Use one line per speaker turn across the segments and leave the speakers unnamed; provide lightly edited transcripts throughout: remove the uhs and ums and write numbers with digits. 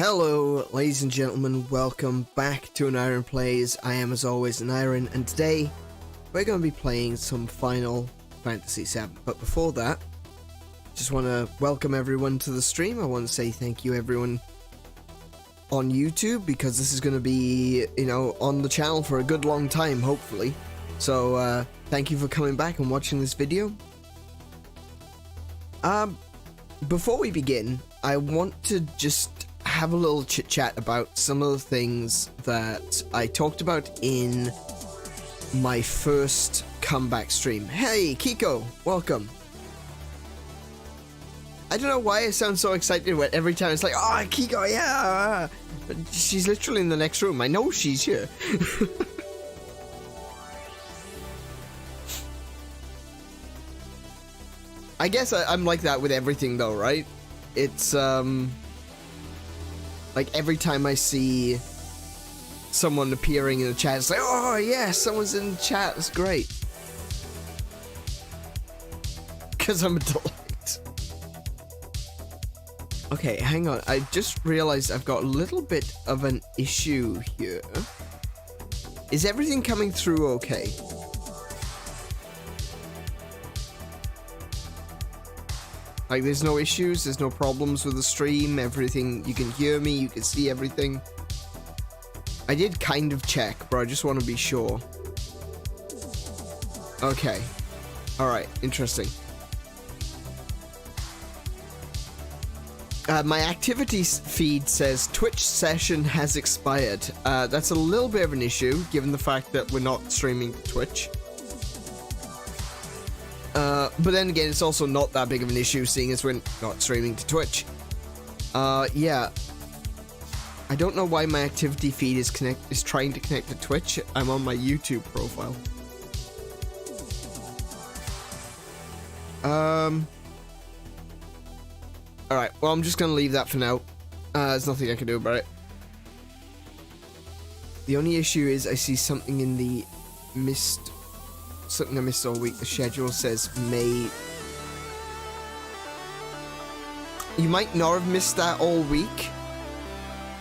Hello, ladies and gentlemen, welcome back to AneurynPlays. I am, as always, Aneurin, and today we're going to be playing some Final Fantasy VII. But before that, just want to welcome everyone to the stream. I want to say thank you, everyone on YouTube, because this is going to be, on the channel for a good long time, hopefully. So, thank you for coming back and watching this video. Before we begin, I want to just have a little chit chat about some of the things that I talked about in my first comeback stream. Hey, Kiko, welcome. I don't know why I sound so excited when every time it's like, oh, Kiko, yeah. But she's literally in the next room. I know she's here. I guess I'm like that with everything though, right? It's, like every time I see someone appearing in the chat, it's like, oh yeah, someone's in the chat, it's great. Because I'm a delight. Okay, hang on, I just realized I've got a little bit of an issue here. Is everything coming through okay? Like, there's no issues, there's no problems with the stream, everything, you can hear me, you can see everything. I did kind of check, but I just want to be sure. Okay. Alright, interesting. My activities feed says Twitch session has expired. That's a little bit of an issue, given the fact that we're not streaming to Twitch. But then again, it's also not that big of an issue, seeing as we're not streaming to Twitch. Yeah. I don't know why my activity feed is trying to connect to Twitch. I'm on my YouTube profile. Alright, well, I'm just gonna leave that for now. There's nothing I can do about it. The only issue is I see something in the missed... Something I missed all week. The schedule says May. You might not have missed that all week.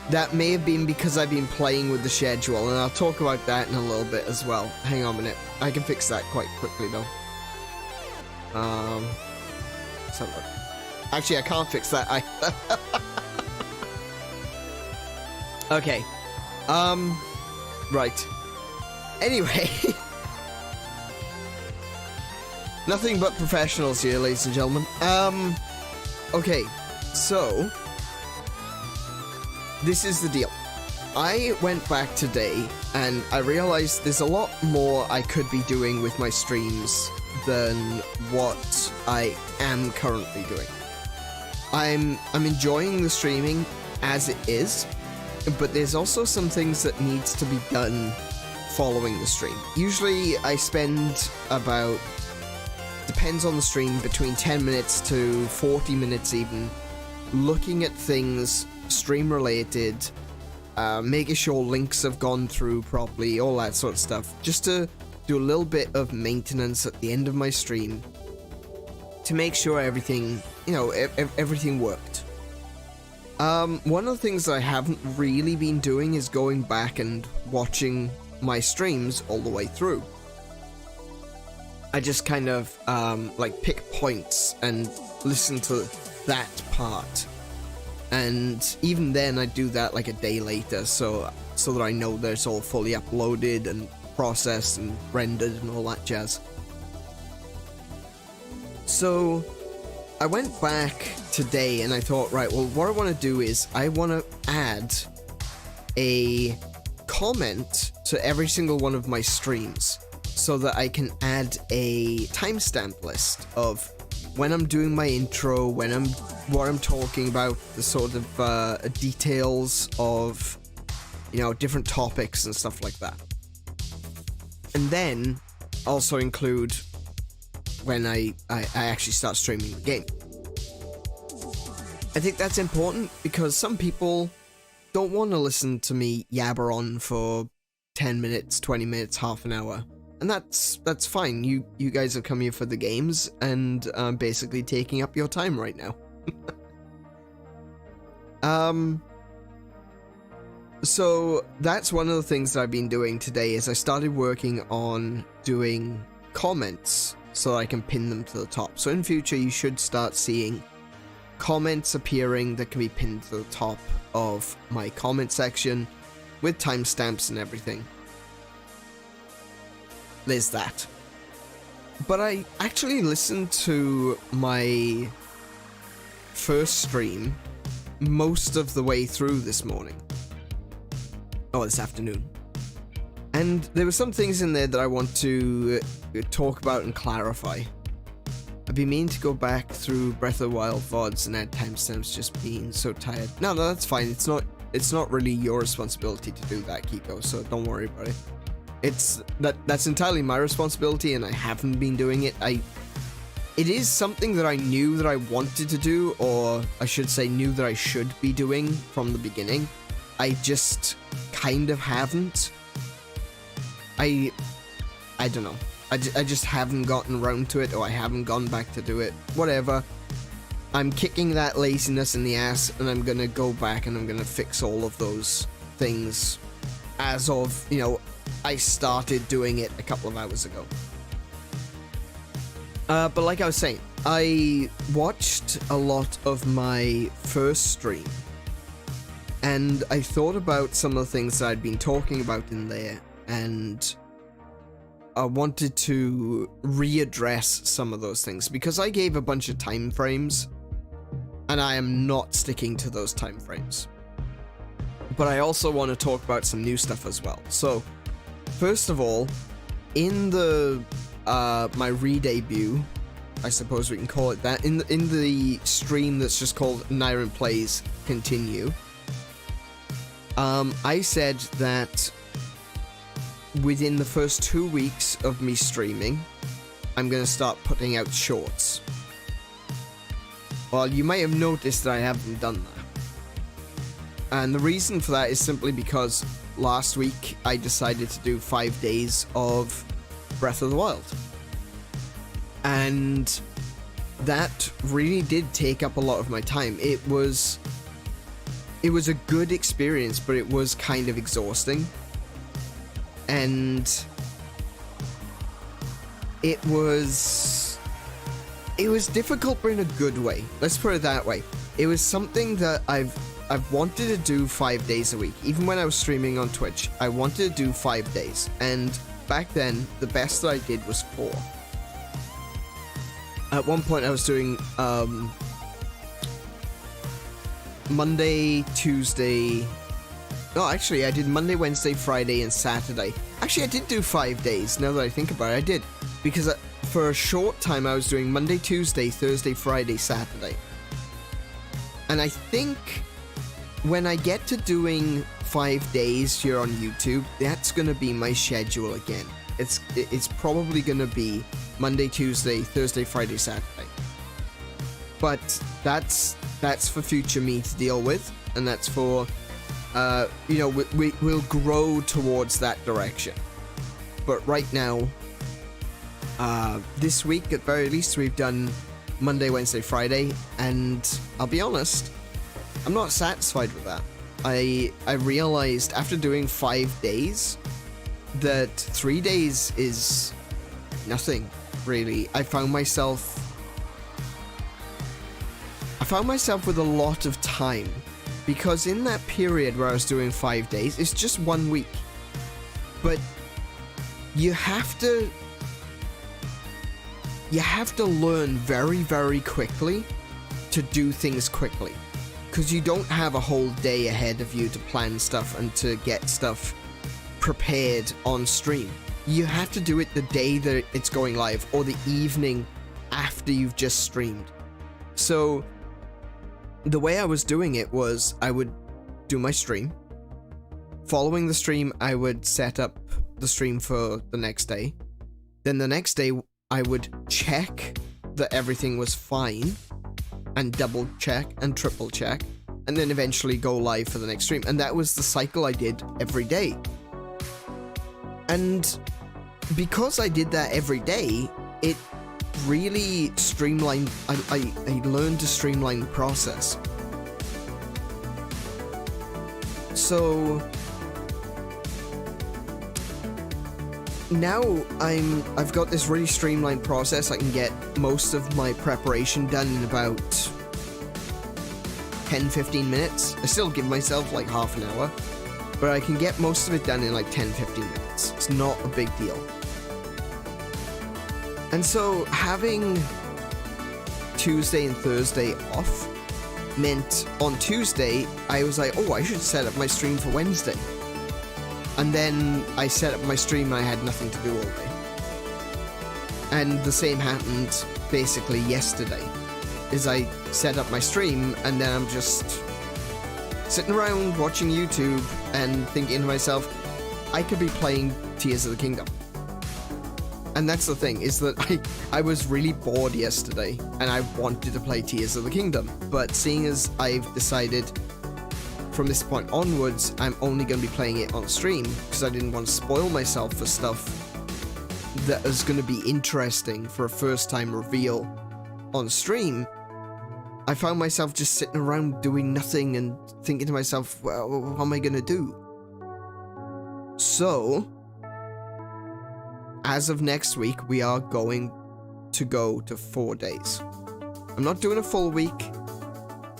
That may have been because I've been playing with the schedule, and I'll talk about that in a little bit as well. Hang on a minute. I can fix that quite quickly though. Let's have a look. Actually, I can't fix that. Okay. Right. Anyway. Nothing but professionals here, ladies and gentlemen. Okay, so this is the deal. I went back today and I realized there's a lot more I could be doing with my streams than what I am currently doing. I'm enjoying the streaming as it is, but there's also some things that needs to be done following the stream. Usually I spend about, depends on the stream, between 10 minutes to 40 minutes even, looking at things stream related, making sure links have gone through properly, all that sort of stuff, just to do a little bit of maintenance at the end of my stream to make sure everything, everything worked. One of the things that I haven't really been doing is going back and watching my streams all the way through. I just kind of, like, pick points and listen to that part. And even then, I do that, like, a day later, so that I know that it's all fully uploaded and processed and rendered and all that jazz. So, I went back today and I thought, right, well, what I want to do is I want to add a comment to every single one of my streams, so that I can add a timestamp list of when I'm doing my intro, what I'm talking about, the sort of details of, different topics and stuff like that. And then also include when I actually start streaming the game. I think that's important because some people don't want to listen to me yabber on for 10 minutes, 20 minutes, half an hour. And that's fine. You guys have come here for the games, and I'm basically taking up your time right now. So that's one of the things that I've been doing today is I started working on doing comments so I can pin them to the top. So in future you should start seeing comments appearing that can be pinned to the top of my comment section with timestamps and everything. There's that. But I actually listened to my first stream most of the way through this morning. Oh, this afternoon. And there were some things in there that I want to talk about and clarify. I've been meaning to go back through Breath of the Wild VODs and add timestamps, just being so tired. No, that's fine. It's not really your responsibility to do that, Kiko, so don't worry about it. That's entirely my responsibility, and I haven't been doing it. It is something that I knew that I wanted to do, or I should say knew that I should be doing from the beginning. I just kind of haven't. I don't know. I just haven't gotten around to it, or I haven't gone back to do it. Whatever. I'm kicking that laziness in the ass, and I'm gonna go back and I'm gonna fix all of those things as of, you know, I started doing it a couple of hours ago. But like I was saying, I watched a lot of my first stream, and I thought about some of the things that I'd been talking about in there, and I wanted to readdress some of those things, because I gave a bunch of time frames, and I am not sticking to those time frames. But I also want to talk about some new stuff as well. So, first of all, in the my re-debut, I suppose we can call it that, in the stream that's just called AneurynPlays Continue, I said that within the first 2 weeks of me streaming, I'm going to start putting out shorts. Well, you may have noticed that I haven't done that. And the reason for that is simply because last week I decided to do 5 days of Breath of the Wild. And that really did take up a lot of my time. It was a good experience, but it was kind of exhausting. And it was difficult, but in a good way. Let's put it that way. It was something that I've wanted to do 5 days a week. Even when I was streaming on Twitch, I wanted to do 5 days. And back then, the best that I did was 4. At one point, I was doing Monday, Tuesday. No, actually, I did Monday, Wednesday, Friday, and Saturday. Actually, I did do 5 days, now that I think about it. I did. Because for a short time, I was doing Monday, Tuesday, Thursday, Friday, Saturday. And I think when I get to doing 5 days here on YouTube, that's going to be my schedule again. It's probably going to be Monday, Tuesday, Thursday, Friday, Saturday. But that's for future me to deal with, and that's for... you know, we'll grow towards that direction. But right now, this week at very least, we've done Monday, Wednesday, Friday, and I'll be honest, I'm not satisfied with that. I realized after doing 5 days that 3 days is nothing, really. I found myself with a lot of time. Because in that period where I was doing 5 days, it's just 1 week. But you have to learn very, very quickly to do things quickly. Because you don't have a whole day ahead of you to plan stuff and to get stuff prepared on stream. You have to do it the day that it's going live, or the evening after you've just streamed. So the way I was doing it was I would do my stream. Following the stream, I would set up the stream for the next day. Then the next day, I would check that everything was fine, and double check and triple check, and then eventually go live for the next stream. And that was the cycle I did every day. And because I did that every day, it really streamlined. I learned to streamline the process. So now I've got this really streamlined process. I can get most of my preparation done in about 10-15 minutes. I still give myself like half an hour, but I can get most of it done in like 10-15 minutes. It's not a big deal. And so having Tuesday and Thursday off meant on Tuesday, I was like, oh, I should set up my stream for Wednesday. And then I set up my stream and I had nothing to do all day. And the same happened basically yesterday, is I set up my stream and then I'm just sitting around watching YouTube and thinking to myself, I could be playing Tears of the Kingdom. And that's the thing, is that I was really bored yesterday and I wanted to play Tears of the Kingdom. But seeing as I've decided from this point onwards, I'm only going to be playing it on stream because I didn't want to spoil myself for stuff that is going to be interesting for a first-time reveal on stream. I found myself just sitting around doing nothing and thinking to myself, well, what am I going to do? So, as of next week, we are going to go to 4 days. I'm not doing a full week.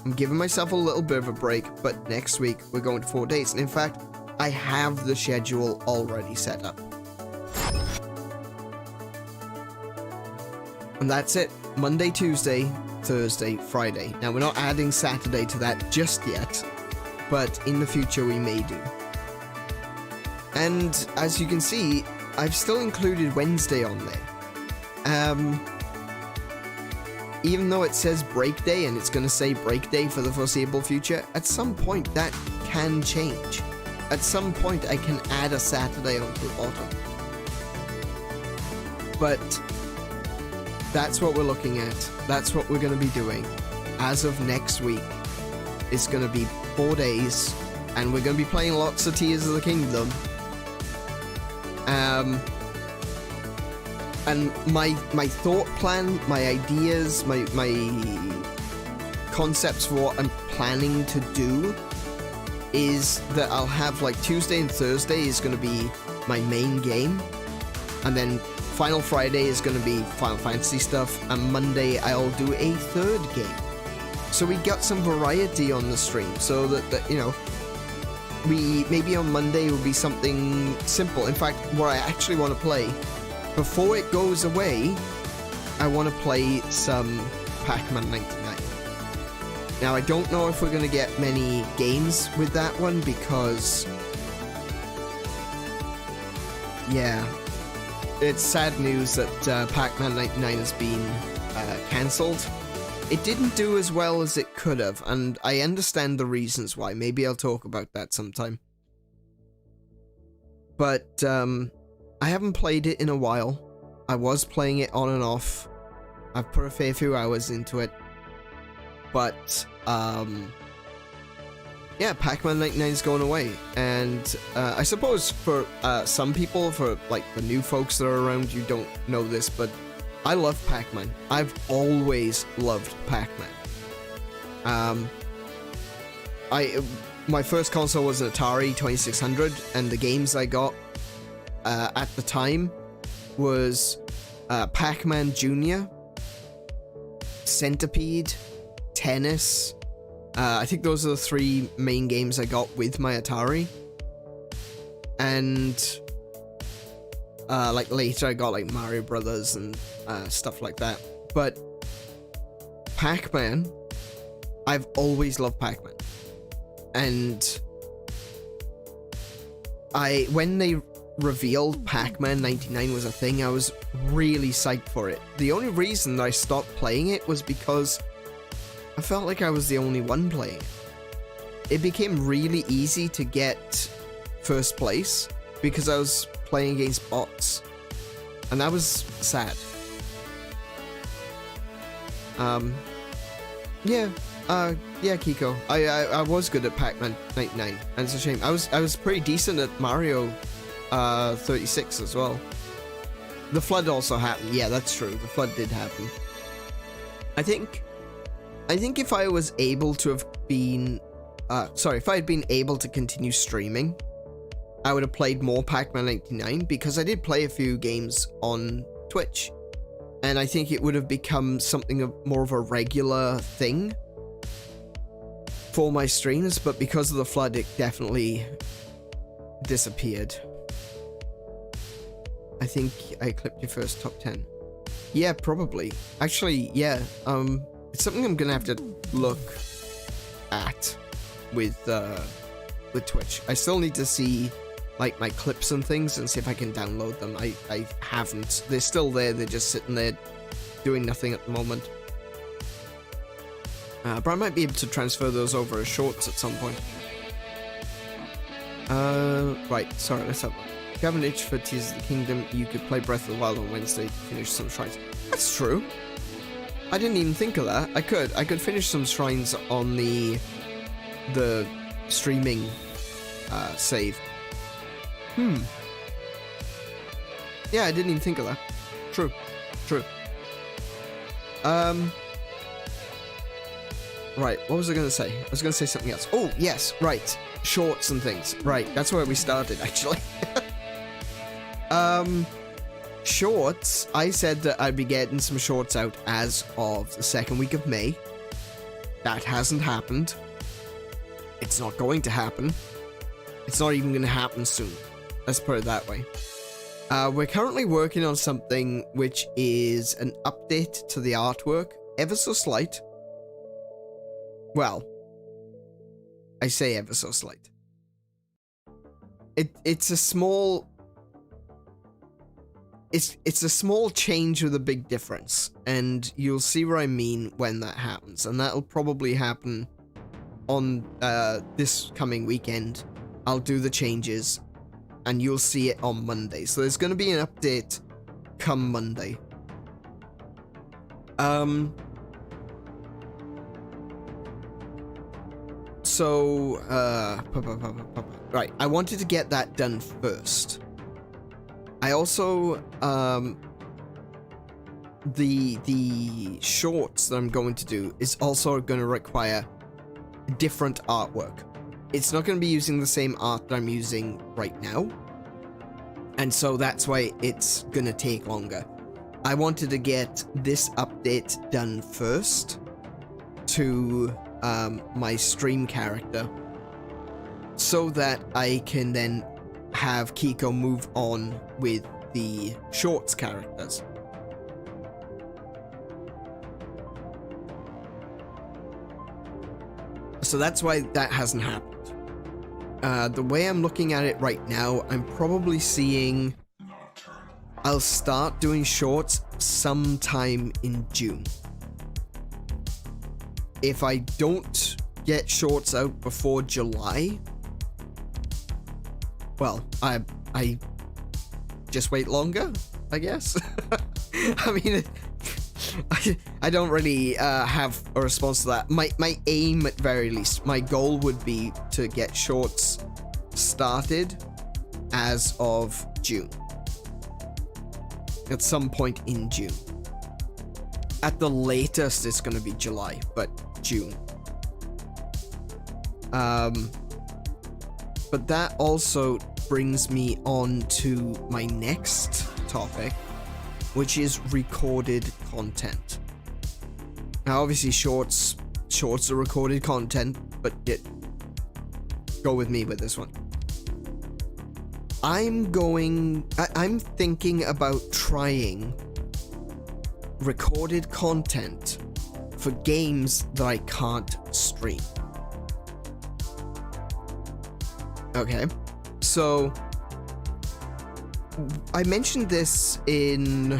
I'm giving myself a little bit of a break, but next week we're going to 4 days. And in fact, I have the schedule already set up. And that's it. Monday, Tuesday, Thursday, Friday. Now, we're not adding Saturday to that just yet, but in the future we may do. And as you can see, I've still included Wednesday on there. Even though it says break day and it's going to say break day for the foreseeable future, at some point that can change. At some point I can add a Saturday onto the bottom. But that's what we're looking at. That's what we're going to be doing. As of next week, it's going to be 4 days, and we're going to be playing lots of Tears of the Kingdom. And my thought plan, my ideas, my concepts for what I'm planning to do is that I'll have like Tuesday and Thursday is going to be my main game, and then Final Friday is going to be Final Fantasy stuff, and Monday I'll do a third game. So we got some variety on the stream, so that you know, we maybe on Monday will be something simple. In fact, what I actually want to play before it goes away, I want to play some Pac-Man 99. Now, I don't know if we're going to get many games with that one because, yeah, it's sad news that Pac-Man 99 has been cancelled. It didn't do as well as it could have, and I understand the reasons why. Maybe I'll talk about that sometime. But, I haven't played it in a while. I was playing it on and off. I've put a fair few hours into it. But, yeah, Pac-Man 99 is going away. And I suppose for some people, for like the new folks that are around, you don't know this, but I love Pac-Man. I've always loved Pac-Man. My first console was an Atari 2600, and the games I got at the time was Pac-Man Jr., Centipede, Tennis. I think those are the 3 main games I got with my Atari. And like later I got like Mario Brothers and stuff like that. But Pac-Man, I've always loved Pac-Man. And when they revealed Pac-Man 99 was a thing, I was really psyched for it. The only reason that I stopped playing it was because I felt like I was the only one playing it. It became really easy to get first place because I was playing against bots, and that was sad. Yeah, Kiko. I was good at Pac-Man 99, and it's a shame. I was pretty decent at Mario 36 as well. The flood also happened. Yeah, that's true. The flood did happen. I think if I was able to have been, if I had been able to continue streaming, I would have played more Pac-Man 99, because I did play a few games on Twitch, and I think it would have become something of more of a regular thing for my streams, but because of the flood, it definitely disappeared. I think I clipped your first top 10. Yeah, probably. Actually, yeah, it's something I'm gonna have to look at with Twitch. I still need to see, like, my clips and things and see if I can download them. I haven't. They're still there, they're just sitting there doing nothing at the moment. But I might be able to transfer those over as shorts at some point. Right, sorry, let's have a look. If you have an itch for Tears of the Kingdom, you could play Breath of the Wild on Wednesday to finish some shrines. That's true. I didn't even think of that. I could finish some shrines on the streaming save. Yeah, I didn't even think of that. True. Right, what was I gonna say? I was gonna say something else. Oh, yes, right. Shorts and things. Right, that's where we started, actually. Shorts, I said that I'd be getting some shorts out as of the second week of May. That hasn't happened. It's not going to happen. It's not even going to happen soon. Let's put it that way. We're currently working on something which is an update to the artwork, ever so slight. Well, I say ever so slight. It's a small... It's a small change with a big difference, and you'll see what I mean when that happens, and that'll probably happen on this coming weekend. I'll do the changes, and you'll see it on Monday. So there's going to be an update come Monday. Right, I wanted to get that done first. I also, the shorts that I'm going to do is also going to require different artwork. It's not going to be using the same art that I'm using right now, and so that's why it's going to take longer. I wanted to get this update done first to my stream character, so that I can then have Kiko move on with the shorts characters. So that's why that hasn't happened. The way I'm looking at it right now, I'm probably seeing I'll start doing shorts sometime in June. If I don't get shorts out before July, well, I just wait longer, I guess. I mean, I don't really have a response to that. My aim, at very least, my goal would be to get shorts started as of June. At some point in June. At the latest, it's going to be July, but June. But that also brings me on to my next topic, which is recorded content. Now, obviously, shorts are recorded content, but go with me with this one. I'm thinking about trying recorded content for games that I can't stream. Okay, so I mentioned this may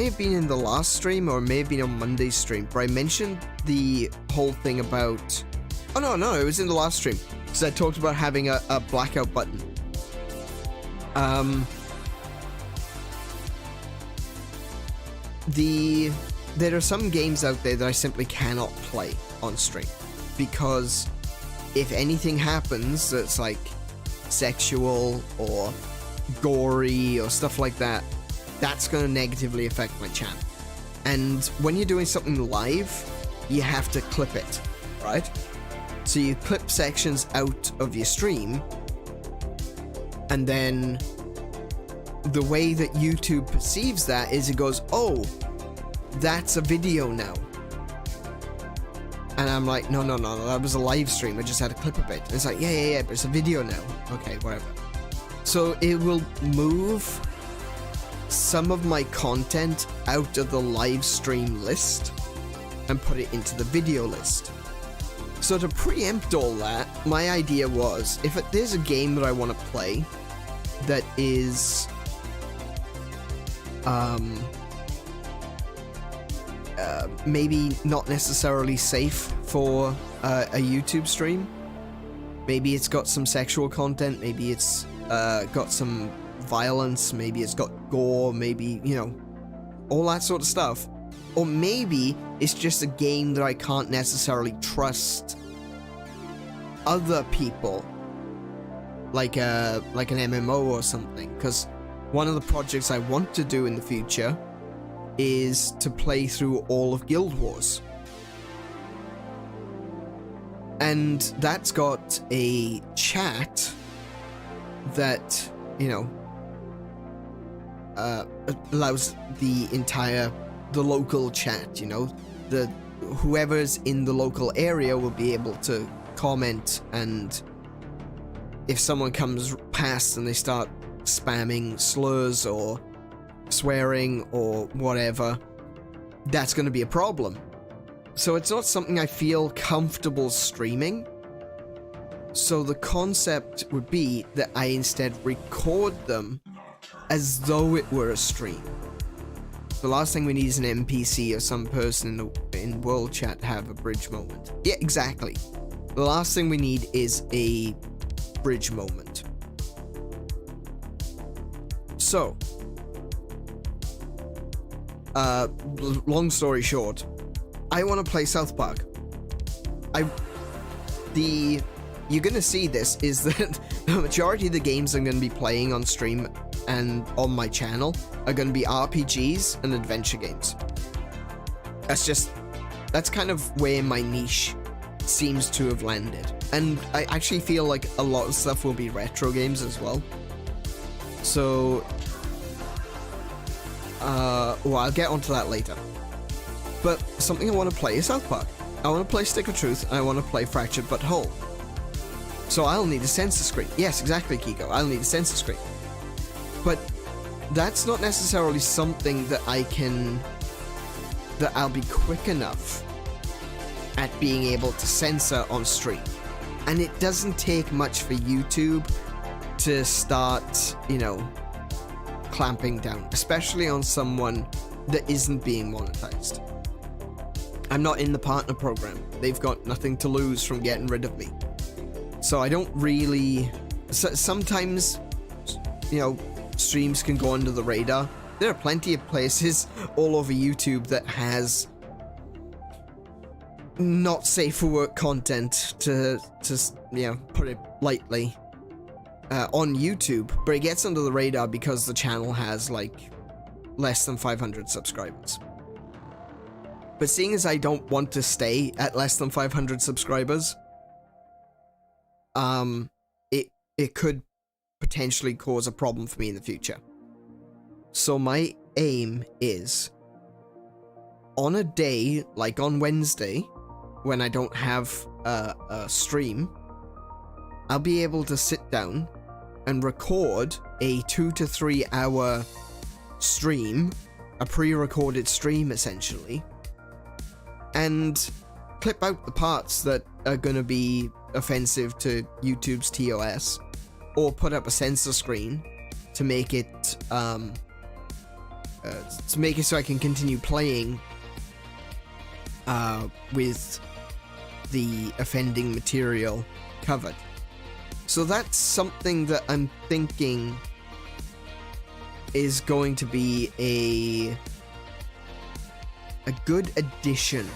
have been in the last stream or may have been on Monday's stream, but I mentioned the whole thing about, oh no, it was in the last stream, because I talked about having a blackout button. There are some games out there that I simply cannot play on stream, because if anything happens that's like sexual or gory or stuff like that, that's going to negatively affect my channel. And when you're doing something live, you have to clip it, right? So you clip sections out of your stream, and then the way that YouTube perceives that is it goes, oh, that's a video now. And I'm like, no, that was a live stream. I just had to clip a bit. And it's like, yeah, but it's a video now. Okay, whatever. So it will move some of my content out of the live stream list and put it into the video list. So to preempt all that, my idea was, if there's a game that I want to play that is maybe not necessarily safe for a YouTube stream, maybe it's got some sexual content, maybe it's got some violence, maybe it's got gore, maybe, you know, all that sort of stuff. Or maybe it's just a game that I can't necessarily trust other people, like an MMO or something. Because one of the projects I want to do in the future is to play through all of Guild Wars. And that's got a chat that, you know, allows the local chat, you know, whoever's in the local area will be able to comment, and if someone comes past and they start spamming slurs or swearing or whatever, that's going to be a problem. So it's not something I feel comfortable streaming. So the concept would be that I instead record them as though it were a stream. The last thing we need is an NPC or some person in world chat to have a bridge moment. Yeah, exactly. The last thing we need is a bridge moment. So, long story short, I want to play South Park. You're gonna see this is that the majority of the games I'm gonna be playing on stream and on my channel are gonna be RPGs and adventure games. That's kind of where my niche seems to have landed. And I actually feel like a lot of stuff will be retro games as well. So, well, I'll get onto that later. But something I want to play is South Park. I want to play Stick of Truth, and I want to play Fractured But Whole. So I'll need a sensor screen. Yes, exactly, Kiko. I'll need a sensor screen. But that's not necessarily something that I'll be quick enough at being able to censor on stream. And it doesn't take much for YouTube to start, you know, clamping down, especially on someone that isn't being monetized. I'm not in the partner program. They've got nothing to lose from getting rid of me. So I don't really... sometimes, you know, streams can go under the radar. There are plenty of places all over YouTube that has not safe for work content, to you know, put it lightly, on YouTube, but it gets under the radar because the channel has like less than 500 subscribers. But seeing as I don't want to stay at less than 500 subscribers, it could potentially cause a problem for me in the future. So my aim is, on a day like on Wednesday, when I don't have a stream, I'll be able to sit down and record a 2 to 3 hour stream, a pre-recorded stream essentially, and clip out the parts that are going to be offensive to YouTube's TOS, or put up a censor screen to make it so I can continue playing with the offending material covered. So that's something that I'm thinking is going to be a good addition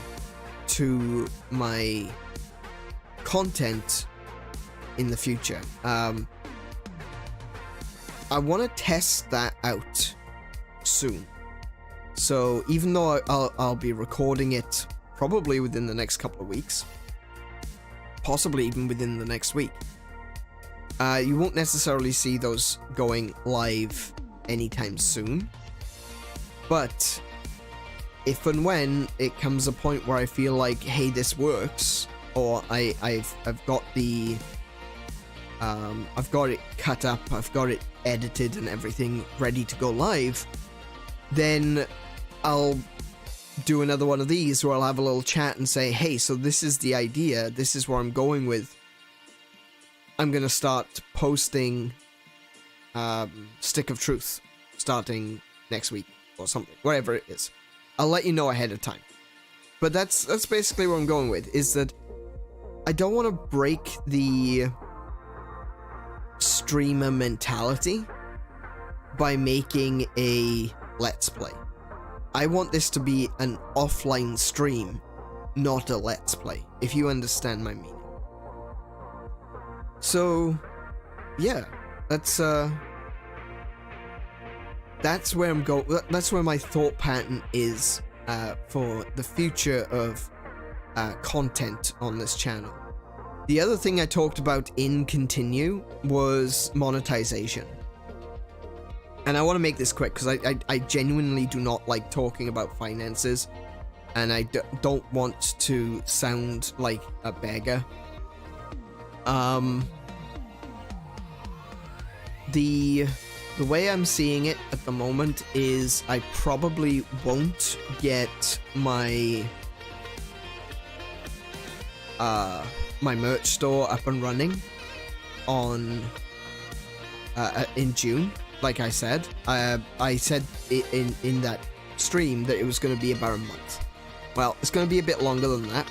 to my content in the future. I want to test that out soon. So even though I'll be recording it probably within the next couple of weeks, possibly even within the next week. You won't necessarily see those going live anytime soon, but if and when it comes a point where I feel like, hey, this works, or I've got the I've got it cut up, I've got it edited and everything ready to go live, then I'll do another one of these where I'll have a little chat and say, hey, so this is the idea, this is where I'm going with. I'm gonna start posting Stick of Truth starting next week or something, whatever it is. I'll let you know ahead of time. But that's basically what I'm going with, is that I don't want to break the streamer mentality by making a Let's Play. I want this to be an offline stream, not a Let's Play, if you understand my meaning. So, yeah, that's where I'm going. That's where my thought pattern is for the future of content on this channel. The other thing I talked about in Continue was monetization. And I want to make this quick because I genuinely do not like talking about finances, and I don't want to sound like a beggar. The way I'm seeing it at the moment is I probably won't get my my merch store up and running on in June. Like I said, I said in that stream that it was going to be about a month. Well, it's going to be a bit longer than that.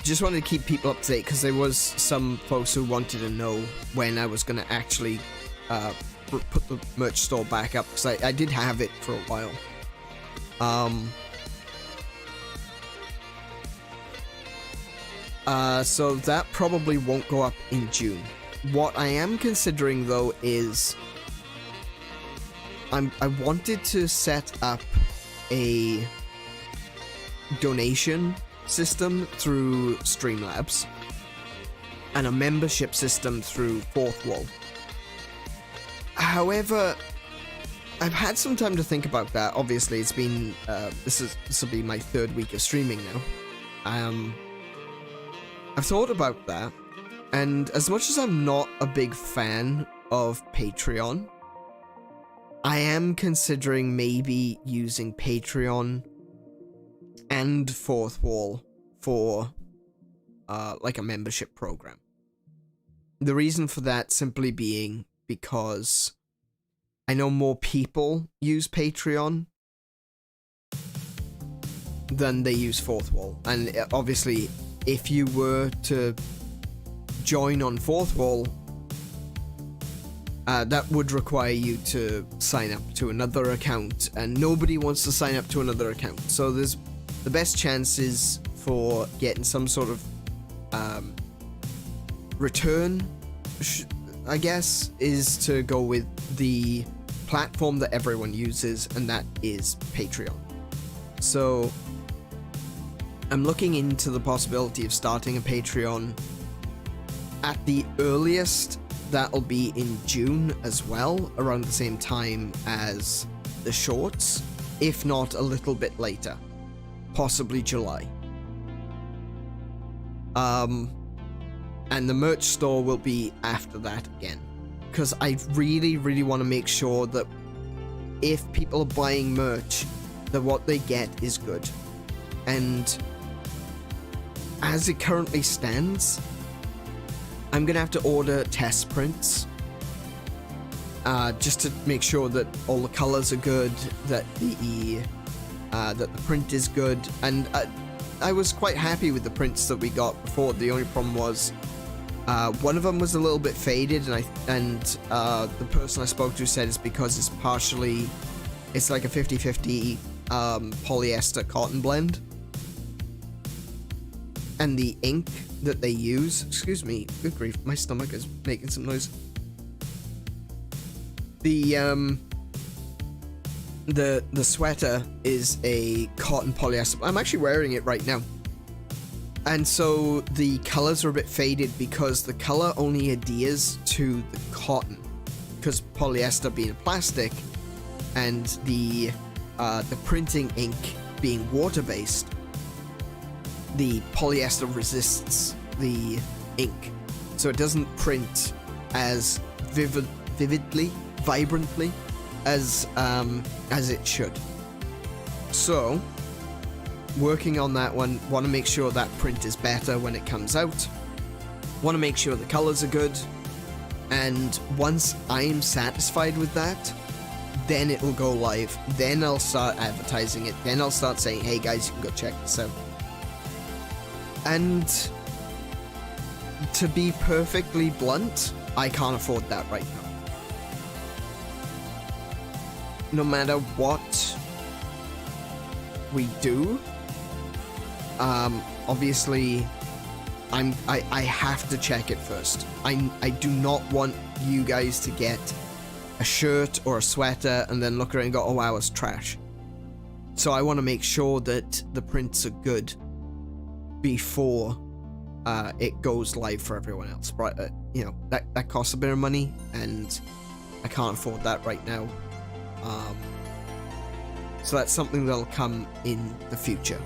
Just wanted to keep people up to date because there was some folks who wanted to know when I was going to actually put the merch store back up, because I did have it for a while. So that probably won't go up in June. What I am considering though is I wanted to set up a donation system through Streamlabs and a membership system through Fourth Wall. However, I've had some time to think about that. Obviously, it's been this will be my 3rd week of streaming now. I've thought about that, and as much as I'm not a big fan of Patreon, I am considering maybe using Patreon and Fourth Wall for like a membership program. The reason for that simply being because I know more people use Patreon than they use Fourth Wall, and obviously if you were to join on Fourth Wall, that would require you to sign up to another account, and nobody wants to sign up to another account. So there's the best chances for getting some sort of return, I guess, is to go with the platform that everyone uses, and that is Patreon. So I'm looking into the possibility of starting a Patreon. At the earliest, that'll be in June as well, around the same time as the shorts, if not a little bit later, possibly July. And the merch store will be after that again, because I really, really want to make sure that if people are buying merch, that what they get is good. And as it currently stands, I'm gonna have to order test prints just to make sure that all the colors are good, that the print is good. And I was quite happy with the prints that we got before. The only problem was one of them was a little bit faded, and the person I spoke to said it's because it's like a 50-50 polyester cotton blend. And the ink that they use, excuse me, good grief, my stomach is making some noise. The the sweater is a cotton polyester. I'm actually wearing it right now. And so the colors are a bit faded because the color only adheres to the cotton, because polyester being a plastic and the printing ink being water-based, the polyester resists the ink, so it doesn't print as vividly, vibrantly as it should. So working on that one, want to make sure that print is better when it comes out, want to make sure the colors are good, and once I'm satisfied with that, then it will go live. Then I'll start advertising it. Then I'll start saying, hey guys, you can go check this out. And to be perfectly blunt, I can't afford that right now. No matter what we do, obviously I have to check it first. I do not want you guys to get a shirt or a sweater and then look around and go, oh wow, it's trash. So I want to make sure that the prints are good before it goes live for everyone else. Right? You know, that costs a bit of money, and I can't afford that right now. So that's something that'll come in the future.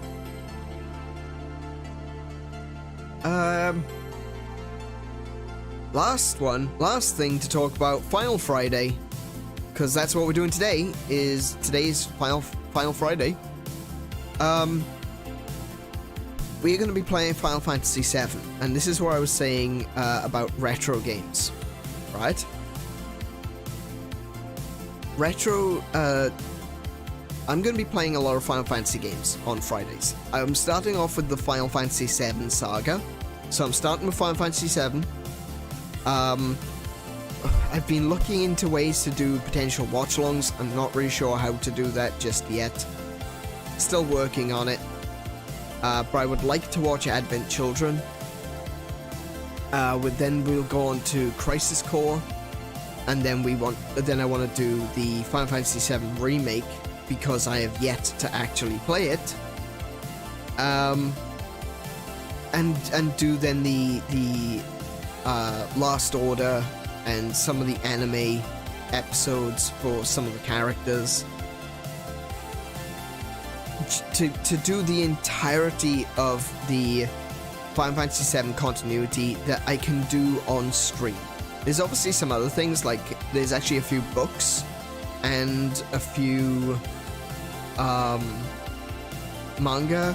Last thing to talk about, Final Friday, because that's what we're doing today. Today's Final Friday. We're going to be playing Final Fantasy VII, and this is where I was saying about retro games, right? Retro, I'm going to be playing a lot of Final Fantasy games on Fridays. I'm starting off with the Final Fantasy VII Saga, so I'm starting with Final Fantasy VII. I've been looking into ways to do potential watch-alongs. I'm not really sure how to do that just yet. Still working on it. But I would like to watch Advent Children. Then we'll go on to Crisis Core, and then I want to do the Final Fantasy VII remake, because I have yet to actually play it. And do then the Last Order and some of the anime episodes for some of the characters. To do the entirety of the Final Fantasy VII continuity that I can do on stream. There's obviously some other things, like there's actually a few books and a few manga,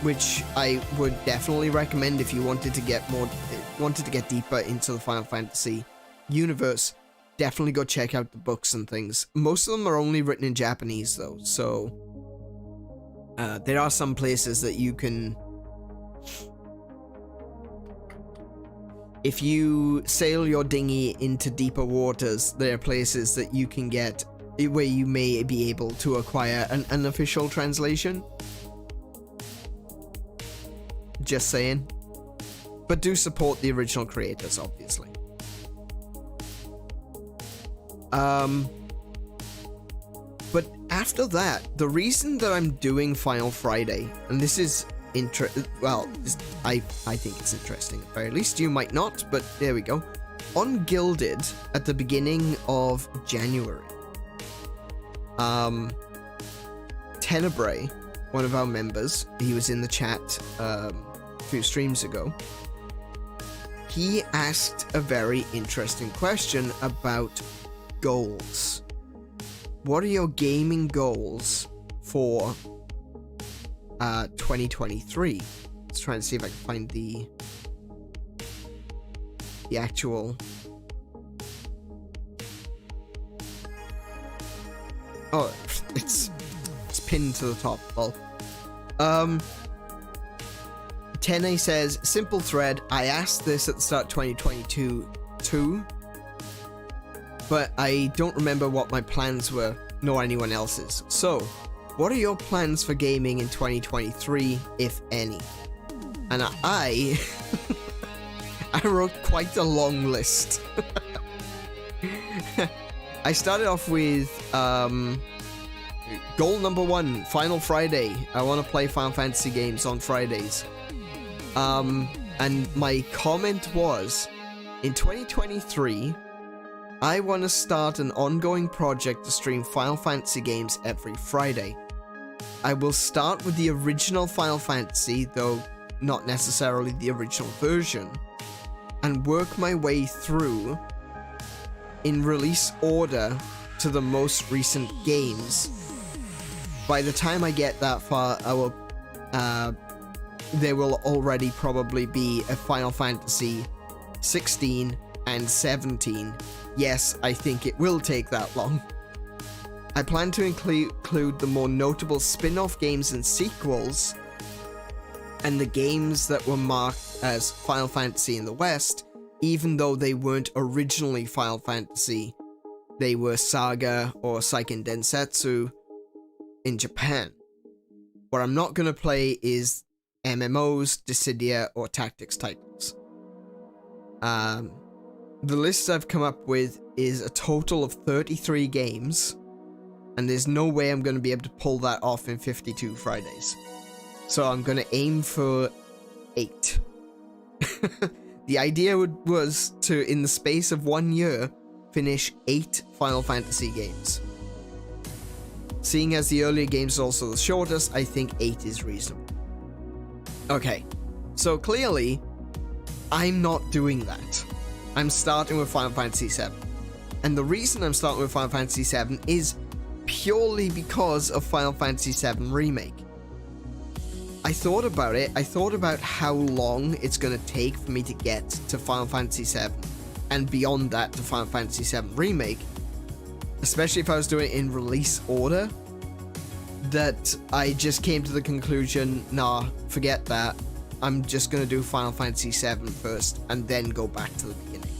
which I would definitely recommend if you wanted to get deeper into the Final Fantasy universe. Definitely go check out the books and things. Most of them are only written in Japanese though, so there are some places that you can, if you sail your dinghy into deeper waters, there are places that you can get where you may be able to acquire an unofficial translation. Just saying. But do support the original creators, obviously. But after that, the reason that I'm doing Final Friday, and this is I think it's interesting. At the very least, you might not, but there we go. On Gilded, at the beginning of January, Tenebrae, one of our members, he was in the chat a few streams ago, he asked a very interesting question about goals. What are your gaming goals for 2023? Let's try and see if I can find the actual. Oh, it's pinned to the top. Well, Tene says, simple thread. I asked this at the start of 2022 too, but I don't remember what my plans were, nor anyone else's. So, what are your plans for gaming in 2023, if any? And I wrote quite a long list. I started off with goal number 1, Final Friday. I want to play Final Fantasy games on Fridays. And my comment was, in 2023, I want to start an ongoing project to stream Final Fantasy games every Friday. I will start with the original Final Fantasy, though not necessarily the original version, and work my way through in release order to the most recent games. By the time I get that far, I will, there will already probably be a Final Fantasy 16 and 17. Yes, I think it will take that long. I plan to include the more notable spin-off games and sequels, and the games that were marked as Final Fantasy in the West, even though they weren't originally Final Fantasy. They were Saga or Seiken Densetsu in Japan. What I'm not going to play is MMOs, Dissidia, or Tactics titles. The list I've come up with is a total of 33 games, and there's no way I'm going to be able to pull that off in 52 Fridays. So I'm going to aim for 8. The idea was to, in the space of 1 year, finish 8 Final Fantasy games. Seeing as the earlier games are also the shortest, I think 8 is reasonable. Okay, so clearly, I'm not doing that. I'm starting with Final Fantasy VII. And the reason I'm starting with Final Fantasy VII is purely because of Final Fantasy VII Remake. I thought about it. I thought about how long it's going to take for me to get to Final Fantasy VII, and beyond that to Final Fantasy VII Remake, especially if I was doing it in release order, that I just came to the conclusion, nah, forget that. I'm just going to do Final Fantasy VII first, and then go back to the beginning.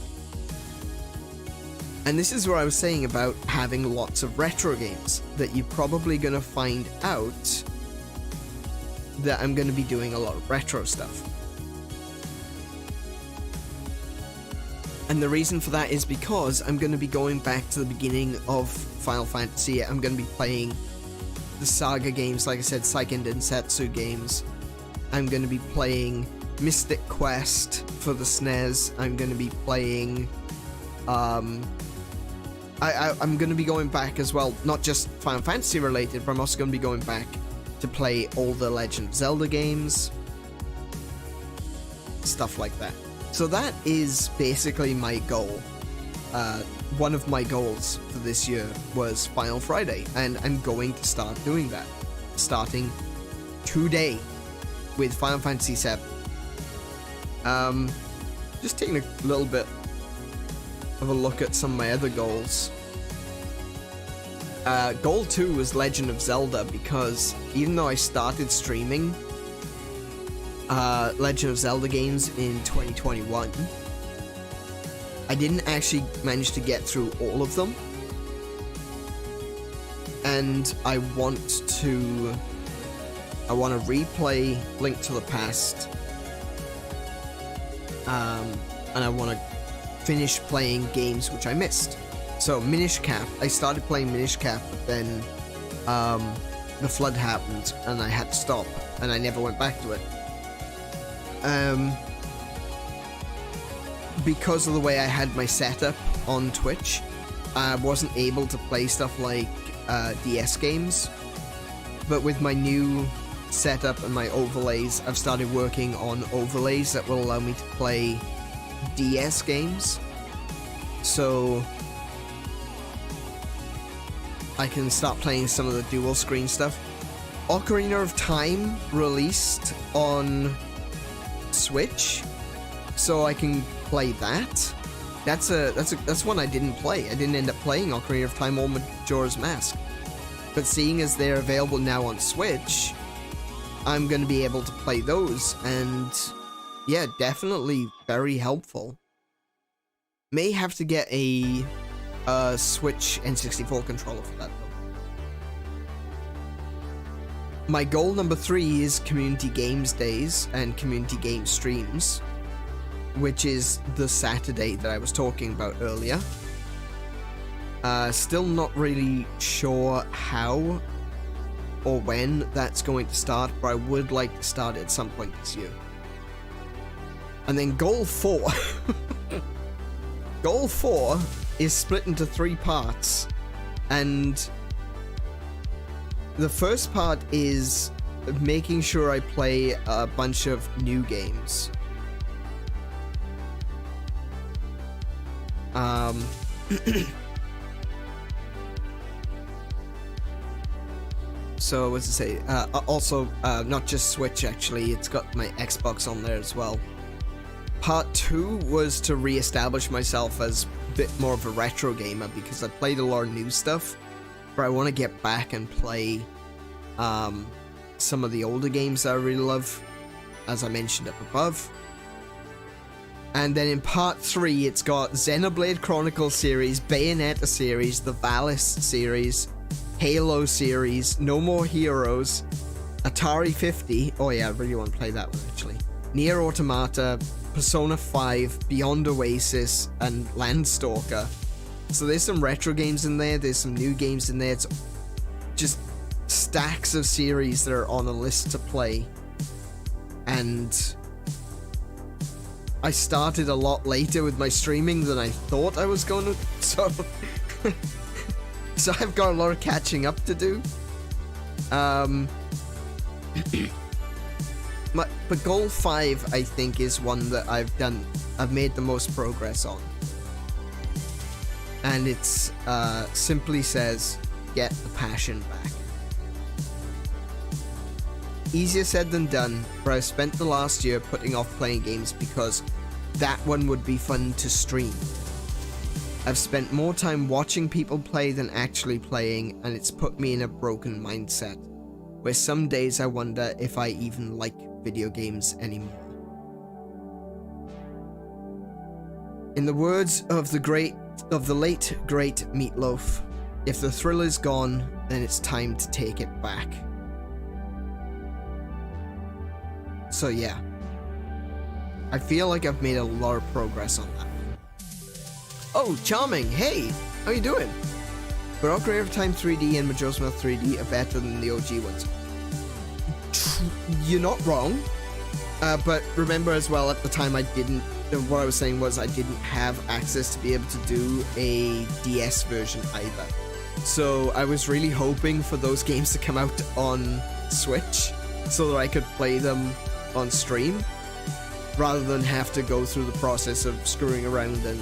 And this is where I was saying about having lots of retro games, that you're probably going to find out that I'm going to be doing a lot of retro stuff. And the reason for that is because I'm going to be going back to the beginning of Final Fantasy. I'm going to be playing the Saga games, like I said, Seiken Densetsu games. I'm going to be playing Mystic Quest for the SNES. I'm going to be playing... I'm going to be going back as well, not just Final Fantasy related, but I'm also going to be going back to play all the Legend of Zelda games. Stuff like that. So that is basically my goal. One of my goals for this year was Final Friday, and I'm going to start doing that. Starting today with Final Fantasy VII. Just taking a little bit of a look at some of my other goals. Goal 2 was Legend of Zelda, because even though I started streaming Legend of Zelda games in 2021, I didn't actually manage to get through all of them. And I want to replay Link to the Past, and I want to finish playing games which I missed. So Minish Cap, I started playing Minish Cap, but then the flood happened and I had to stop, and I never went back to it. Because of the way I had my setup on Twitch, I wasn't able to play stuff like DS games. But with my new setup and my overlays, I've started working on overlays that will allow me to play DS games. So I can start playing some of the dual screen stuff. Ocarina of Time released on Switch, so I can play that. That's one I didn't play. I didn't end up playing Ocarina of Time or Majora's Mask. But seeing as they're available now on Switch, I'm going to be able to play those, and yeah, definitely very helpful. May have to get a Switch N64 controller for that though. My goal number 3 is Community Games Days and Community Game Streams, which is the Saturday that I was talking about earlier. Still not really sure how or when that's going to start, but I would like to start at some point this year. And then goal 4. Goal 4 is split into 3 parts, and the first part is making sure I play a bunch of new games. So what's it say? Also, not just Switch, actually, it's got my Xbox on there as well. Part 2 was to re-establish myself as a bit more of a retro gamer, because I played a lot of new stuff, but I want to get back and play some of the older games that I really love, as I mentioned up above. And then in part 3, it's got Xenoblade Chronicles series, Bayonetta series, the Valis series, Halo series, No More Heroes, Atari 50. Oh yeah, I really want to play that one actually. Nier Automata, Persona 5, Beyond Oasis, and Landstalker. So there's some retro games in there, there's some new games in there. It's just stacks of series that are on a list to play. And I started a lot later with my streaming than I thought I was going to, so I've got a lot of catching up to do. But goal 5, I think, is one that I've made the most progress on. And it's simply says, get the passion back. Easier said than done, but I've spent the last year putting off playing games because that one would be fun to stream. I've spent more time watching people play than actually playing, and it's put me in a broken mindset, where some days I wonder if I even like video games anymore. In the words of the late great Meatloaf, if the thrill is gone, then it's time to take it back. So yeah, I feel like I've made a lot of progress on that. Oh, Charming, hey, how you doing? But Ocarina of Time 3D and Majora's Mask 3D are better than the OG ones. You're not wrong, but remember as well, at the time what I was saying was I didn't have access to be able to do a DS version either. So I was really hoping for those games to come out on Switch so that I could play them on stream, rather than have to go through the process of screwing around and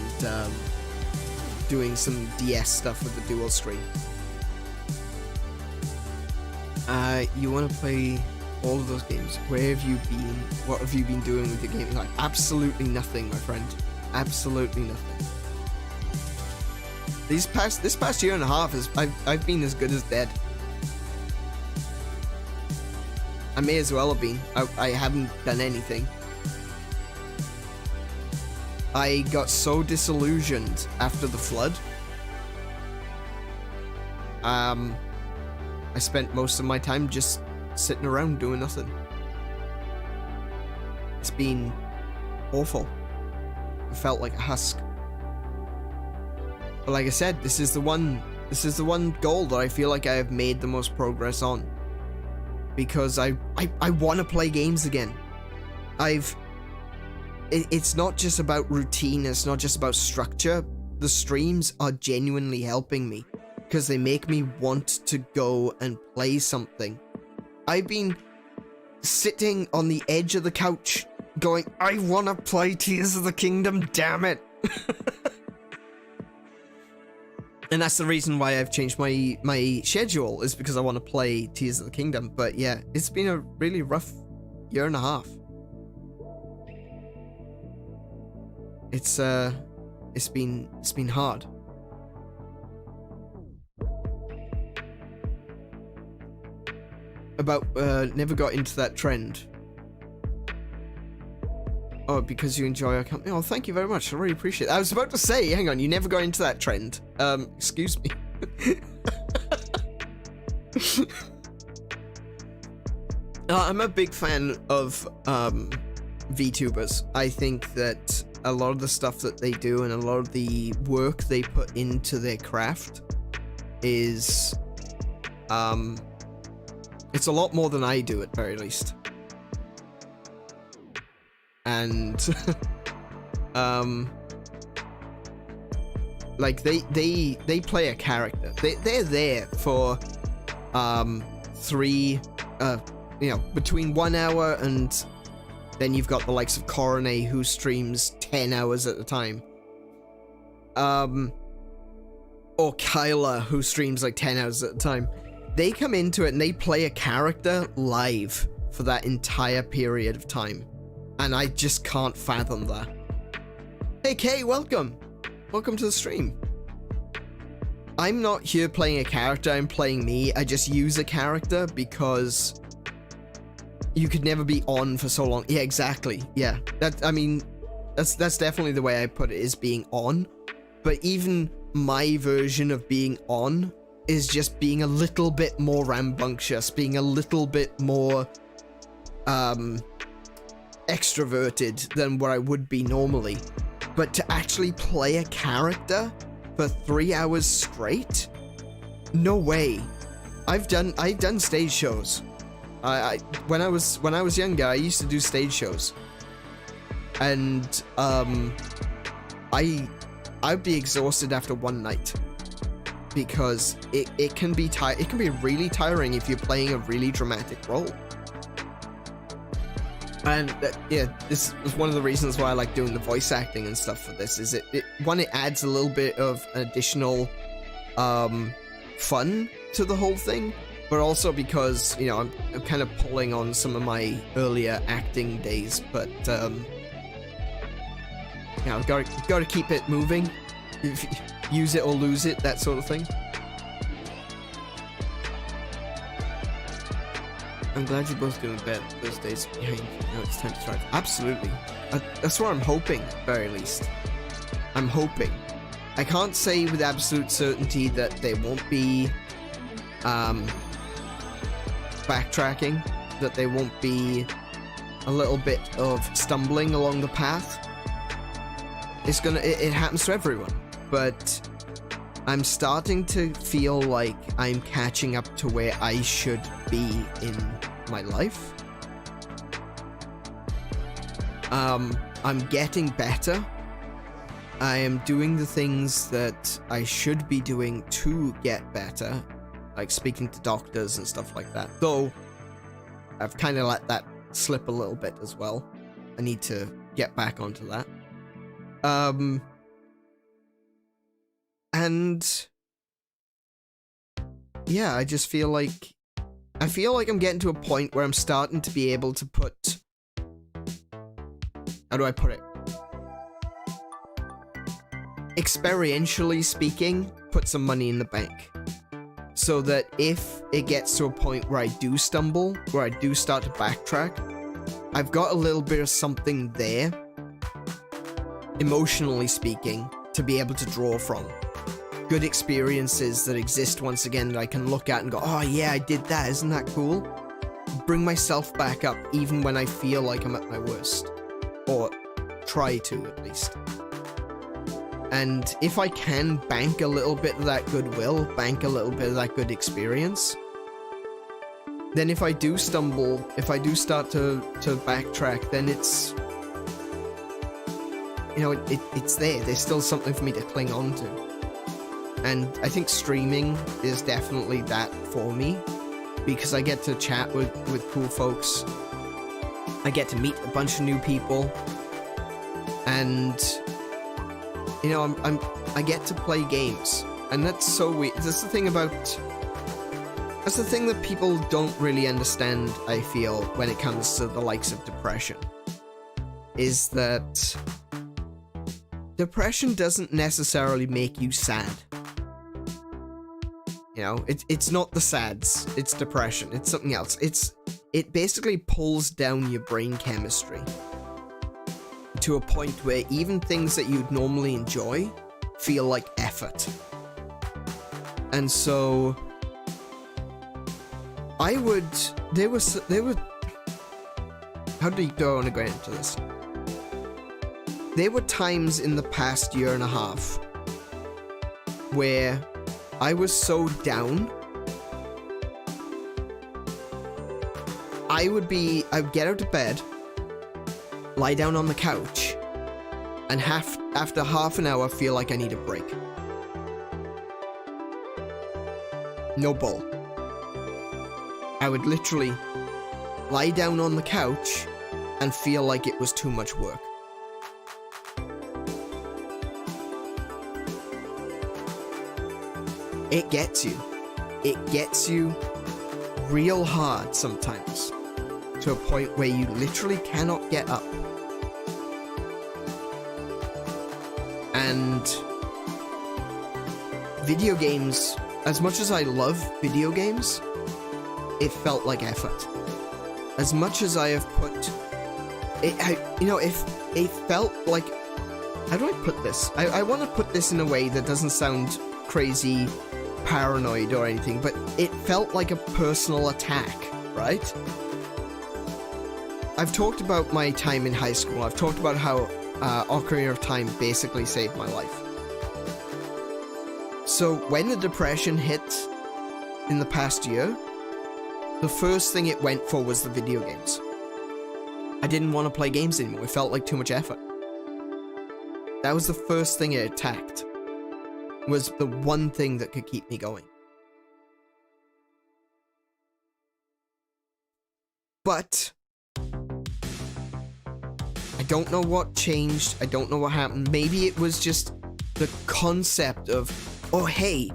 doing some DS stuff with the dual screen. You want to play all of those games? Where have you been? What have you been doing with your gaming life? Absolutely nothing, my friend. Absolutely nothing. This past year and a half I've been as good as dead. I may as well have been. I haven't done anything. I got so disillusioned after the flood. I spent most of my time just sitting around doing nothing. It's been awful. I felt like a husk. But like I said, this is the one goal that I feel like I have made the most progress on. Because I want to play games again. It's not just about routine, it's not just about structure. The streams are genuinely helping me, because they make me want to go and play something. I've been sitting on the edge of the couch going, I want to play Tears of the Kingdom, damn it. And that's the reason why I've changed my schedule, is because I want to play Tears of the Kingdom. But yeah, it's been a really rough year and a half. It's been hard. About never got into that trend. Oh, because you enjoy our company. Oh, thank you very much. I really appreciate it. I was about to say, hang on, you never got into that trend. Excuse me. I'm a big fan of VTubers. I think that a lot of the stuff that they do and a lot of the work they put into their craft is, it's a lot more than I do at very least. And, like they play a character. They're there for, you know, between 1 hour and then you've got the likes of CORONAY who streams 10 hours at a time. Or Kyla who streams like 10 hours at a time. They come into it and they play a character live for that entire period of time. And I just can't fathom that. Hey Kay, welcome! Welcome to the stream. I'm not here playing a character, I'm playing me. I just use a character because you could never be on for so long. Yeah, exactly. Yeah. I mean, that's definitely the way I put it, is being on. But even my version of being on is just being a little bit more rambunctious, being a little bit more extroverted than what I would be normally. But to actually play a character for 3 hours straight? No way. I've done stage shows. When I was younger, I used to do stage shows. And I'd be exhausted after one night. Because it can be really tiring if you're playing a really dramatic role. And yeah, this was one of the reasons why I like doing the voice acting and stuff for this, is it adds a little bit of additional fun to the whole thing, but also because, you know, I'm kind of pulling on some of my earlier acting days, but you know, gotta keep it moving, use it or lose it, that sort of thing. I'm glad you're both doing better those days behind. Now it's time to start. Absolutely. That's what I'm hoping, at the very least. I'm hoping. I can't say with absolute certainty that there won't be backtracking, that there won't be a little bit of stumbling along the path. It happens to everyone, but I'm starting to feel like I'm catching up to where I should be in my life. I'm getting better. I am doing the things that I should be doing to get better, like speaking to doctors and stuff like that. Though, I've kind of let that slip a little bit as well. I need to get back onto that. And yeah, I just feel like I'm getting to a point where I'm starting to be able to put, how do I put it? Experientially speaking, put some money in the bank. So that if it gets to a point where I do stumble, where I do start to backtrack, I've got a little bit of something there, emotionally speaking, to be able to draw from. Good experiences that exist once again that I can look at and go, oh yeah, I did that, isn't that cool? Bring myself back up even when I feel like I'm at my worst. Or try to, at least. And if I can bank a little bit of that goodwill, bank a little bit of that good experience, then if I do stumble, if I do start to backtrack, then it's, you know, it's there. There's still something for me to cling on to. And I think streaming is definitely that for me, because I get to chat with cool folks. I get to meet a bunch of new people, and you know, I get to play games, and that's so weird. That's the thing that people don't really understand, I feel, when it comes to the likes of depression, is that depression doesn't necessarily make you sad. You know, it's not the sads, it's depression, it's something else. It basically pulls down your brain chemistry to a point where even things that you'd normally enjoy feel like effort. And so there were how deep do I want to go into this? there were times in the past year and a half where I was so down, I'd get out of bed, lie down on the couch, and after half an hour feel like I need a break. No bull. I would literally lie down on the couch and feel like it was too much work. It gets you. It gets you real hard sometimes, to a point where you literally cannot get up. And video games, as much as I love video games, it felt like effort. As much as I have put it, it felt like, how do I put this? I want to put this in a way that doesn't sound crazy paranoid or anything, but it felt like a personal attack, right? I've talked about my time in high school. I've talked about how Ocarina of Time basically saved my life. So when the depression hit in the past year, the first thing it went for was the video games. I didn't want to play games anymore. It felt like too much effort. That was the first thing it attacked. Was the one thing that could keep me going. But I don't know what changed. I don't know what happened. Maybe it was just the concept of, oh hey,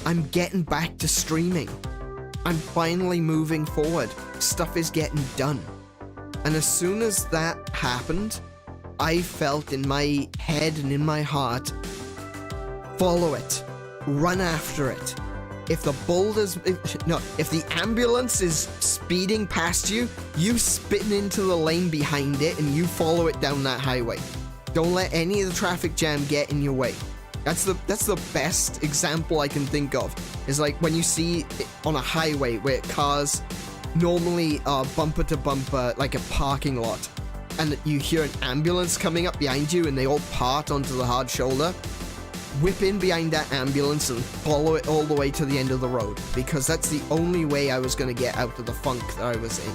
I'm getting back to streaming. I'm finally moving forward. Stuff is getting done. And as soon as that happened, I felt in my head and in my heart, follow it. Run after it. If the ambulance is speeding past you, you spin into the lane behind it and you follow it down that highway. Don't let any of the traffic jam get in your way. That's the best example I can think of. Is like when you see it on a highway where cars normally are bumper to bumper, like a parking lot, and you hear an ambulance coming up behind you and they all part onto the hard shoulder. Whip in behind that ambulance and follow it all the way to the end of the road, because that's the only way I was going to get out of the funk that I was in.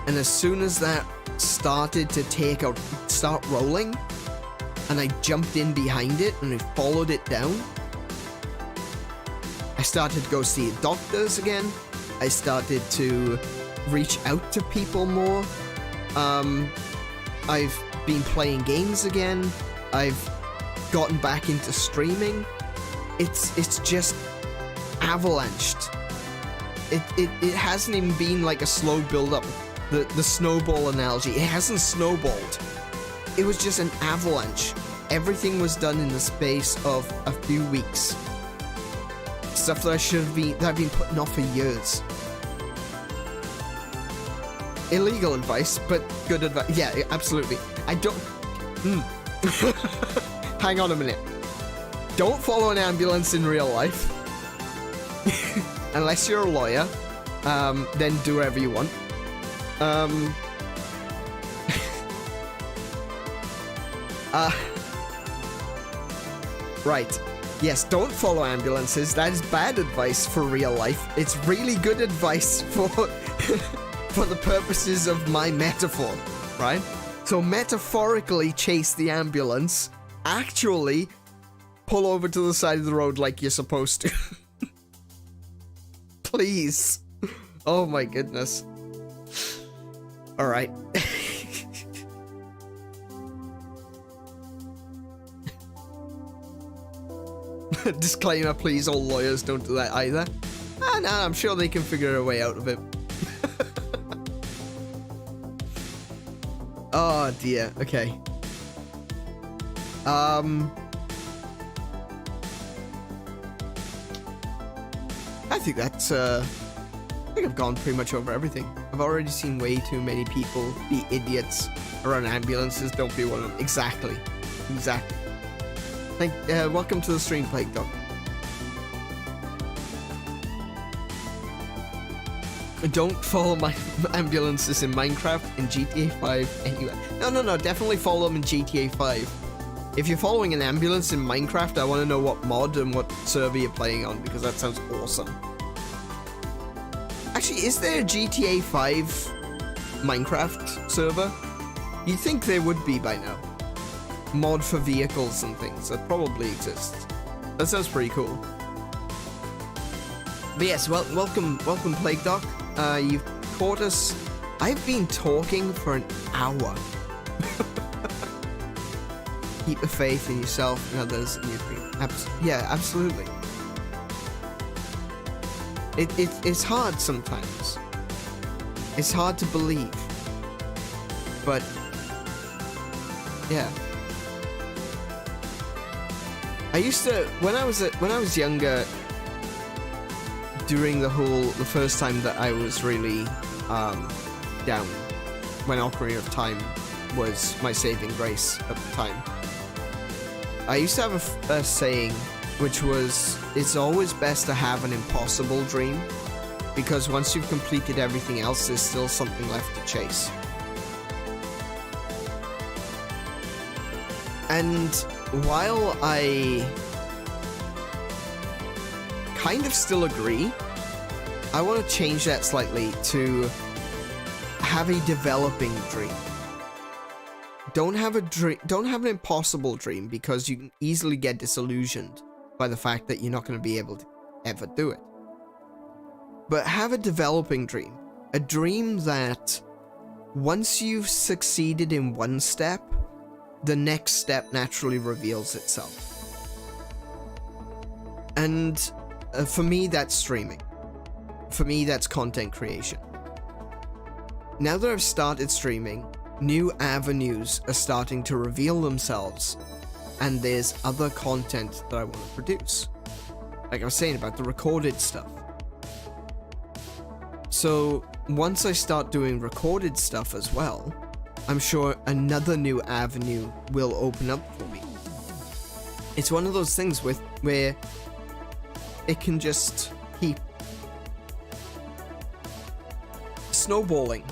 And as soon as that started to start rolling, and I jumped in behind it and I followed it down, I started to go see doctors again. I started to reach out to people more. I've been playing games again. I've gotten back into streaming. It's just avalanched. It hasn't even been like a slow build up. The snowball analogy. It hasn't snowballed. It was just an avalanche. Everything was done in the space of a few weeks. Stuff that I've been putting off for years. Illegal advice, but good advice. Yeah, absolutely. I don't... Hang on a minute. Don't follow an ambulance in real life. Unless you're a lawyer. Then do whatever you want. Right. Yes, don't follow ambulances. That is bad advice for real life. It's really good advice for for the purposes of my metaphor, right? So metaphorically chase the ambulance, actually pull over to the side of the road like you're supposed to. Please. Oh my goodness. All right. Disclaimer, please, all lawyers don't do that either. No, I'm sure they can figure a way out of it. Oh dear, okay. I think that's, I think I've gone pretty much over everything. I've already seen way too many people be idiots around ambulances. Don't be one of them. Exactly. Exactly. Welcome to the stream, Plague Dog. Don't follow my ambulances in Minecraft, in GTA 5, anywhere. No, definitely follow them in GTA 5. If you're following an ambulance in Minecraft, I want to know what mod and what server you're playing on, because that sounds awesome. Actually, is there a GTA 5 Minecraft server? You'd think there would be by now. Mod for vehicles and things, that probably exists. That sounds pretty cool. But yes, welcome Plague Doc. You've caught us. I've been talking for an hour. Keep the faith in yourself and others in your dream. Yeah, absolutely. It's hard sometimes. It's hard to believe. But yeah. I used to, when I was younger, during the first time that I was really down, when Ocarina of Time was my saving grace at the time, I used to have a saying, which was, it's always best to have an impossible dream, because once you've completed everything else, there's still something left to chase. And while I kind of still agree, I want to change that slightly to have a developing dream. Don't have an impossible dream, because you can easily get disillusioned by the fact that you're not going to be able to ever do it. But have a developing dream. A dream that once you've succeeded in one step, the next step naturally reveals itself. And for me, that's streaming. For me, that's content creation. Now that I've started streaming, new avenues are starting to reveal themselves, and there's other content that I want to produce. Like I was saying about the recorded stuff. So once I start doing recorded stuff as well, I'm sure another new avenue will open up for me. It's one of those things where it can just keep snowballing,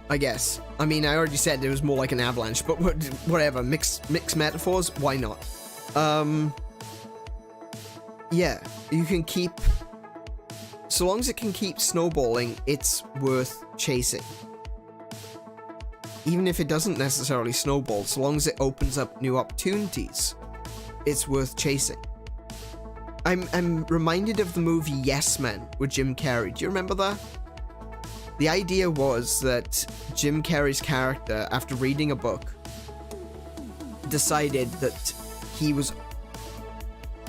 I guess. I mean, I already said it was more like an avalanche, but whatever. Mixed metaphors, why not? Yeah, you can keep... So long as it can keep snowballing, it's worth chasing. Even if it doesn't necessarily snowball, so long as it opens up new opportunities, it's worth chasing. I'm reminded of the movie Yes Man with Jim Carrey. Do you remember that? The idea was that Jim Carrey's character, after reading a book, decided that he was...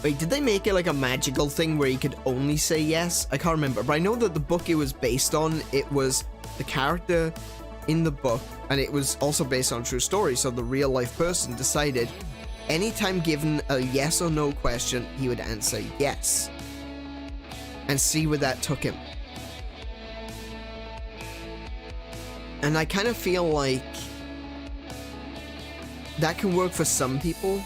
Wait, did they make it like a magical thing where he could only say yes? I can't remember, but I know that the book it was based on, it was the character in the book, and it was also based on a true story, so the real life person decided anytime given a yes or no question, he would answer yes. And see where that took him. And I kind of feel like that can work for some people.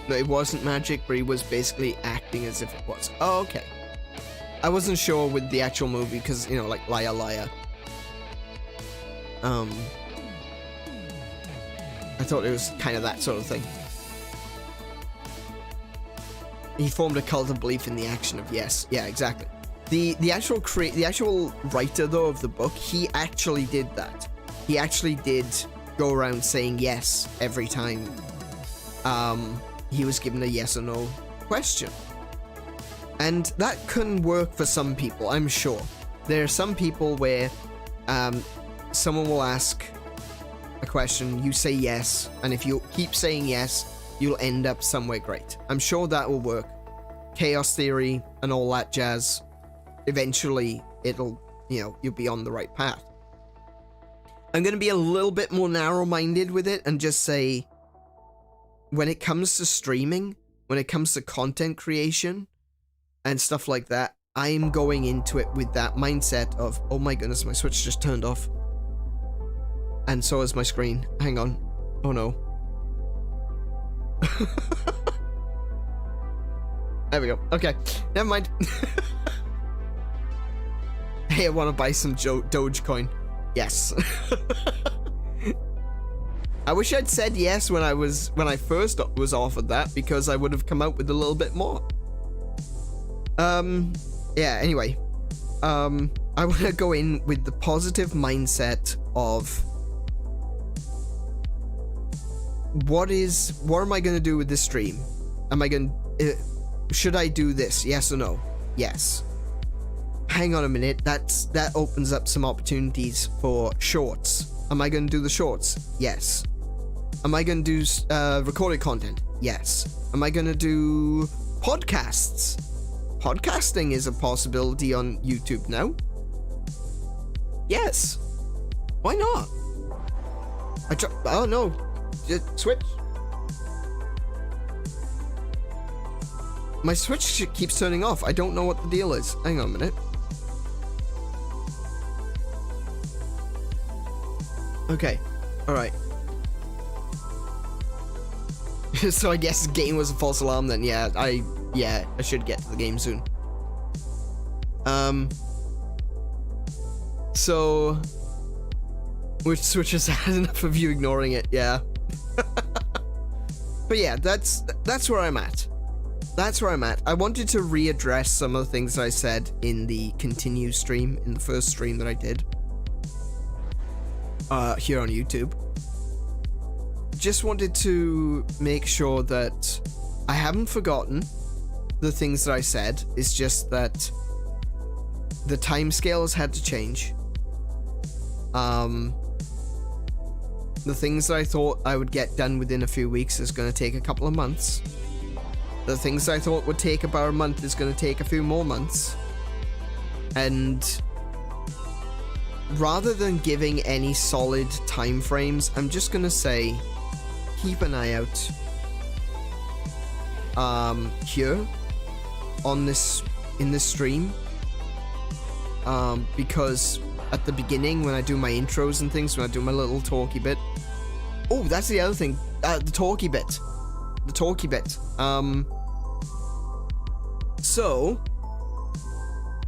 No, it wasn't magic, but he was basically acting as if it was. Oh, okay. I wasn't sure with the actual movie, because, you know, like, liar, liar. I thought it was kind of that sort of thing. He formed a cult of belief in the action of yes. Yeah, exactly. The actual writer, though, of the book, he actually did that. He actually did go around saying yes every time he was given a yes or no question. And that can work for some people, I'm sure. There are some people where someone will ask a question, you say yes, and if you keep saying yes, you'll end up somewhere great. I'm sure that will work. Chaos theory and all that jazz, eventually it'll, you know, you'll be on the right path. I'm going to be a little bit more narrow-minded with it and just say, when it comes to streaming, when it comes to content creation and stuff like that, I'm going into it with that mindset of, oh my goodness, my Switch just turned off. And so is my screen. Hang on. Oh no. There we go. Okay, never mind. Hey, I want to buy some Dogecoin. Yes. I wish I'd said yes when I first was offered that, because I would have come out with a little bit more. Yeah, anyway. I want to go in with the positive mindset of what am I going to do with this stream? Should I do this? Yes or no? Yes. Hang on a minute, that opens up some opportunities for shorts. Am I going to do the shorts? Yes. Am I going to do recorded content? Yes. Am I going to do podcasts? Podcasting is a possibility on YouTube now. Yes. Why not? Oh no. Just switch. My switch keeps turning off. I don't know what the deal is. Hang on a minute. Okay. Alright. So I guess the game was a false alarm then. Yeah, I should get to the game soon. So which switches had enough of you ignoring it, yeah. But yeah, that's where I'm at. That's where I'm at. I wanted to readdress some of the things I said in the continue stream, in the first stream that I did. Here on YouTube. Just wanted to make sure that I haven't forgotten the things that I said. It's just that the timescale has had to change. The things that I thought I would get done within a few weeks is going to take a couple of months. The things I thought would take about a month is going to take a few more months. And rather than giving any solid time frames, I'm just going to say keep an eye out here on this in this stream, because at the beginning when I do my intros and things, when I do my little talky bit, oh, that's the other thing, the talky bit. So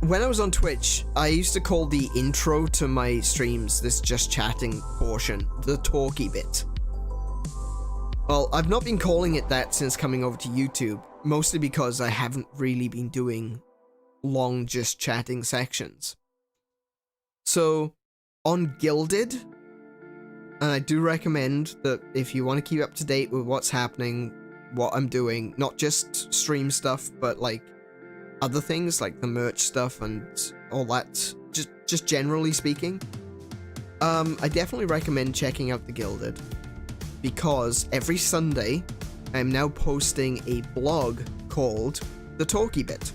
when I was on Twitch, I used to call the intro to my streams, this just chatting portion, the talky bit. Well, I've not been calling it that since coming over to YouTube, mostly because I haven't really been doing long just chatting sections. So on Gilded, and I do recommend that if you want to keep up to date with what's happening, what I'm doing, not just stream stuff, but like other things like the merch stuff and all that, just generally speaking, I definitely recommend checking out the Gilded, because every Sunday I'm now posting a blog called The Talky Bit.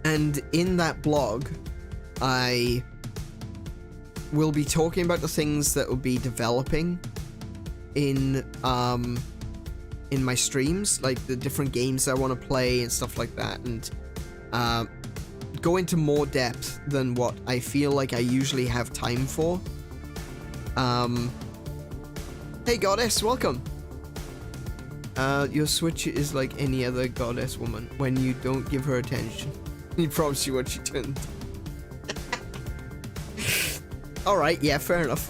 And in that blog, I will be talking about the things that will be developing in my streams, like the different games I want to play and stuff like that, and go into more depth than what I feel like I usually have time for. Hey Goddess, welcome. Your Switch is like any other goddess woman. When you don't give her attention, you promise you what she turned. Alright, yeah, fair enough.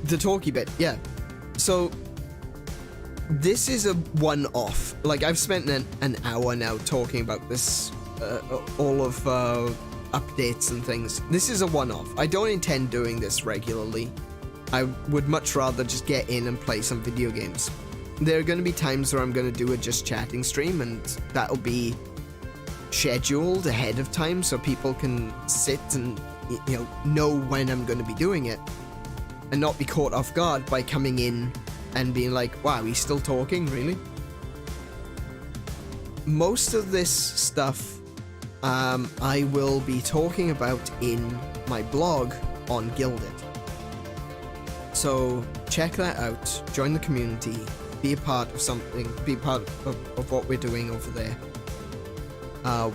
The talky bit, yeah. So this is a one-off. Like, I've spent an hour now talking about this, all of updates and things. This is a one-off. I don't intend doing this regularly. I would much rather just get in and play some video games. There are going to be times where I'm going to do a just chatting stream, and that'll be scheduled ahead of time so people can sit and, you know when I'm going to be doing it, and not be caught off guard by coming in and being like, wow, he's still talking, really? Most of this stuff I will be talking about in my blog on Gilded. So check that out, join the community, be a part of something, be part of what we're doing over there.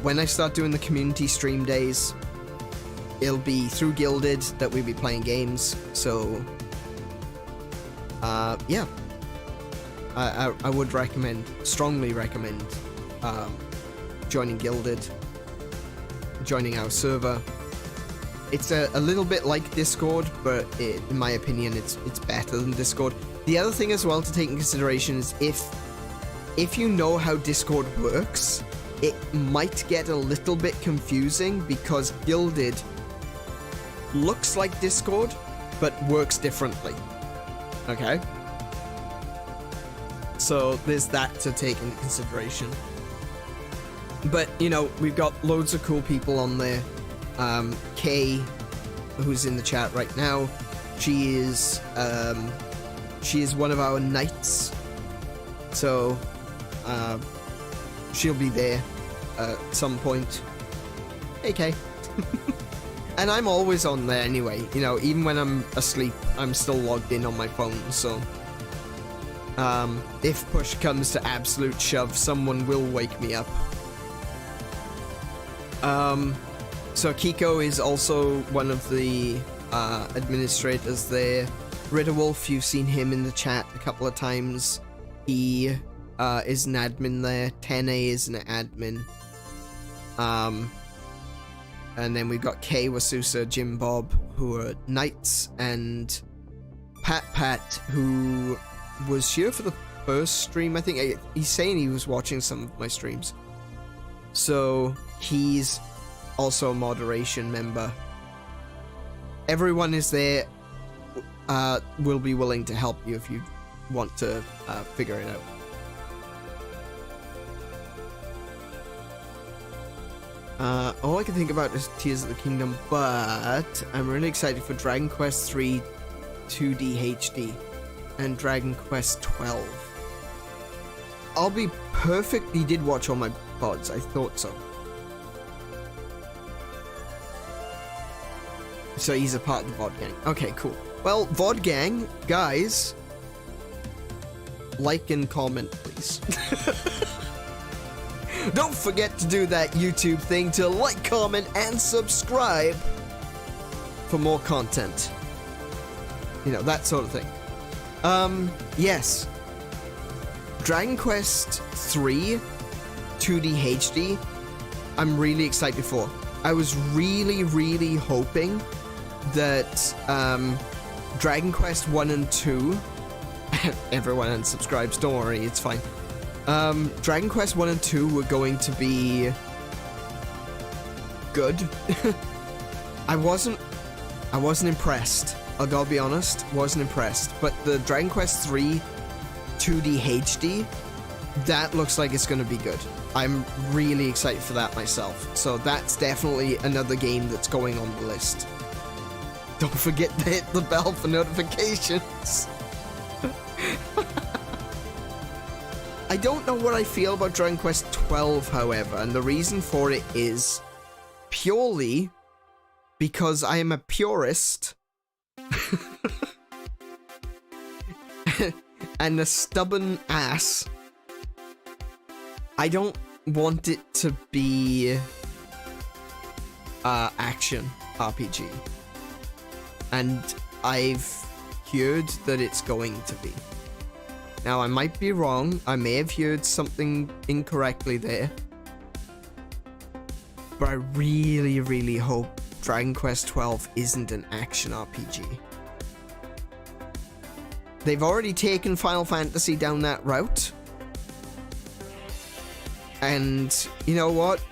When I start doing the community stream days, it'll be through Gilded that we'll be playing games, so yeah, I would strongly recommend joining Guilded, joining our server. It's a little bit like Discord, but in my opinion, it's better than Discord. The other thing as well to take in consideration is if you know how Discord works, it might get a little bit confusing because Guilded looks like Discord, but works differently. Okay? So there's that to take into consideration. But, you know, we've got loads of cool people on there. Kay, who's in the chat right now, she is one of our knights. So, she'll be there at some point. Hey, Kay. And I'm always on there anyway. You know, even when I'm asleep, I'm still logged in on my phone, so... if push comes to absolute shove, someone will wake me up. So Kiko is also one of the administrators there. Ritterwolf, you've seen him in the chat a couple of times. He is an admin there. 10A is an admin. And then we've got Kay, Wasusa, Jim Bob, who are knights, and Pat, who was here for the first stream. I think he's saying he was watching some of my streams. So he's also a moderation member. Everyone is there. Will be willing to help you if you want to figure it out. All I can think about is Tears of the Kingdom, but I'm really excited for Dragon Quest III 2D HD and Dragon Quest 12. I'll be perfect. He did watch all my pods. I thought so. So he's a part of the VOD gang. Okay, cool. Well, VOD gang, guys, like and comment, please. Don't forget to do that YouTube thing to like, comment, and subscribe for more content. You know, that sort of thing. Yes. Dragon Quest III 2D HD, I'm really excited for. I was really hoping that Dragon Quest 1 and 2 everyone unsubscribes, don't worry, it's fine. Dragon Quest 1 and 2 were going to be good. I wasn't impressed. I gotta be honest, wasn't impressed. But the Dragon Quest 3 2D HD, that looks like it's gonna be good. I'm really excited for that myself. So that's definitely another game that's going on the list. Don't forget to hit the bell for notifications. I don't know what I feel about Dragon Quest 12, however, and the reason for it is purely because I am a purist and a stubborn ass. I don't want it to be action RPG, and I've heard that it's going to be. Now, I might be wrong. I may have heard something incorrectly there. But I really hope Dragon Quest 12 isn't an action RPG. They've already taken Final Fantasy down that route. And, you know what?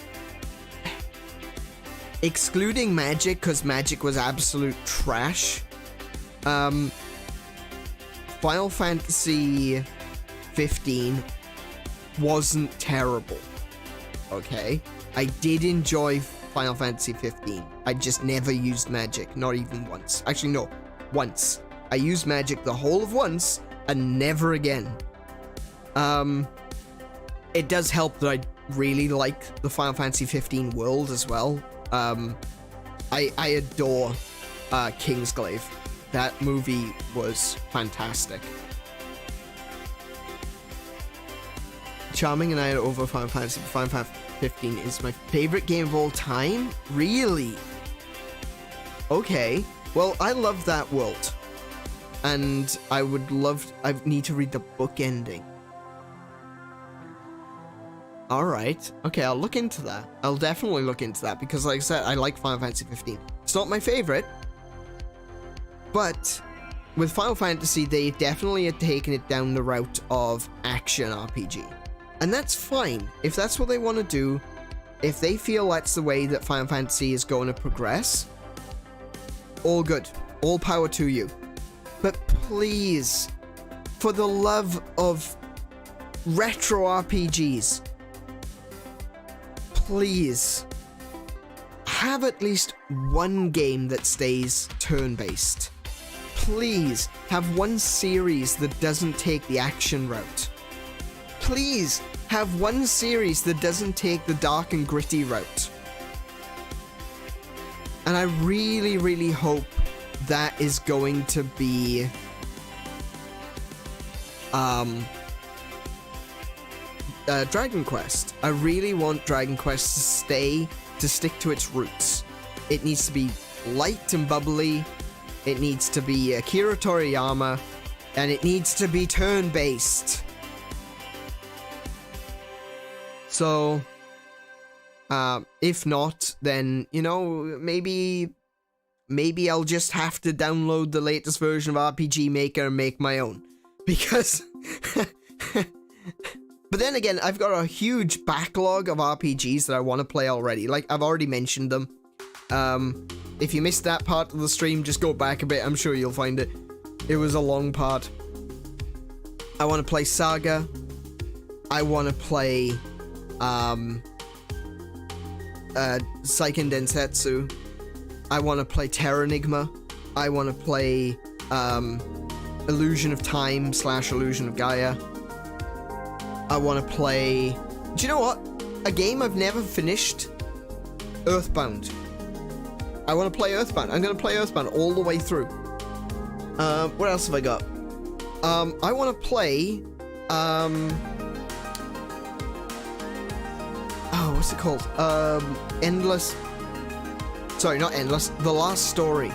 Excluding Magic, because Magic was absolute trash. Final Fantasy 15 wasn't terrible, okay? I did enjoy Final Fantasy 15. I just never used Magic, not even once. Actually, no, once. I used Magic the whole of once, and never again. It does help that I really like the Final Fantasy 15 world as well. I adore Kingsglaive. That movie was fantastic. Charming and I are over Final Fantasy. Final Fantasy 15 is my favorite game of all time? Really? Okay. Well, I love that world. and I need to read the book ending. Alright, okay, I'll look into that. I'll definitely look into that, because like I said, I like Final Fantasy 15. It's not my favorite, but with Final Fantasy, they definitely had taken it down the route of action RPG. And that's fine. If that's what they want to do, if they feel that's the way that Final Fantasy is going to progress, all good. All power to you. But please, for the love of retro RPGs, please have at least one game that stays turn-based. Please have one series that doesn't take the action route. Please have one series that doesn't take the dark and gritty route. And I really, really hope that is going to be Dragon Quest. I really want Dragon Quest to stick to its roots. It needs to be light and bubbly. It needs to be Akira Toriyama, and it needs to be turn-based. So, if not, then, you know, maybe I'll just have to download the latest version of RPG Maker and make my own. Because... But then again, I've got a huge backlog of RPGs that I want to play already. Like, I've already mentioned them. If you missed that part of the stream, just go back a bit. I'm sure you'll find it. It was a long part. I want to play Saga. I want to play Seiken Densetsu. I want to play Terranigma. I want to play Illusion of Time / Illusion of Gaia. I want to play... Do you know what? A game I've never finished? Earthbound. I want to play Earthbound. I'm going to play Earthbound all the way through. What else have I got? I want to play... Oh, what's it called? Endless... Sorry, not Endless. The Last Story.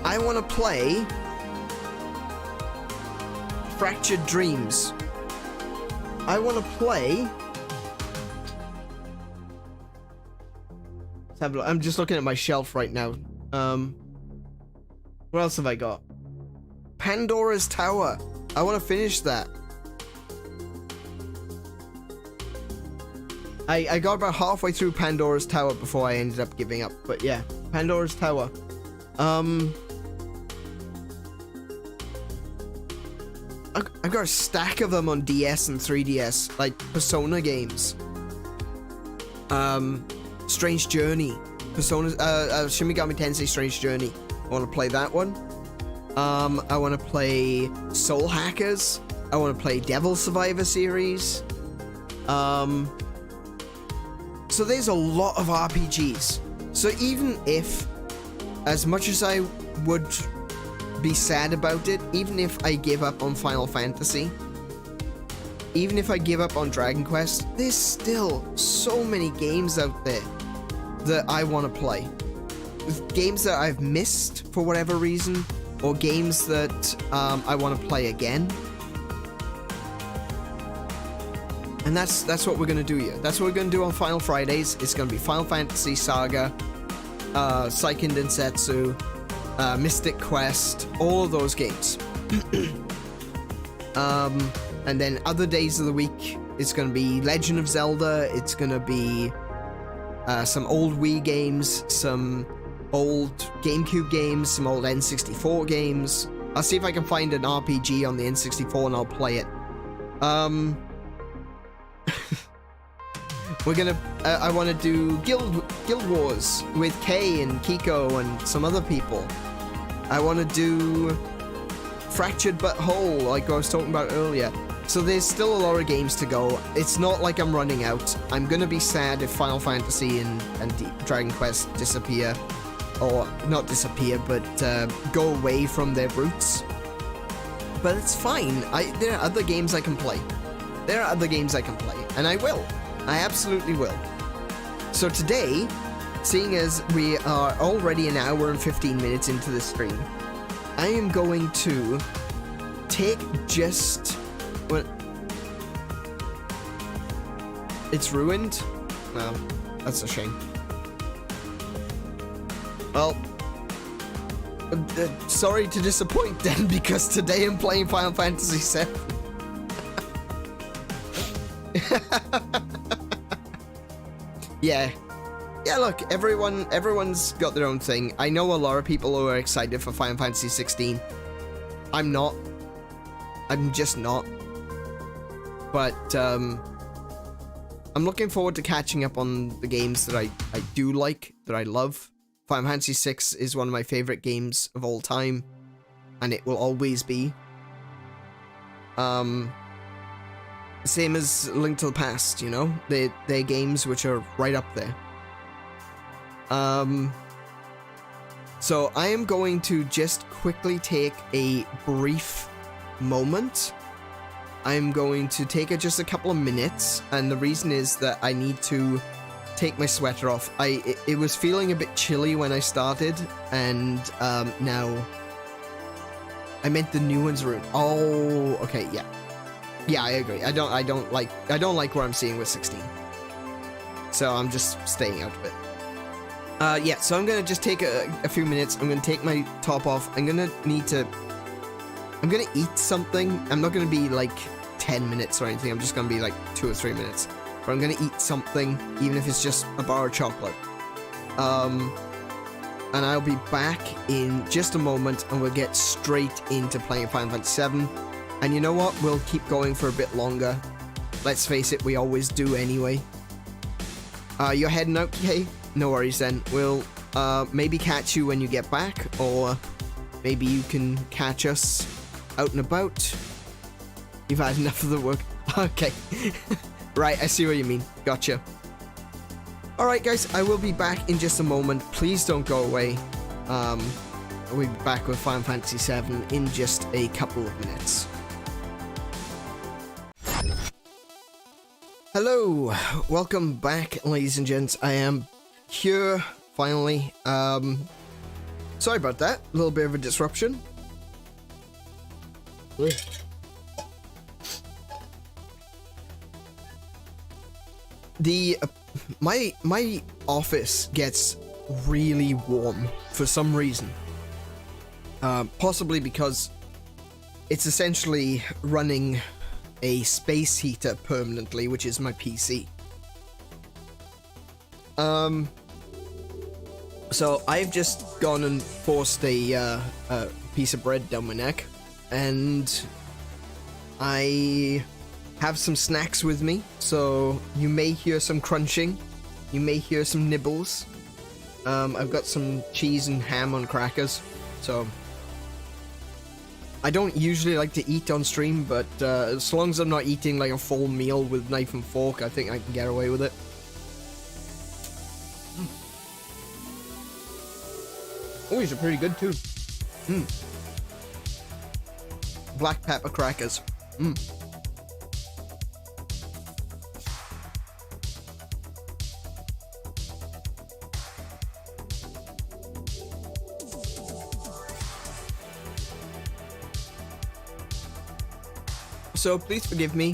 I want to play... Fractured Dreams. I want to play... Let's have a look. I'm just looking at my shelf right now. What else have I got? Pandora's Tower. I want to finish that. I got about halfway through Pandora's Tower before I ended up giving up. But yeah, Pandora's Tower. I've got a stack of them on DS and 3DS, like Persona games. Strange Journey. Persona, Shin Megami Tensei Strange Journey. I want to play that one. I want to play Soul Hackers. I want to play Devil Survivor series. So there's a lot of RPGs. So even if, as much as I would be sad about it, even if I give up on Final Fantasy, even if I give up on Dragon Quest, there's still so many games out there that I want to play. Games that I've missed for whatever reason, or games that I want to play again. And that's what we're going to do here. That's what we're going to do on Final Fridays. It's going to be Final Fantasy Saga, Seiken Densetsu, Mystic Quest, all of those games. And then other days of the week, it's going to be Legend of Zelda, it's going to be some old Wii games, some old GameCube games, some old N64 games. I'll see if I can find an RPG on the N64 and I'll play it. We're gonna, I want to do Guild Wars with Kay and Kiko and some other people. I want to do Fractured But Whole, like I was talking about earlier. So there's still a lot of games to go. It's not like I'm running out. I'm gonna be sad if Final Fantasy and Dragon Quest disappear. Or, not disappear, but go away from their roots. But it's fine. There are other games I can play. There are other games I can play. And I will. I absolutely will. So today, seeing as we are already an hour and 15 minutes into the stream, I am going to take just... Well, it's ruined? Well, that's a shame. Well, sorry to disappoint then, because today I'm playing Final Fantasy VII. Yeah. Yeah, look, everyone's got their own thing. I know a lot of people who are excited for Final Fantasy 16. I'm not. I'm just not. But, I'm looking forward to catching up on the games that I do like, that I love. Final Fantasy VI is one of my favorite games of all time, and it will always be. Same as Link to the Past, you know? They're games which are right up there. So I am going to just quickly take a brief moment. I'm going to take just a couple of minutes, and the reason is that I need to take my sweater off. It was feeling a bit chilly when I started, and now I meant the new ones are in. Oh, okay, yeah. Yeah, I agree. I don't like what I'm seeing with 16. So I'm just staying out of it. Yeah, so I'm gonna just take a few minutes. I'm gonna take my top off. I'm gonna eat something. I'm not gonna be like 10 minutes or anything. I'm just gonna be like 2 or 3 minutes. But I'm gonna eat something, even if it's just a bar of chocolate. And I'll be back in just a moment, and we'll get straight into playing Final Fantasy VII. And you know what? We'll keep going for a bit longer. Let's face it, we always do anyway. You're heading out, Kay? No worries then. We'll maybe catch you when you get back, or maybe you can catch us out and about. You've had enough of the work. Okay. Right, I see what you mean. Gotcha. Alright guys, I will be back in just a moment. Please don't go away. We'll be back with Final Fantasy VII in just a couple of minutes. Hello, welcome back, ladies and gents. I am here, finally. Sorry about that, a little bit of a disruption. My office gets really warm for some reason. Possibly because it's essentially running a space heater permanently, which is my PC. So I've just gone and forced a piece of bread down my neck, and I have some snacks with me, so you may hear some crunching, you may hear some nibbles. I've got some cheese and ham on crackers, so I don't usually like to eat on stream, but as long as I'm not eating like a full meal with knife and fork, I think I can get away with it. Oh, these are pretty good too. Black pepper crackers. So please forgive me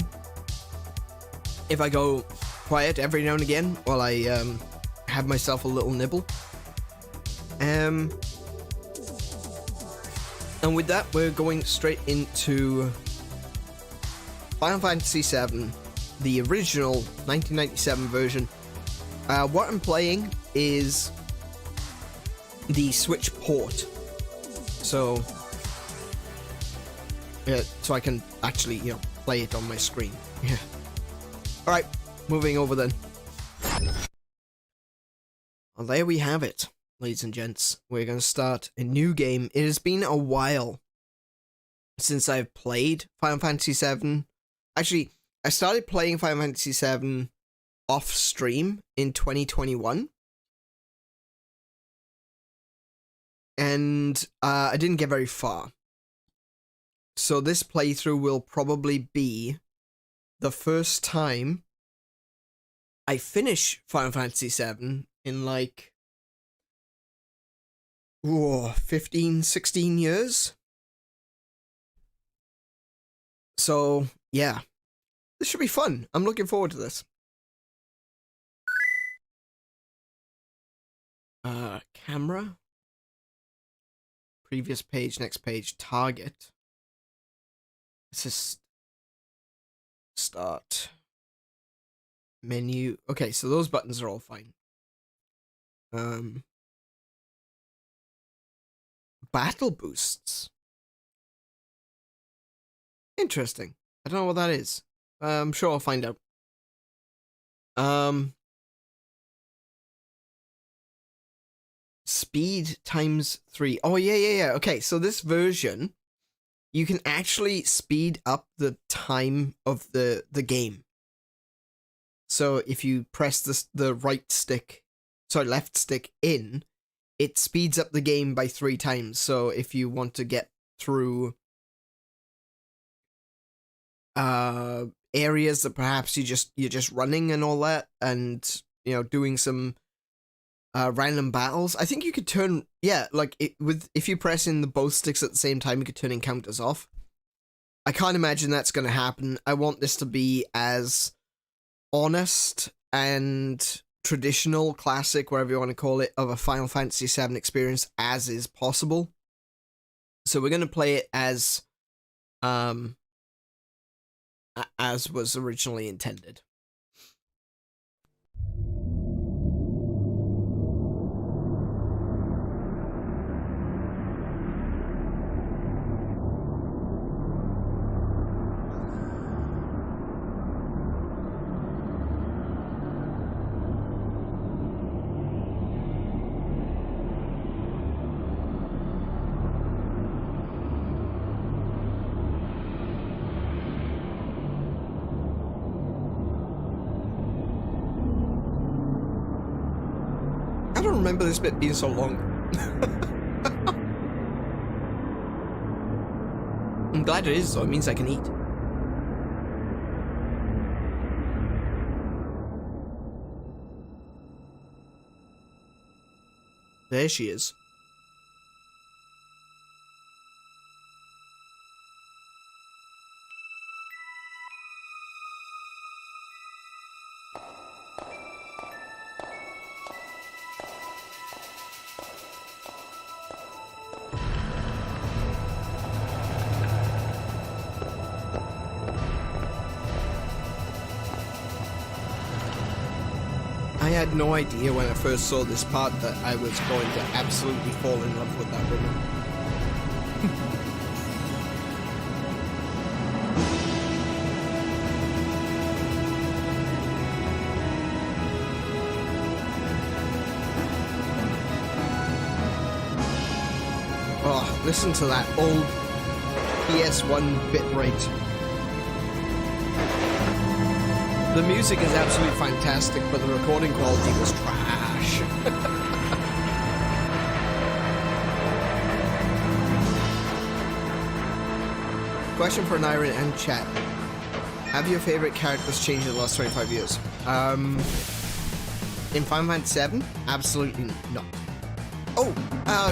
if I go quiet every now and again while I have myself a little nibble. And with that, we're going straight into Final Fantasy VII, the original 1997 version. What I'm playing is the Switch port, so I can actually, you know, play it on my screen. Yeah. All right, moving over then. Well, there we have it, ladies and gents. We're going to start a new game. It has been a while since I've played Final Fantasy VII. Actually, I started playing Final Fantasy VII off stream in 2021. And I didn't get very far. So this playthrough will probably be the first time I finish Final Fantasy VII in like ooh, 15, 16 years. So, yeah. This should be fun. I'm looking forward to this. Camera. Previous page, next page, target. This is start. Menu. Okay, so those buttons are all fine. Battle boosts. Interesting. I don't know what that is. I'm sure I'll find out. Speed times 3. Oh, yeah. Okay, so this version, you can actually speed up the time of the game. So if you press the left stick in, it speeds up the game by 3 times. So if you want to get through areas that perhaps you're just running and all that, and doing some random battles, I think you could turn if you press in both sticks at the same time, you could turn encounters off. I can't imagine that's going to happen. I want this to be as honest and traditional, classic, whatever you want to call it, of a Final Fantasy VII experience as is possible. So we're going to play it as was originally intended. I don't remember this bit being so long. I'm glad it is, though. It means I can eat. There she is. I had no idea when I first saw this part that I was going to absolutely fall in love with that woman. Oh, listen to that old PS1 bitrate. The music is absolutely fantastic, but the recording quality was trash. Question for Aneurin and chat. Have your favorite characters changed in the last 25 years? In Final Fantasy VII? Absolutely not. Oh,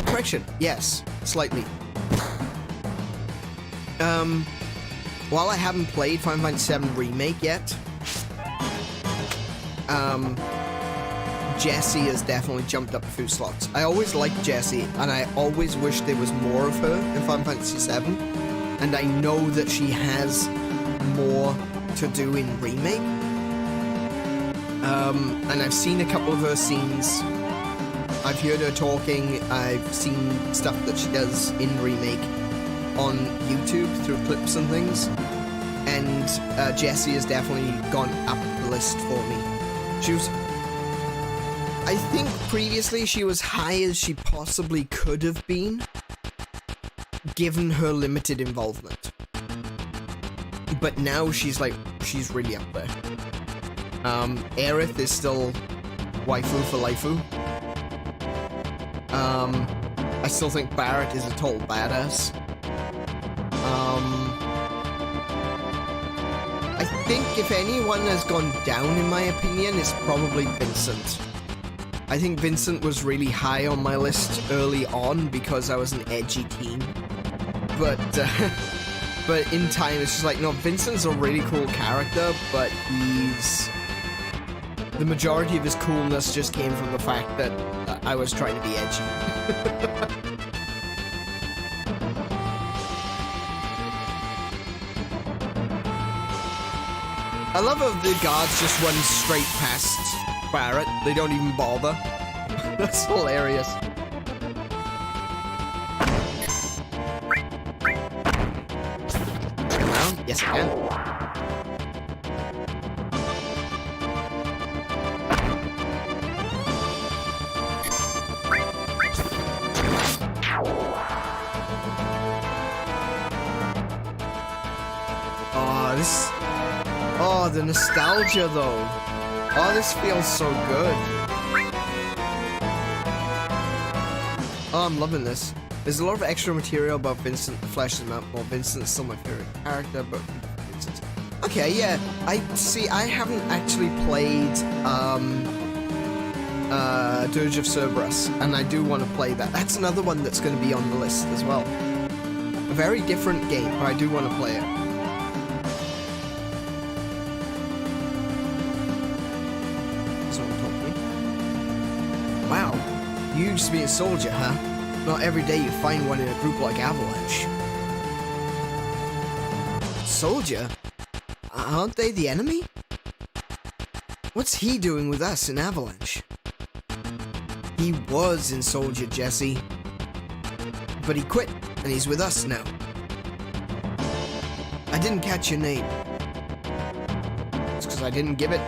correction. Yes, slightly. While I haven't played Final Fantasy VII Remake yet, Jessie has definitely jumped up a few slots. I always liked Jessie, and I always wished there was more of her in Final Fantasy VII, and I know that she has more to do in Remake. And I've seen a couple of her scenes. I've heard her talking. I've seen stuff that she does in Remake on YouTube through clips and things. And Jessie has definitely gone up the list for me. She was... I think previously she was high as she possibly could have been, given her limited involvement. But now she's really up there. Aerith is still waifu for laifu. I still think Barrett is a total badass. I think if anyone has gone down, in my opinion, it's probably Vincent. I think Vincent was really high on my list early on because I was an edgy teen. But in time, it's just like, no, Vincent's a really cool character, but the majority of his coolness just came from the fact that I was trying to be edgy. I love how the guards just run straight past Barrett. They don't even bother. That's hilarious. Turn around. Yes, I can. Oh, the nostalgia though. Oh, this feels so good. Oh, I'm loving this. There's a lot of extra material about Vincent that fleshes him out more. Vincent's still my favorite character, but Vincent's... Okay, yeah. I haven't actually played Dirge of Cerberus, and I do want to play that. That's another one that's going to be on the list as well. A very different game, but I do want to play it. Wow, you used to be a soldier, huh? Not every day you find one in a group like Avalanche. Soldier? Aren't they the enemy? What's he doing with us in Avalanche? He was in Soldier, Jesse. But he quit, and he's with us now. I didn't catch your name. It's because I didn't give it.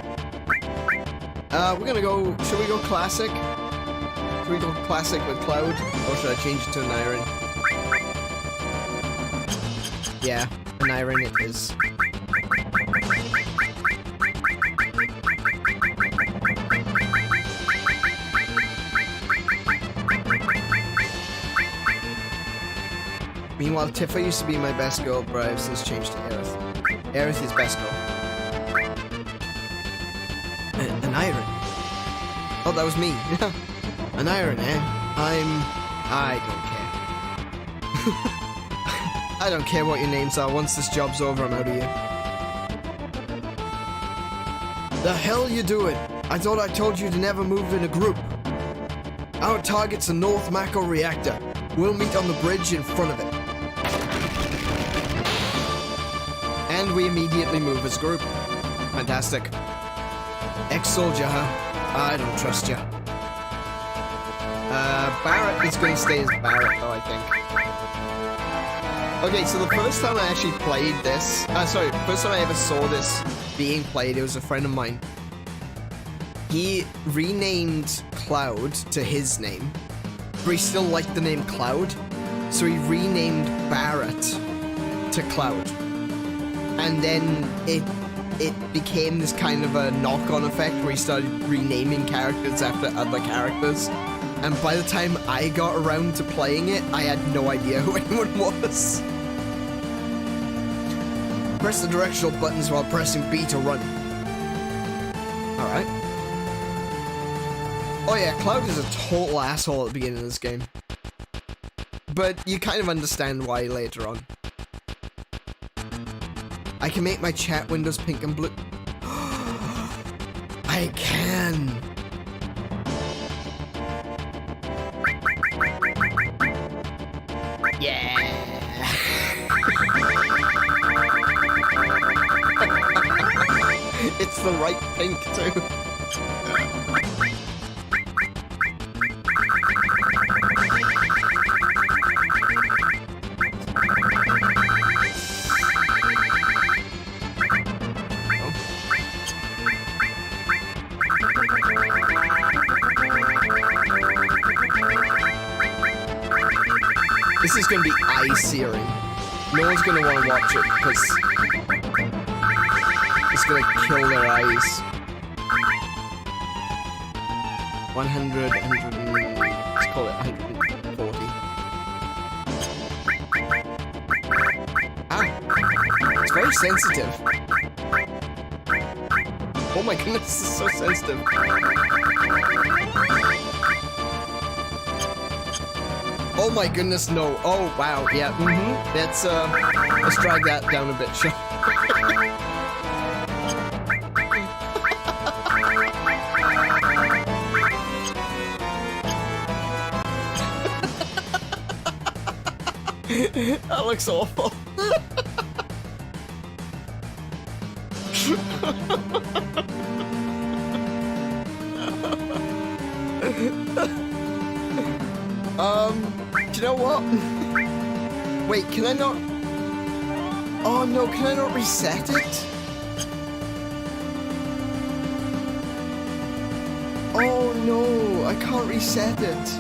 We're gonna go... Should we go classic? Should we go classic with Cloud? Or should I change it to Aneurin? Yeah, Aneurin it is. Meanwhile, Tifa used to be my best girl, but I've since changed to Aerith. Aerith is best girl. Aneurin. Oh, that was me. Aneurin, eh? I don't care. I don't care what your names are. Once this job's over, I'm out of here. The hell you doing? I thought I told you to never move in a group. Our target's a North Mako reactor. We'll meet on the bridge in front of it. And we immediately move as a group. Fantastic. Ex-soldier, huh? I don't trust you. Barrett is going to stay as Barrett, though, I think. Okay, so the first time I actually played this... first time I ever saw this being played, it was a friend of mine. He renamed Cloud to his name, but he still liked the name Cloud, so he renamed Barrett to Cloud. And then it became this kind of a knock-on effect where he started renaming characters after other characters. And by the time I got around to playing it, I had no idea who anyone was. Press the directional buttons while pressing B to run. Alright. Oh yeah, Cloud is a total asshole at the beginning of this game. But you kind of understand why later on. I can make my chat windows pink and blue. I can. Yeah. It's the right pink too. This is going to be eye-searing. No one's going to want to watch it because it's going to kill their eyes. 100, let's call it 140. Ah, it's very sensitive. Oh my goodness, this is so sensitive. Oh my goodness, no. Oh wow, yeah. Let's drag that down a bit, sure. That looks awful. Do you know what? Wait, can I not? Oh no, can I not reset it? Oh no, I can't reset it.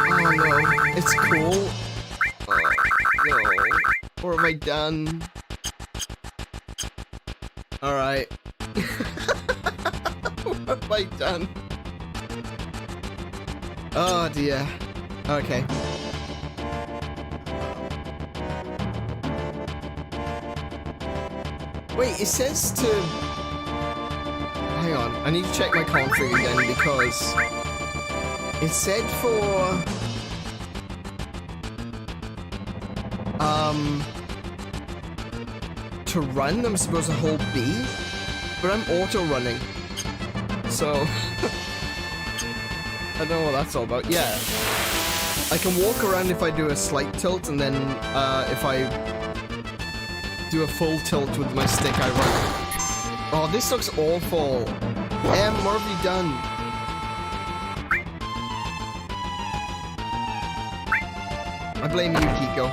Oh no, it's cool. Oh no, what have I done? Alright. What have I done? Oh dear. Okay. Wait, it says to... Hang on, I need to check my config again because... It said for... To run, I'm supposed to hold B, but I'm auto-running. So... I don't know what that's all about. Yeah. I can walk around if I do a slight tilt, and then if I do a full tilt with my stick, I run. Oh, this looks awful. What have you done? I blame you, Kiko.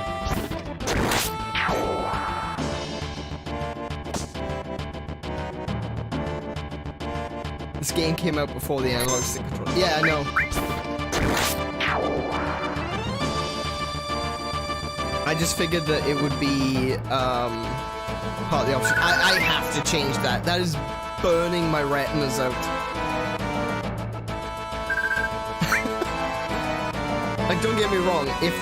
This game came out before the analog stick controller. Yeah, I know. I just figured that it would be part of the option. I have to change that. That is burning my retinas out. Like, don't get me wrong. If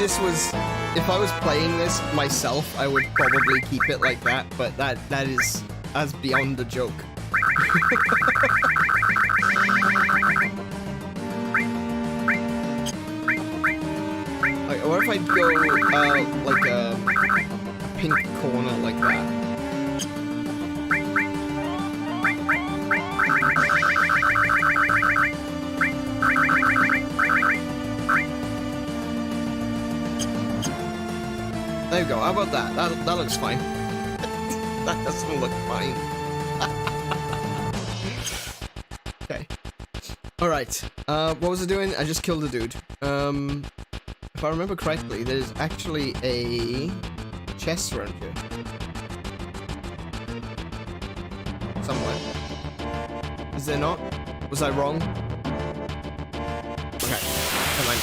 I was playing this myself, I would probably keep it like that. But that's beyond the joke. What if I go, like a pink corner like that? There we go, how about that? That looks fine. That doesn't look fine. Okay. Alright, what was I doing? I just killed a dude. If I remember correctly, there's actually a chest around here. Somewhere. Is there not? Was I wrong? Okay, come on.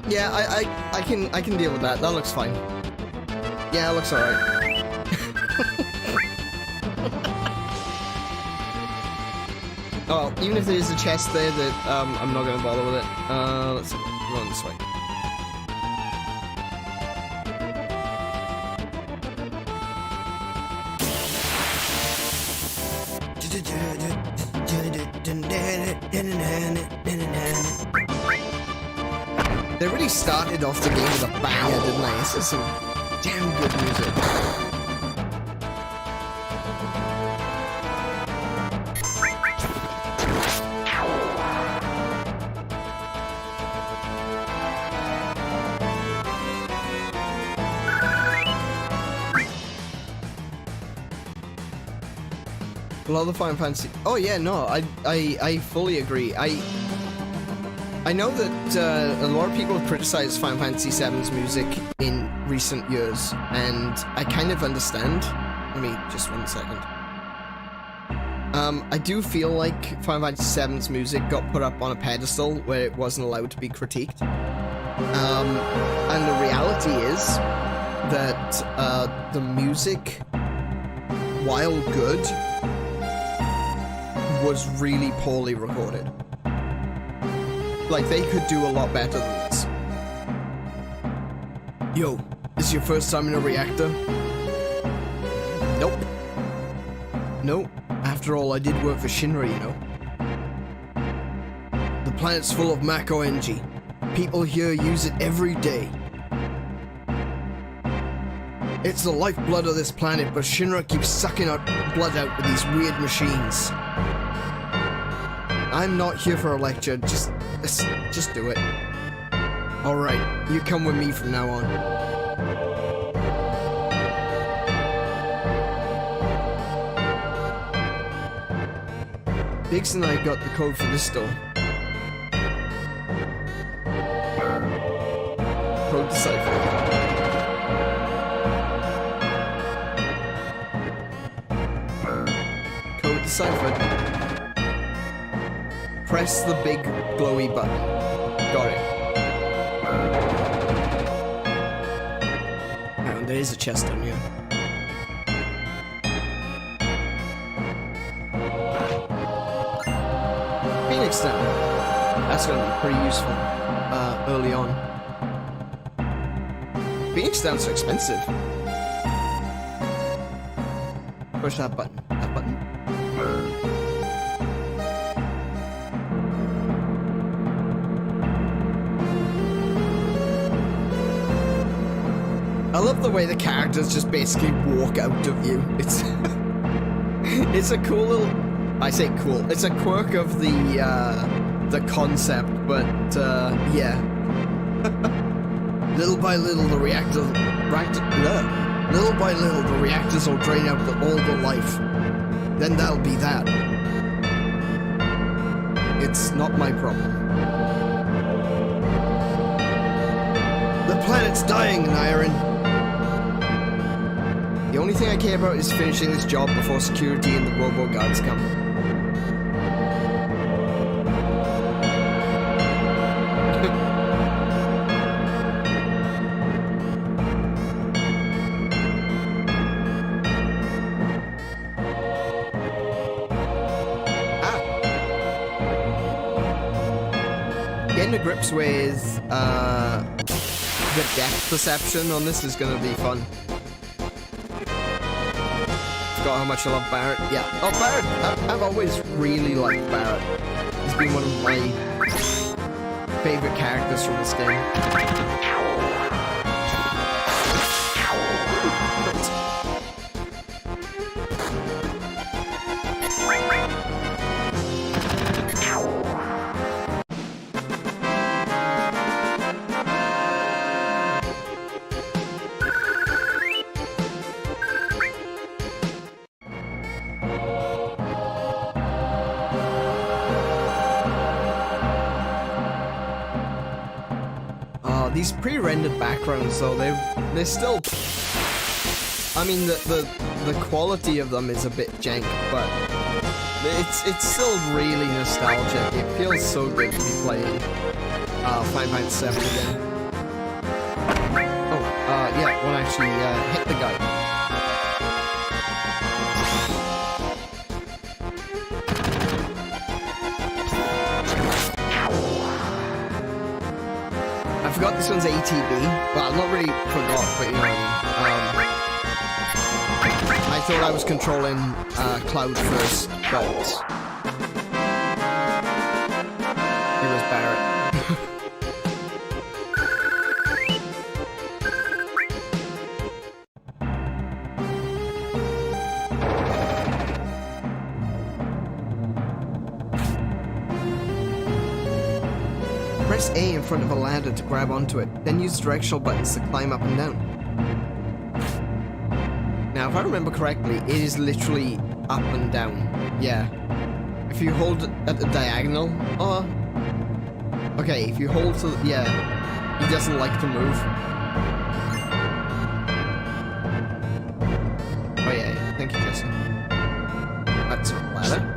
Yeah, I can deal with that. That looks fine. Yeah, it looks alright. Oh, even if there's a chest there that I'm not gonna bother with it. Let's run this way. They really started off the game with a banger, didn't they? This is some damn good music. A lot of the Final Fantasy... Oh yeah, no, I fully agree. I know that a lot of people have criticized Final Fantasy VII's music in recent years, and I kind of understand. Let me just 1 second. I do feel like Final Fantasy VII's music got put up on a pedestal where it wasn't allowed to be critiqued. And the reality is that the music, while good, was really poorly recorded. Like, they could do a lot better than this. Yo, this is your first time in a reactor? Nope. Nope. After all, I did work for Shinra, you know. The planet's full of Mako energy. People here use it every day. It's the lifeblood of this planet, but Shinra keeps sucking our blood out with these weird machines. I'm not here for a lecture, just do it. Alright, you come with me from now on. Biggs and I got the code for this door. Code deciphered. Code deciphered. Press the big glowy button. Got it. And there is a chest down here. Phoenix down. That's going to be pretty useful early on. Phoenix downs are expensive. Push that button. That button. I love the way the characters just basically walk out of you. It's it's a cool little. I say cool. It's a quirk of the concept, but yeah. Little by little, the reactors will drain out all the life. Then that'll be that. It's not my problem. The planet's dying, Aneurin. The only thing I care about is finishing this job before security and the robo-guards come. Getting to grips with the depth perception on this is gonna be fun. Forgot how much I love Barrett. Yeah. Oh, Barrett! I've always really liked Barrett. He's been one of my favorite characters from this game. These pre-rendered backgrounds, though, they're still. I mean, the quality of them is a bit jank, but it's still really nostalgic. It feels so good to be playing Final Fantasy VII again. Oh, yeah, one actually hit the guy. I forgot this one's ATB. Well, not really forgot, but you know what I mean. I thought I was controlling Cloud first, but it was Barrett. Press A in front of a ladder to grab onto it, then use directional buttons to climb up and down. Now, if I remember correctly, it is literally up and down. Yeah. If you hold at the diagonal, okay, if you hold to, yeah, he doesn't like to move. Oh yeah, thank you, Jesse. That's a ladder.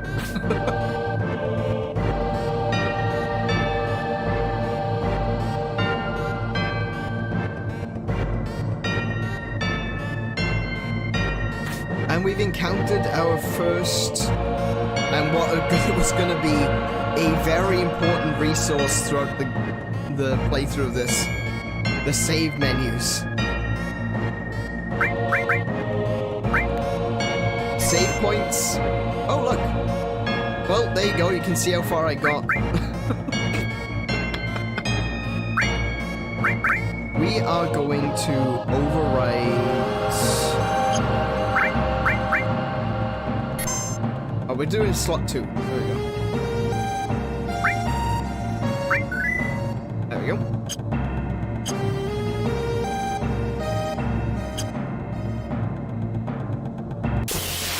encountered our first, and what was going to be a very important resource throughout the playthrough of this, the save menus. Save points. Oh, look. Well, there you go. You can see how far I got. We are going to override... Oh, we're doing slot 2. There we go. There we go.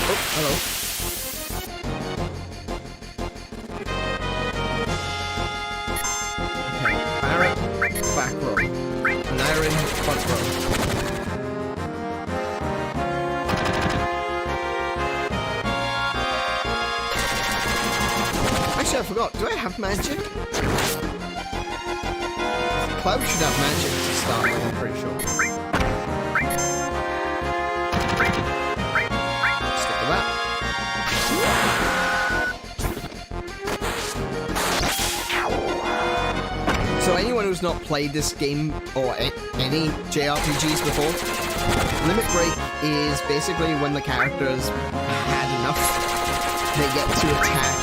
Oh, hello. Okay, Barrett, back row. Aneurin, front row. Actually, I forgot. Do I have magic? Cloud should have magic to start with, I'm pretty sure. Stick with that. So anyone who's not played this game or any JRPGs before, Limit Break is basically when the characters had enough, they get to attack.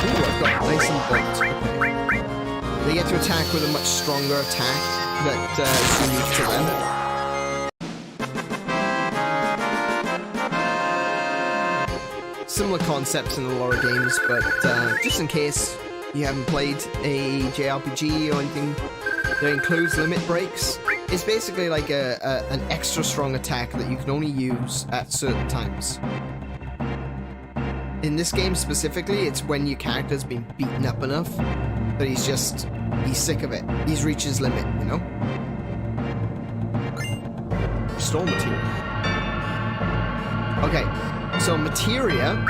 Ooh, I've got nice and built. They get to attack with a much stronger attack that is unique to them. Similar concepts in a lot of games, but just in case you haven't played a JRPG or anything that includes limit breaks, it's basically like an extra strong attack that you can only use at certain times. In this game specifically, it's when your character's been beaten up enough that he's sick of it. He's reached his limit, you know? Restore materia. Okay, so materia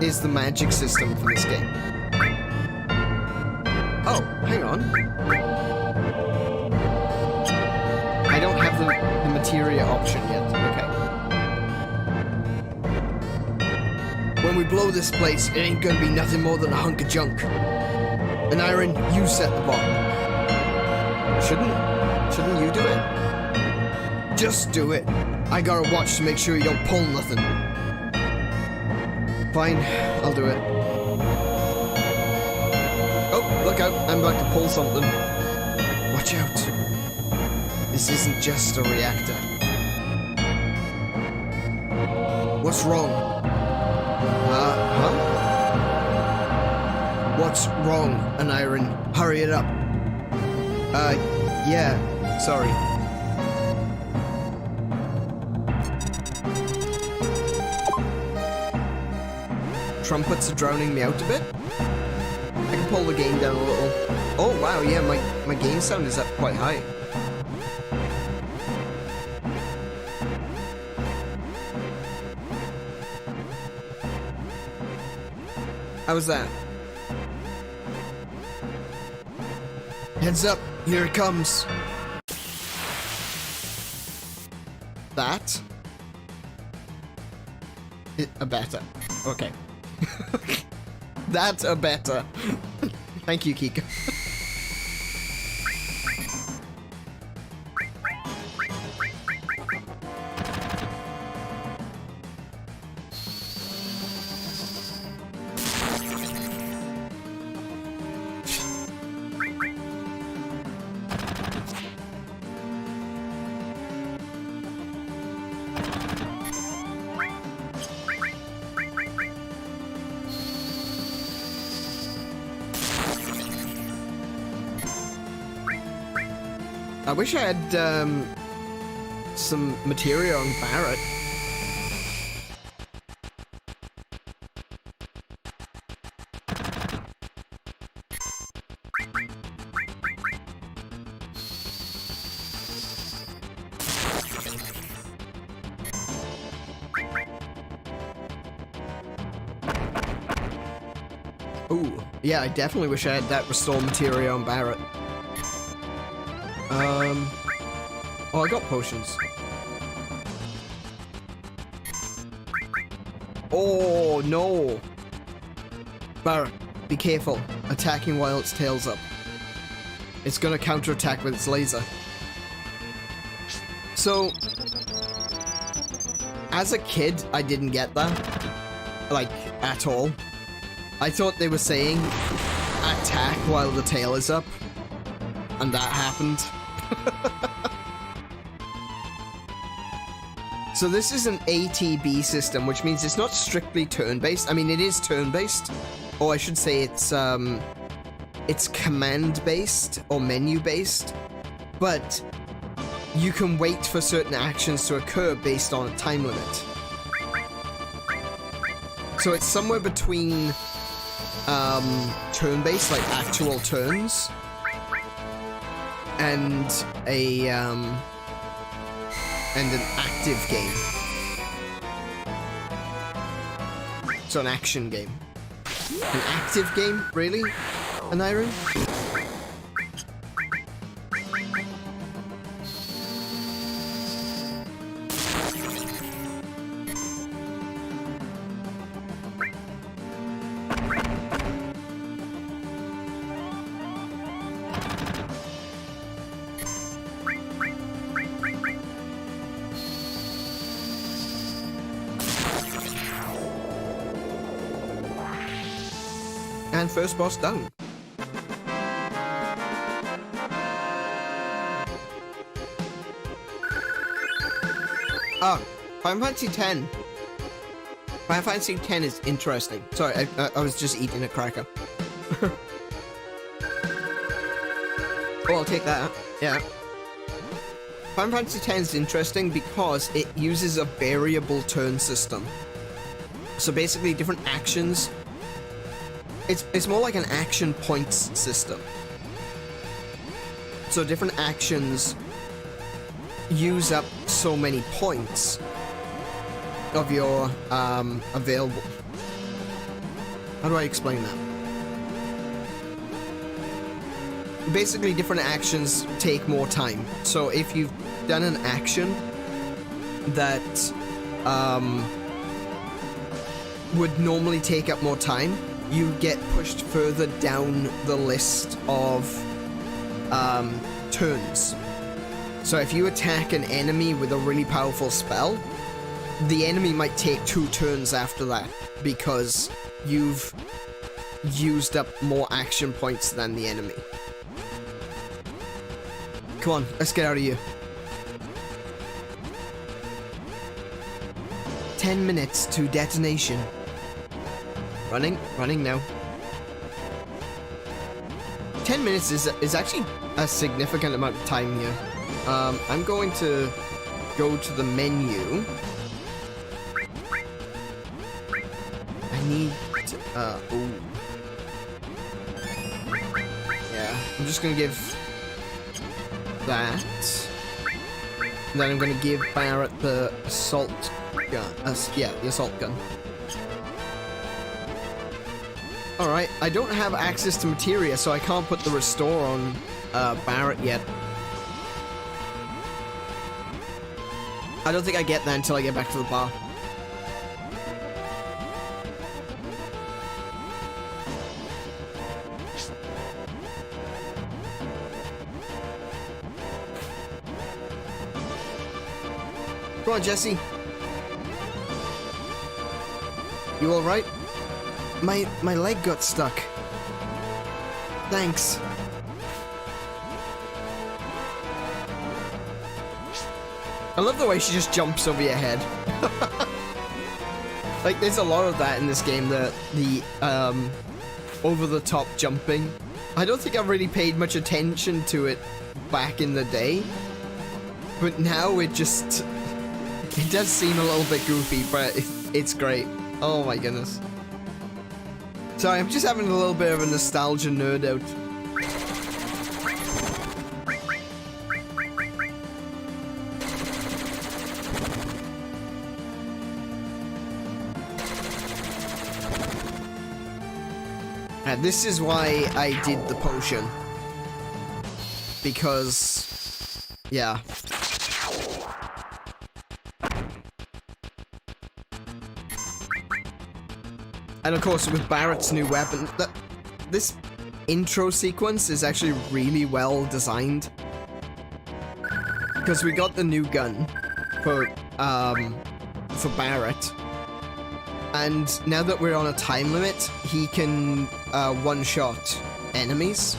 is the magic system for this game. Oh, hang on. I don't have the materia option yet. Okay. When we blow this place, it ain't gonna be nothing more than a hunk of junk. Aneurin, you set the bomb. Shouldn't you do it? Just do it. I gotta watch to make sure you don't pull nothing. Fine, I'll do it. Oh, look out, I'm about to pull something. Watch out. This isn't just a reactor. What's wrong? Huh? What's wrong, Aneurin? Hurry it up. Yeah, sorry. Trumpets are drowning me out a bit. I can pull the gain down a little. Oh wow, yeah, my gain sound is up quite high. How's that? Heads up, here it comes. That? A better. Okay. That's a better. Thank you, Kika. I wish I had some materia on Barrett. Ooh, yeah, I definitely wish I had that restore materia on Barrett. Oh, I got potions. Oh, no. Barrett, be careful. Attacking while its tail's up. It's gonna counterattack with its laser. So, as a kid, I didn't get that. Like, at all. I thought they were saying attack while the tail is up. And that happened. So this is an ATB system, which means it's not strictly turn-based. I mean, it is turn-based. Or I should say it's command-based or menu-based. But you can wait for certain actions to occur based on a time limit. So it's somewhere between turn-based, like actual turns, and an active game. So an action game. An active game? Really? Aneurin? And first boss done. Oh, Final Fantasy X. Final Fantasy X is interesting. Sorry, I was just eating a cracker. Oh, I'll take that. Yeah. Final Fantasy X is interesting because it uses a variable turn system. So basically, different actions. It's more like an action points system. So different actions use up so many points of your available. How do I explain that? Basically, different actions take more time. So if you've done an action that would normally take up more time, you get pushed further down the list of turns. So if you attack an enemy with a really powerful spell, the enemy might take 2 turns after that because you've used up more action points than the enemy. Come on, let's get out of here. 10 minutes to detonation. Running now. 10 minutes is actually a significant amount of time here. I'm going to go to the menu. I need to, ooh. Yeah, I'm just gonna give that. And then I'm gonna give Barrett the assault gun. Yeah, the assault gun. Alright, I don't have access to materia, so I can't put the restore on Barrett yet. I don't think I get that until I get back to the bar. Come on, Jesse. You alright? My leg got stuck. Thanks. I love the way she just jumps over your head. Like, there's a lot of that in this game, the over-the-top jumping. I don't think I've really paid much attention to it back in the day. But now it just... It does seem a little bit goofy, but it's great. Oh my goodness. Sorry, I'm just having a little bit of a nostalgia nerd out. And this is why I did the potion. Because, yeah. And of course, with Barrett's new weapon, this intro sequence is actually really well designed. Because we got the new gun for Barrett. And now that we're on a time limit, he can one-shot enemies.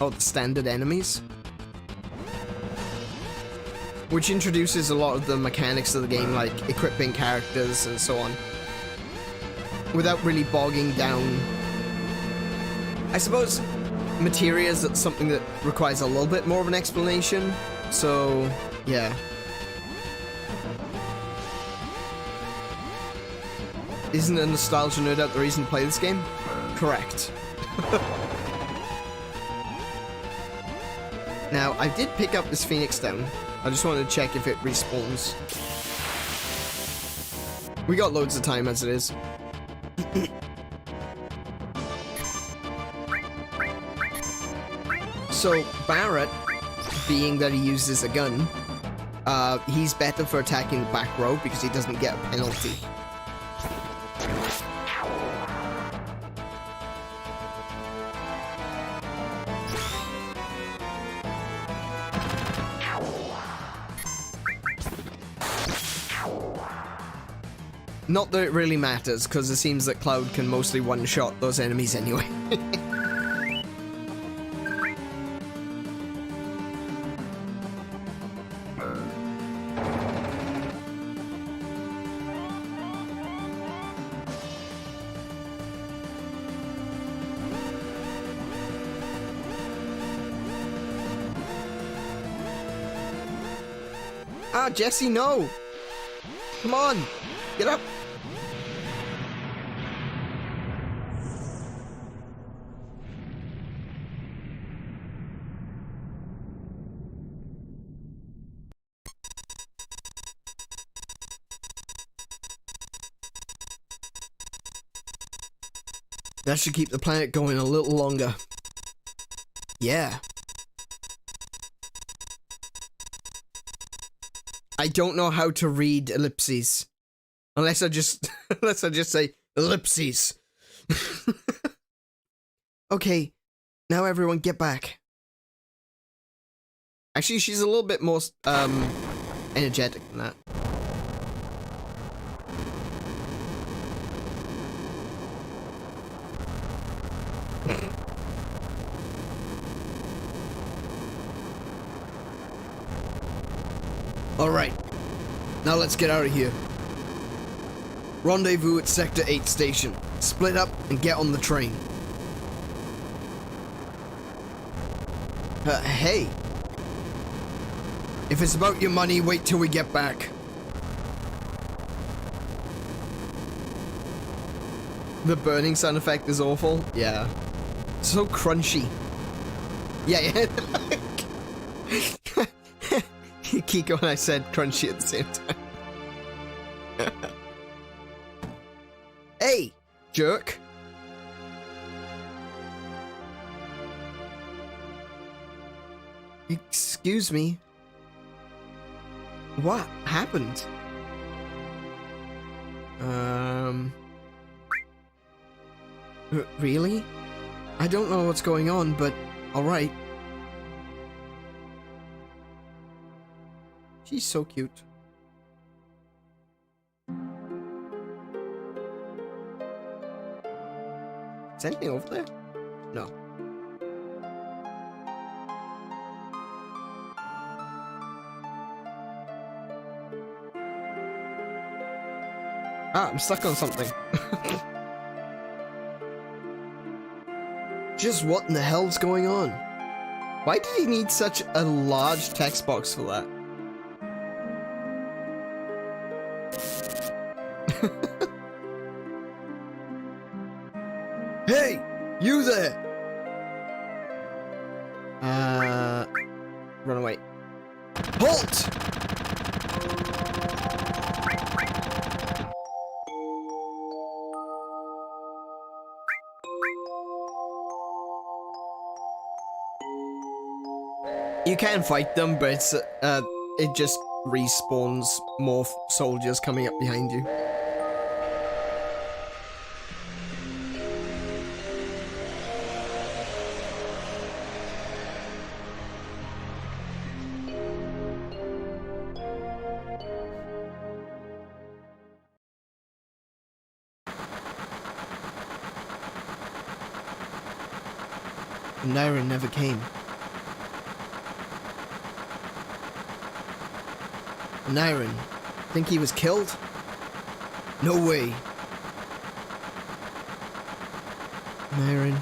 Or the standard enemies. Which introduces a lot of the mechanics of the game, like equipping characters and so on. Without really bogging down. I suppose materia is something that requires a little bit more of an explanation. So, yeah. Isn't a nostalgia nerd out the reason to play this game? Correct. Now, I did pick up this Phoenix down. I just wanted to check if it respawns. We got loads of time as it is. So, Barrett, being that he uses a gun, he's better for attacking the back row because he doesn't get a penalty. Not that it really matters, because it seems that Cloud can mostly one-shot those enemies anyway. Ah, Jesse, no! Come on! Get up! That should keep the planet going a little longer. Yeah. I don't know how to read ellipses. Unless I just say ellipses. Okay, now everyone get back. Actually, she's a little bit more energetic than that. Alright, now let's get out of here. Rendezvous at Sector 8 station. Split up and get on the train. Hey. If it's about your money, wait till we get back. The burning sound effect is awful. Yeah. So crunchy. Yeah. Kiko and I said crunchy at the same time. Hey, jerk. Excuse me. What happened? Really? I don't know what's going on, but alright. She's so cute. Is anything over there? No. Ah, I'm stuck on something. Just what in the hell's going on? Why did he need such a large text box for that? Hey, you there! Run away. Halt! You can fight them, but it's, it just respawns more soldiers coming up behind you. Aneurin never came. Aneurin, think he was killed? No way. Aneurin.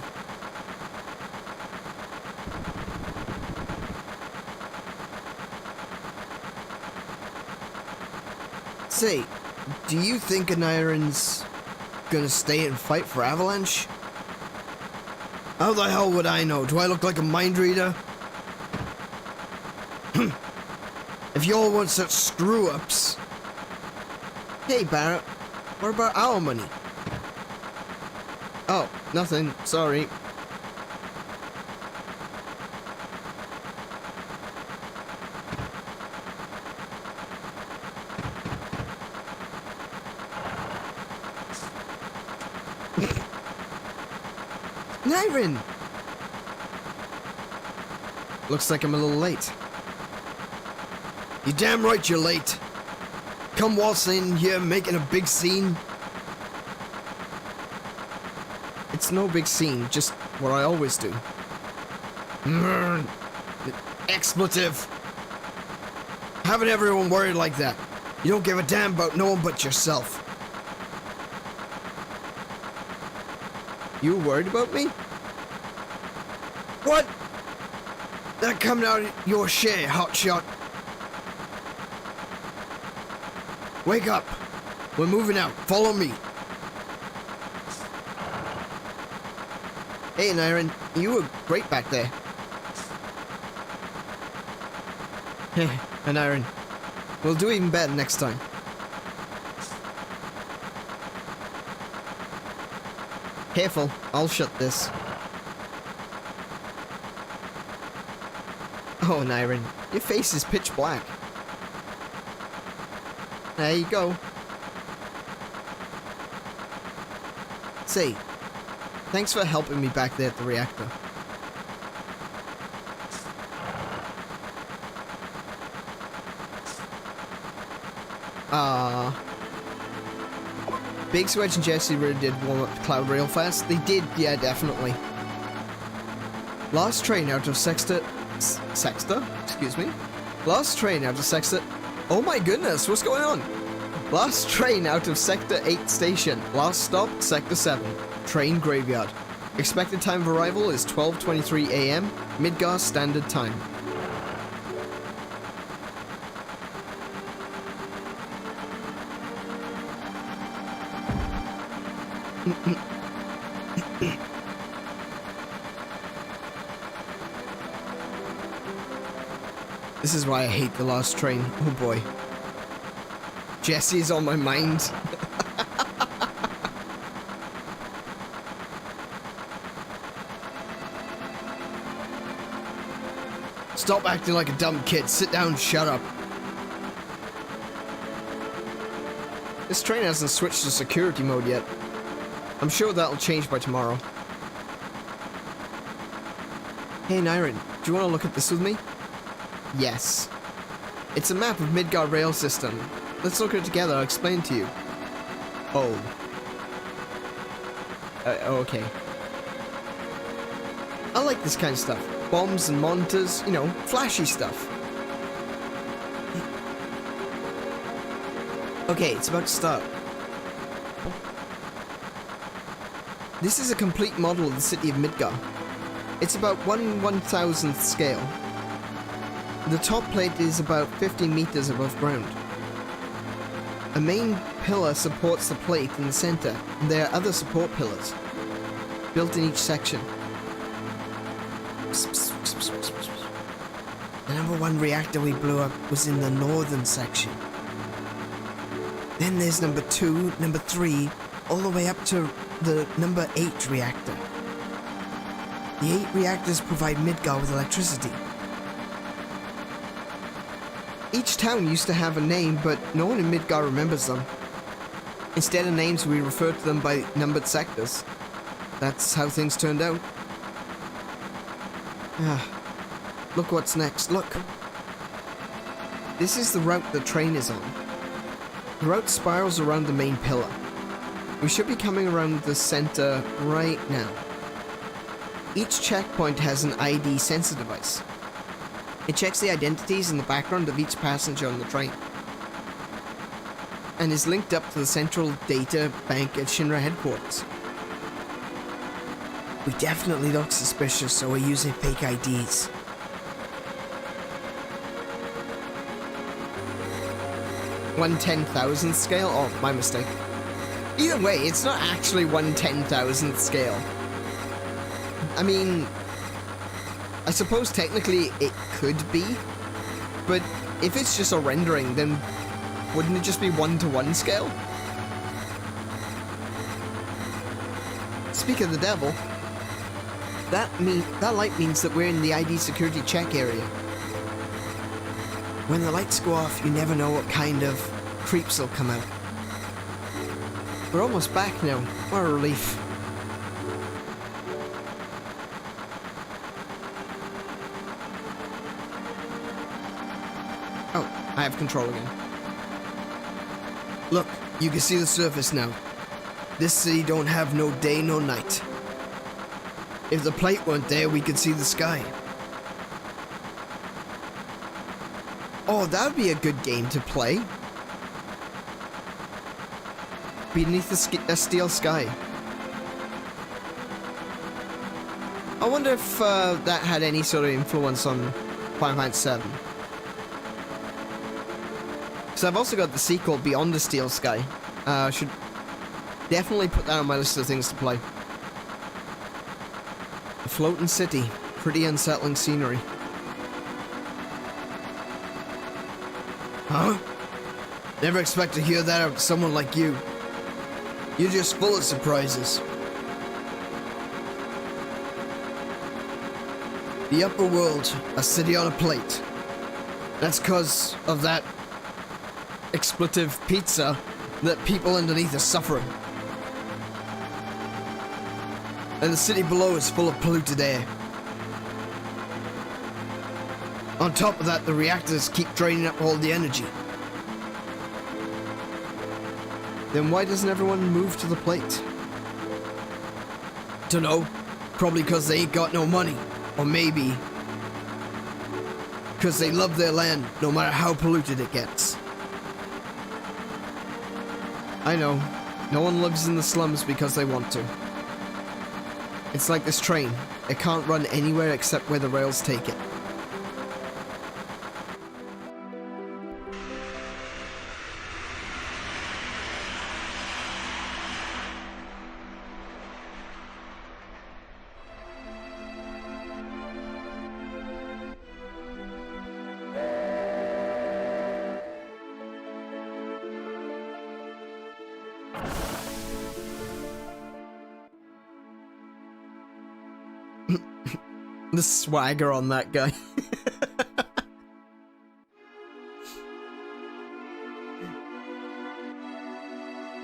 Say, do you think Aneurin's gonna stay and fight for Avalanche? How the hell would I know? Do I look like a mind reader? If y'all want such screw-ups... Hey, Barrett. What about our money? Oh, nothing. Sorry. Aneurin! Looks like I'm a little late. You're damn right you're late. Come waltzing in here making a big scene. It's no big scene, just what I always do. Expletive. Having everyone worried like that. You don't give a damn about no one but yourself. You worried about me? What? That coming out of your share, hotshot. Wake up. We're moving out. Follow me. Hey, Aneurin. You were great back there. Aneurin. We'll do even better next time. Careful. I'll shut this. Oh, Aneurin. Your face is pitch black. There you go. Say, thanks for helping me back there at the reactor. Big Swedge and Jesse really did warm up the cloud real fast. They did, yeah, definitely. Last train out of Sexta? Excuse me? Last train out of Sexta... Oh my goodness, what's going on? Last train out of Sector 8 station. Last stop, Sector 7. Train graveyard. Expected time of arrival is 12:23 AM, Midgar Standard Time. This is why I hate the last train. Oh boy. Jesse's on my mind. Stop acting like a dumb kid. Sit down and shut up. This train hasn't switched to security mode yet. I'm sure that'll change by tomorrow. Hey, Aneurin, do you want to look at this with me? Yes. It's a map of Midgar rail system. Let's look at it together, I'll explain it to you. Oh. Okay. I like this kind of stuff. Bombs and monitors, you know, flashy stuff. Okay, it's about to start. This is a complete model of the city of Midgar. It's about 1/1000th scale. The top plate is about 50 meters above ground. A main pillar supports the plate in the center, and there are other support pillars built in each section. The number 1 reactor we blew up was in the northern section. Then there's number 2, number 3, all the way up to the number 8 reactor. The 8 reactors provide Midgar with electricity. Each town used to have a name, but no one in Midgar remembers them. Instead of names, we refer to them by numbered sectors. That's how things turned out. Look what's next, look. This is the route the train is on. The route spirals around the main pillar. We should be coming around the center right now. Each checkpoint has an ID sensor device. It checks the identities in the background of each passenger on the train, and is linked up to the central data bank at Shinra headquarters. We definitely look suspicious, so we're using fake IDs. One 10,000th scale? Oh, my mistake. Either way, it's not actually 1/10,000th scale. I mean, I suppose technically it could be, but if it's just a rendering, then wouldn't it just be 1-to-1 scale? Speak of the devil, that light means that we're in the ID security check area. When the lights go off, you never know what kind of creeps will come out. We're almost back now. What a relief. Oh, I have control again. Look, you can see the surface now. This city don't have no day, no night. If the plate weren't there, we could see the sky. Oh, that would be a good game to play. Beneath a steel sky. I wonder if that had any sort of influence on Final Fantasy VII. So I've also got the sequel, Beyond the Steel Sky. Should definitely put that on my list of things to play. A floating city. Pretty unsettling scenery. Huh? Never expect to hear that out of someone like you. You're just full of surprises. The upper world, a city on a plate. That's cause of that expletive pizza that people underneath are suffering. And the city below is full of polluted air. On top of that, the reactors keep draining up all the energy. Then why doesn't everyone move to the plate? Dunno. Probably because they ain't got no money. Or maybe because they love their land no matter how polluted it gets. I know. No one lives in the slums because they want to. It's like this train. It can't run anywhere except where the rails take it. The swagger on that guy.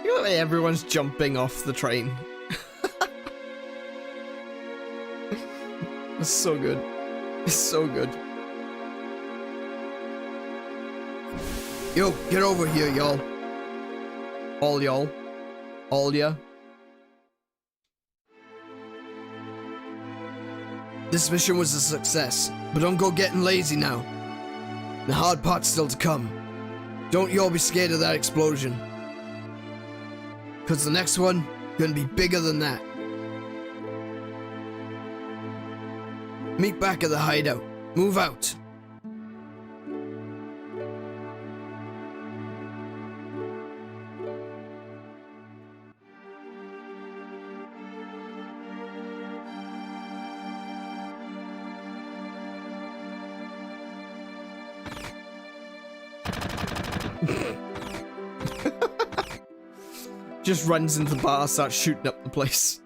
You know, everyone's jumping off the train. It's so good. It's so good. Yo, get over here, y'all. All y'all. All ya. This mission was a success, but don't go getting lazy now. The hard part's still to come. Don't y'all be scared of that explosion. Cause the next one gonna be bigger than that. Meet back at the hideout. Move out. Just runs into the bar, starts shooting up the place.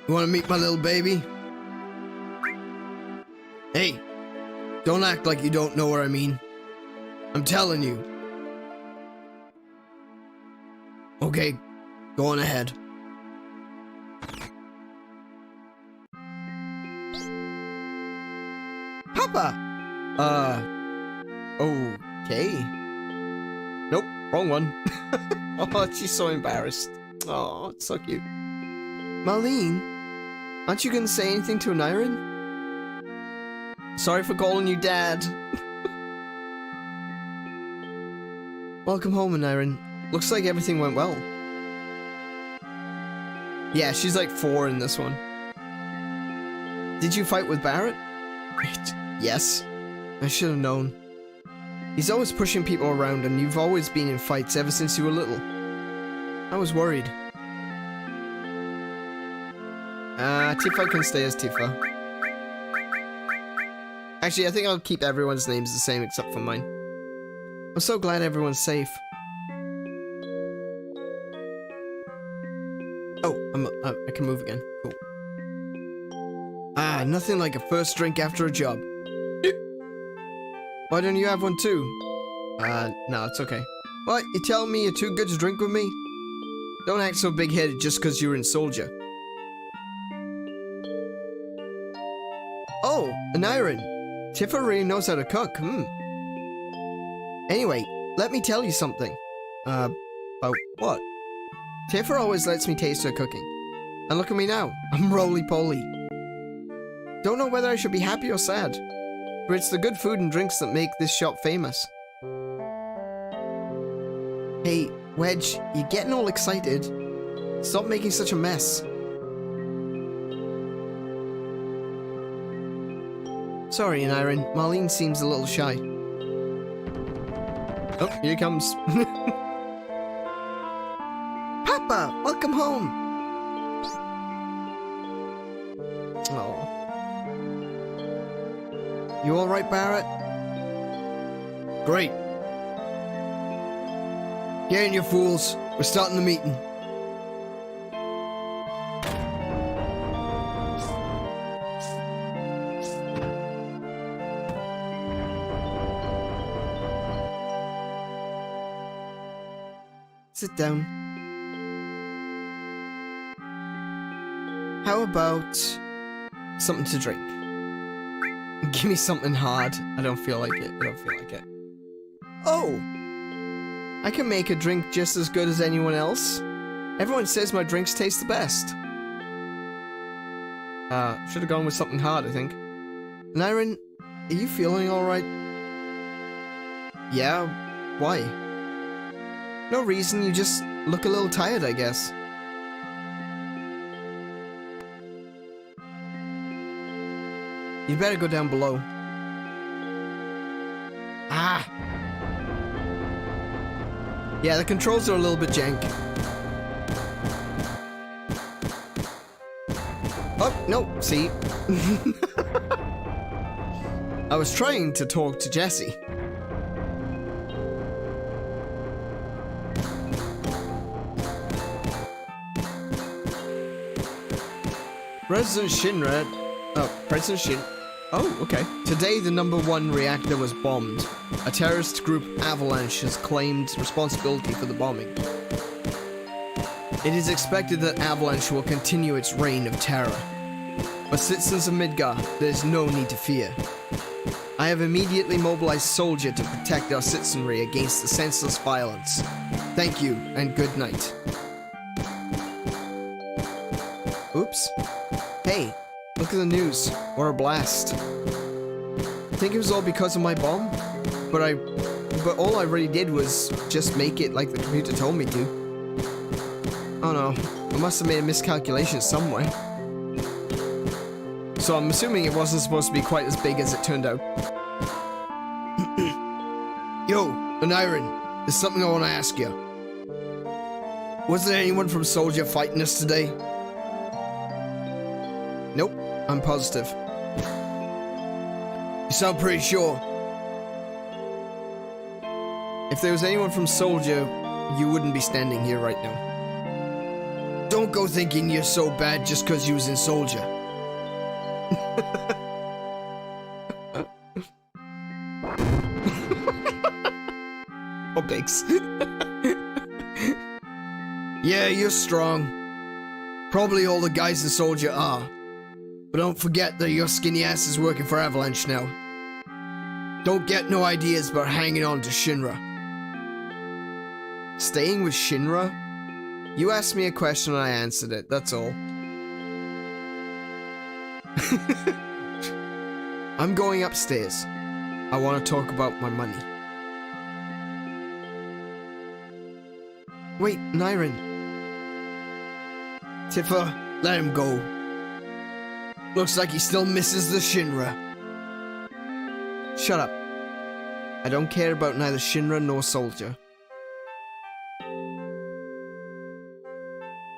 You wanna meet my little baby? Hey, don't act like you don't know what I mean. I'm telling you. Okay, go on ahead. Papa! Oh, Okay. Nope, wrong one. Oh, she's so embarrassed. Oh, it's so cute. Marlene, aren't you gonna say anything to Aneurin? Sorry for calling you Dad. Welcome home, Aneurin. Looks like everything went well. Yeah, she's like 4 in this one. Did you fight with Barrett? Yes. I should have known. He's always pushing people around, and you've always been in fights ever since you were little. I was worried. Tifa can stay as Tifa. Actually, I think I'll keep everyone's names the same except for mine. I'm so glad everyone's safe. Oh, I can move again. Cool. Ah, nothing like a first drink after a job. Why don't you have one too? No, it's okay. What, you telling me you're too good to drink with me? Don't act so big-headed just because you're in Soldier. Oh, Aneurin. Tifa really knows how to cook, Anyway, let me tell you something. About what? Tifa always lets me taste her cooking. And look at me now, I'm roly-poly. Don't know whether I should be happy or sad. But it's the good food and drinks that make this shop famous. Hey, Wedge, you're getting all excited. Stop making such a mess. Sorry, Aneurin. Marlene seems a little shy. Oh, here he comes. Papa, welcome home. Oh. You alright, Barrett? Great. Get in, you fools. We're starting the meeting. Sit down. How about something to drink? Give me something hard. I don't feel like it. Oh! I can make a drink just as good as anyone else. Everyone says my drinks taste the best. Should have gone with something hard, I think. Aneurin, are you feeling alright? Yeah? Why? No reason, you just look a little tired, I guess. You'd better go down below. Ah! Yeah, the controls are a little bit jank. Oh, no, see? I was trying to talk to Jessie. President Shinra. Oh, President Shin. Oh, okay. Today, the #1 reactor was bombed. A terrorist group, Avalanche, has claimed responsibility for the bombing. It is expected that Avalanche will continue its reign of terror. But citizens of Midgar, there is no need to fear. I have immediately mobilized Soldier to protect our citizenry against the senseless violence. Thank you, and good night. Oops. Hey, look at the news. What a blast. I think it was all because of my bomb, but all I really did was just make it like the computer told me to. Oh no, I must have made a miscalculation somewhere. So I'm assuming it wasn't supposed to be quite as big as it turned out. Yo, Aneurin, there's something I want to ask you. Was there anyone from Soldier fighting us today? Nope, I'm positive. You sound pretty sure. If there was anyone from Soldier, you wouldn't be standing here right now. Don't go thinking you're so bad just because you was in Soldier. Oh, Biggs. Yeah, you're strong. Probably all the guys in Soldier are. But don't forget that your skinny ass is working for Avalanche now. Don't get no ideas about hanging on to Shinra. Staying with Shinra? You asked me a question and I answered it, that's all. I'm going upstairs. I want to talk about my money. Wait, Aneurin. Tifa, let him go. Looks like he still misses the Shinra. Shut up. I don't care about neither Shinra nor Soldier.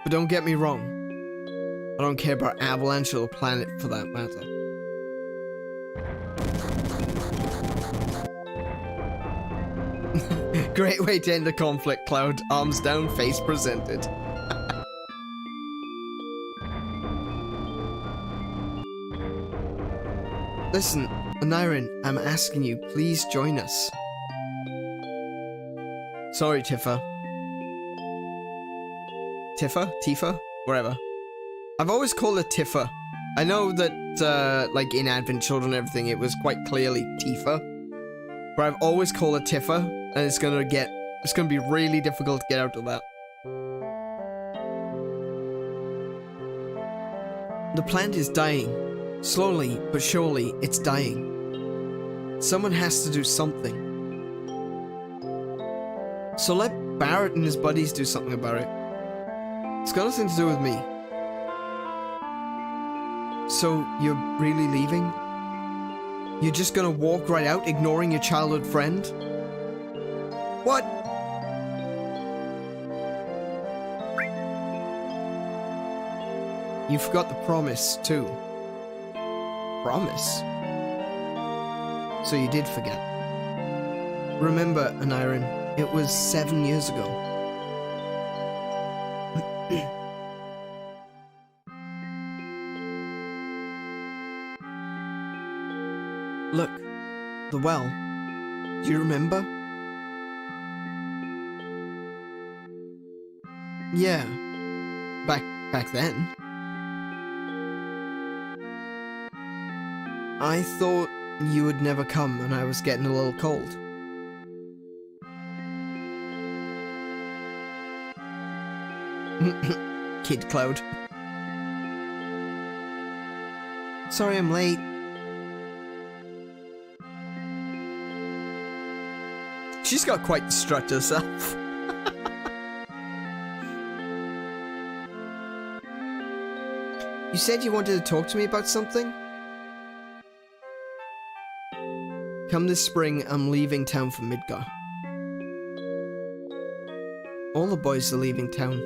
But don't get me wrong. I don't care about Avalanche or the planet for that matter. Great way to end the conflict, Cloud. Arms down, face presented. Listen, Aneurin, I'm asking you, please join us. Sorry, Tifa. Tifa? Tifa? Wherever. I've always called her Tifa. I know that, like, in Advent Children and everything, it was quite clearly Tifa. But I've always called her Tifa, and it's gonna be really difficult to get out of that. The plant is dying. Slowly, but surely, it's dying. Someone has to do something. So let Barrett and his buddies do something about it. It's got nothing to do with me. So, you're really leaving? You're just gonna walk right out, ignoring your childhood friend? What? You forgot the promise, too. Promise? So you did forget. Remember, Aneurin, it was 7 years ago. Look, the well. Do you remember? Yeah, back then. I thought you would never come and I was getting a little cold. Kid Cloud. Sorry I'm late. She's got quite the strut herself. You said you wanted to talk to me about something? Come this spring, I'm leaving town for Midgar. All the boys are leaving town.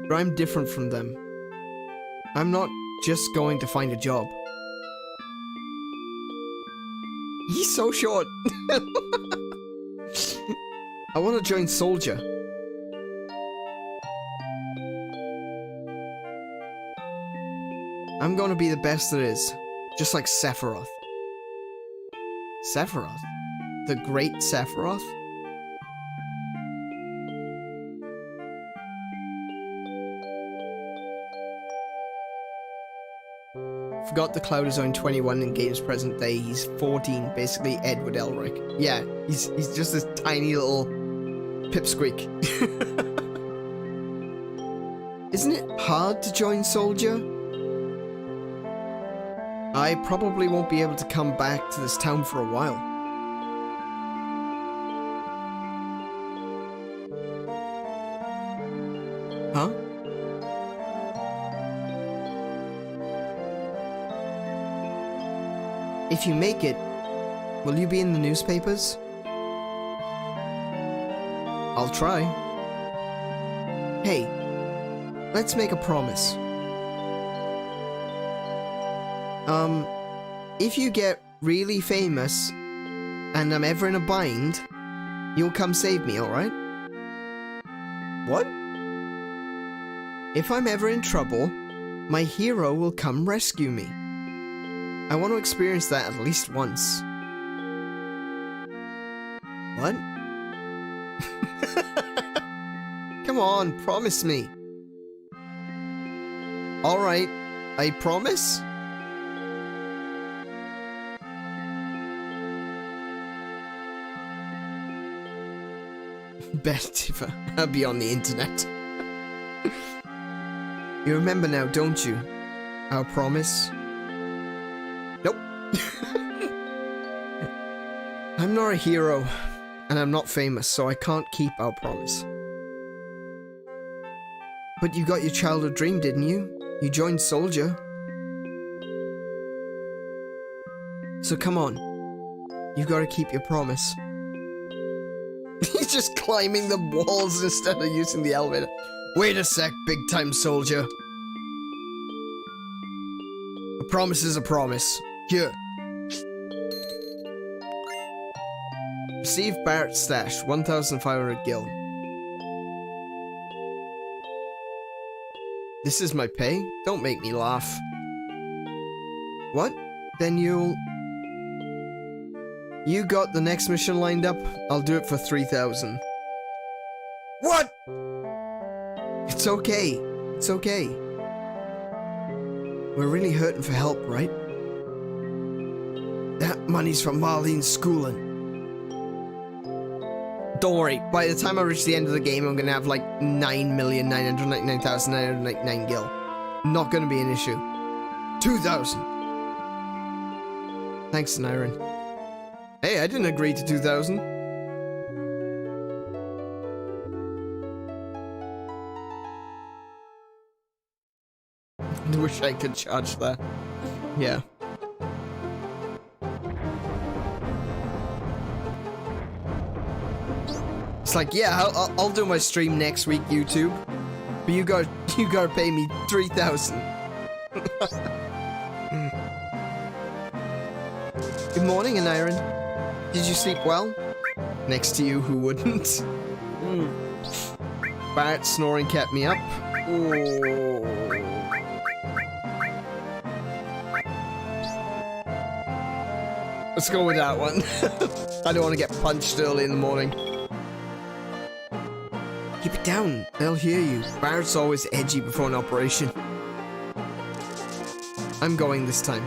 But I'm different from them. I'm not just going to find a job. He's so short. I want to join Soldier. I'm going to be the best there is, just like Sephiroth. Sephiroth? The great Sephiroth? Forgot the Cloud is only 21 in games present day. He's 14, basically Edward Elric. Yeah, he's just this tiny little pipsqueak. Isn't it hard to join Soldier? I probably won't be able to come back to this town for a while. Huh? If you make it, will you be in the newspapers? I'll try. Hey, let's make a promise. If you get really famous, and I'm ever in a bind, you'll come save me, alright? What? If I'm ever in trouble, my hero will come rescue me. I want to experience that at least once. What? Come on, promise me. Alright, I promise? Betifa, I'll be on the internet. You remember now, don't you? Our promise? Nope. I'm not a hero, and I'm not famous, so I can't keep our promise. But you got your childhood dream, didn't you? You joined Soldier. So come on. You've got to keep your promise. He's just climbing the walls instead of using the elevator. Wait a sec, big-time soldier. A promise is a promise. Here. Receive Barrett's stash, 1,500 gil. This is my pay? Don't make me laugh. What? Then You got the next mission lined up? I'll do it for 3,000. What? It's okay. It's okay. We're really hurting for help, right? That money's from Marlene's schooling. Don't worry, by the time I reach the end of the game, I'm gonna have like 9,999,999 gil. Not gonna be an issue. 2,000. Thanks, Aneurin. Hey, I didn't agree to 2,000. I wish I could charge that. Yeah. It's like, yeah, I'll do my stream next week, YouTube. But you gotta pay me 3,000. Good morning, Aneurin. Did you sleep well? Next to you, who wouldn't? Barrett snoring kept me up. Oh. Let's go with that one. I don't want to get punched early in the morning. Keep it down. They'll hear you. Barrett's always edgy before an operation. I'm going this time.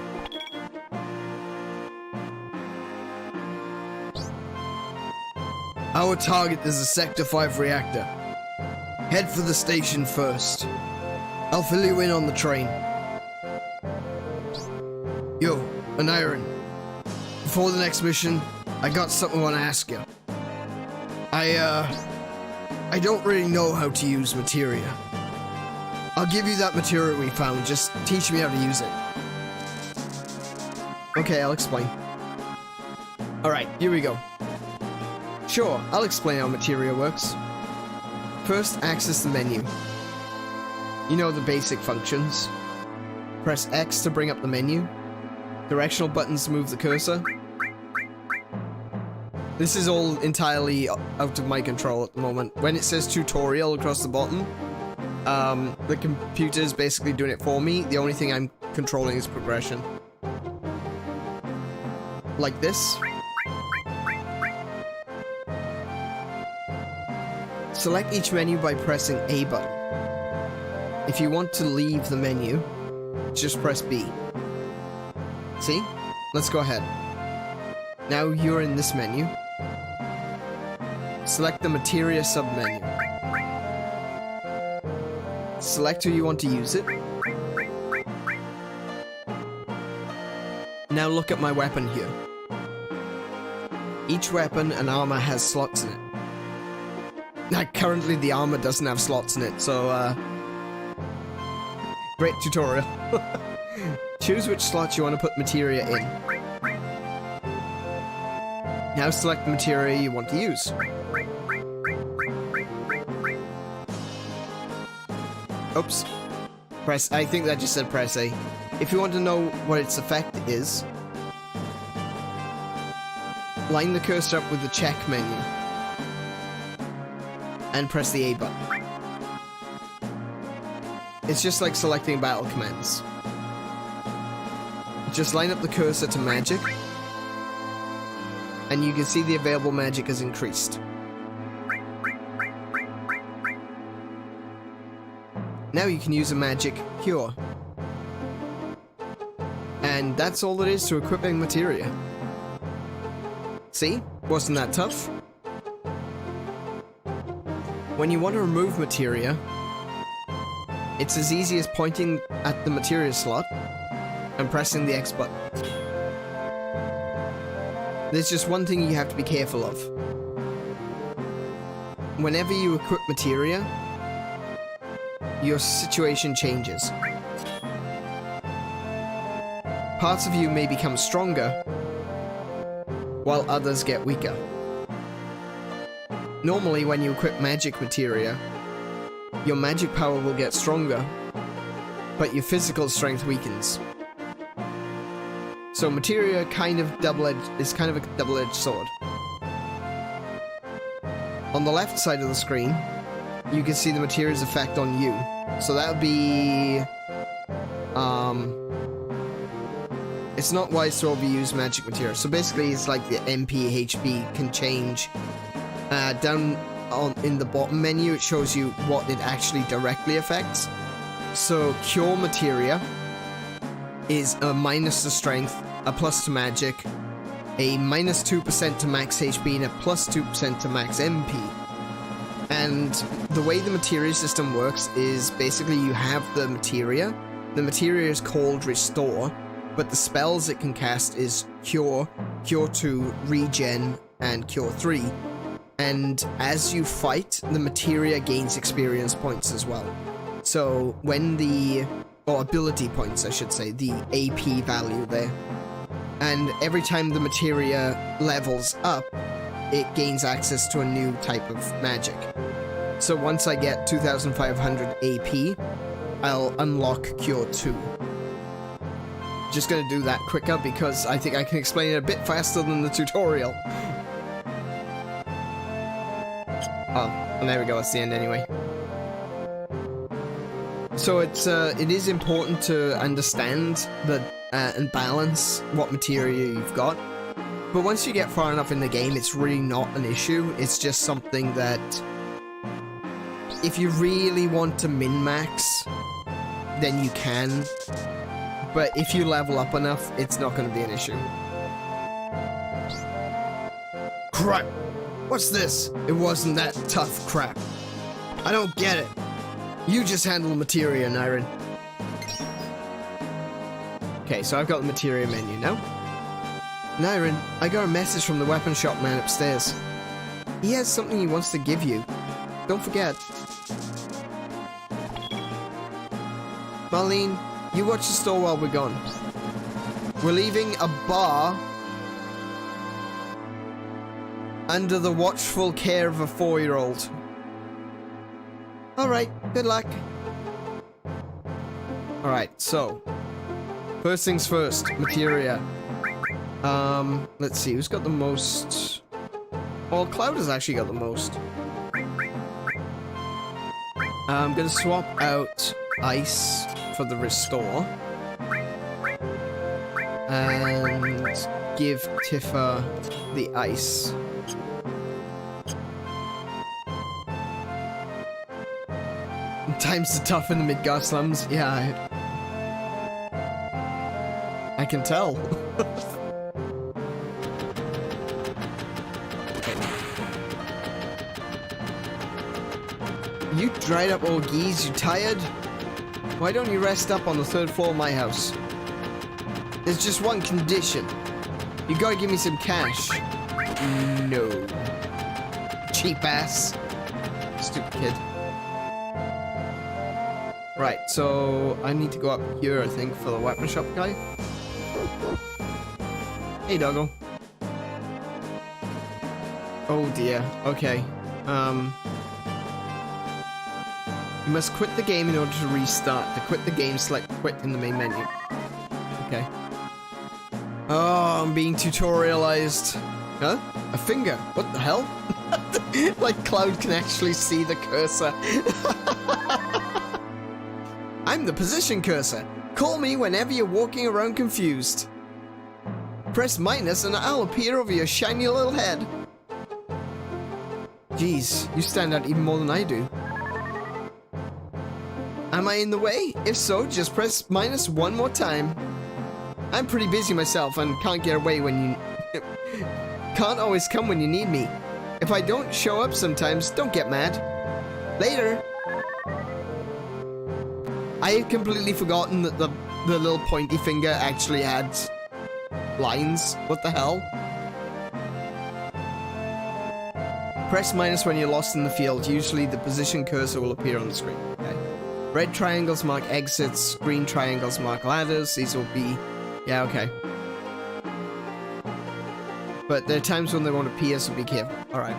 Our target is a Sector 5 reactor. Head for the station first. I'll fill you in on the train. Yo, Aneurin. Before the next mission, I got something I want to ask you. I don't really know how to use materia. I'll give you that material we found, just teach me how to use it. Okay, I'll explain. Alright, here we go. Sure, I'll explain how materia works. First, access the menu. You know the basic functions. Press X to bring up the menu. Directional buttons to move the cursor. This is all entirely out of my control at the moment. When it says tutorial across the bottom, the computer's basically doing it for me. The only thing I'm controlling is progression. Like this. Select each menu by pressing A button. If you want to leave the menu, just press B. See? Let's go ahead. Now you're in this menu. Select the materia submenu. Select who you want to use it. Now look at my weapon here. Each weapon and armor has slots in it. Currently the armor doesn't have slots in it, so great tutorial. Choose which slots you want to put materia in. Now select the materia you want to use. Oops. Press, I think that just said press A. If you want to know what its effect is, line the cursor up with the check menu. And press the A button. It's just like selecting battle commands. Just line up the cursor to magic, and you can see the available magic has increased. Now you can use a magic cure. And that's all there is to equipping materia. See? Wasn't that tough? When you want to remove materia, it's as easy as pointing at the materia slot and pressing the X button. There's just one thing you have to be careful of. Whenever you equip materia, your situation changes. Parts of you may become stronger, while others get weaker. Normally, when you equip magic materia, your magic power will get stronger, but your physical strength weakens. So materia is kind of a double-edged sword. On the left side of the screen, you can see the materia's effect on you. So that would be... it's not wise to overuse magic materia. So basically, it's like the MP, HP can change. Down in the bottom menu, it shows you what it actually directly affects. So cure materia is a minus to strength, a plus to magic, a minus 2% to max HP, and a plus 2% to max MP. And the way the materia system works is basically you have the materia. The materia is called Restore, but the spells it can cast is Cure, Cure 2, Regen, and Cure 3. And as you fight, the materia gains experience points as well. So when or ability points, I should say, the AP value there. And every time the materia levels up, it gains access to a new type of magic. So once I get 2500 AP, I'll unlock Cure 2. Just gonna do that quicker because I think I can explain it a bit faster than the tutorial. Oh, well, there we go, that's the end anyway. So it is important to understand and balance what materia you've got. But once you get far enough in the game, it's really not an issue. It's just something that if you really want to min-max, then you can. But if you level up enough, it's not going to be an issue. Crap! What's this? It wasn't that tough crap. I don't get it. You just handle materia, Aneurin. Okay, so I've got the materia menu now. Aneurin, I got a message from the weapon shop man upstairs. He has something he wants to give you. Don't forget. Marlene, you watch the store while we're gone. We're leaving a bar under the watchful care of a 4-year-old. Alright, good luck. Alright, so first things first, materia. Let's see, who's got the most? Well, Cloud has actually got the most. I'm gonna swap out ice for the restore. And give Tifa the ice. Times the tough in the Midgard slums. Yeah, I can tell. You dried up old geese, you tired? Why don't you rest up on the 3rd floor of my house? There's just one condition. You gotta give me some cash. No. Cheap ass. Stupid kid. Right, so I need to go up here, I think, for the weapon shop guy. Hey, doggo. Oh dear. Okay. You must quit the game in order to restart. To quit the game, select quit in the main menu. Okay. Oh, I'm being tutorialized. Huh? A finger? What the hell? Like Cloud can actually see the cursor. I'm the position cursor. Call me whenever you're walking around confused. Press minus and I'll appear over your shiny little head. Jeez, you stand out even more than I do. Am I in the way? If so, just press minus one more time. I'm pretty busy myself and can't get away when you... can't always come when you need me. If I don't show up sometimes, don't get mad. Later. I had completely forgotten that the little pointy finger actually had lines. What the hell? Press minus when you're lost in the field. Usually the position cursor will appear on the screen. Okay. Red triangles mark exits. Green triangles mark ladders. These will be... yeah, okay. But there are times when they won't appear, so be careful. Alright.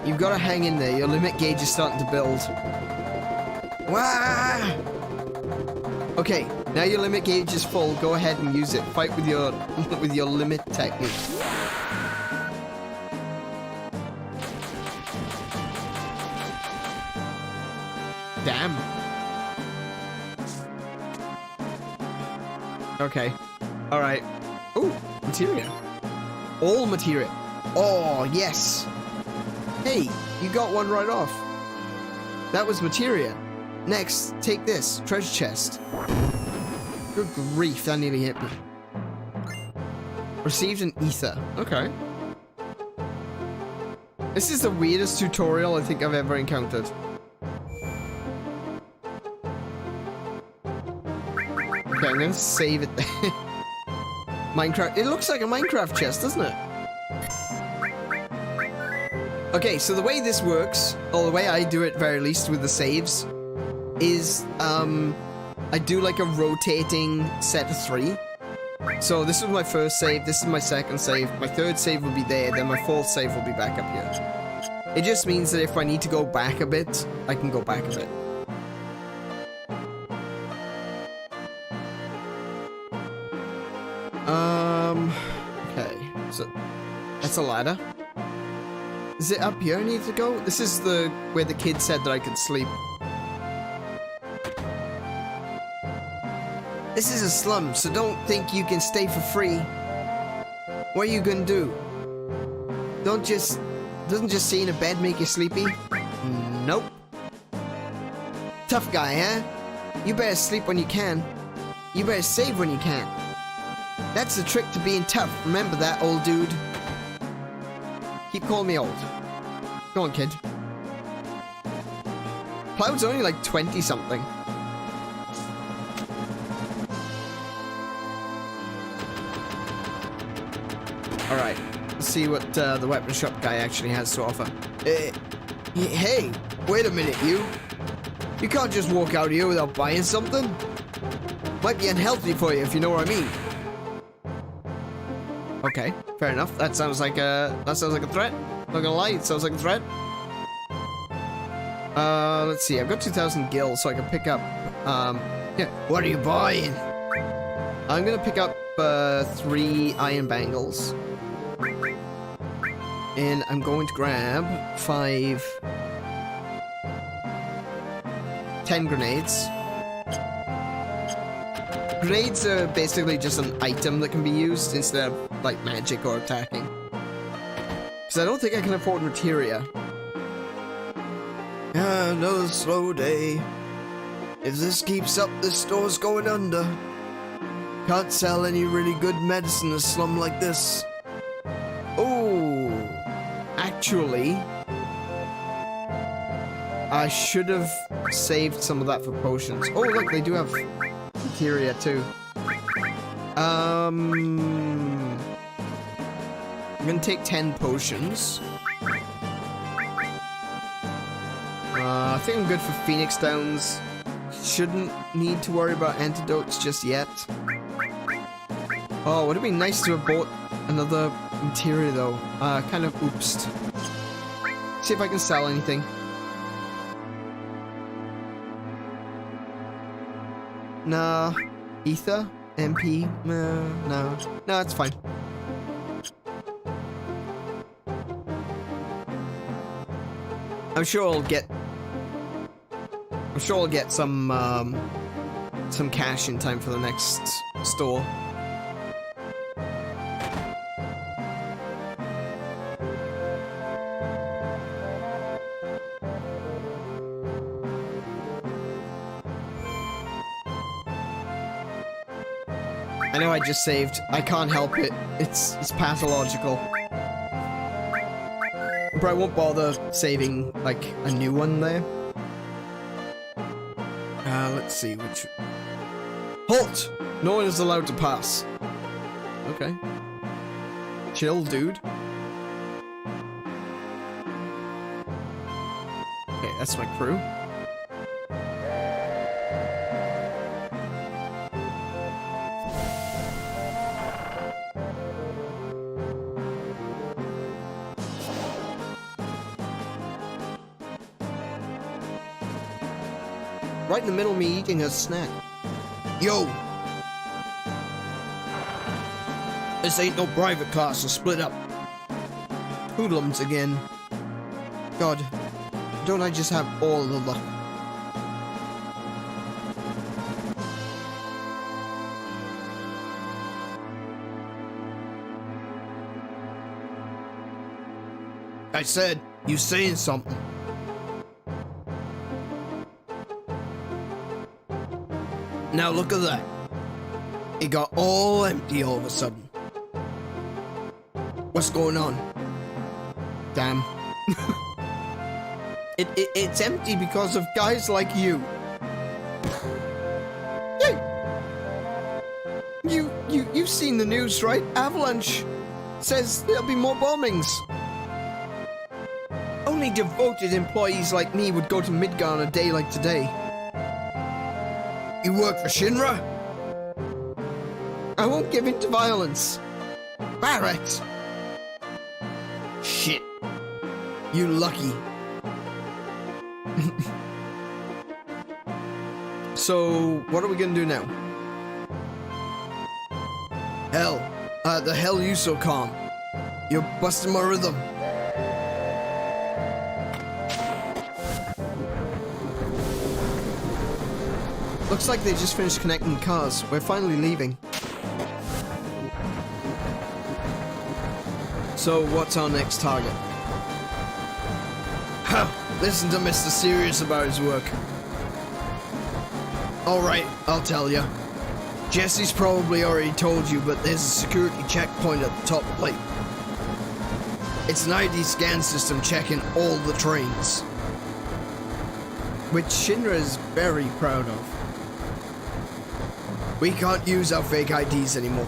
You've got to hang in there. Your limit gauge is starting to build. Wah! Okay, now your limit gauge is full. Go ahead and use it. Fight with your limit technique. Damn. Okay. All right. Oh, materia. All materia. Oh, yes. Hey, you got one right off. That was materia. Next, take this. Treasure chest. Good grief, that nearly hit me. Received an ether. Okay. This is the weirdest tutorial I think I've ever encountered. Okay, I'm gonna save it there. Minecraft. It looks like a Minecraft chest, doesn't it? Okay, so the way this works, or the way I do it very least with the saves, is I do like a rotating set of 3. So this is my first save, this is my second save, my third save will be there, then my fourth save will be back up here. It just means that if I need to go back a bit, I can go back a bit. Okay, so that's a ladder. Is it up here I need to go? This is where the kid said that I could sleep. This is a slum, so don't think you can stay for free. What are you gonna do? Doesn't just seeing a bed make you sleepy? Nope. Tough guy, huh? You better sleep when you can. You better save when you can. That's the trick to being tough. Remember that, old dude. Keep calling me old. Go on, kid. Cloud's only like 20-something. Alright, let's see what the weapon shop guy actually has to offer. Hey, wait a minute, you. You can't just walk out here without buying something. Might be unhealthy for you, if you know what I mean. Okay, fair enough. That sounds like a threat. Not gonna lie, it sounds like a threat. Let's see. I've got 2,000 gil, so I can pick up. Yeah. What are you buying? I'm gonna pick up 3 iron bangles, and I'm going to grab 10 grenades. Grenades are basically just an item that can be used instead of, like, magic or attacking. Because I don't think I can afford materia. Another slow day. If this keeps up, this store's going under. Can't sell any really good medicine in a slum like this. Oh, actually, I should have saved some of that for potions. Oh, look, they do have materia too. I'm gonna take 10 potions. I think I'm good for Phoenix Downs. Shouldn't need to worry about antidotes just yet. Oh, would it be nice to have bought another materia though? Kind of oopsed. See if I can sell anything. Nah. Ether? MP? No. No, it's fine. I'm sure I'll get some cash in time for the next store. I know I just saved. I can't help it. It's pathological. But I won't bother saving, like, a new one there. Let's see which... Halt! No one is allowed to pass. Okay. Chill, dude. Okay, that's my crew. Right in the middle of me eating a snack. Yo! This ain't no private class, so split up. Hoodlums again. God, don't I just have all the luck? I said, you saying something. Now look at that. It got all empty all of a sudden. What's going on? Damn. It's empty because of guys like you. Hey! You've seen the news, right? Avalanche says there'll be more bombings. Only devoted employees like me would go to Midgar on a day like today. You work for Shinra? I won't give in to violence. Barrett! Shit. You lucky. So, what are we gonna do now? Hell. The hell you so calm? You're busting my rhythm. Looks like they just finished connecting cars. We're finally leaving. So, what's our next target? Huh, listen to Mr. Serious about his work. Alright, I'll tell ya. Jesse's probably already told you, but there's a security checkpoint at the top plate. It's an ID scan system checking all the trains. Which Shinra is very proud of. We can't use our fake IDs anymore.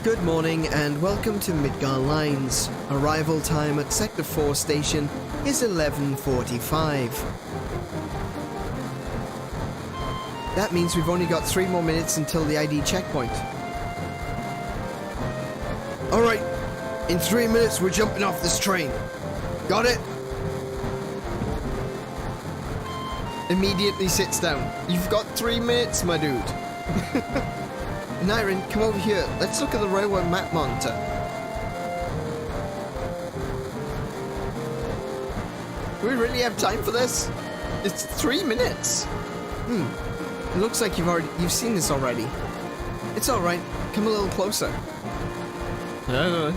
Good morning and welcome to Midgar Lines. Arrival time at Sector 4 station is 11:45. That means we've only got 3 more minutes until the ID checkpoint. Alright, in 3 minutes we're jumping off this train. Got it? Immediately sits down. You've got 3 minutes, my dude. Aneurin, come over here. Let's look at the railway map monitor. Do we really have time for this? It's 3 minutes. It looks like you've seen this already. It's alright. Come a little closer. No.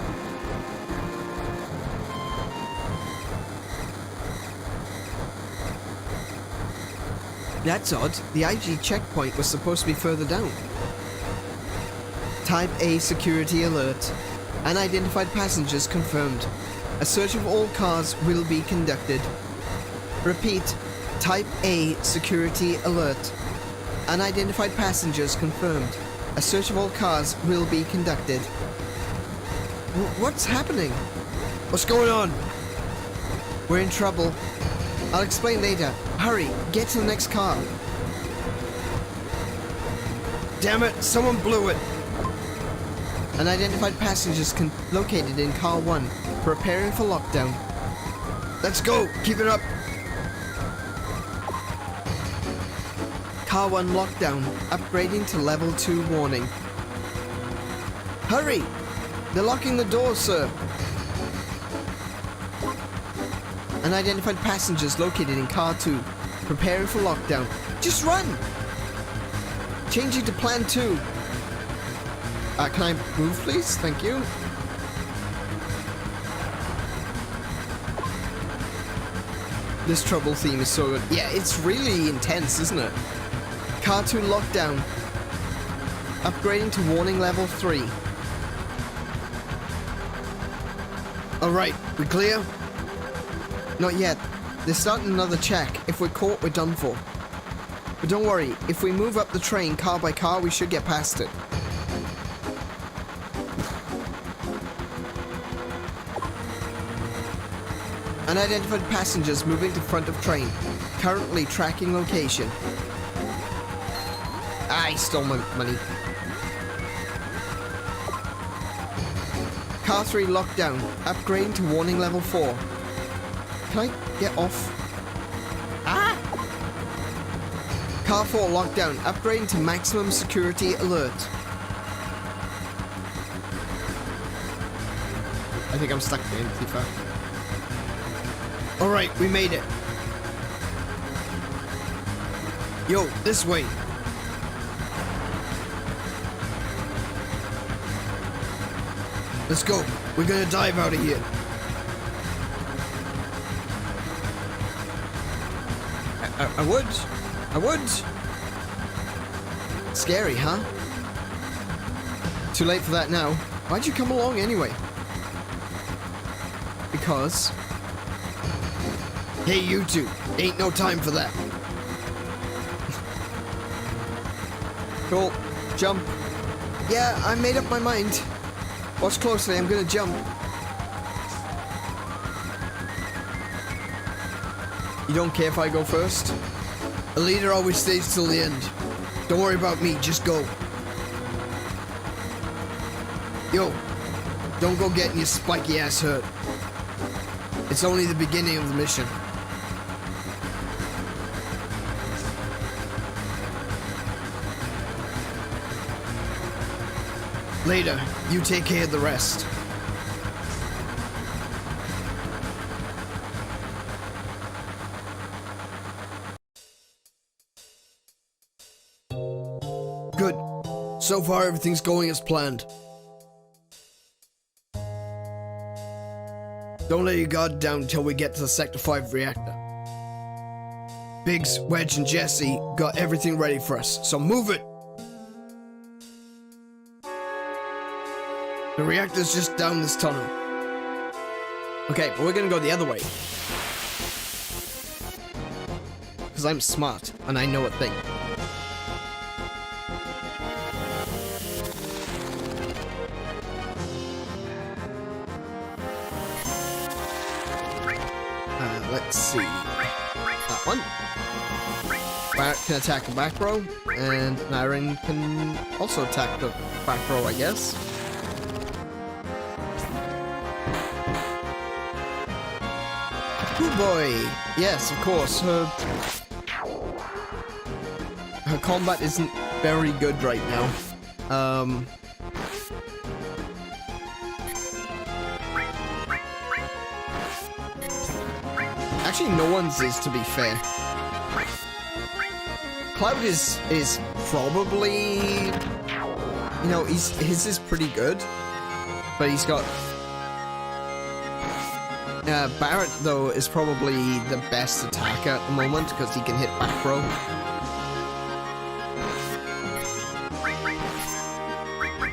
That's odd. The IG checkpoint was supposed to be further down. Type A security alert. Unidentified passengers confirmed. A search of all cars will be conducted. Repeat. Type A security alert. Unidentified passengers confirmed. A search of all cars will be conducted. What's happening? What's going on? We're in trouble. I'll explain later. Hurry, get to the next car. Damn it, someone blew it. Unidentified passengers located in car 1, preparing for lockdown. Let's go, keep it up. Car 1 lockdown, upgrading to level 2 warning. Hurry! They're locking the doors, sir. Unidentified passengers located in car 2, preparing for lockdown. Just run! Changing to plan 2. Can I move, please? Thank you. This trouble theme is so good. Yeah, it's really intense, isn't it? Car 2 lockdown. Upgrading to warning level 3. Alright, we clear? Not yet. They're starting another check. If we're caught, we're done for. But don't worry, if we move up the train car by car, we should get past it. Unidentified passengers moving to front of train. Currently tracking location. Ah, he stole my money. Car 3 locked down. Upgrading to warning level 4. Can I get off? Ah! Car 4 locked down. Upgrading to maximum security alert. I think I'm stuck in Tifa. Alright, we made it. Yo, this way. Let's go. We're gonna dive out of here. I would. I would. Scary, huh? Too late for that now. Why'd you come along anyway? Because... Hey, you two. Ain't no time for that. Cool. Jump. Yeah, I made up my mind. Watch closely, I'm gonna jump. You don't care if I go first? A leader always stays till the end. Don't worry about me, just go. Yo, don't go getting your spiky ass hurt. It's only the beginning of the mission. Later, you take care of the rest. Good. So far, everything's going as planned. Don't let your guard down until we get to the Sector 5 reactor. Biggs, Wedge, and Jesse got everything ready for us, so move it! The reactor's just down this tunnel. Okay, but we're gonna go the other way. Because I'm smart, and I know a thing. Let's see. That one. Barrett can attack the back row, and Aneurin can also attack the back row, I guess. Good boy! Yes, of course. Her combat isn't very good right now. Actually, no one's is, to be fair. Cloud is probably, you know, his is pretty good, but he's got. Barrett, though, is probably the best attacker at the moment because he can hit back row.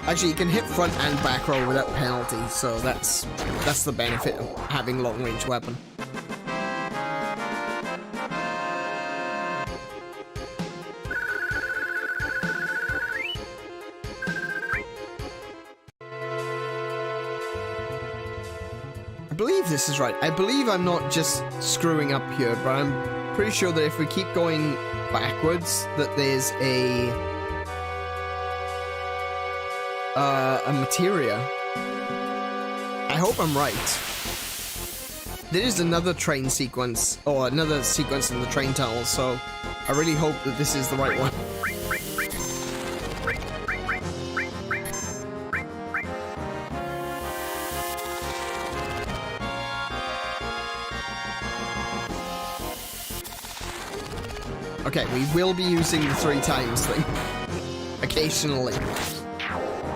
Actually, he can hit front and back row without penalty, so that's the benefit of having long-range weapon. I believe this is right. I believe I'm not just screwing up here, but I'm pretty sure that if we keep going backwards, that there's a materia. I hope I'm right. There is another train sequence, or another sequence in the train tunnel, so I really hope that this is the right one. Okay, we will be using the 3 times thing. Occasionally.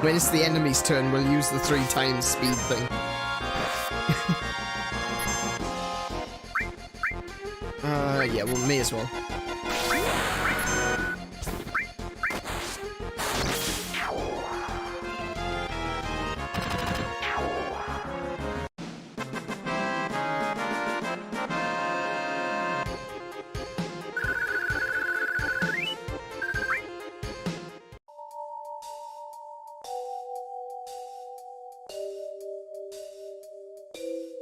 When it's the enemy's turn, we'll use the 3 times speed thing. Yeah, well, may as well.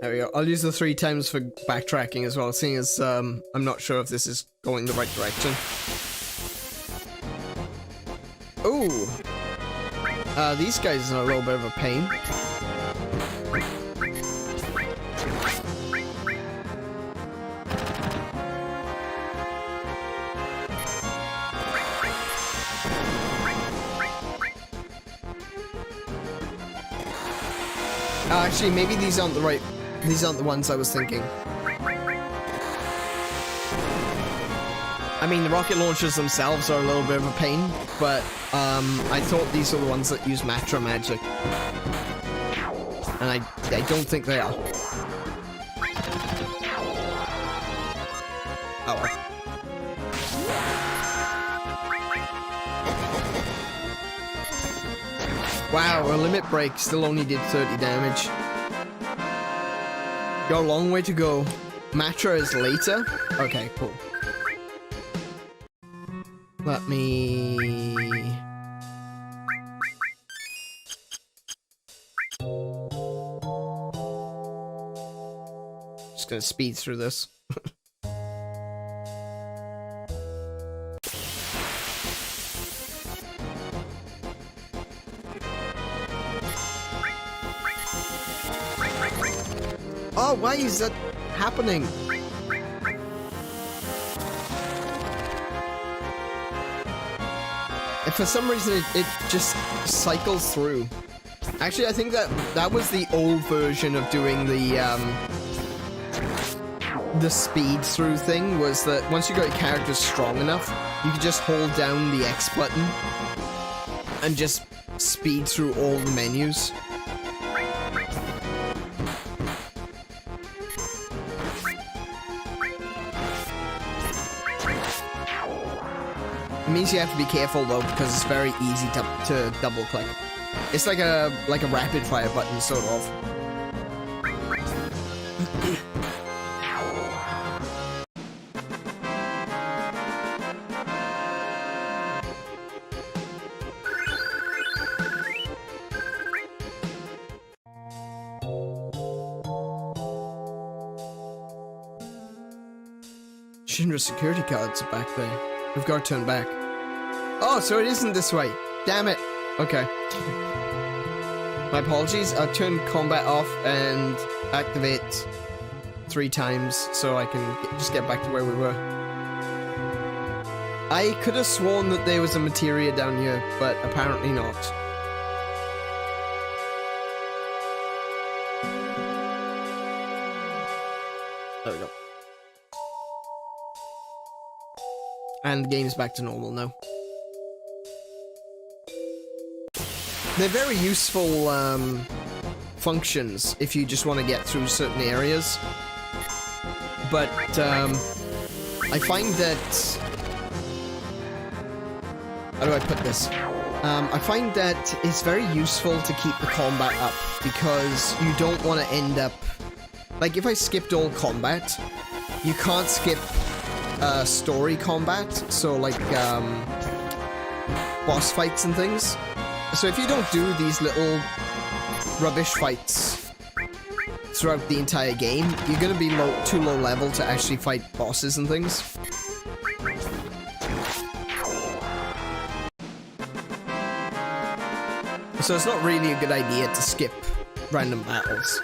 There we go. I'll use the 3 times for backtracking as well, seeing as I'm not sure if this is going the right direction. Ooh! These guys are a little bit of a pain. Actually, maybe these aren't the right... These aren't the ones I was thinking. I mean, the rocket launchers themselves are a little bit of a pain, but I thought these were the ones that use Matra magic. And I don't think they are. Oh well. Wow, a limit break still only did 30 damage. Got a long way to go. Matra is later? Okay, cool. Let me... Just gonna speed through this. Oh, why is that happening? And for some reason, it just cycles through. Actually, I think that was the old version of doing the speed through thing, was that once you got your character strong enough, you could just hold down the X button and just speed through all the menus. It means you have to be careful though, because it's very easy to double click. It's like a rapid fire button, sort of. Shinra's security guards are back there. We've got to turn back. Oh, so it isn't this way. Damn it. Okay. My apologies. I'll turn combat off and activate 3 times so I can just get back to where we were. I could have sworn that there was a materia down here, but apparently not. There we go. And the game's back to normal now. They're very useful functions if you just want to get through certain areas. But I find that... How do I put this? I find that it's very useful to keep the combat up, because you don't want to end up... Like, if I skipped all combat, you can't skip story combat, so like boss fights and things. So if you don't do these little rubbish fights throughout the entire game, you're gonna be too low level to actually fight bosses and things. So it's not really a good idea to skip random battles.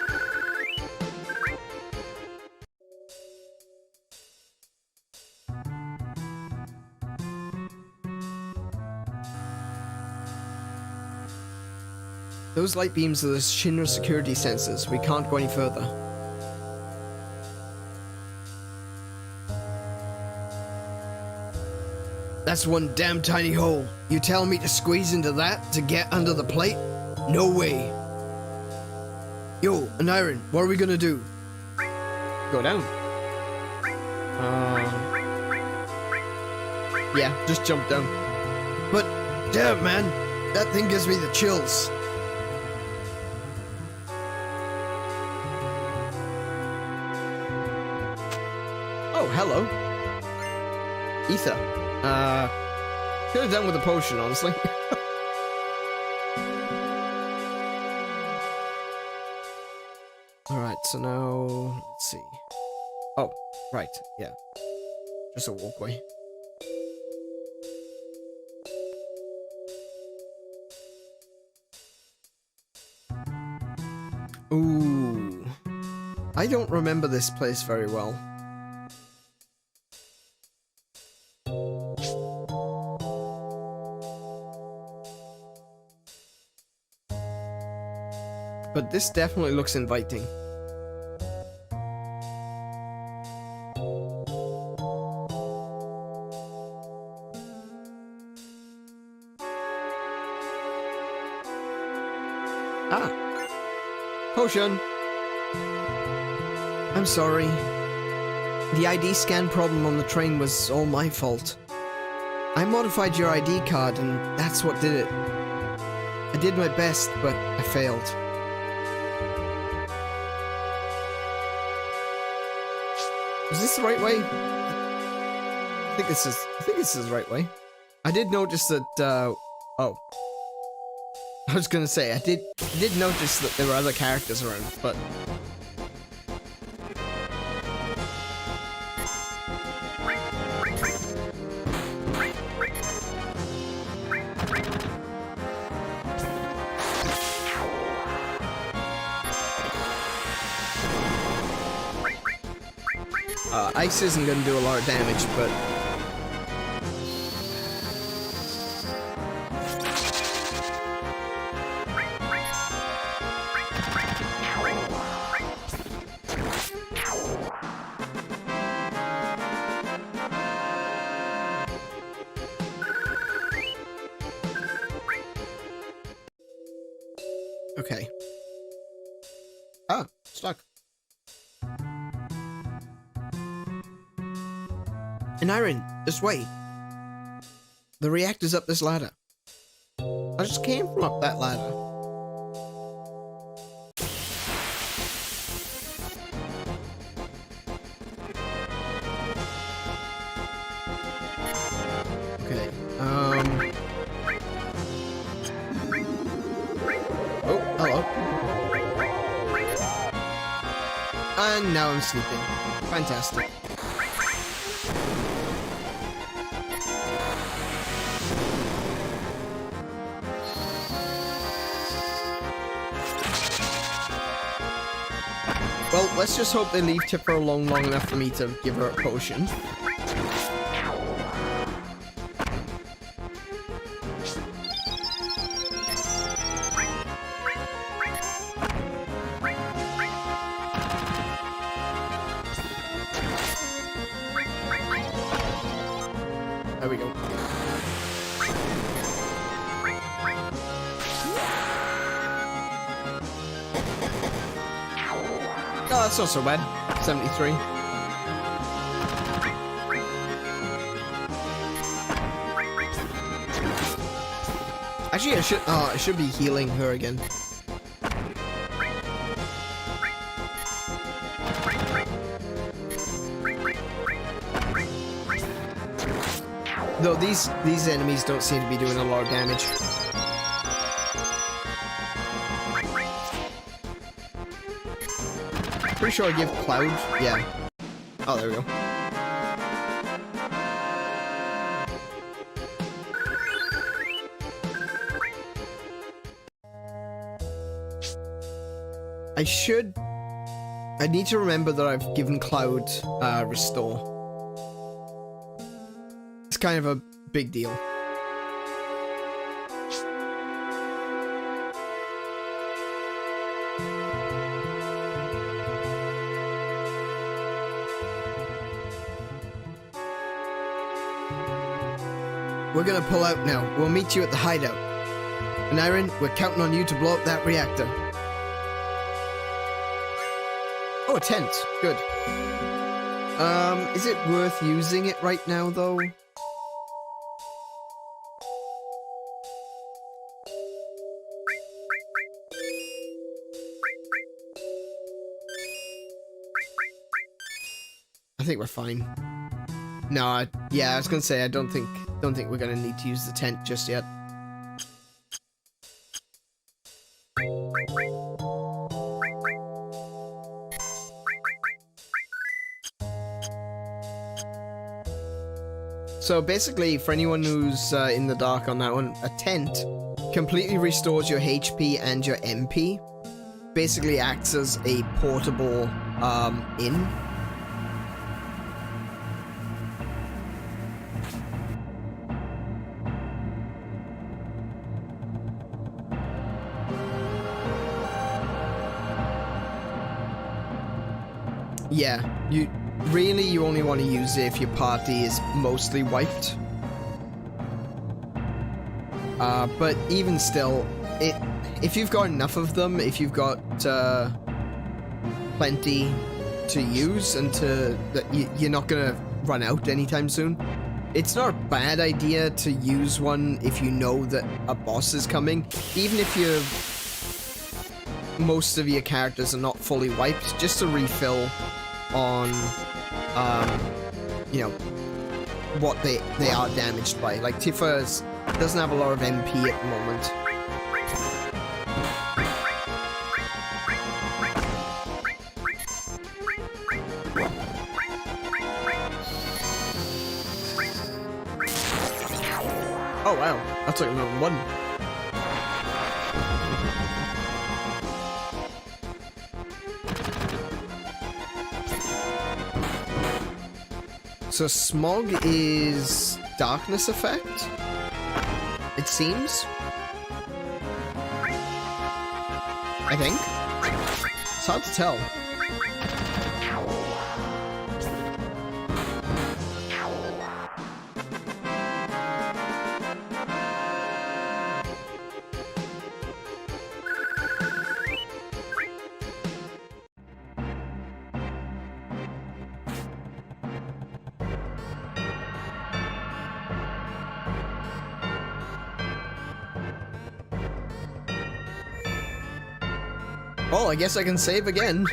Those light beams are the Shinra security sensors. We can't go any further. That's one damn tiny hole. You tell me to squeeze into that to get under the plate? No way. Yo, Aneurin, what are we gonna do? Go down. Yeah, just jump down. But, damn man, that thing gives me the chills. Oh, hello. Ether. Could have done with a potion, honestly. Alright, so now So, let's see. Oh, right, yeah. Just a walkway. Ooh. I don't remember this place very well. But this definitely looks inviting. Ah! Potion! I'm sorry. The ID scan problem on the train was all my fault. I modified your ID card and that's what did it. I did my best, but I failed. Is this the right way? I think this is the right way. I did notice that, oh. I was gonna say, I did notice that there were other characters around, but... ice isn't gonna do a lot of damage, but... Okay. Ah, stuck. Aneurin, this way. The reactor's up this ladder. I just came from up that ladder. Okay, oh, hello. And now I'm sleeping. Fantastic. Well, let's just hope they leave Tipper alone long enough for me to give her a potion. There we go. Oh, that's not so bad. 73. Actually, I should be healing her again. Though these enemies don't seem to be doing a lot of damage. Pretty sure I give Cloud, yeah. Oh, there we go. I need to remember that I've given Cloud Restore. It's kind of a big deal. We're gonna pull out now. We'll meet you at the hideout. Aneurin, we're counting on you to blow up that reactor. Oh, a tent. Good. Is it worth using it right now, though? I think we're fine. No, yeah, I was gonna say I don't think we're gonna need to use the tent just yet. So basically, for anyone who's in the dark on that one, a tent completely restores your HP and your MP. Basically acts as a portable inn. Yeah, you only want to use it if your party is mostly wiped. But even still, if you've got enough of them, if you've got plenty to use and you're not gonna run out anytime soon, it's not a bad idea to use one if you know that a boss is coming, even if most of your characters are not fully wiped, just to refill on you know, what they are damaged by. Like Tifa doesn't have a lot of MP at the moment. Oh wow, that's like another one. So smog is darkness effect, it seems. I think. It's hard to tell. Well, I guess I can save again.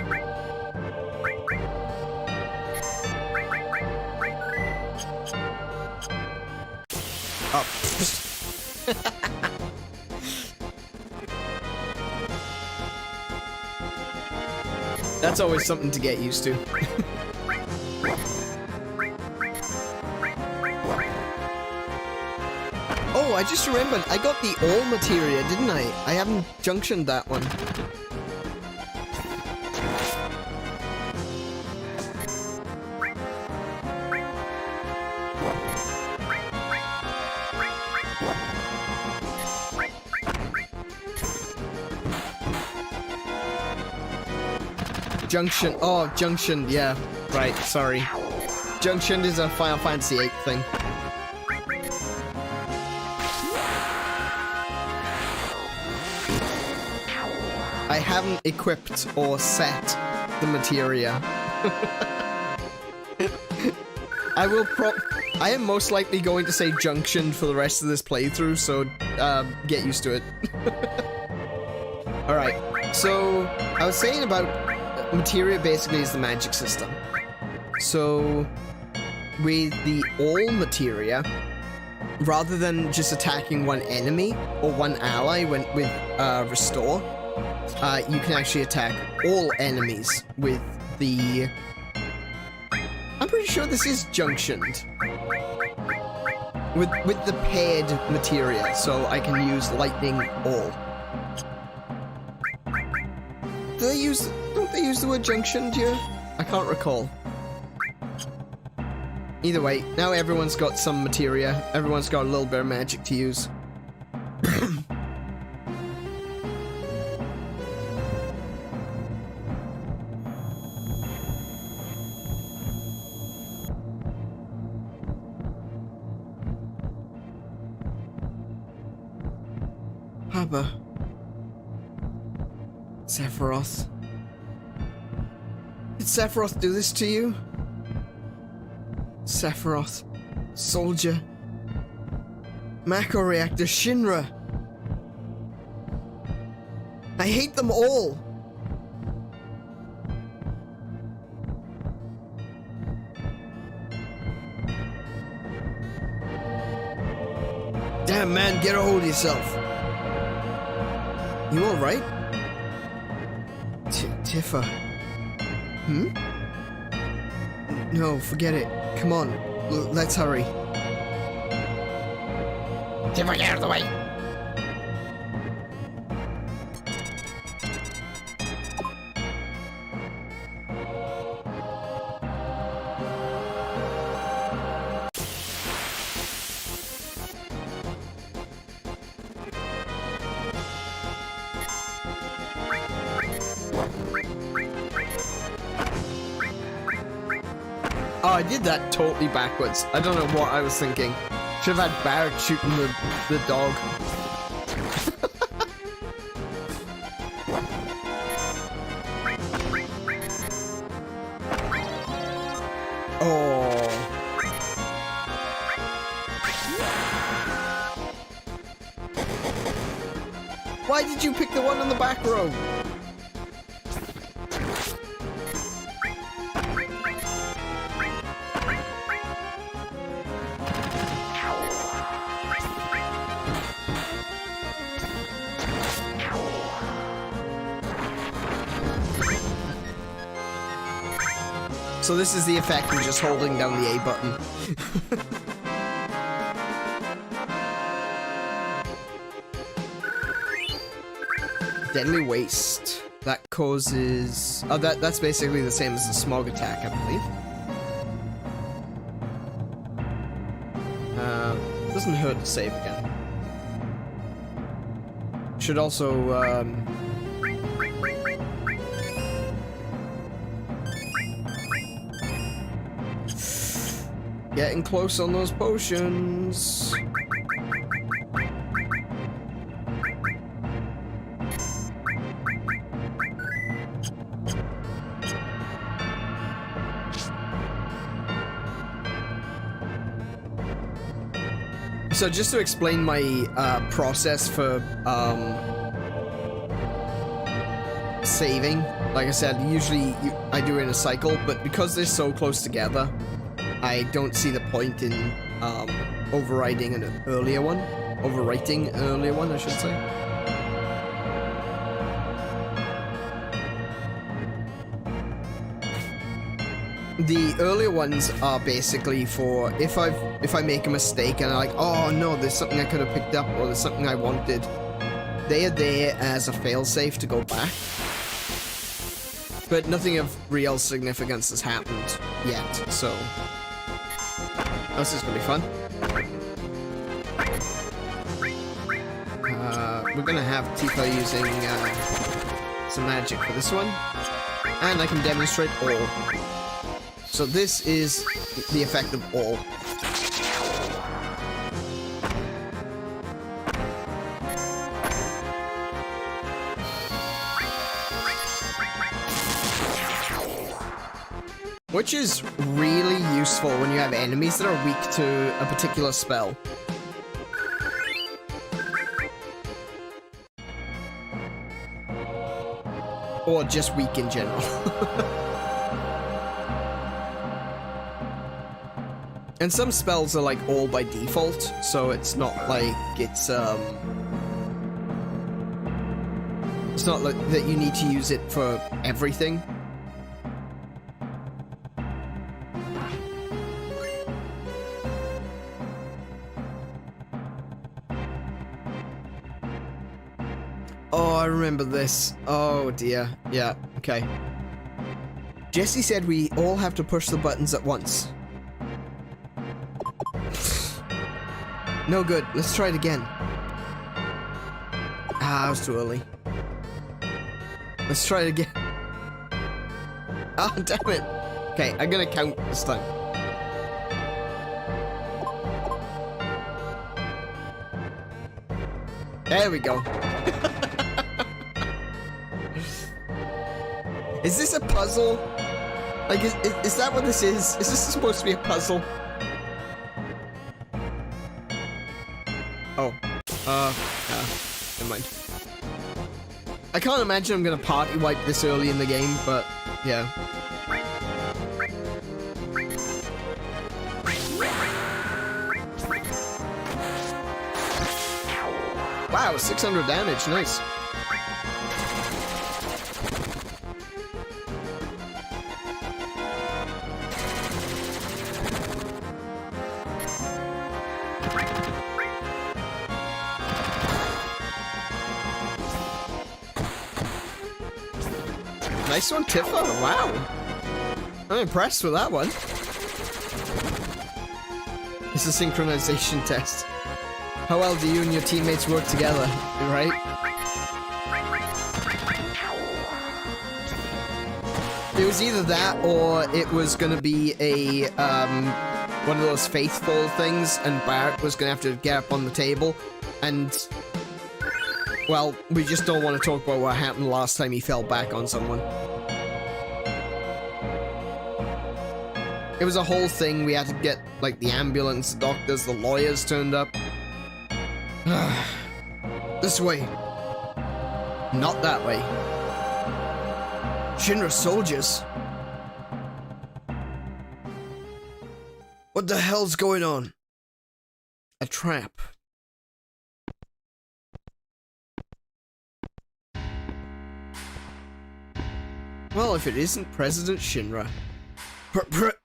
Oh. That's always something to get used to. Oh, I just remembered. I got the all materia, didn't I? I haven't junctioned that one. Junction. Oh, Junction. Yeah. Right. Sorry. Junction is a Final Fantasy VIII thing. I haven't equipped or set the materia. I am most likely going to say Junction for the rest of this playthrough, so get used to it. Alright, so I was saying about materia basically is the magic system. So with the all materia, rather than just attacking one enemy or one ally with restore, you can actually attack all enemies with the... I'm pretty sure this is junctioned. With the paired materia, so I can use lightning all. Don't they use the word junctioned here? I can't recall. Either way, now everyone's got some materia. Everyone's got a little bit of magic to use. Papa. Sephiroth. Did Sephiroth do this to you? Sephiroth. Soldier. Mako Reactor. Shinra. I hate them all. Damn, man, get a hold of yourself. You alright? Tifa. Hmm? No, forget it. Come on, let's hurry. See if I get out of the way. Oh, I did that totally backwards. I don't know what I was thinking. Should have had Barrett shooting the dog. Oh. Why did you pick the one on the back row? So this is the effect of just holding down the A button. Deadly waste. That causes... Oh, that's basically the same as the smog attack, I believe. Doesn't hurt to save again. Should also, getting close on those potions. So just to explain my process for saving, like I said, usually I do it in a cycle, but because they're so close together, I don't see the point in overwriting an earlier one. Overwriting an earlier one, I should say. The earlier ones are basically for if I make a mistake and I'm like, oh no, there's something I could have picked up or there's something I wanted. They are there as a failsafe to go back. But nothing of real significance has happened yet, so this is gonna be fun. We're gonna have Tifa using some magic for this one, and I can demonstrate all. So this is the effect of all. Which is really useful when you have enemies that are weak to a particular spell. Or just weak in general. And some spells are like all by default, so it's not like it's not like that you need to use it for everything. Oh, I remember this. Oh dear. Yeah, okay. Jesse said we all have to push the buttons at once. No good. Let's try it again. Ah, I was too early. Let's try it again. Ah, damn it. Okay, I'm gonna count this time. There we go. Is this a puzzle? Like, is that what this is? Is this supposed to be a puzzle? Oh. Never mind. I can't imagine I'm gonna party wipe this early in the game, but yeah. Wow, 600 damage, nice. Nice one, Tifa. Wow. I'm impressed with that one. It's a synchronization test. How well do you and your teammates work together, right? It was either that or it was gonna be a, one of those faithful things, and Bart was gonna have to get up on the table, and, well, we just don't want to talk about what happened last time he fell back on someone. It was a whole thing. We had to get, like, the ambulance, the doctors, the lawyers turned up. This way. Not that way. Shinra soldiers? What the hell's going on? A trap. Well, if it isn't President Shinra.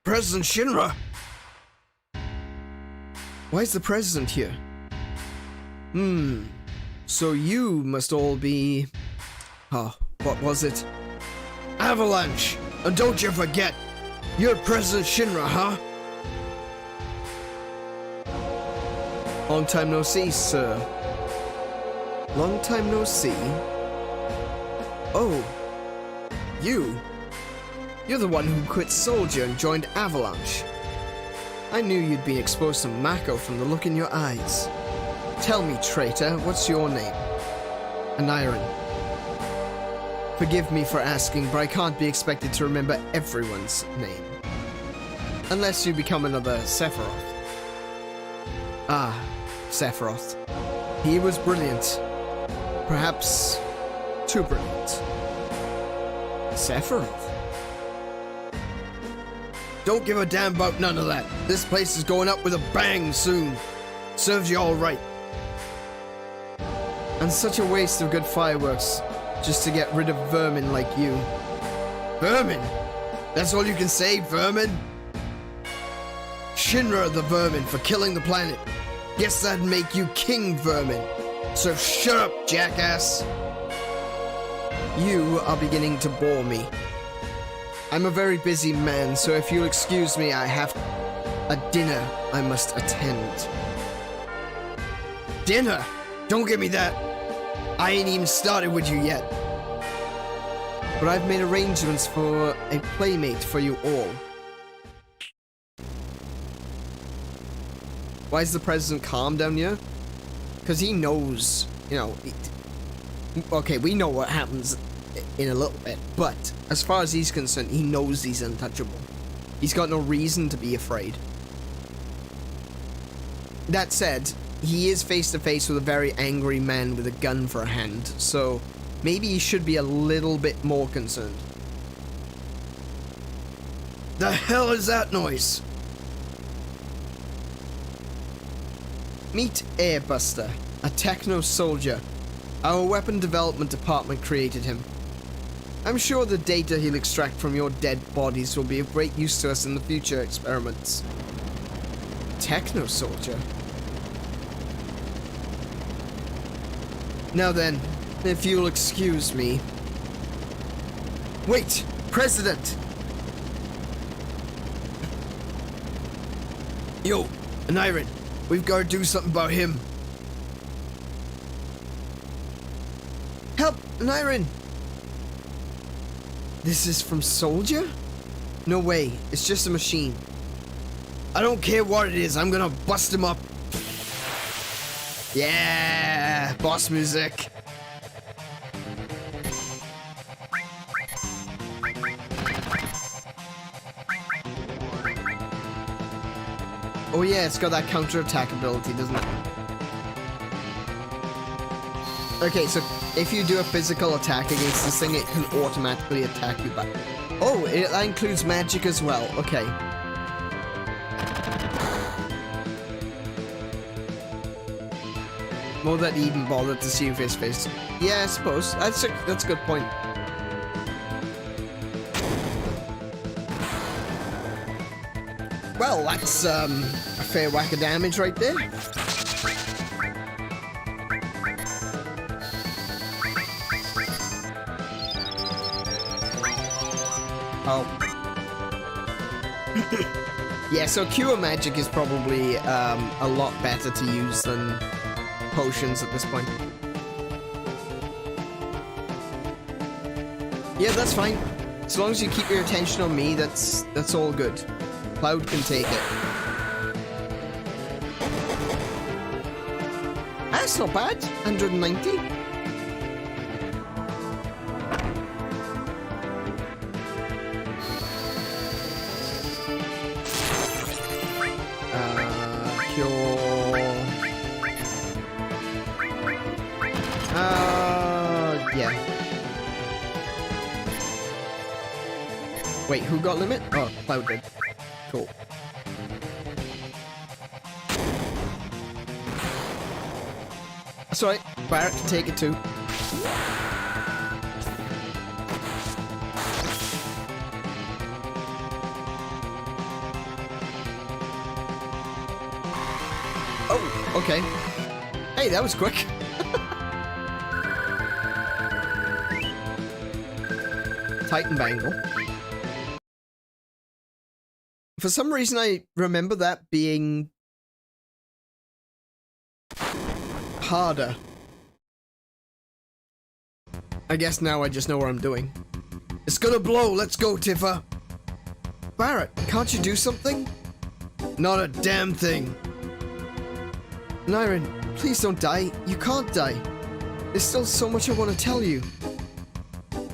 President Shinra? Why is the president here? So you must all be... Oh, what was it? Avalanche! And don't you forget, you're President Shinra, huh? Long time no see, sir. Long time no see. Oh. You're the one who quit Soldier and joined Avalanche. I knew you'd been exposed to Mako from the look in your eyes. Tell me, traitor, what's your name? Aneurin. Forgive me for asking, but I can't be expected to remember everyone's name. Unless you become another Sephiroth. Ah, Sephiroth. He was brilliant. Perhaps too brilliant. Sephiroth? Don't give a damn about none of that. This place is going up with a bang soon. Serves you all right. And such a waste of good fireworks just to get rid of vermin like you. Vermin? That's all you can say, vermin? Shinra the vermin for killing the planet. Guess that'd make you King Vermin. So shut up, jackass. You are beginning to bore me. I'm a very busy man, so if you'll excuse me, I have a dinner I must attend. Dinner? Don't give me that. I ain't even started with you yet. But I've made arrangements for a playmate for you all. Why is the president calm down here? Because he knows, you know... Okay, we know what happens in a little bit, but as far as he's concerned, he knows he's untouchable. He's got no reason to be afraid. That said, he is face to face with a very angry man with a gun for a hand, so maybe he should be a little bit more concerned. The hell is that noise? Meet Airbuster, a techno soldier. Our weapon development department created him. I'm sure the data he'll extract from your dead bodies will be of great use to us in the future experiments. Techno soldier? Now then, if you'll excuse me. Wait! President! Yo, Aneurin, we've got to do something about him. Help, Aneurin! This is from Soldier? No way, it's just a machine. I don't care what it is, I'm gonna bust him up. Yeah, boss music. Oh yeah, it's got that counter-attack ability, doesn't it? Okay, so if you do a physical attack against this thing, it can automatically attack you back. Oh, that includes magic as well. Okay. More that he even bothered to see you face to face. Yeah, I suppose. That's a good point. Well, that's a fair whack of damage right there. Oh. Yeah, so Cure Magic is probably a lot better to use than potions at this point. Yeah, that's fine. As long as you keep your attention on me, that's all good. Cloud can take it. That's not bad. 190. Yeah. Wait, who got limit? Oh, Cloud did. Cool. That's alright. Barrett can take it too. Oh, okay. Hey, that was quick. Titan Bangle. For some reason, I remember that being harder. I guess now I just know what I'm doing. It's gonna blow. Let's go, Tifa. Barrett, can't you do something? Not a damn thing. Aneurin, please don't die. You can't die. There's still so much I want to tell you.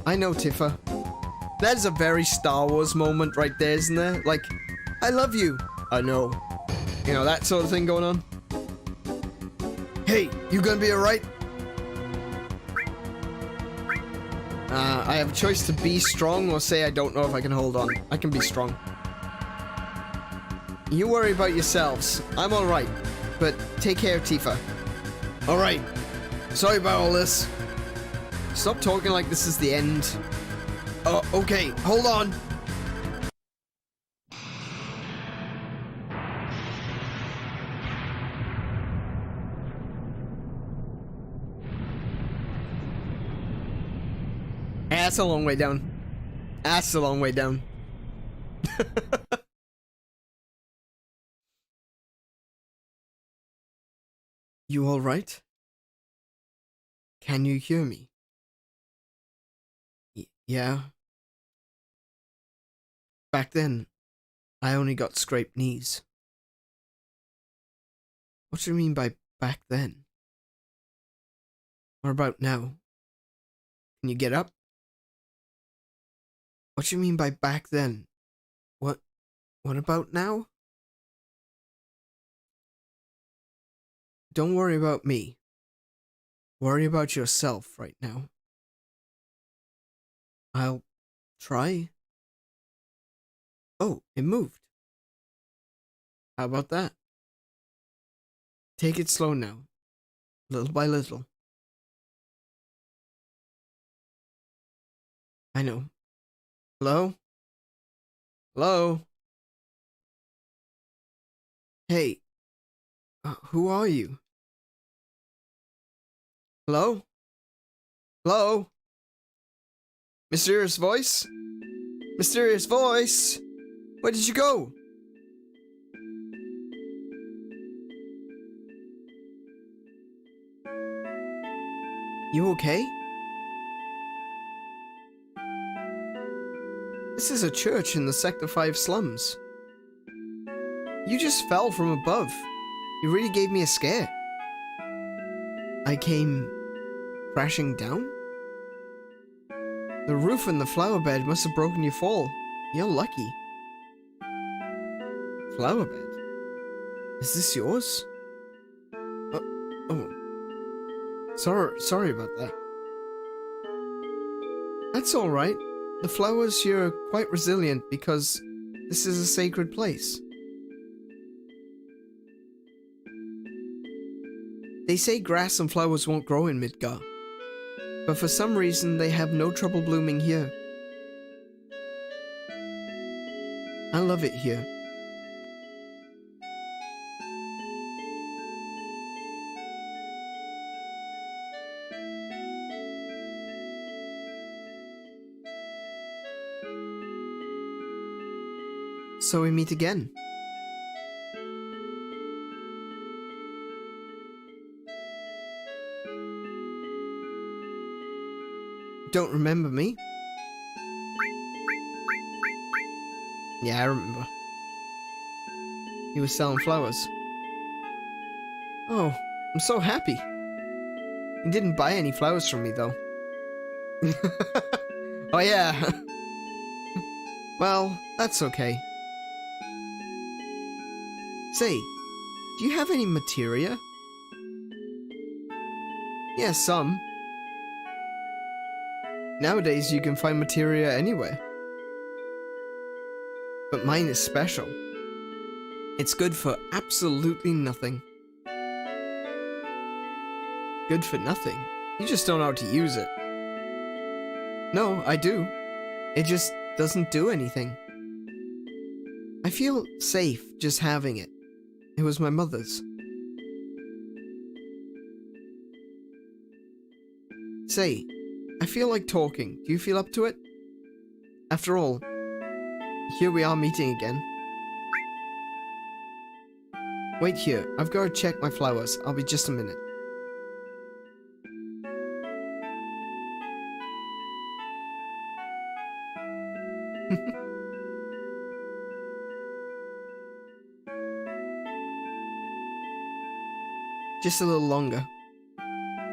I know, Tifa. That is a very Star Wars moment right there, isn't there? Like, I love you. I know. You know, that sort of thing going on. Hey, you gonna be alright? I have a choice to be strong or say I don't know if I can hold on. I can be strong. You worry about yourselves. I'm alright. But take care, Tifa. Alright. Sorry about all this. Stop talking like this is the end. Oh, okay. Hold on. That's a long way down. That's a long way down. You all right? Can you hear me? Yeah. Back then, I only got scraped knees. What do you mean by back then? What about now? Can you get up? What do you mean by back then? What about now? Don't worry about me. Worry about yourself right now. I'll try. Oh, it moved. How about that? Take it slow now. Little by little. I know. Hello? Hello? Hey. Who are you? Hello? Hello? Mysterious voice? Mysterious voice? Where did you go? You okay? This is a church in the Sector 5 slums. You just fell from above. You really gave me a scare. I came crashing down? The roof and the flower bed must have broken your fall. You're lucky. Flower bed? Is this yours? Oh. Sorry about that. That's alright. The flowers here are quite resilient because this is a sacred place. They say grass and flowers won't grow in Midgar, but for some reason they have no trouble blooming here. I love it here. So we meet again. Don't remember me? Yeah, I remember. He was selling flowers. Oh, I'm so happy. He didn't buy any flowers from me, though. Oh, yeah. Well, that's okay. Say, do you have any materia? Yeah, some. Nowadays, you can find materia anywhere. But mine is special. It's good for absolutely nothing. Good for nothing? You just don't know how to use it. No, I do. It just doesn't do anything. I feel safe just having it. It was my mother's. Say, I feel like talking. Do you feel up to it? After all, here we are meeting again. Wait here, I've got to check my flowers. I'll be just a minute. Just a little longer.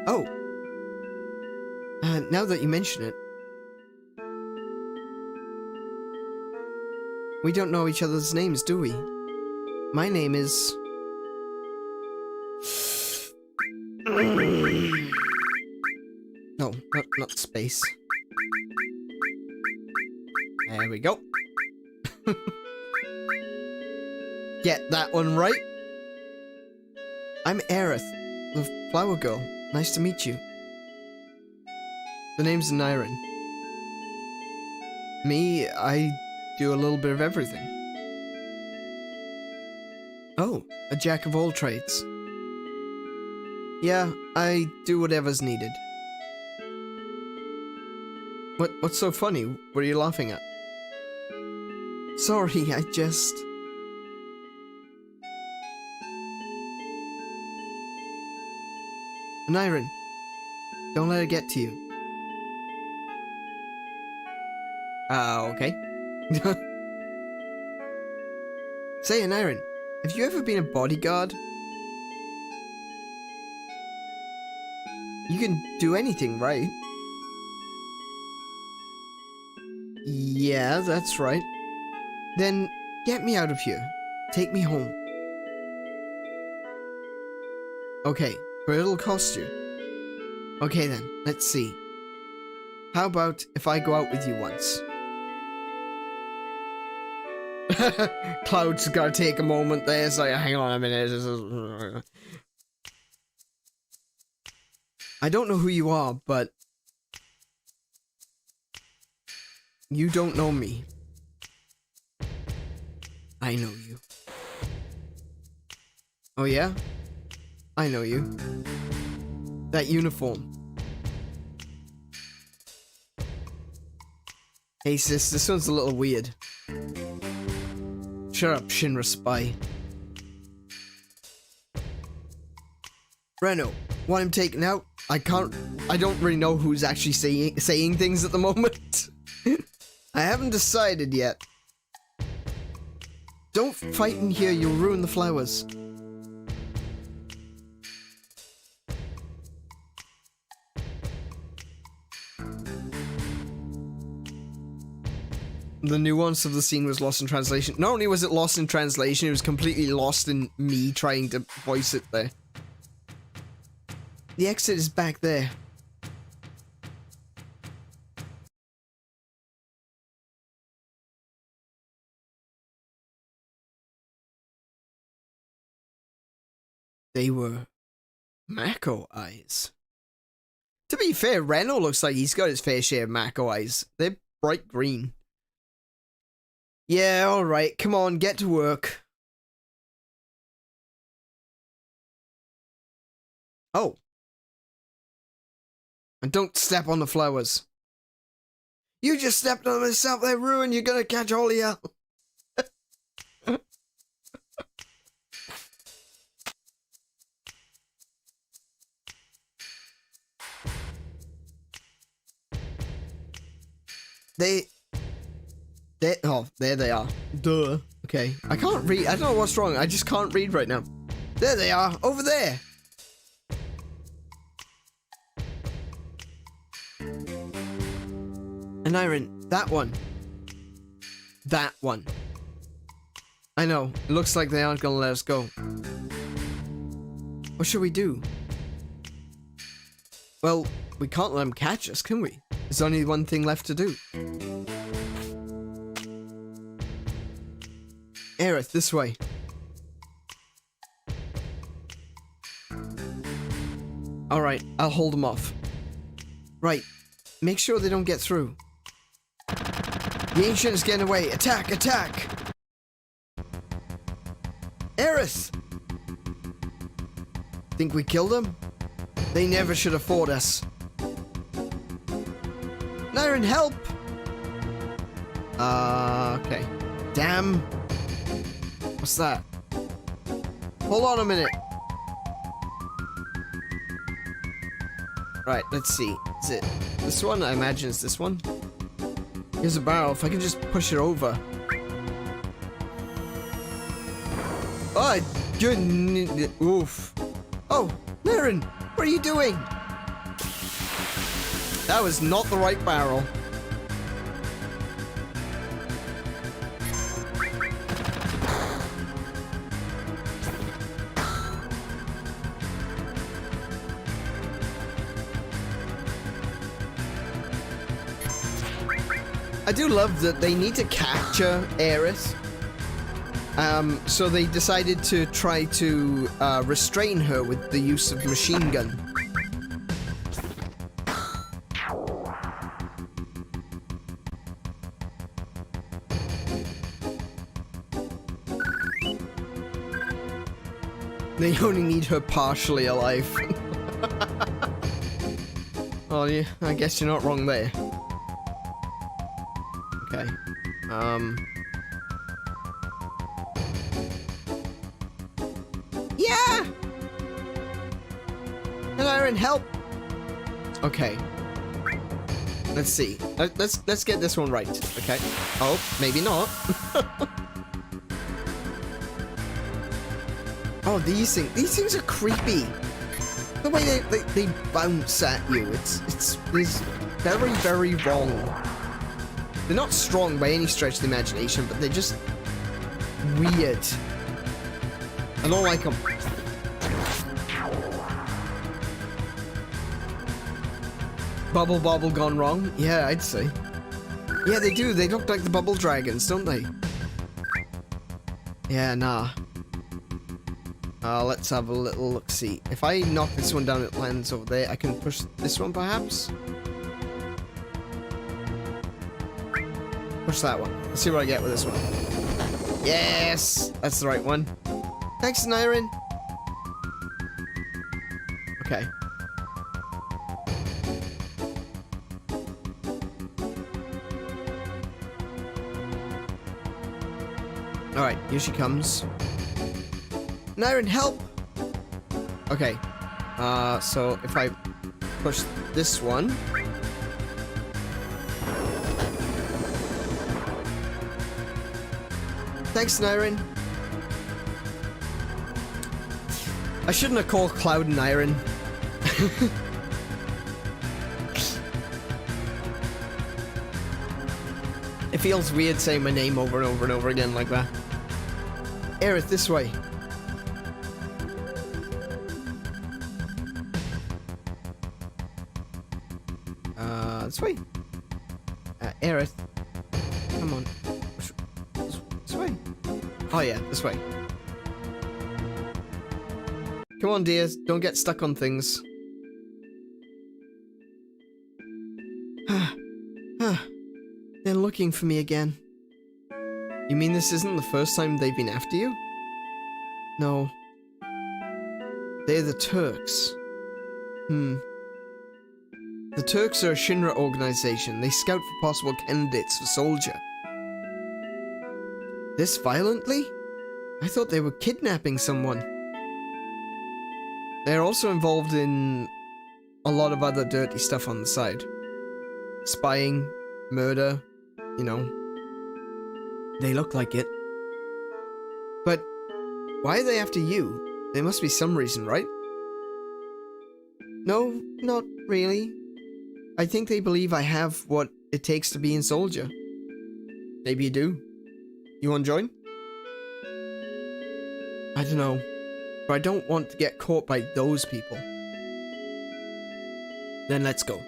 Oh. Now that you mention it. We don't know each other's names, do we? My name is... No, not space. There we go. Get that one right. I'm Aerith, the flower girl. Nice to meet you. The name's Aneurin. Me, I do a little bit of everything. Oh, a jack of all trades. Yeah, I do whatever's needed. What's so funny? What are you laughing at? Sorry, I just... Aneurin, don't let it get to you. Okay. Say, Aneurin, have you ever been a bodyguard? You can do anything, right? Yeah, that's right. Then, get me out of here. Take me home. Okay, but it'll cost you. Okay then, let's see. How about if I go out with you once? Cloud's gotta take a moment there, it's like, hang on a minute. I don't know who you are, but... You don't know me. I know you. Oh yeah? I know you. That uniform. Hey sis, this one's a little weird. Shut up, 𝗬𝗫. Reno, want him taken out? I don't really know who's actually saying things at the moment. I haven't decided yet. Don't fight in here, you'll ruin the flowers. The nuance of the scene was lost in translation. Not only was it lost in translation, it was completely lost in me trying to voice it there. The exit is back there. They were Mako eyes. To be fair, Reno looks like he's got his fair share of Mako eyes. They're bright green. Yeah, alright, come on, get to work. Oh. And don't step on the flowers. You just stepped on them yourself, they're ruined, you're gonna catch all of you. Oh, there they are. Duh. Okay. I can't read. I don't know what's wrong. I just can't read right now. There they are. Over there. Aneurin, that one. That one. I know. It looks like they aren't gonna let us go. What should we do? Well, we can't let them catch us, can we? There's only one thing left to do. Aerith, this way. Alright, I'll hold them off. Right, make sure they don't get through. The Ancient is getting away. Attack, attack! Aerith! Think we killed them? They never should have fought us. Aneurin, help! Okay. Damn. What's that? Hold on a minute. Right, let's see. Is it this one? I imagine it's this one. Here's a barrel. If I can just push it over. Oh, good. Oof. Oh, Aneurin, what are you doing? That was not the right barrel. I do love that they need to capture Aerith. So they decided to try to restrain her with the use of machine gun. They only need her partially alive. Oh yeah, I guess you're not wrong there. Okay. Yeah! Aneurin, help! Okay. Let's see. Let's get this one right. Okay. Oh, maybe not. Oh, these things are creepy. The way they bounce at you, it's very, very wrong. They're not strong by any stretch of the imagination, but they're just weird. I don't like them. Bubble Bobble gone wrong? Yeah, I'd say. Yeah, they do. They look like the bubble dragons, don't they? Yeah, nah. Let's have a little look-see. If I knock this one down, it lands over there. I can push this one, perhaps? Push that one. Let's see what I get with this one. Yes! That's the right one. Thanks, Aneurin. Okay. Alright, here she comes. Aneurin, help! Okay. So if I push this one... Thanks, Aneurin. I shouldn't have called Cloud Aneurin. It feels weird saying my name over and over and over again like that. Aerith, this way. This way. Aerith. Come on. This way. Oh yeah, this way. Come on, dears. Don't get stuck on things. They're looking for me again. You mean this isn't the first time they've been after you? No. They're the Turks. The Turks are a Shinra organization. They scout for possible candidates for soldier. This violently? I thought they were kidnapping someone. They're also involved in a lot of other dirty stuff on the side. Spying, murder, you know. They look like it. But why are they after you? There must be some reason, right? No, not really. I think they believe I have what it takes to be in soldier. Maybe you do. You want to join? I don't know. But I don't want to get caught by those people. Then let's go.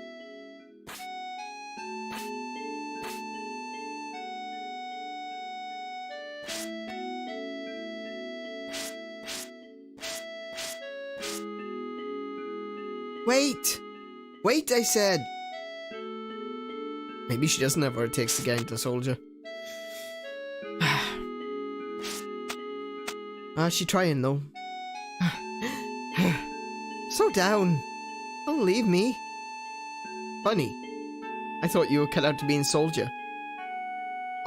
Wait! Wait, I said! Maybe she doesn't have what it takes to get into soldier. She trying though. Slow down. Don't leave me. Funny. I thought you were cut out to be in soldier.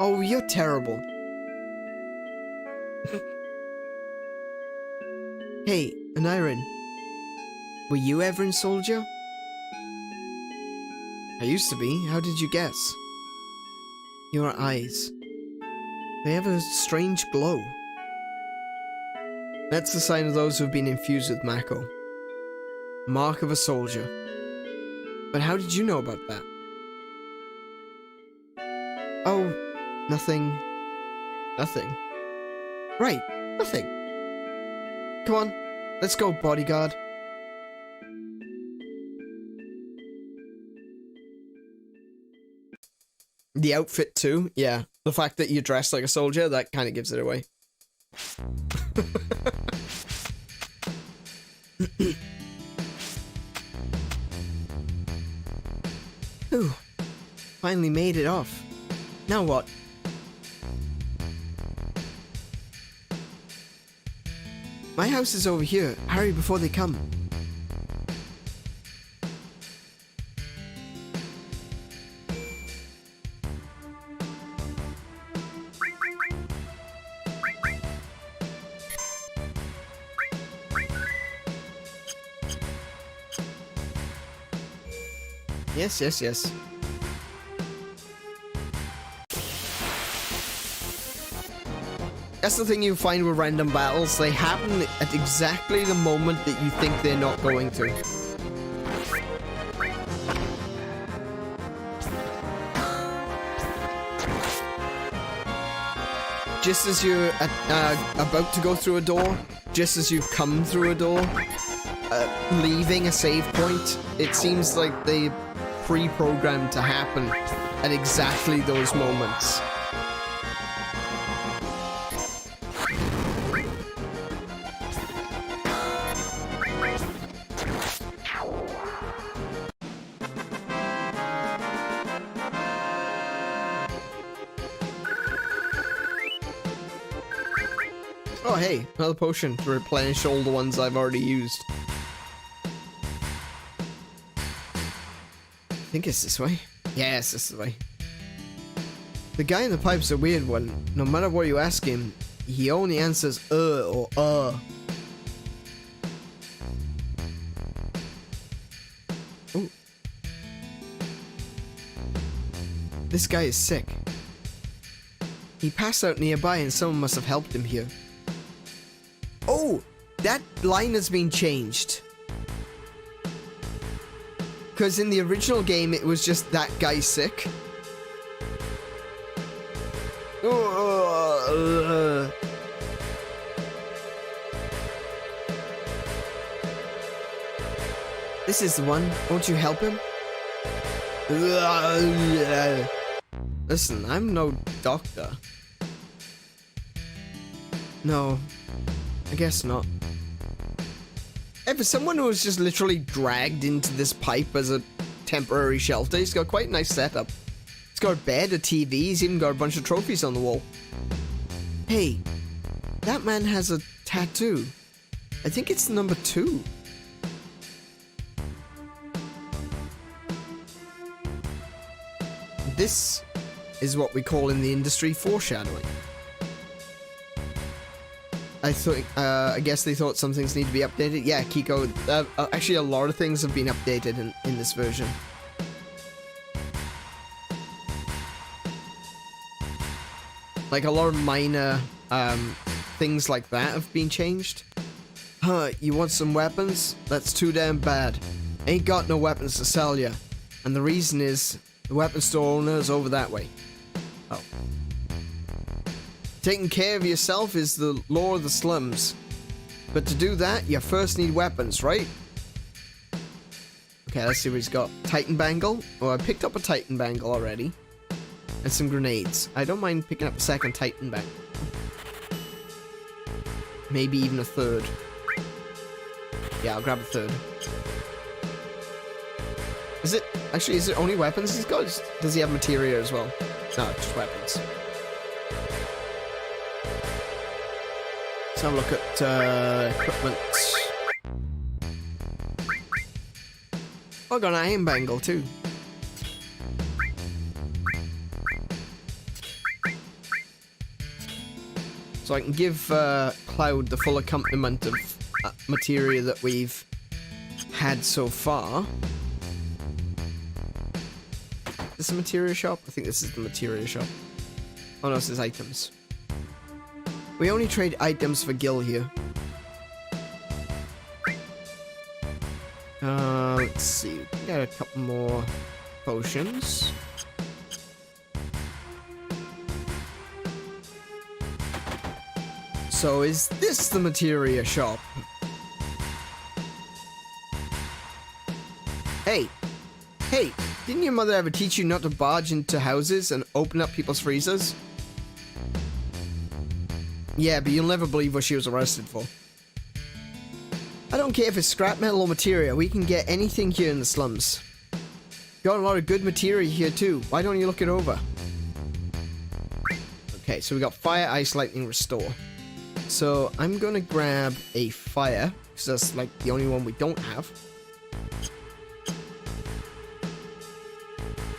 Oh, you're terrible. Hey, Aneurin. Were you ever in soldier? I used to be. How did you guess? Your eyes. They have a strange glow. That's the sign of those who have been infused with Mako. Mark of a soldier. But how did you know about that? Oh, nothing. Nothing. Right, nothing. Come on, let's go, bodyguard. The outfit too, yeah. The fact that you're dressed like a soldier, that kind of gives it away. Ooh, finally made it off. Now what? My house is over here. Hurry before they come. Yes, yes, yes. That's the thing you find with random battles. They happen at exactly the moment that you think they're not going to. Just as you're about to go through a door, just as you come through a door, leaving a save point, it seems like they pre-programmed to happen at exactly those moments. Oh hey, another potion to replenish all the ones I've already used. I think it's this way. Yes, this way. The guy in the pipe's a weird one. No matter what you ask him, he only answers or Ooh. This guy is sick. He passed out nearby and someone must have helped him here. Oh, that line has been changed. Because in the original game, it was just that guy's sick. This is the one. Won't you help him? Listen, I'm no doctor. No, I guess not. Hey, for someone who was just literally dragged into this pipe as a temporary shelter, he's got quite a nice setup. He's got a bed, a TV, he's even got a bunch of trophies on the wall. Hey, that man has a tattoo. I think it's number 2. This is what we call in the industry foreshadowing. I guess they thought some things need to be updated. Yeah, Kiko, actually a lot of things have been updated in this version. Like, a lot of minor things like that have been changed. Huh, you want some weapons? That's too damn bad. Ain't got no weapons to sell ya. And the reason is, the weapon store owner is over that way. Oh. Taking care of yourself is the law of the slums. But to do that, you first need weapons, right? Okay, let's see what he's got. Titan Bangle. Oh, I picked up a Titan Bangle already. And some grenades. I don't mind picking up a second Titan Bangle. Maybe even a third. Yeah, I'll grab a third. Is it... Actually, is it only weapons he's got? Does he have materia as well? No, just weapons. Let's have a look at equipment. Oh, I got an iron bangle too. So I can give Cloud the full accompaniment of materia that we've had so far. Is this a materia shop? I think this is the materia shop. Oh no, this is items. We only trade items for Gil here. Let's see. We got a couple more potions. So is this the materia shop? Hey, didn't your mother ever teach you not to barge into houses and open up people's freezers? Yeah, but you'll never believe what she was arrested for. I don't care if it's scrap metal or materia, we can get anything here in the slums. Got a lot of good materia here too, why don't you look it over? Okay, so we got fire, ice, lightning, restore. So I'm gonna grab a fire, because that's like the only one we don't have.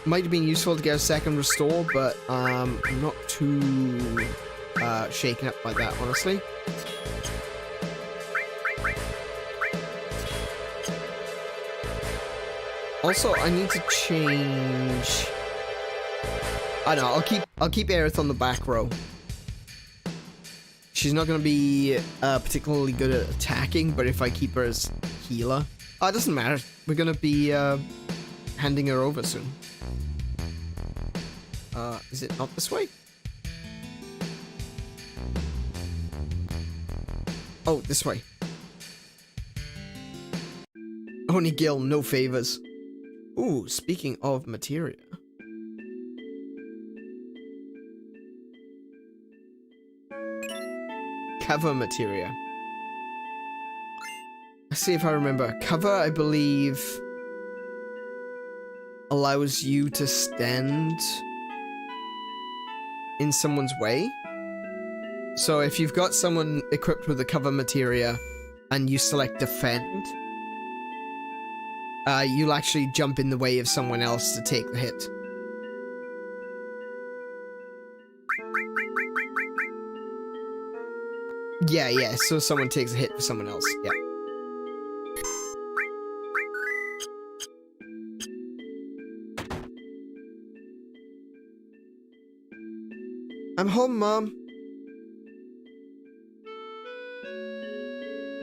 Might have been useful to get a second restore, but I'm not too shaken up by that, honestly. Also, I need to change. I don't know. I'll keep Aerith on the back row. She's not going to be particularly good at attacking, but if I keep her as healer, oh, it doesn't matter. We're going to be handing her over soon. Is it not this way? Oh, this way. Only Gil, no favors. Ooh, speaking of materia. Cover materia. Let's see if I remember. Cover, I believe, allows you to stand in someone's way. So if you've got someone equipped with a cover materia and you select defend, you'll actually jump in the way of someone else to take the hit. Yeah, so someone takes a hit for someone else, yeah. I'm home, Mom.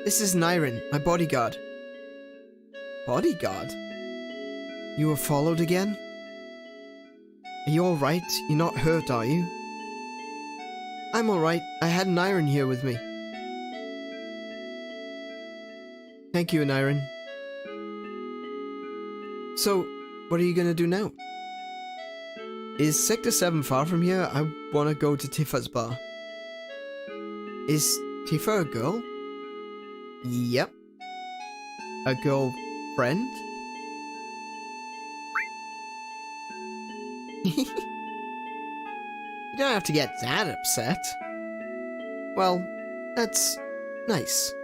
This is Aneurin, my bodyguard. Bodyguard? You were followed again? Are you alright? You're not hurt, are you? I'm alright. I had Aneurin here with me. Thank you, Aneurin. So, what are you gonna do now? Is Sector 7 far from here? I wanna go to Tifa's bar. Is Tifa a girl? Yep. A girlfriend? You don't have to get that upset. Well, that's nice.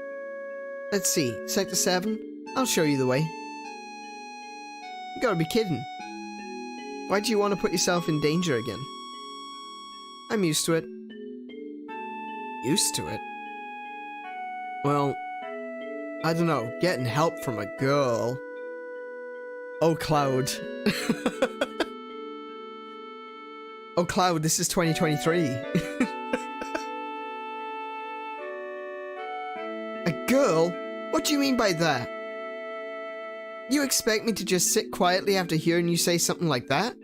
Let's see, Sector 7? I'll show you the way. You gotta be kidding. Why do you want to put yourself in danger again? I'm used to it. Used to it? Well, I don't know, getting help from a girl. Oh, Cloud. Oh, Cloud, this is 2023. A girl? What do you mean by that? You expect me to just sit quietly after hearing you say something like that?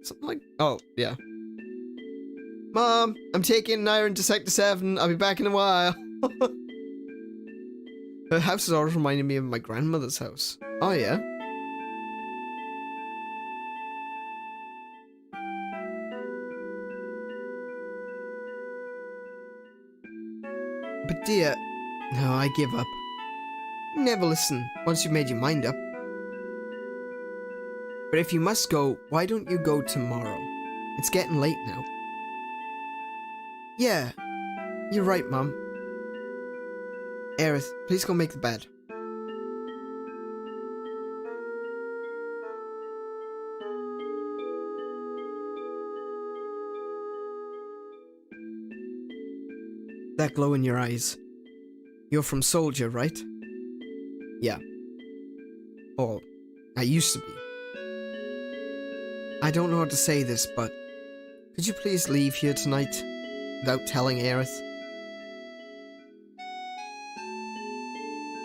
Something like... Oh, yeah. Mom, I'm taking Aneurin to Sector 7. I'll be back in a while. Her house has always reminded me of my grandmother's house. Oh, yeah? But dear... No, I give up. Never listen once you've made your mind up. But if you must go, why don't you go tomorrow? It's getting late now. Yeah, you're right, Mom. Aerith, please go make the bed. That glow in your eyes. You're from Soldier, right? Yeah. Or, I used to be. I don't know how to say this, but could you please leave here tonight without telling Aerith?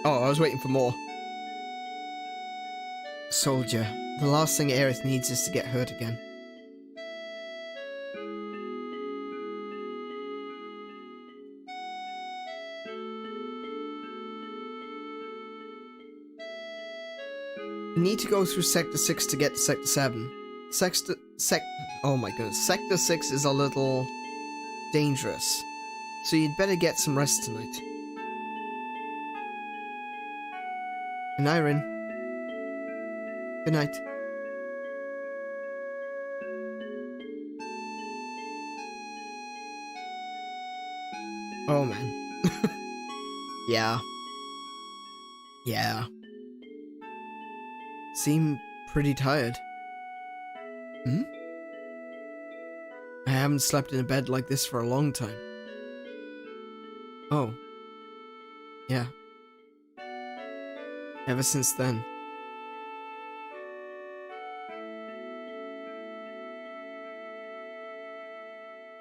Oh, I was waiting for more. Soldier, the last thing Aerith needs is to get hurt again. You need to go through Sector 6 to get to Sector 7. Oh my goodness. Sector 6 is a little dangerous. So you'd better get some rest tonight. Aneurin. Good night. Oh man. Yeah. Yeah. Seem pretty tired. Hmm? I haven't slept in a bed like this for a long time. Oh. Yeah. Ever since then.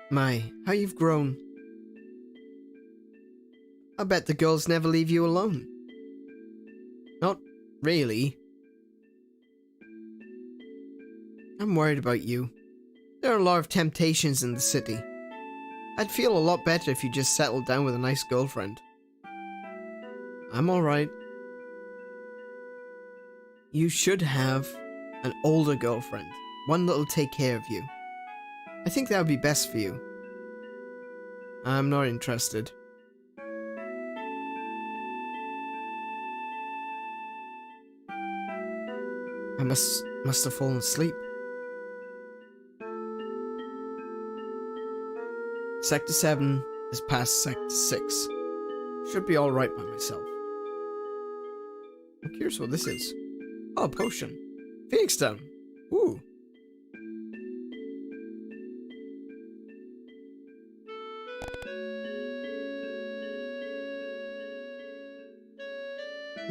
My, how you've grown. I bet the girls never leave you alone. Not really. I'm worried about you. There are a lot of temptations in the city. I'd feel a lot better if you just settled down with a nice girlfriend. I'm alright. You should have an older girlfriend. One that'll take care of you. I think that would be best for you. I'm not interested. I must have fallen asleep. Sector 7 is past Sector 6. Should be alright by myself. I'm curious what this is. Oh, a potion. Phoenix Stone. Ooh.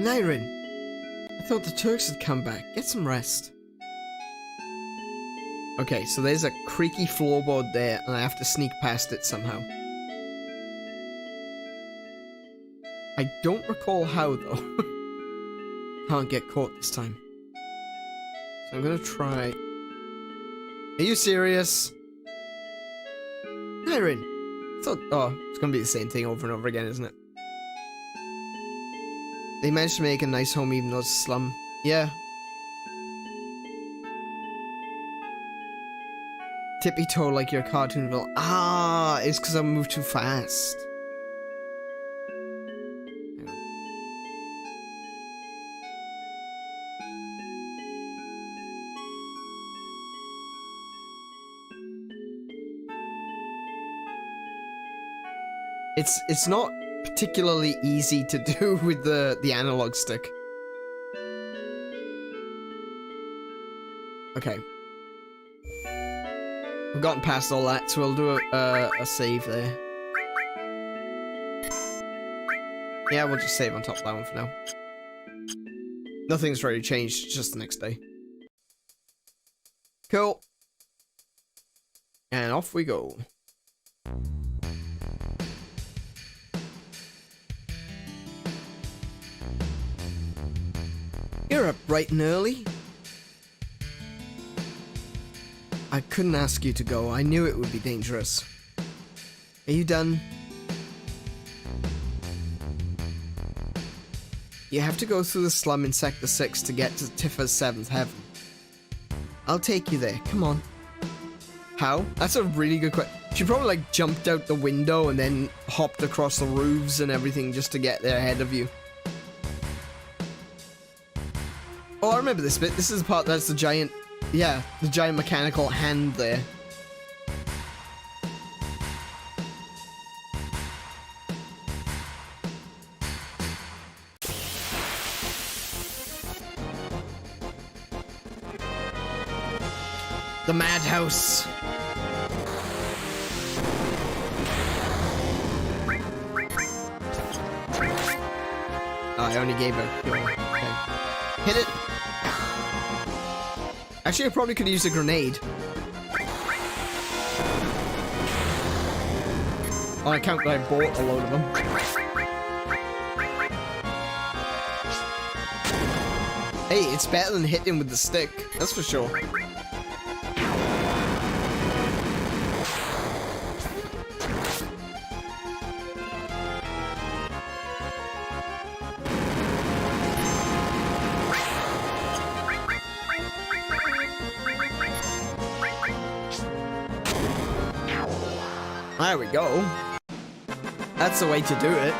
Aneurin. I thought the Turks had come back. Get some rest. Okay, so there's a creaky floorboard there, and I have to sneak past it somehow. I don't recall how, though. Can't get caught this time. So I'm gonna try... Are you serious? Aneurin! I thought... Oh, it's gonna be the same thing over and over again, isn't it? They managed to make a nice home even though it's a slum. Yeah. Tippy-toe like your cartoon villain. Ah, it's because I moved too fast. It's not particularly easy to do with the analog stick. Okay. We've gotten past all that, so we'll do a save there. Yeah, we'll just save on top of that one for now. Nothing's really changed, just the next day. Cool. off we go. You're up bright and early. I couldn't ask you to go. I knew it would be dangerous. Are you done? You have to go through the slum in Sector 6 to get to Tifa's 7th heaven. I'll take you there. Come on. How? That's a really good question. She probably like jumped out the window and then hopped across the roofs and everything just to get there ahead of you. Oh, I remember this bit. This is the part that's the giant... Yeah, the giant mechanical hand there. The madhouse. Oh, I only gave her. Okay. Hit it. Actually, I probably could use a grenade. On account that I bought a load of them. Hey, it's better than hitting with the stick. That's for sure. There we go. That's the way to do it.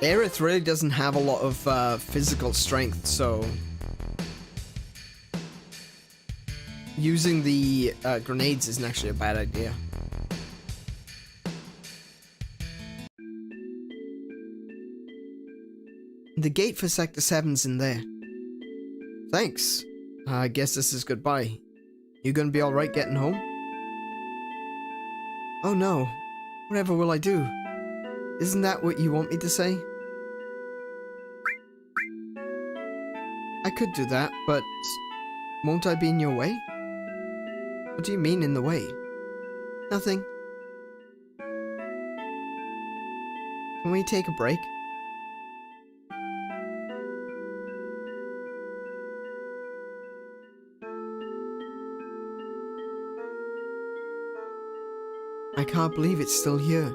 Aerith really doesn't have a lot of physical strength, so using the grenades isn't actually a bad idea. The gate for Sector 7's in there. Thanks. I guess this is goodbye. You gonna be alright getting home? Oh no. Whatever will I do? Isn't that what you want me to say? I could do that, but won't I be in your way? What do you mean in the way? Nothing. Can we take a break? I can't believe it's still here.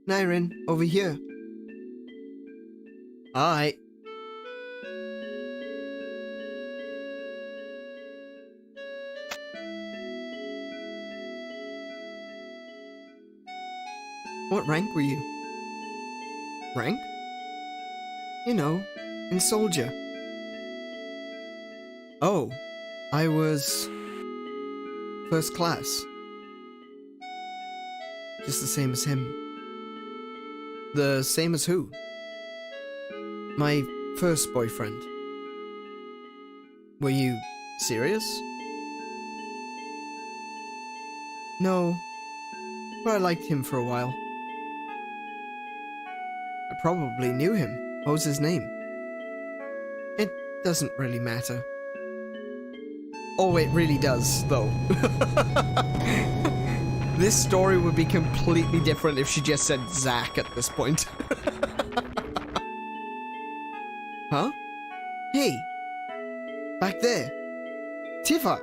Aneurin, over here. Alright. What rank were you? Rank? You know, in soldier. Oh, I was first class. Just the same as him. The same as who? My first boyfriend. Were you serious? No, but I liked him for a while. I probably knew him. What was his name? It doesn't really matter. Oh, it really does, though. This story would be completely different if she just said Zach at this point. Huh? Hey! Back there! Tifa!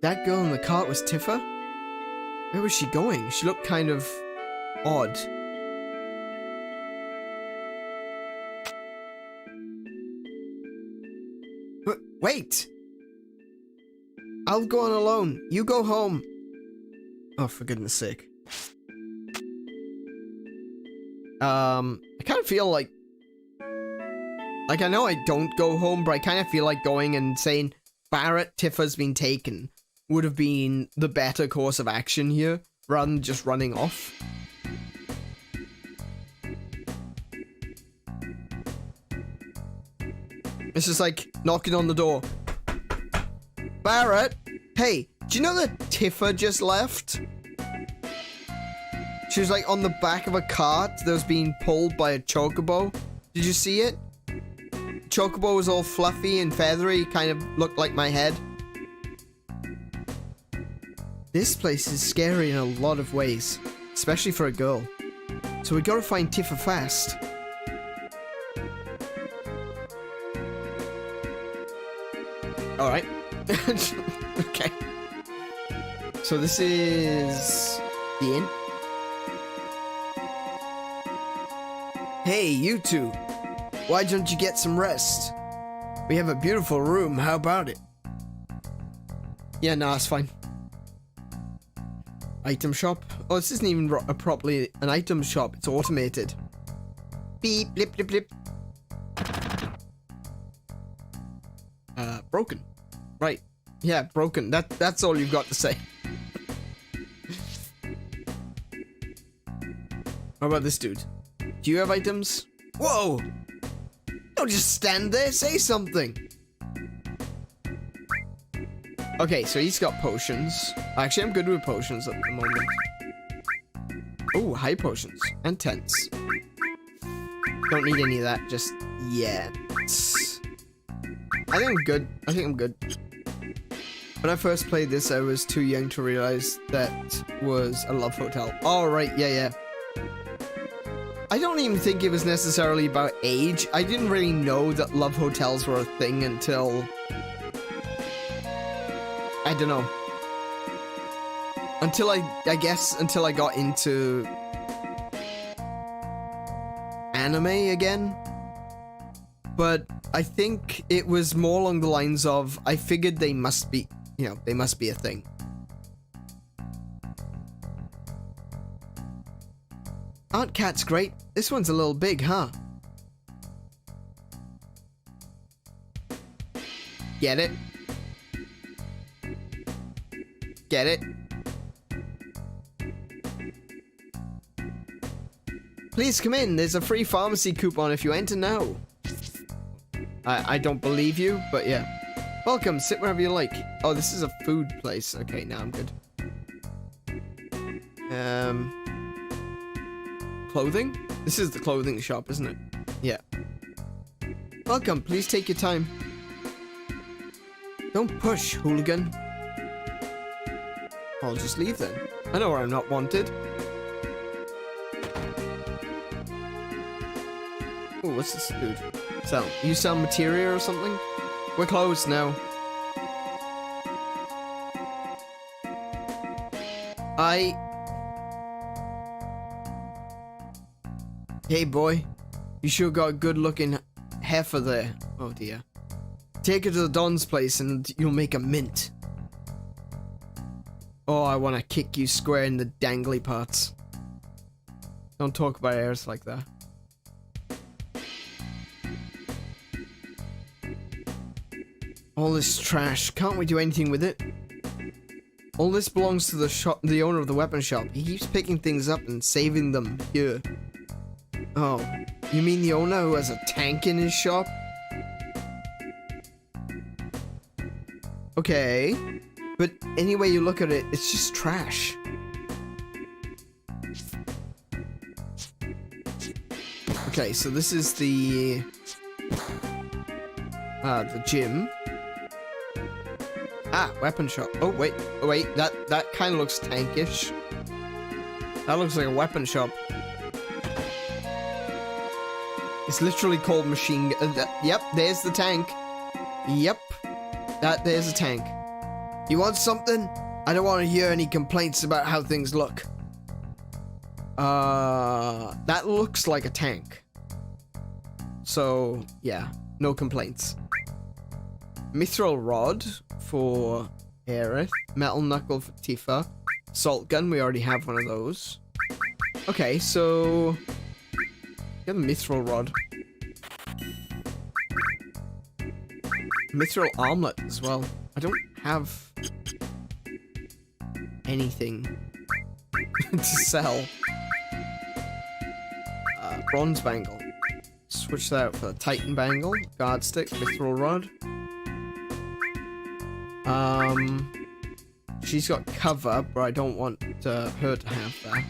That girl in the cart was Tifa? Where was she going? She looked kind of odd. Wait! I'll go on alone. You go home. Oh, for goodness sake. I kind of feel like I know I don't go home, but I kind of feel like going and saying, Barrett, Tifa's been taken, would have been the better course of action here, rather than just running off. It's just like knocking on the door. Barrett, Hey, do you know that Tifa just left? She was like on the back of a cart that was being pulled by a chocobo. Did you see it? Chocobo was all fluffy and feathery, kind of looked like my head. This place is scary in a lot of ways, especially for a girl. So we gotta find Tifa fast. Alright. Okay. So this is the inn. Hey, you two. Why don't you get some rest? We have a beautiful room. How about it? Yeah, no, it's fine. Item shop. Oh, this isn't even properly an item shop. It's automated. Beep, blip, blip, blip. Broken. Right. Yeah, broken. That's all you've got to say. How about this dude? Do you have items? Whoa! Don't just stand there, say something! Okay, so he's got potions. Actually, I'm good with potions at the moment. Oh, high potions. And tents. Don't need any of that just yet. I think I'm good. I think I'm good. When I first played this, I was too young to realize that was a love hotel. Oh, right, yeah. I don't even think it was necessarily about age. I didn't really know that love hotels were a thing until... I don't know. Until I guess, until I got into... anime again. But I think it was more along the lines of, I figured they must be, you know, they must be a thing. Aren't cats great? This one's a little big, huh? Get it? Get it? Please come in. There's a free pharmacy coupon if you enter now. I don't believe you, but yeah. Welcome. Sit wherever you like. Oh, this is a food place. Okay, now I'm good. Clothing? This is the clothing shop, isn't it? Yeah. Welcome. Please take your time. Don't push, hooligan. I'll just leave then. I know where I'm not wanted. Oh, what's this dude? Sell. You sell materia or something? We're closed now. Hey boy, you sure got a good looking heifer there. Oh dear. Take her to the Don's place and you'll make a mint. Oh, I want to kick you square in the dangly parts. Don't talk about heirs like that. All this trash. Can't we do anything with it? All this belongs to the shop, the owner of the weapon shop. He keeps picking things up and saving them here. Oh, you mean the owner who has a tank in his shop? Okay, but any way you look at it, it's just trash. Okay, so this is the gym. Ah, weapon shop. Oh wait, that kind of looks tankish. That looks like a weapon shop. It's literally called machine gun. Yep, there's the tank. Yep, there's a tank. You want something? I don't want to hear any complaints about how things look. That looks like a tank. So, yeah, no complaints. Mithril rod for Aerith. Metal knuckle for Tifa. Salt gun, we already have one of those. Okay, so... get a mithril rod. Mithril armlet as well. I don't have anything to sell. Bronze bangle. Switch that out for the Titan bangle. Guard stick. Mithril rod. she's got cover, but I don't want her to have that.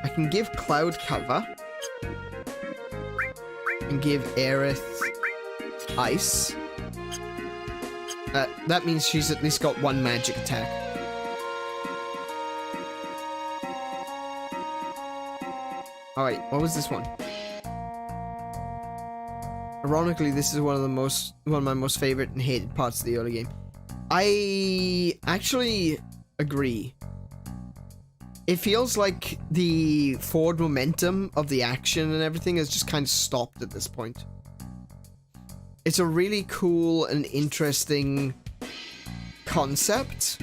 I can give Cloud cover. And give Aerith ice. That means she's at least got one magic attack. Alright, what was this one? Ironically, this is one of my most favorite and hated parts of the early game. I actually agree. It feels like the forward momentum of the action and everything has just kind of stopped at this point. It's a really cool and interesting concept,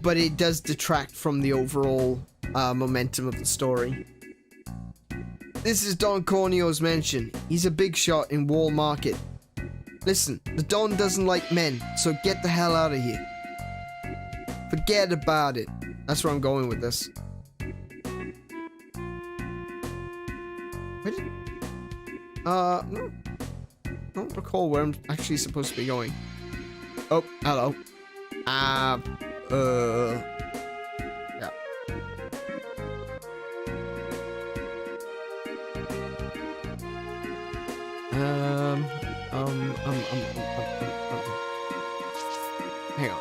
but it does detract from the overall momentum of the story. This is Don Corneo's mansion. He's a big shot in Wall Market. Listen, the Don doesn't like men, so get the hell out of here. Forget about it. That's where I'm going with this. No. I don't recall where I'm actually supposed to be going. Oh, hello. Yeah. Hang on.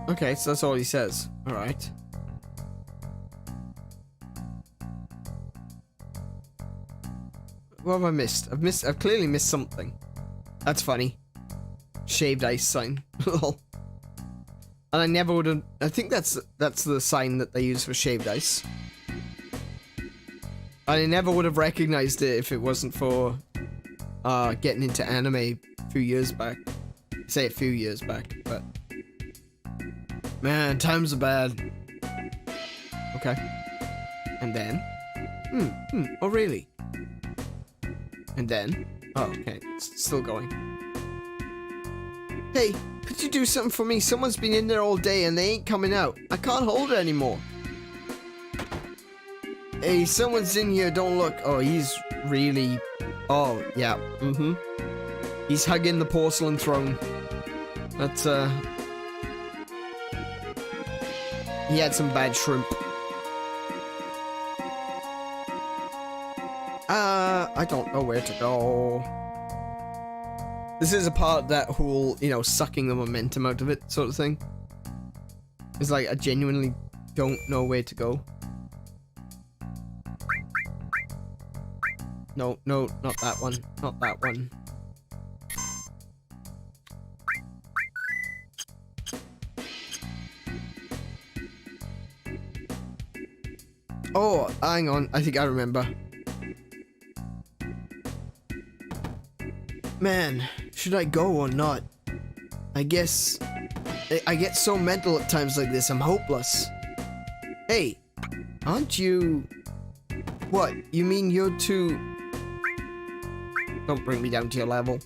Okay, so that's all he says. All right. What have I missed? I've clearly missed something. That's funny. Shaved ice sign. And I never would have. I think that's the sign that they use for shaved ice. I never would have recognized it if it wasn't for getting into anime a few years back. I say a few years back, but man, times are bad. Okay. And then oh really? And then oh okay, it's still going. Hey, could you do something for me? Someone's been in there all day and they ain't coming out. I can't hold it anymore. Hey, someone's in here, don't look. Oh, he's really... Oh, yeah, He's hugging the porcelain throne. That's, he had some bad shrimp. I don't know where to go. This is a part of that whole, you know, sucking the momentum out of it sort of thing. It's like, I genuinely don't know where to go. No, no, not that one. Not that one. Oh, hang on. I think I remember. Man, should I go or not? I guess I get so mental at times like this, I'm hopeless. Hey, aren't you... What? You mean you're too... Don't bring me down to your level.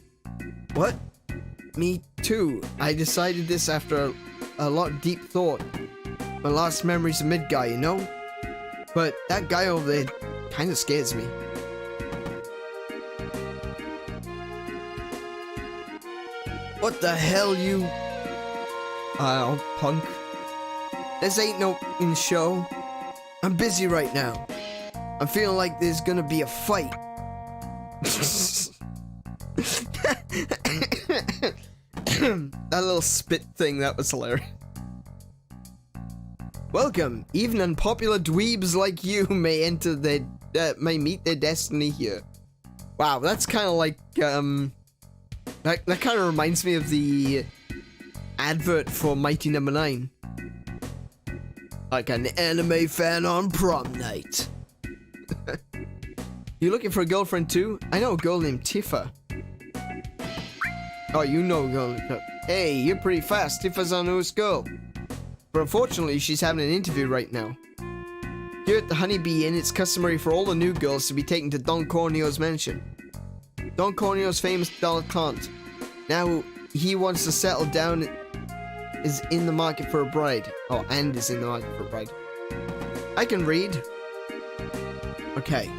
What? Me too. I decided this after a lot of deep thought. My last memory's a mid guy, you know? But that guy over there kinda scares me. What the hell, you... Oh, punk. This ain't no show. I'm busy right now. I'm feeling like there's gonna be a fight. That little spit thing, that was hilarious. Welcome. Even unpopular dweebs like you may enter their... may meet their destiny here. Wow, that's kind of like, That kind of reminds me of the advert for Mighty No. 9. Like an anime fan on prom night. You looking for a girlfriend too? I know a girl named Tifa. Oh, you know a girl. Hey, you're pretty fast. Tifa's our newest girl. But unfortunately, she's having an interview right now. Here at the Honeybee Inn, it's customary for all the new girls to be taken to Don Corneo's mansion. Don Corneo's famous dilettante. Now, he wants to settle down, is in the market for a bride. Oh, and is in the market for a bride. I can read. Okay.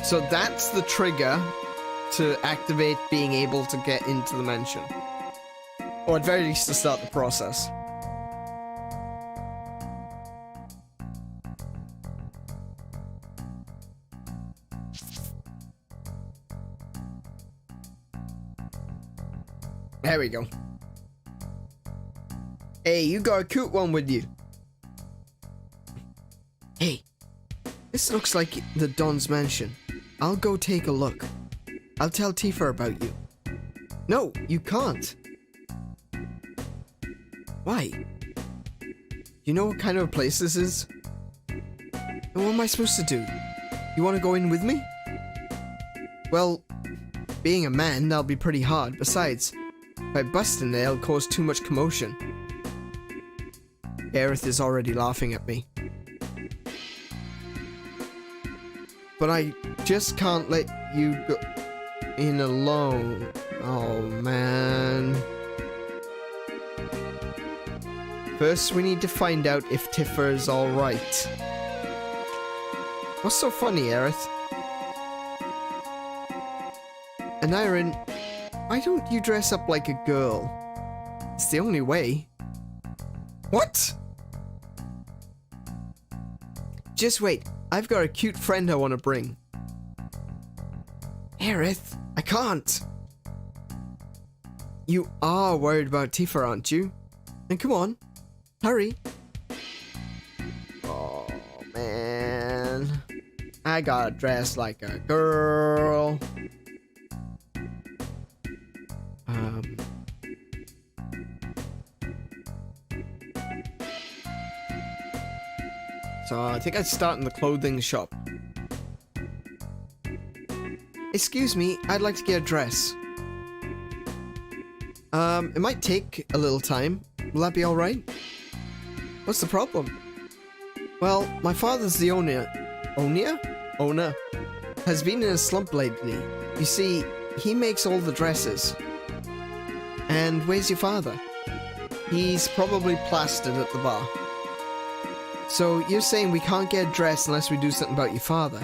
So that's the trigger to activate being able to get into the mansion. Or at very least to start the process. There we go. Hey, you got a cute one with you. Hey, this looks like the Don's mansion. I'll go take a look. I'll tell Tifa about you. No, you can't. Why? You know what kind of a place this is? And what am I supposed to do? You want to go in with me? Well, being a man, that'll be pretty hard. Besides, if I bust in there, it'll cause too much commotion. Aerith is already laughing at me. But I just can't let you go in alone. Oh, man. First, we need to find out if Tifa is alright. What's so funny, Aerith? Aneurin, why don't you dress up like a girl? It's the only way. What? Just wait. I've got a cute friend I want to bring. Aerith, I can't. You are worried about Tifa, aren't you? Then come on. Hurry. Oh, man. I gotta dress like a girl. So I think I'd start in the clothing shop. Excuse me, I'd like to get a dress. It might take a little time. Will that be alright? What's the problem? Well, my father's the owner. Owner? Has been in a slump lately. You see, he makes all the dresses. And where's your father? He's probably plastered at the bar. So you're saying we can't get a dress unless we do something about your father?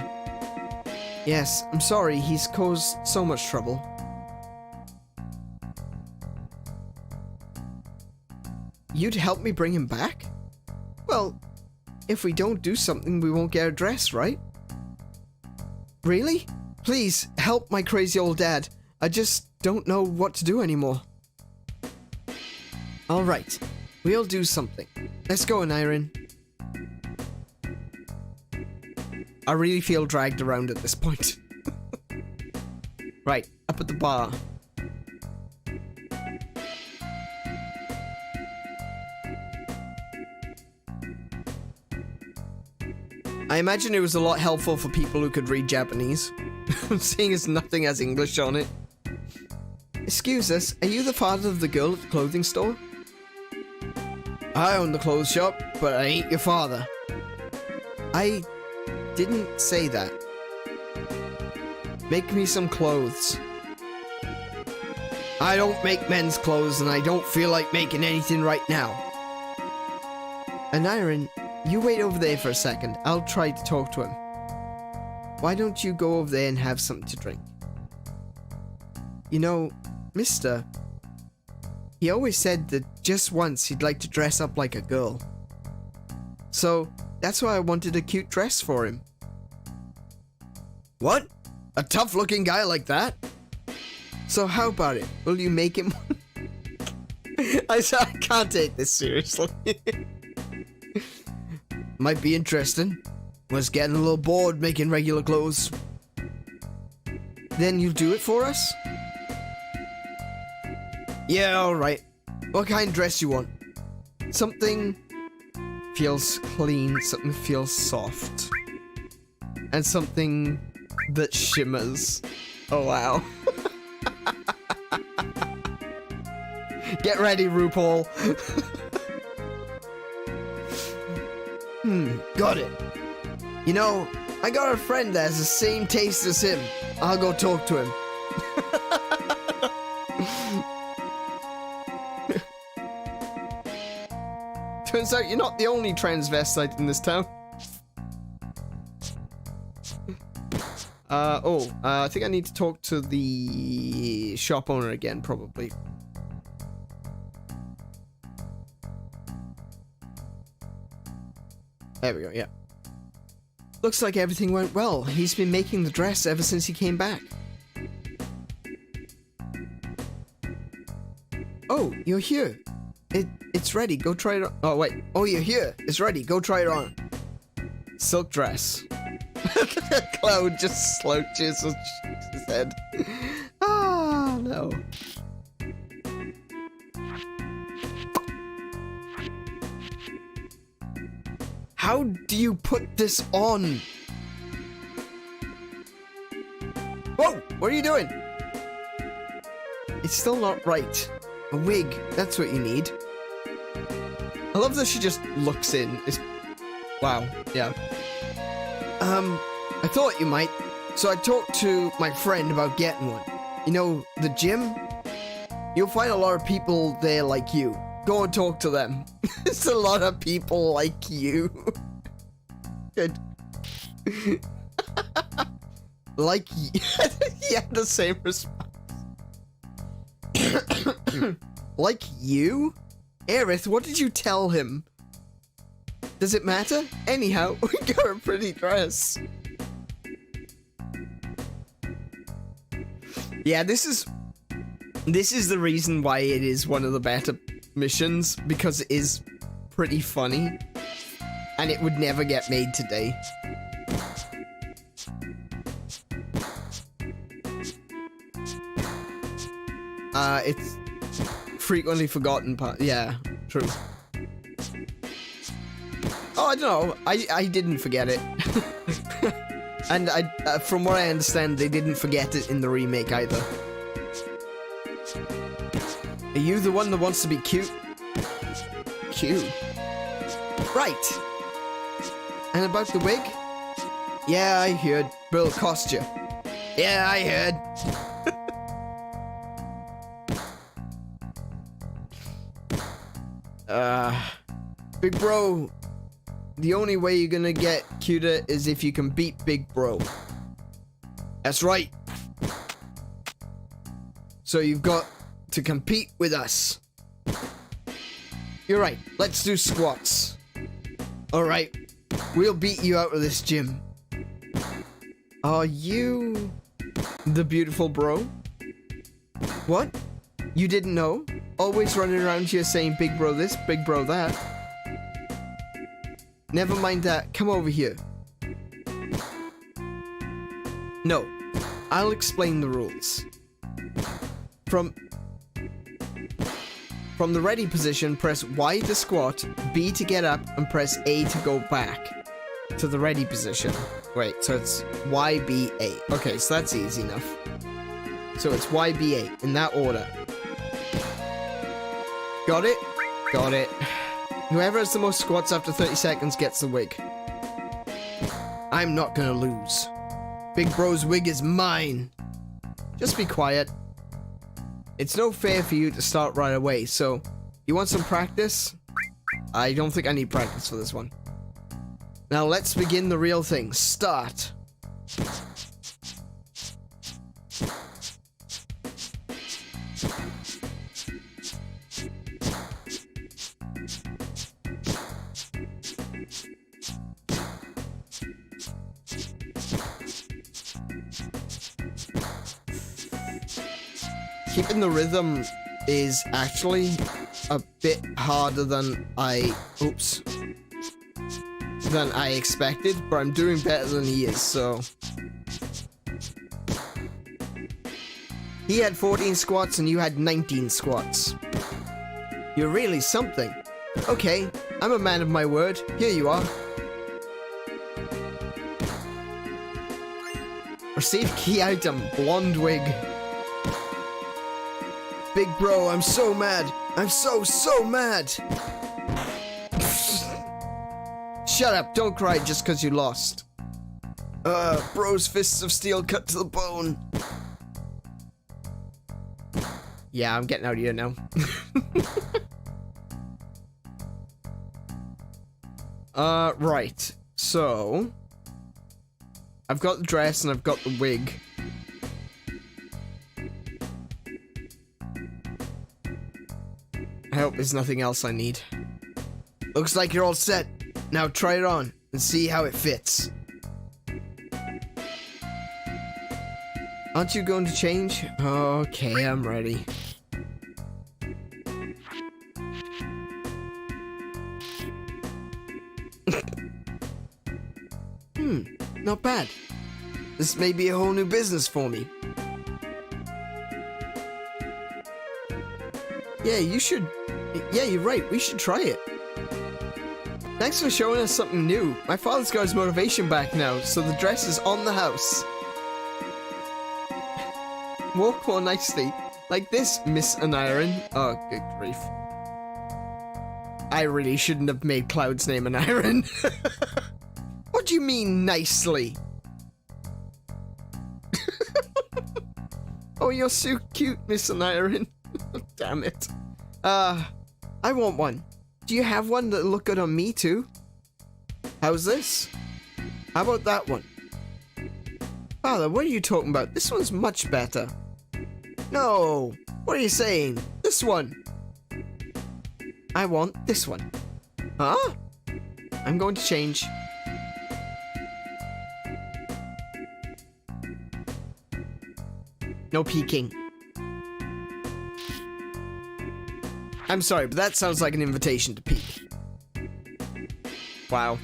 Yes, I'm sorry, he's caused so much trouble. You'd help me bring him back? Well, if we don't do something, we won't get a dress, right? Really? Please, help my crazy old dad. I just don't know what to do anymore. Alright, we'll do something. Let's go, Aneurin. I really feel dragged around at this point. Right, up at the bar. I imagine it was a lot helpful for people who could read Japanese, seeing as nothing has English on it. Excuse us, are you the father of the girl at the clothing store? I own the clothes shop, but I ain't your father. I didn't say that. Make me some clothes. I don't make men's clothes and I don't feel like making anything right now. Aneurin, you wait over there for a second. I'll try to talk to him. Why don't you go over there and have something to drink? You know, mister, he always said that just once he'd like to dress up like a girl. So, that's why I wanted a cute dress for him. What? A tough-looking guy like that? So how about it? Will you make him one? I can't take this seriously. Might be interesting. Was getting a little bored making regular clothes. Then you'll do it for us? Yeah, alright. What kind of dress you want? Something feels clean, something feels soft. And something that shimmers. Oh wow. Get ready, RuPaul. Got it. You know, I got a friend that has the same taste as him. I'll go talk to him. Turns out you're not the only transvestite in this town. I think I need to talk to the shop owner again, probably. There we go, yeah. Looks like everything went well. He's been making the dress ever since he came back. Oh, you're here. It's ready. Go try it on. Oh, wait. Oh, you're here. It's ready. Go try it on. Silk dress. Cloud just slouches his head. Ah, no. How do you put this on? Whoa! What are you doing? It's still not right. A wig. That's what you need. I love that she just looks in. Wow. Yeah. I thought you might. So I talked to my friend about getting one. You know, the gym? You'll find a lot of people there like you. Go and talk to them. It's a lot of people like you. Good. Like you. He had the same response. Like you? Aerith, what did you tell him? Does it matter? Anyhow, we got a pretty dress. Yeah, this is the reason why it is one of the better missions, because it is pretty funny and it would never get made today. It's frequently forgotten part. Yeah, true. Oh, I don't know. I didn't forget it. And from what I understand, they didn't forget it in the remake either. Are you the one that wants to be cute? Cute? Right. And about the wig? Yeah, I heard. Bill cost you. Yeah, I heard. Big bro, the only way you're gonna get cuter is if you can beat Big Bro. That's right. So you've got to compete with us. You're right, let's do squats. Alright, we'll beat you out of this gym. Are you the beautiful bro? What? You didn't know? Always running around here saying big bro this, big bro that. Never mind that, come over here. No, I'll explain the rules. From the ready position, press Y to squat, B to get up, and press A to go back to the ready position. Wait, so it's Y, B, A. Okay, so that's easy enough. So it's Y, B, A, in that order. Got it? Got it. Whoever has the most squats after 30 seconds gets the wig. I'm not gonna lose. Big Bro's wig is mine. Just be quiet. It's no fair for you to start right away, so you want some practice? I don't think I need practice for this one. Now let's begin the real thing. Start. Keeping the rhythm is actually a bit harder than I expected, but I'm doing better than he is, so. He had 14 squats and you had 19 squats. You're really something. Okay, I'm a man of my word. Here you are. Receive key item, blonde wig. Big bro, I'm so mad. I'm so mad. Shut up, don't cry just because you lost. Bro's fists of steel cut to the bone. Yeah, I'm getting out of here now. Right. So I've got the dress and I've got the wig. I hope there's nothing else I need. Looks like you're all set. Now try it on and see how it fits. Aren't you going to change? Okay, I'm ready. Not bad. This may be a whole new business for me. Yeah, you should... Yeah, you're right. We should try it. Thanks for showing us something new. My father's got his motivation back now, so the dress is on the house. Walk more nicely. Like this, Miss Aneurin. Oh, good grief. I really shouldn't have made Cloud's name Aneurin. What do you mean, nicely? Oh, you're so cute, Miss Aneurin. Damn it. I want one. Do you have one that'll look good on me, too? How's this? How about that one? Father, what are you talking about? This one's much better. No! What are you saying? This one! I want this one. Huh? I'm going to change. No peeking. I'm sorry, but that sounds like an invitation to peek. Wow.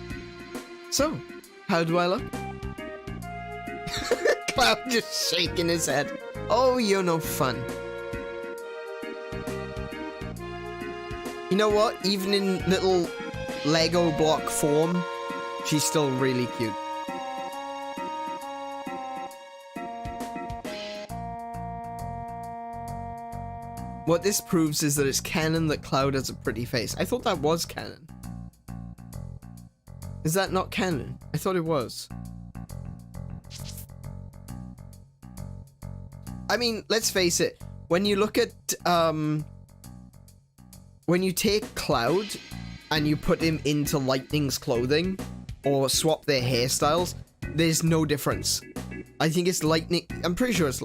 So, how do I look? Cloud just shaking his head. Oh, you're no fun. You know what? Even in little Lego block form, she's still really cute. What this proves is that it's canon that Cloud has a pretty face. I thought that was canon. Is that not canon? I thought it was. I mean, let's face it. When you look at, when you take Cloud and you put him into Lightning's clothing or swap their hairstyles, there's no difference. I think it's Lightning. I'm pretty sure it's...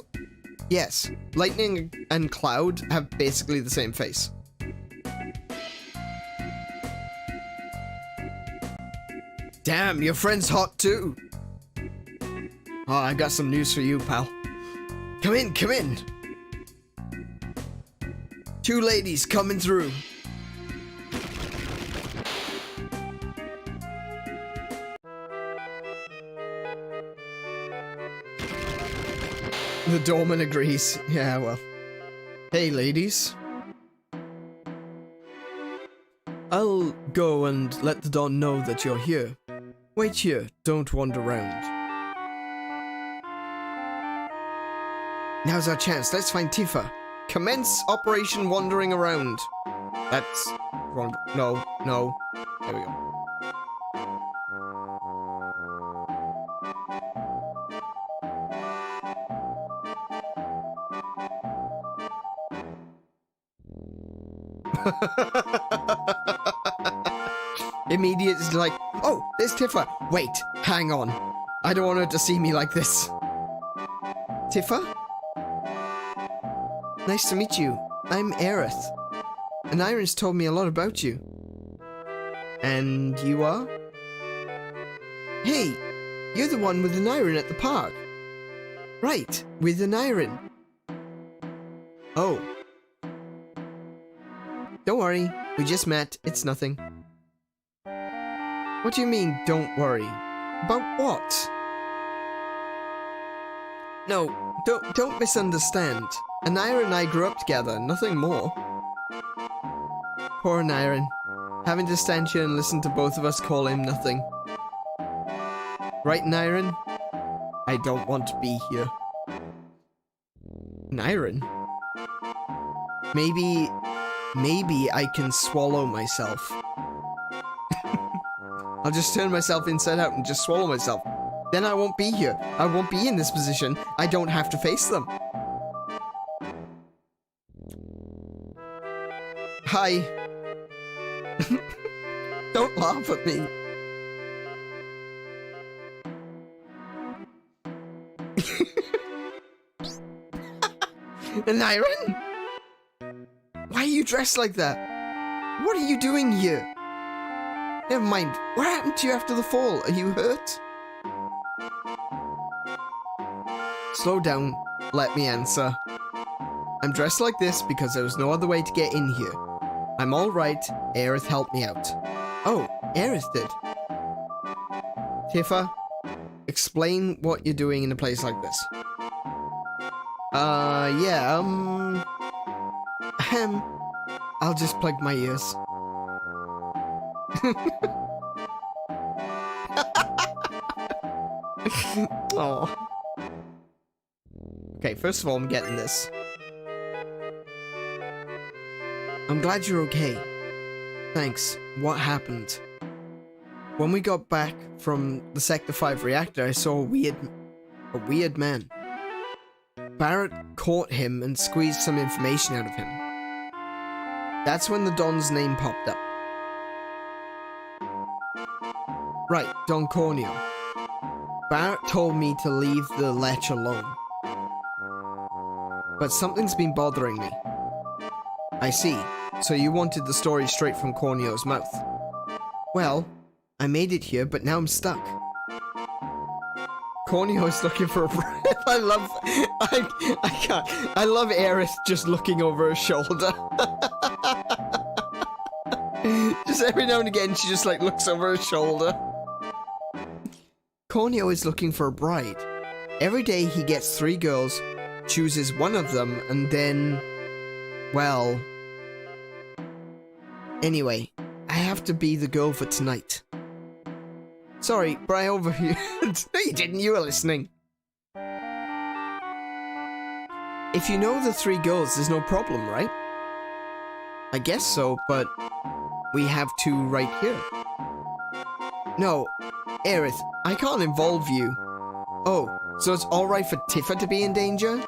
Yes, Lightning and Cloud have basically the same face. Damn, your friend's hot too. Oh, I got some news for you, pal. Come in, come in. Two ladies coming through. The doorman agrees. Yeah, well. Hey, ladies. I'll go and let the Don know that you're here. Wait here, don't wander around. Now's our chance, let's find Tifa. Commence Operation Wandering Around. That's wrong. No, no. There we go. Immediately like, oh, there's Tifa. Wait, hang on. I don't want her to see me like this. Tifa? Nice to meet you. I'm Aerith. Aneurin's told me a lot about you. And you are? Hey, you're the one with Aneurin at the park. Right, with Aneurin. Oh. Don't worry, we just met. It's nothing. What do you mean, don't worry? About what? No, don't misunderstand. Aneurin and I grew up together, nothing more. Poor Aneurin. Having to stand here and listen to both of us call him nothing. Right, Aneurin? I don't want to be here. Aneurin? Maybe I can swallow myself. I'll just turn myself inside out and just swallow myself. Then I won't be here. I won't be in this position. I don't have to face them. Hi. Don't laugh at me. Aneurin? Why are you dressed like that? What are you doing here? Never mind. What happened to you after the fall? Are you hurt? Slow down. Let me answer. I'm dressed like this because there was no other way to get in here. I'm alright. Aerith helped me out. Oh, Aerith did. Tifa, explain what you're doing in a place like this. Yeah, I'll just plug my ears. Oh. Okay, first of all, I'm getting this. I'm glad you're okay. Thanks. What happened? When we got back from the Sector 5 reactor, I saw a weird man. Barrett caught him and squeezed some information out of him. That's when the Don's name popped up. Right, Don Corneo. Barrett told me to leave the lech alone. But something's been bothering me. I see. So you wanted the story straight from Corneo's mouth. Well, I made it here, but now I'm stuck. Corneo is looking for a friend. I love Aerith just looking over her shoulder. Just every now and again, she just like looks over her shoulder. Corneo is looking for a bride. Every day he gets 3 girls, chooses one of them, and then, well... Anyway, I have to be the girl for tonight. Sorry, but I overheard. No, you didn't. You were listening. If you know the 3 girls, there's no problem, right? I guess so, but we have 2 right here. No, Aerith, I can't involve you. Oh, so it's alright for Tifa to be in danger?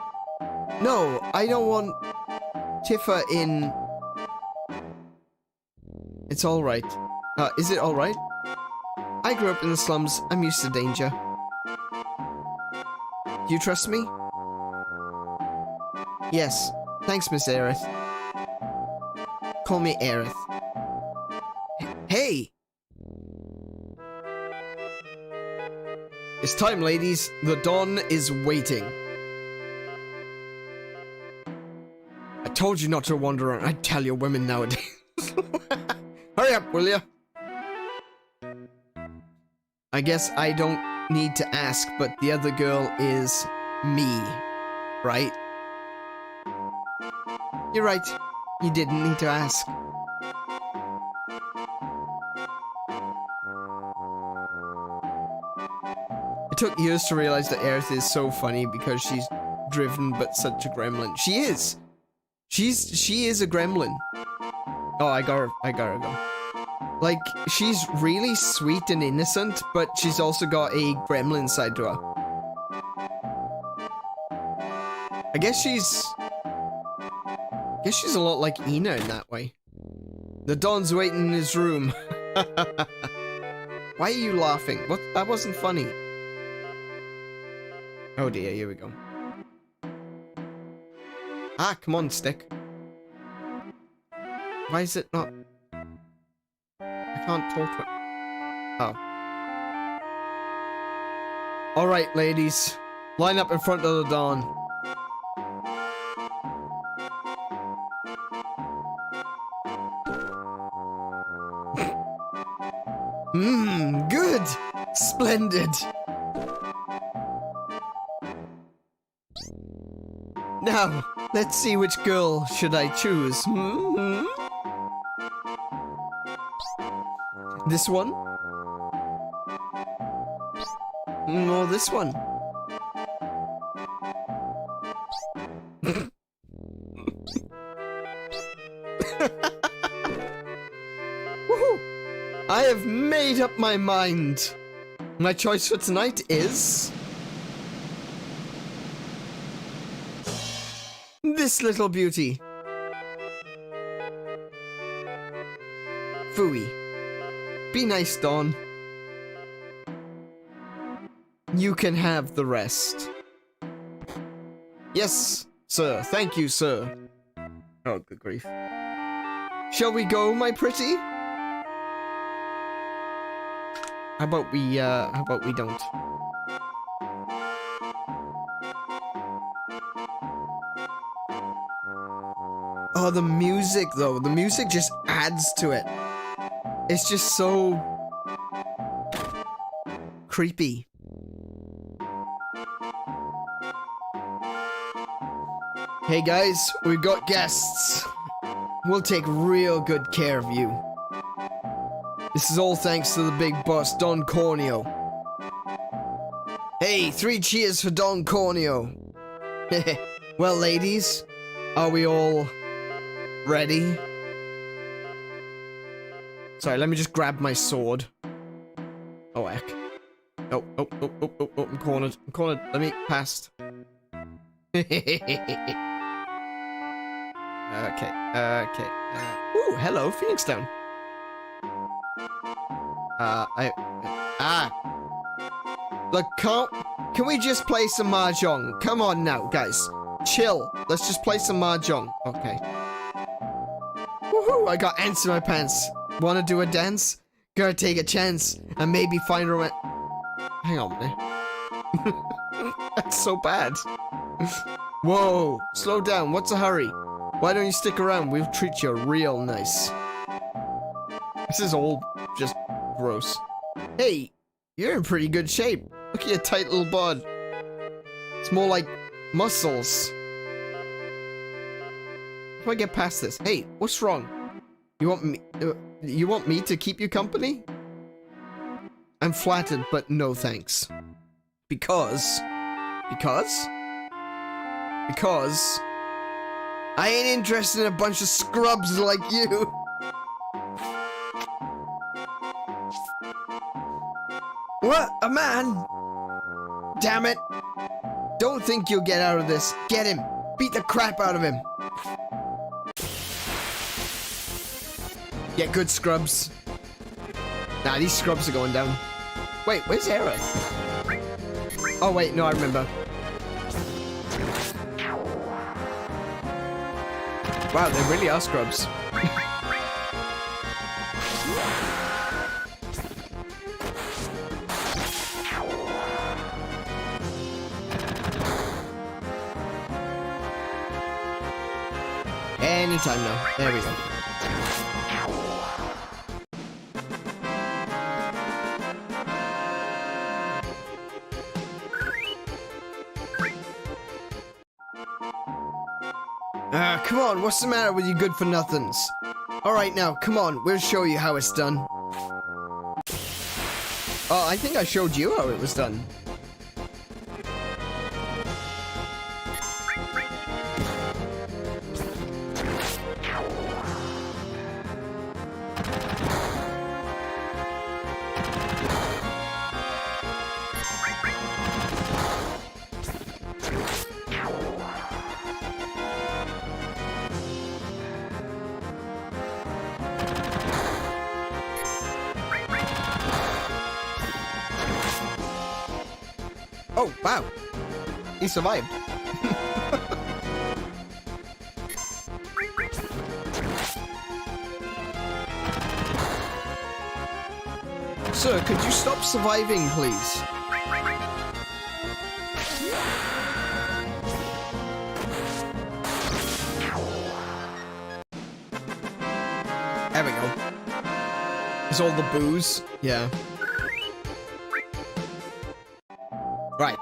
No, I don't want Tifa in... It's alright. Is it alright? I grew up in the slums. I'm used to danger. Do you trust me? Yes. Thanks, Miss Aerith. Call me Aerith. Hey! It's time, ladies. The dawn is waiting. I told you not to wander around. I tell you, women nowadays. Hurry up, will ya? I guess I don't need to ask, but the other girl is me, right? You're right. You didn't need to ask. It took years to realize that Aerith is so funny because she's driven but such a gremlin. She is. She is a gremlin. Oh, I got her go. Like, she's really sweet and innocent, but she's also got a gremlin side to her. I guess she's a lot like Ina in that way. The Don's waiting in his room. Why are you laughing? What? That wasn't funny. Oh dear, here we go. Ah, come on, stick. Why is it not... I can't talk to it. Oh. Alright, ladies. Line up in front of the Dawn. Good! Splendid! Now, let's see which girl should I choose. This one? Or this one? Woohoo! I have made up my mind. My choice for tonight is... this little beauty. Phooey. Be nice, Dawn. You can have the rest. Yes, Sir, thank you, sir. Oh, good grief. Shall we go, my pretty? How about we don't? Oh, the music, though. The music just adds to it. It's just so creepy. Hey guys, we've got guests. We'll take real good care of you. This is all thanks to the big boss, Don Corneo. Hey, 3 cheers for Don Corneo. Well, ladies, are we all ready? Sorry, let me just grab my sword. Oh, heck. Oh, I'm cornered. I'm cornered. Let me past. Okay. Ooh, hello, Phoenix Down. Look, can we just play some mahjong? Come on now, guys. Chill. Let's just play some mahjong. Okay. Woohoo, I got ants in my pants. Wanna do a dance? Gotta take a chance and maybe find romance. Hang on, man. That's so bad. Whoa, slow down. What's the hurry? Why don't you stick around? We'll treat you real nice. This is all just gross. Hey, you're in pretty good shape. Look at your tight little bod. It's more like muscles. How do I get past this? Hey, what's wrong? You want me to keep you company? I'm flattered, but no thanks. Because I ain't interested in a bunch of scrubs like you. What? A man? Damn it. Don't think you'll get out of this. Get him. Beat the crap out of him. Get good, scrubs. Nah, these scrubs are going down. Wait, where's Era? Oh, wait, no, I remember. Wow, they really are scrubs. Anytime now. There we go. Come on, what's the matter with you good-for-nothings? Alright now, come on, we'll show you how it's done. Oh, I think I showed you how it was done. Oh, wow. He survived. Sir, could you stop surviving, please? There we go. It's all the booze. Yeah. Right.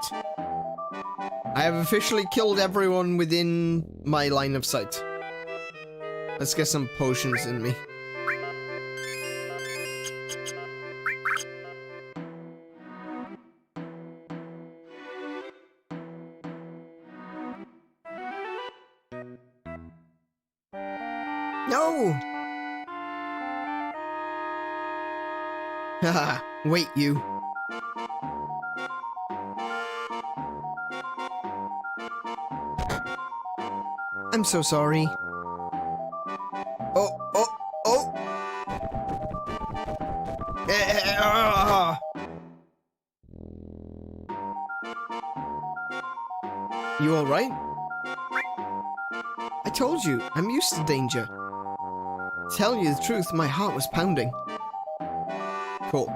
I have officially killed everyone within my line of sight. Let's get some potions in me. No! Haha, wait you. I'm so sorry. Oh. You alright? told you, I'm used to danger. To tell you the truth, my heart was pounding. Cool.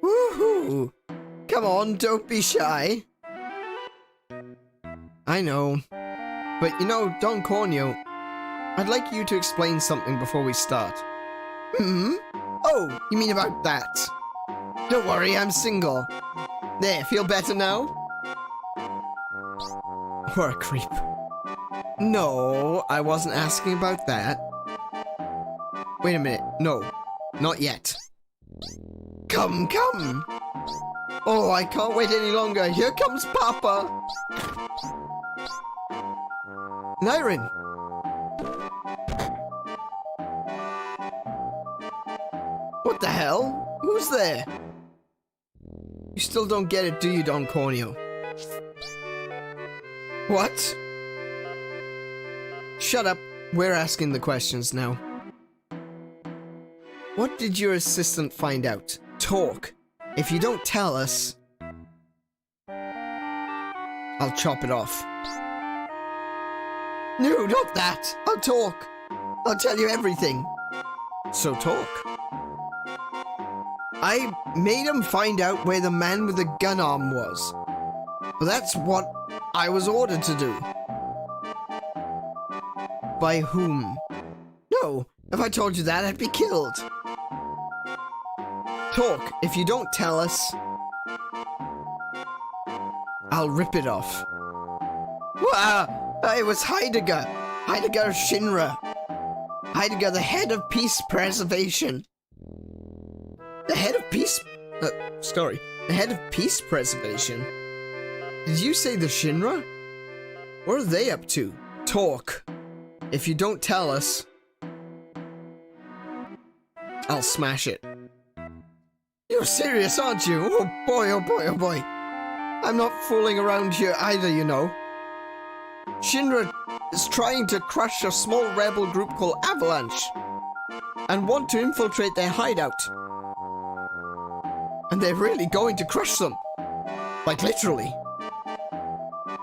Woohoo! Come on, don't be shy. I know. But you know, 𝗏𝗄𝗁𝗵, I'd like you to explain something before we start. Hmm? Oh, you mean about that? Don't worry, I'm single. There, feel better now? What a creep. No, I wasn't asking about that. Wait a minute. No, not yet. Come, come! Oh, I can't wait any longer. Here comes Papa! Aneurin! What the hell? Who's there? You still don't get it, do you, 𝗏𝗄𝗁𝗵? What? Shut up. We're asking the questions now. What did your assistant find out? Talk. If you don't tell us, I'll chop it off. No, not that. I'll talk. I'll tell you everything. So talk. I made him find out where the man with the gun arm was. But that's what I was ordered to do. By whom? No, if I told you that, I'd be killed. Talk. If you don't tell us, I'll rip it off. It was Heidegger. Heidegger Shinra. Heidegger, the head of peace preservation. The head of peace... The head of peace preservation? Did you say the Shinra? What are they up to? Talk. If you don't tell us, I'll smash it. You're serious, aren't you? Oh boy, oh boy, oh boy. I'm not fooling around here either, you know. Shinra is trying to crush a small rebel group called Avalanche and want to infiltrate their hideout. And they're really going to crush them. Like literally.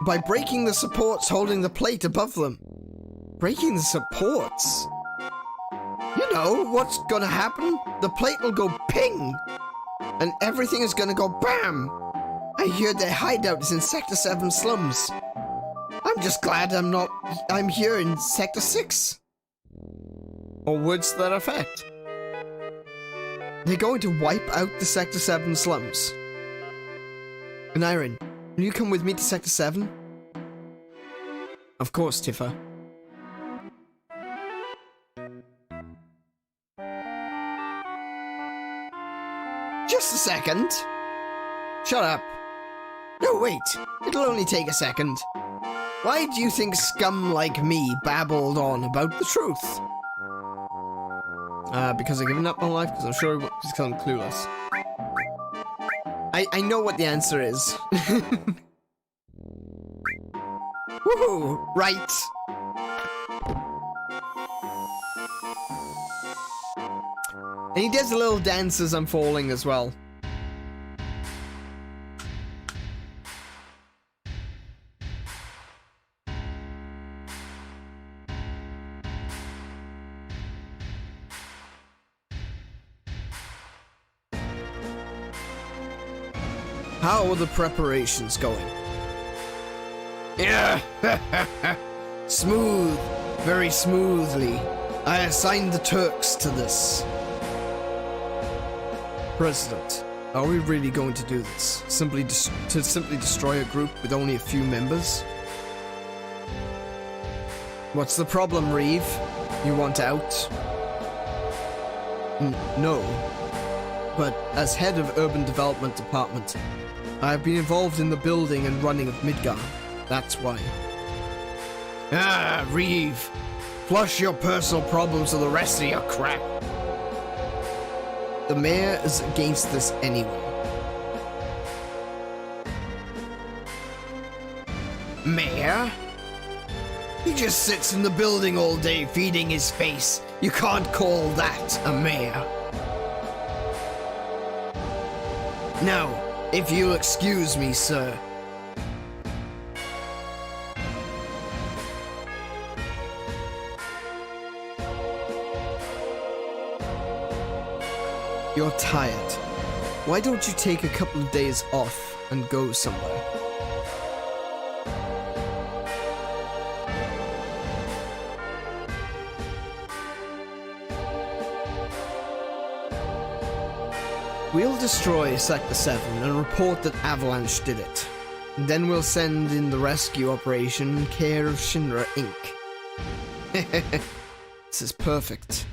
By breaking the supports holding the plate above them. Breaking the supports? You know what's gonna happen? The plate will go ping! And everything is gonna go BAM! I hear their hideout is in Sector 7 slums. I'm just glad I'm here in Sector 6. Or words to that effect. They're going to wipe out the Sector 7 slums. Aneurin, will you come with me to Sector 7? Of course, Tifa. Just a second. Shut up. No, wait. It'll only take a second. Why do you think scum like me babbled on about the truth? Because I've given up on life, because I'm sure because I'm clueless. I know what the answer is. Woohoo! Right. And he does a little dance as I'm falling as well. How are the preparations going? Yeah, smooth, very smoothly. I assigned the Turks to this. President, are we really going to do this? Simply destroy a group with only a few members? What's the problem, Reeve? You want out? No. But as head of Urban Development Department, I have been involved in the building and running of Midgar. That's why. Ah, Reeve. Flush your personal problems with the rest of your crap. The mayor is against this anyway. Mayor? He just sits in the building all day feeding his face. You can't call that a mayor. Now, if you'll excuse me, sir. You're tired. Why don't you take a couple of days off and go somewhere? We'll destroy Sector 7 and report that Avalanche did it. And then we'll send in the rescue operation in care of Shinra Inc. This is perfect.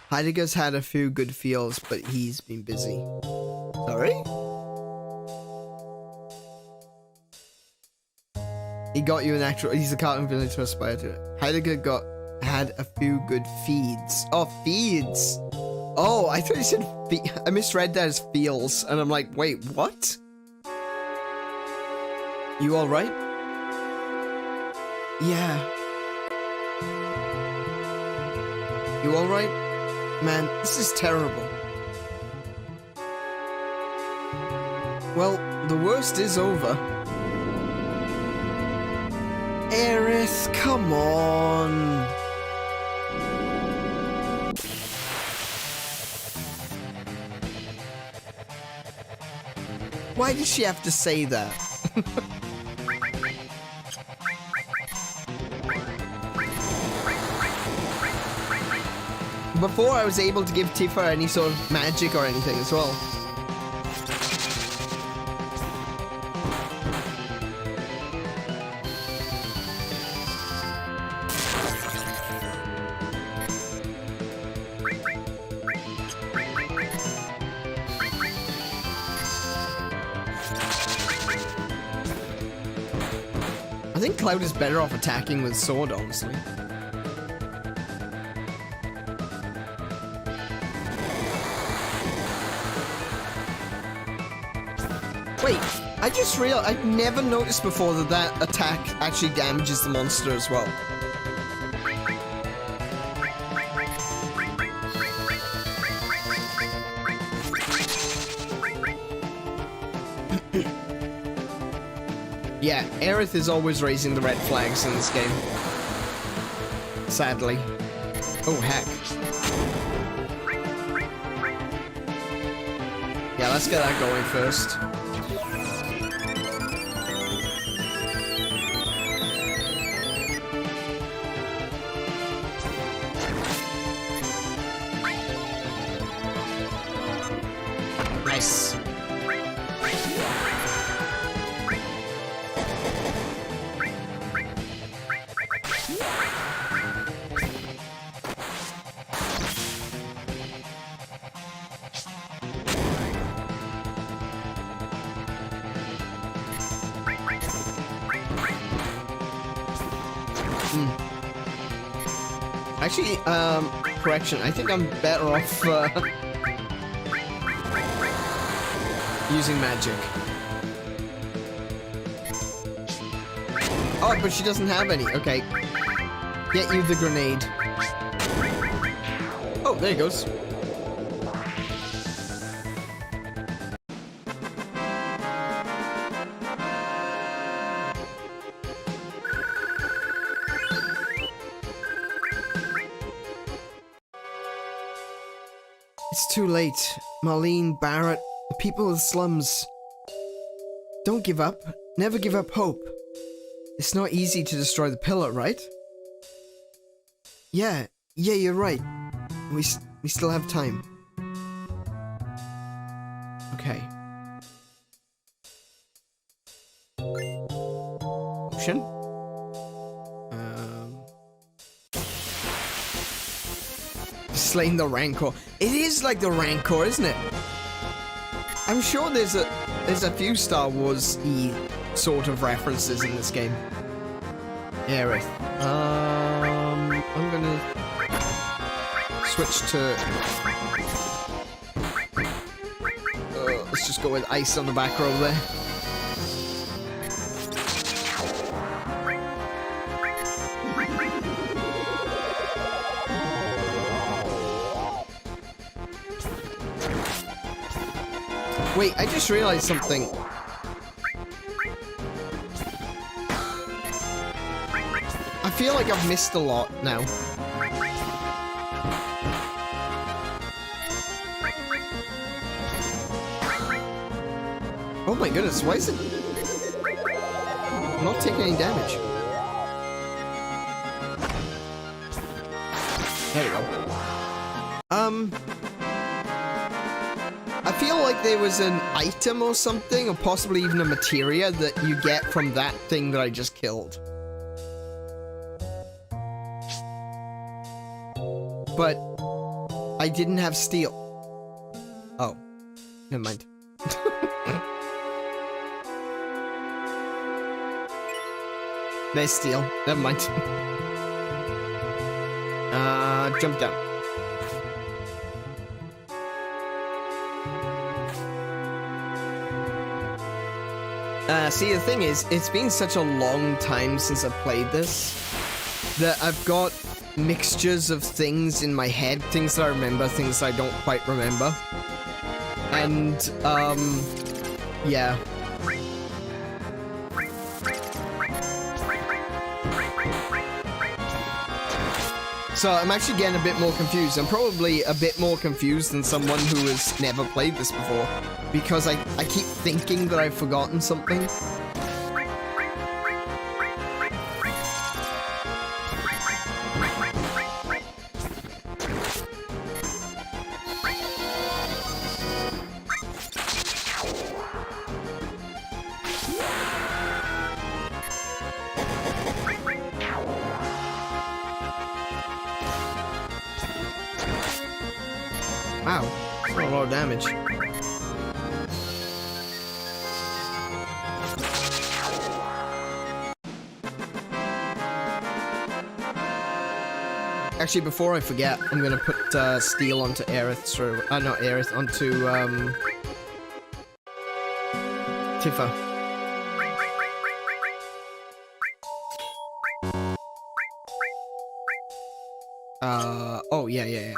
Heidegger's had a few good feels, but he's been busy. Sorry? He got you an actual... He's a cartoon villain to aspire to. Heidegger had a few good feeds. Oh, feeds! Oh, I thought you said I misread that as feels, and I'm like, wait, what? You alright? Yeah. You alright? Man, this is terrible. Well, the worst is over. Aerith, come on. Why does she have to say that? Before I was able to give Tifa any sort of magic or anything as well. I think Cloud is better off attacking with sword, honestly. Wait, I just realized I've never noticed before that that attack actually damages the monster as well. Yeah, Aerith is always raising the red flags in this game. Sadly. Oh, heck. Yeah, let's get that going first. Nice. Actually, correction, I think I'm better off, using magic. Oh, but she doesn't have any. Okay. Get you the grenade. Oh, there he goes. It's too late. Marlene, Barrett, the people of the slums. Don't give up. Never give up hope. It's not easy to destroy the pillar, right? Yeah, you're right. We still have time. Okay. Ocean? Slaying the Rancor. It is like the Rancor, isn't it? I'm sure there's a few Star Wars-y sort of references in this game. Aerith. I'm gonna switch to. Let's just go with ice on the back row there. Wait, I just realized something. I feel like I've missed a lot now. Oh my goodness, why is it... I'm not taking any damage. There we go. I feel like there was an item or something, or possibly even a materia that you get from that thing that I just killed. But I didn't have steel. Oh, never mind. There's steel. Never mind. Jump down. See, the thing is, it's been such a long time since I played this that I've got mixtures of things in my head, things that I remember, things I don't quite remember. And, yeah. So I'm actually getting a bit more confused. I'm probably a bit more confused than someone who has never played this before, because I keep thinking that I've forgotten something. Wow, that's not a lot of damage. Actually, before I forget, I'm gonna put steel onto Aerith, or not Aerith, onto Tifa. Oh yeah.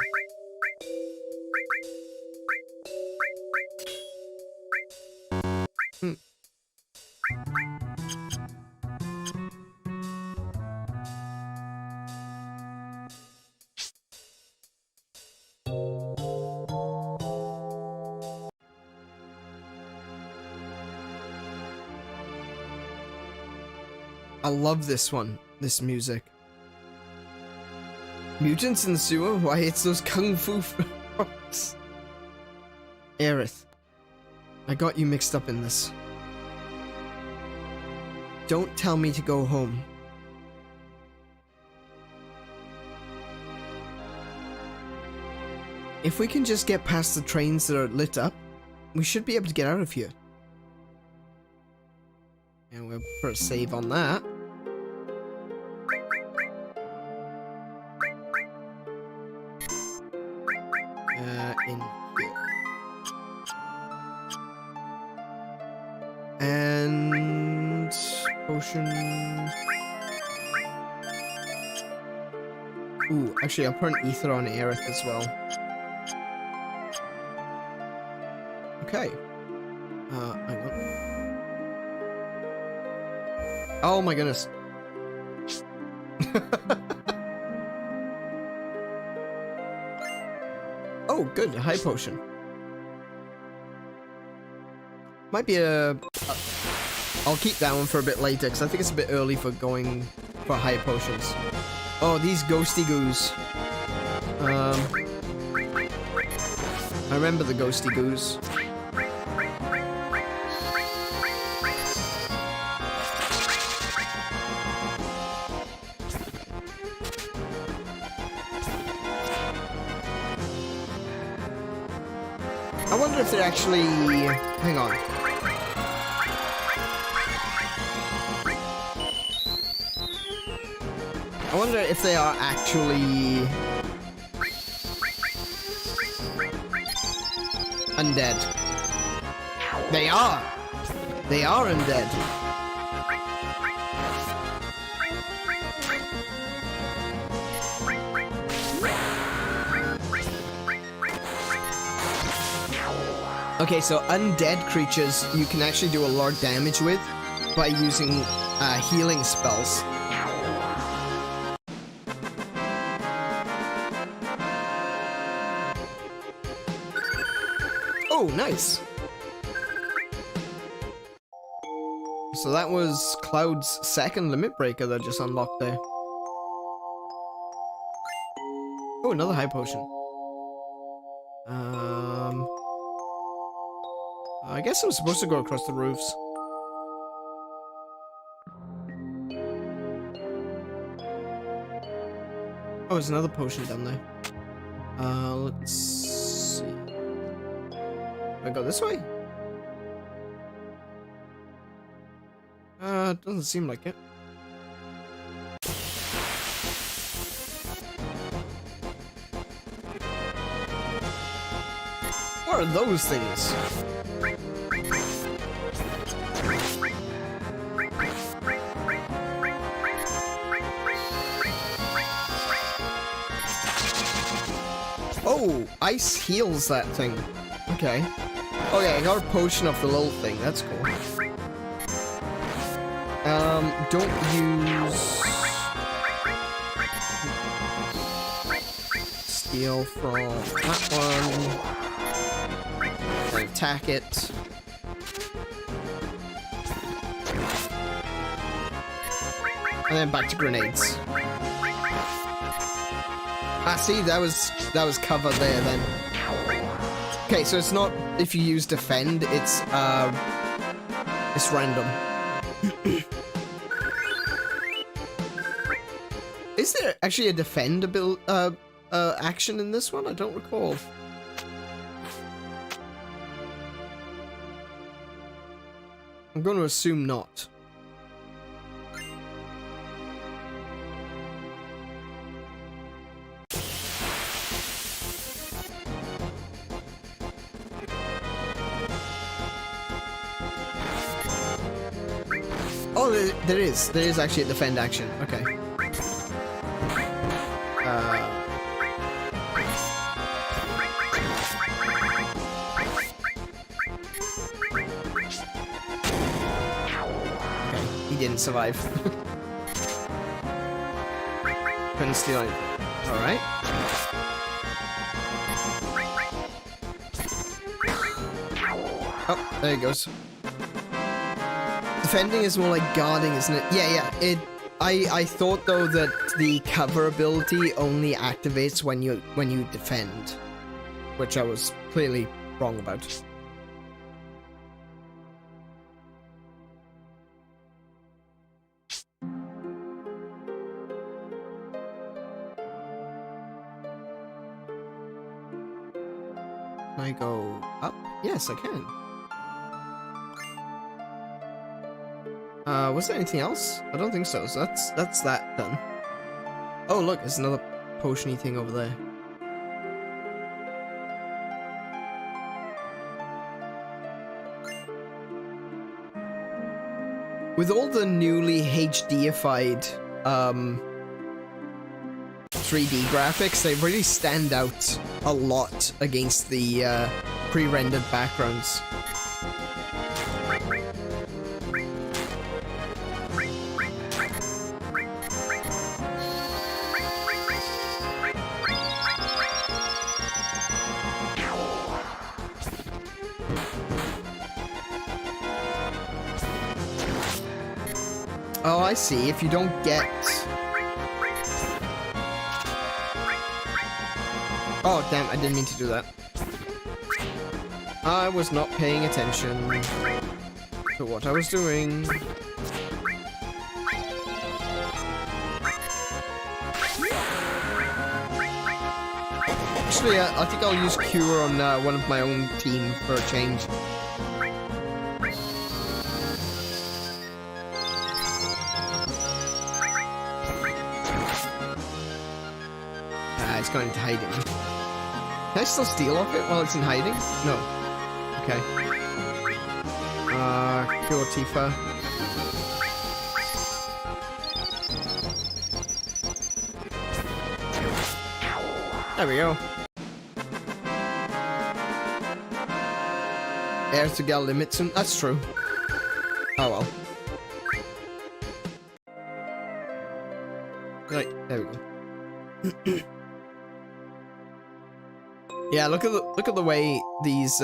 I love this one, this music. Mutants in the sewer? Why, it's those kung fu frogs. Aerith, I got you mixed up in this. Don't tell me to go home. If we can just get past the trains that are lit up, we should be able to get out of here. And we'll put a save on that. In here. And potion. Ooh, actually I'll put an ether on Aerith as well. Okay. Hang on. Oh my goodness. Oh, good, a high potion. Might be a... I'll keep that one for a bit later, because I think it's a bit early for going for high potions. Oh, these ghosty goos. I remember the ghosty goos. I wonder if they're actually... Hang on. I wonder if they are actually... undead. They are! They are undead. Okay, so undead creatures you can actually do a lot of damage with by using healing spells. Oh, nice. So that was Cloud's second limit breaker that just unlocked there. Oh, another high potion. I guess I'm supposed to go across the roofs. Oh, there's another potion down there. Let's see. I go this way? It doesn't seem like it. What are those things? Oh, ice heals that thing. Okay. Oh yeah, I got a potion of the little thing. That's cool. Don't use... Steal from that one. And attack it. And then back to grenades. Ah, see, that was cover there then. Okay, so it's not if you use defend, it's random. Is there actually a defend action in this one? I don't recall. I'm going to assume not. Oh, there is actually a defend action. Okay. Okay, he didn't survive. Couldn't steal it. Alright. Oh, there it goes. Defending is more like guarding, isn't it? Yeah. I thought though that the cover ability only activates when you defend, which I was clearly wrong about. Can I go up? Yes, I can. Was there anything else? I don't think so. So that's that done. Oh look, there's another potion-y thing over there. With all the newly HD-ified 3D graphics, they really stand out a lot against the pre-rendered backgrounds. Oh, I see. If you don't get... Oh, damn, I didn't mean to do that. I was not paying attention to what I was doing. Actually, I think I'll use Cure on one of my own team for a change. It's going into hiding. Can I still steal off it while it's in hiding? No. Okay. Cure Tifa. There we go. 𝗦𝘄𝗶𝘁𝗰𝗵. That's true. Oh well. Right, there we go. Yeah, look at the way these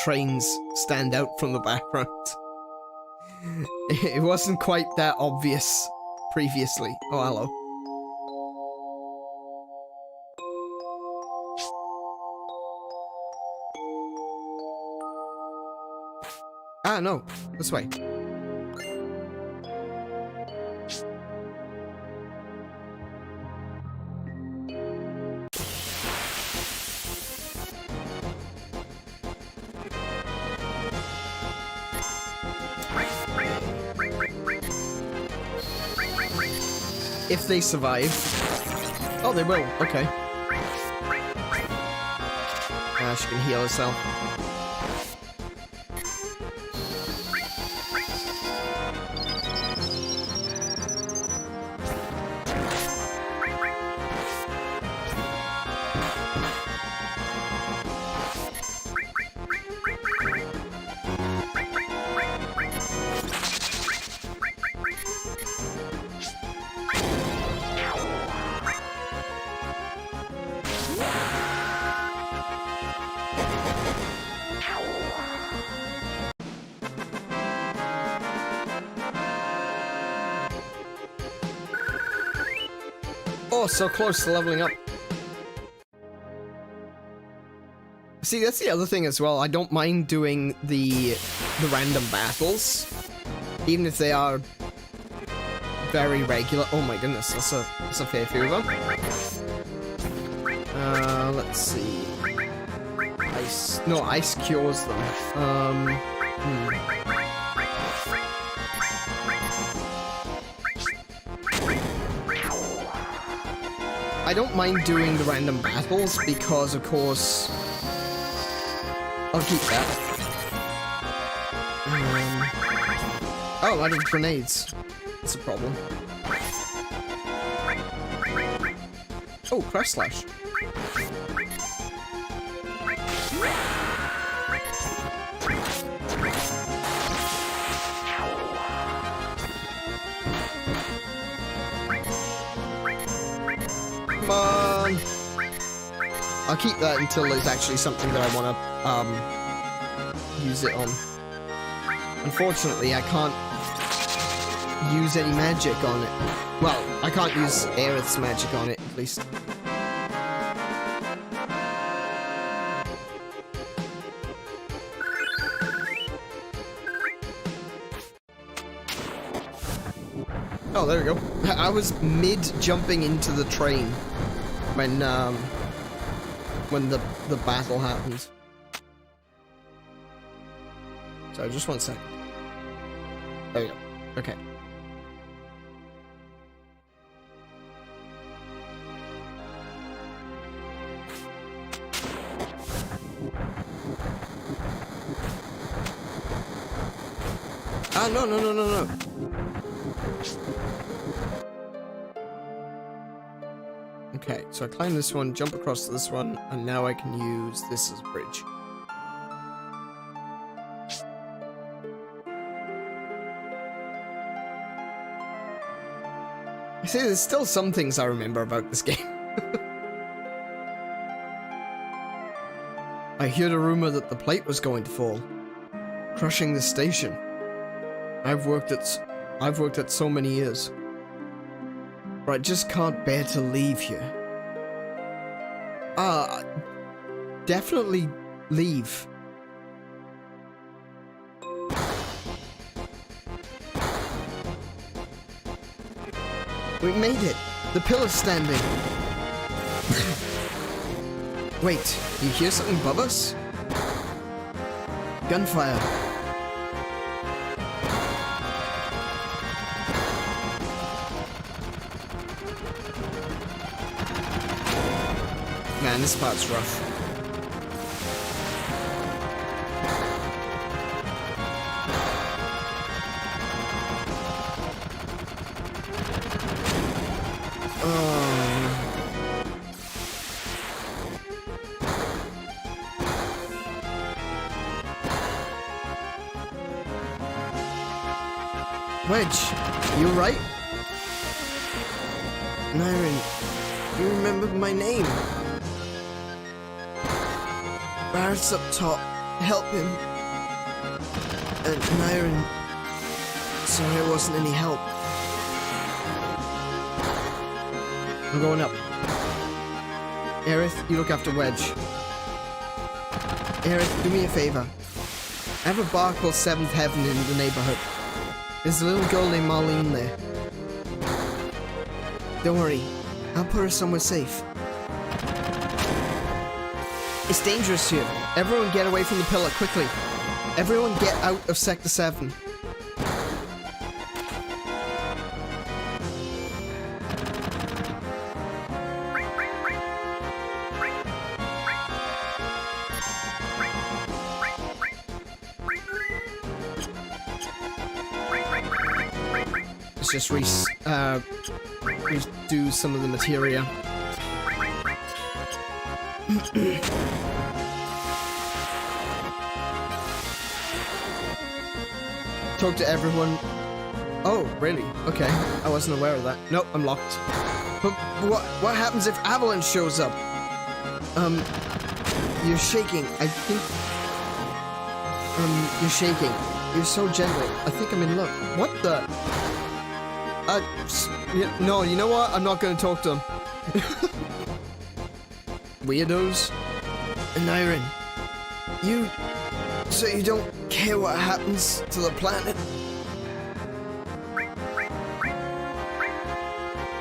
trains stand out from the background. It wasn't quite that obvious previously. Oh, hello. Ah, no. This way. If they survive. Oh, they will. Okay. She can heal herself. Oh, so close to leveling up. See, that's the other thing as well. I don't mind doing the random battles, even if they are very regular. Oh my goodness, that's a fair few of them. Let's see. Ice cures them. I don't mind doing the random battles because, of course, I'll keep that. Oh, out of grenades. That's a problem. Oh, crash slash. Come on. I'll keep that until there's actually something that I want to use it on. Unfortunately, I can't use any magic on it. Well, I can't use Aerith's magic on it, at least. Oh, there we go. I was mid-jumping into the train when the battle happened. So, just one second. There we go. Okay. Ah, no. Okay, so I climb this one, jump across to this one, and now I can use this as a bridge. I say there's still some things I remember about this game. I heard a rumor that the plate was going to fall, crushing the station. I've worked at so many years. But I just can't bear to leave here. Definitely leave. We made it. The pillar's standing. Wait, you hear something above us? Gunfire. Man, this part's rough. Wedge, you right? Aneurin, you remember my name? Barrett's up top. Help him. And Aneurin, sorry I wasn't any help. I'm going up. Aerith, you look after Wedge. Aerith, do me a favor. I have a bar called 7th Heaven in the neighborhood. There's a little girl named Marlene there. Don't worry, I'll put her somewhere safe. It's dangerous here. Everyone get away from the pillar, quickly. Everyone get out of Sector 7. Let's just redo some of the materia. Talk to everyone. Oh, really? Okay. I wasn't aware of that. Nope, I'm locked. But what happens if Avalanche shows up? You're shaking. I think... you're shaking. You're so gentle. I think I'm in luck. What the... no, you know what? I'm not gonna talk to him. Weirdos. Aneurin, so you don't care what happens to the planet?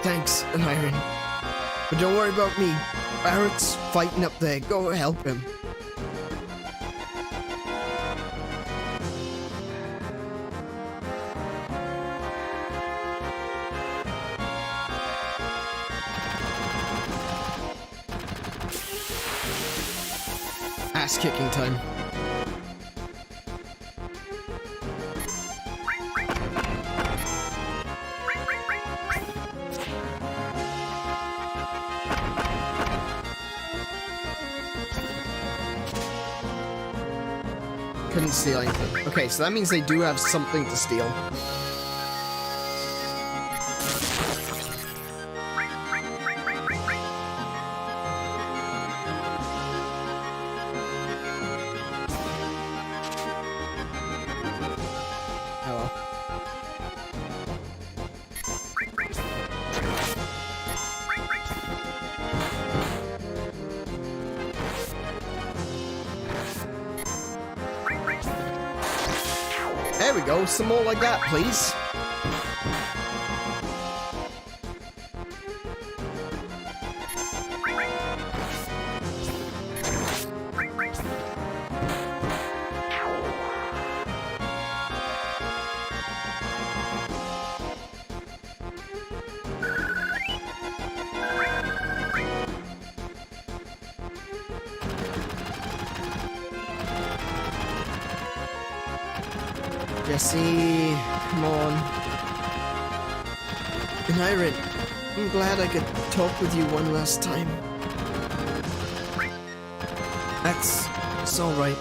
Thanks, Aneurin. But don't worry about me. Barrett's fighting up there. Go help him. Ass-kicking time. Couldn't steal anything. Okay, so that means they do have something to steal. There we go, some more like that, please. Jesse, come on. Aneurin, I'm glad I could talk with you one last time. It's alright.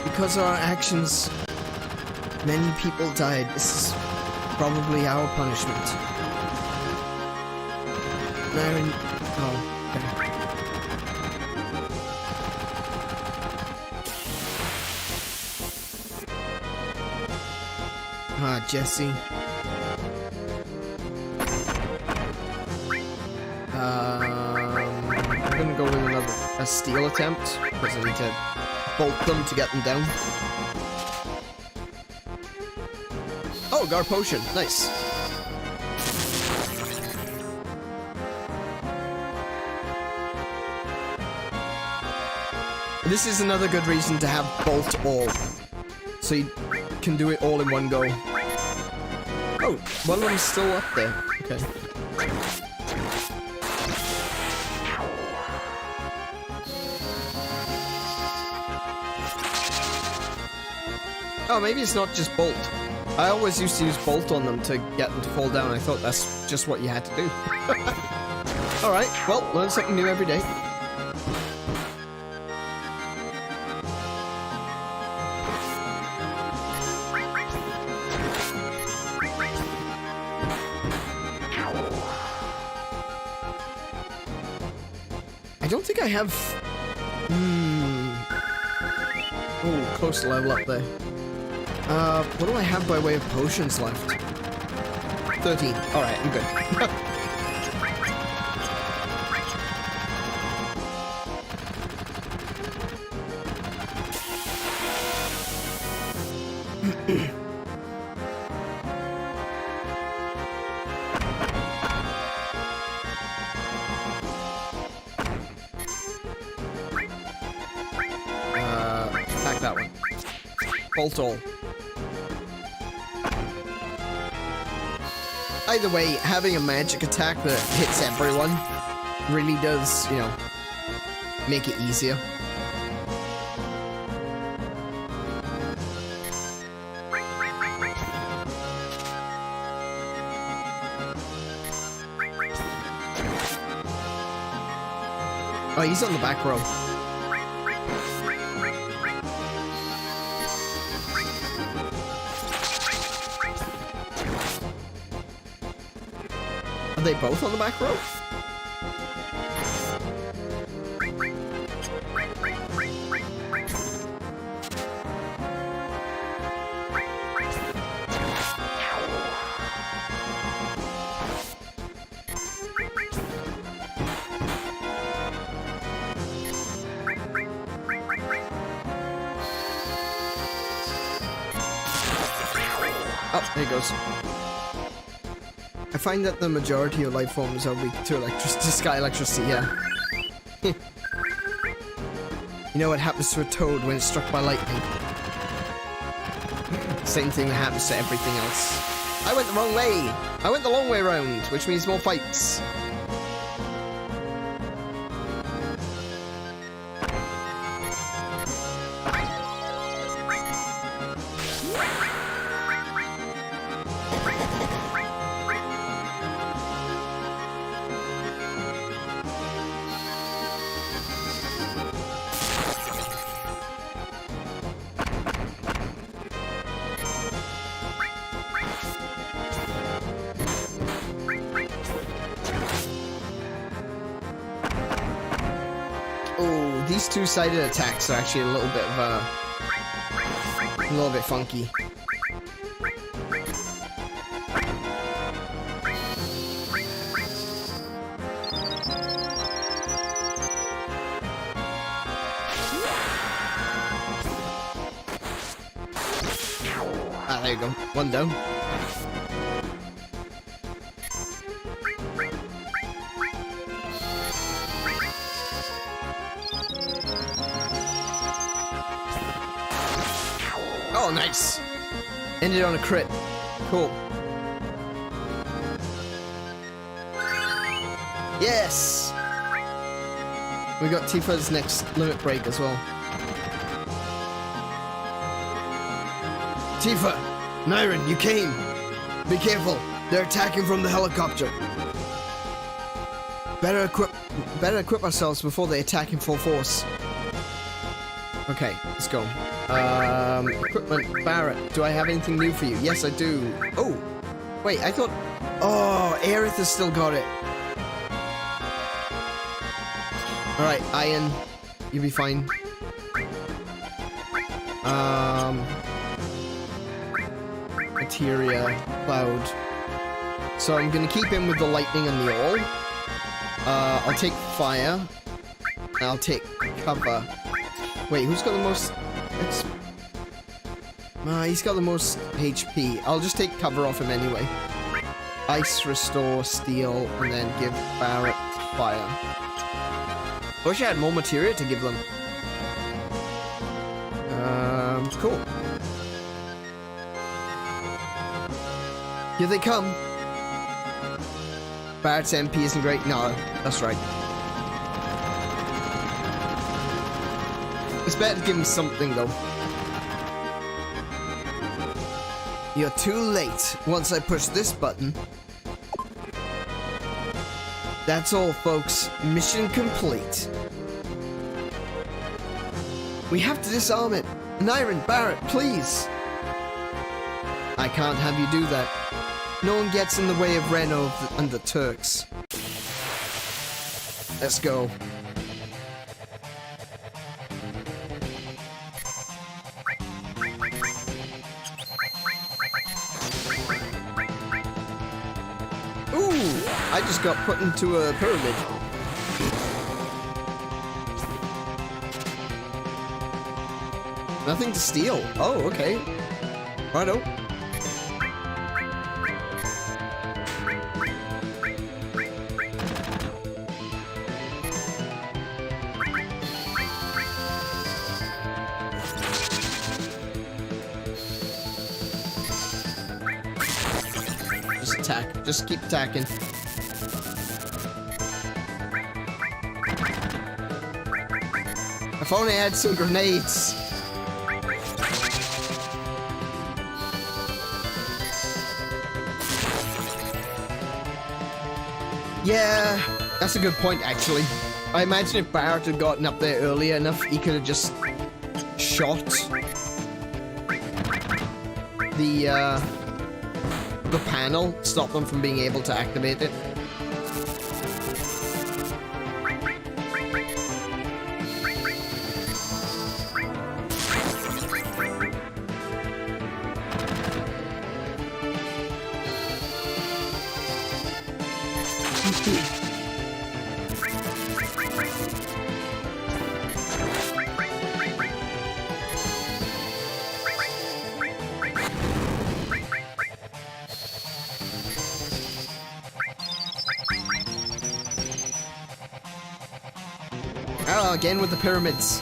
Because of our actions, many people died. This is probably our punishment. Aneurin, oh, okay. Ah, Jesse. I'm gonna go with a steal attempt, because I need to bolt them to get them down. Oh, Gar Potion. Nice. This is another good reason to have Bolt All. So you can do it all in one go. Oh, one of them's still up there. Okay. Oh, maybe it's not just Bolt. I always used to use Bolt on them to get them to fall down. I thought that's just what you had to do. Alright, well, learn something new every day. don't think I have... Oh, close to level up there. What do I have by way of potions left? 13. Alright, I'm good. Attack that one. Bolt all. Either way, having a magic attack that hits everyone really does, you know, make it easier. Oh, he's on the back row. Are they both on the back row? Oh, there he goes. I find that the majority of life forms are weak to sky electricity, yeah. You know what happens to a toad when it's struck by lightning? Same thing that happens to everything else. I went the wrong way! I went the long way round, which means more fights. Oh, these two-sided attacks are actually a little bit funky. Ah, there you go. One down. Oh, nice. Ended on a crit. Cool. Yes! We got Tifa's next limit break as well. Tifa! Aneurin, you came! Be careful, they're attacking from the helicopter. Better equip ourselves before they attack in full force. Okay, let's go. Equipment, Barrett, do I have anything new for you? Yes, I do. Oh! Wait, I thought... Oh, Aerith has still got it. Alright, Ian, you'll be fine. Materia, Cloud. So I'm gonna keep him with the lightning and the all. I'll take fire. I'll take cover. Wait, who's got the most... he's got the most HP. I'll just take cover off him anyway. Ice, restore, steel, and then give Barrett fire. I wish I had more materia to give them. Cool. Here they come. Barrett's MP isn't great. No, that's right. It's better to give him something, though. You're too late. Once I push this button. That's all, folks. Mission complete. We have to disarm it. Aneurin, Barrett, please. I can't have you do that. No one gets in the way of Reno and the Turks. Let's go. I just got put into a pyramid. Nothing to steal. Oh, okay. Righto. Just attack. Just keep attacking. If only I had some grenades. Yeah, that's a good point, actually. I imagine if Barrett had gotten up there earlier enough, he could have just shot the panel, stop them from being able to activate it. Oh, again with the pyramids.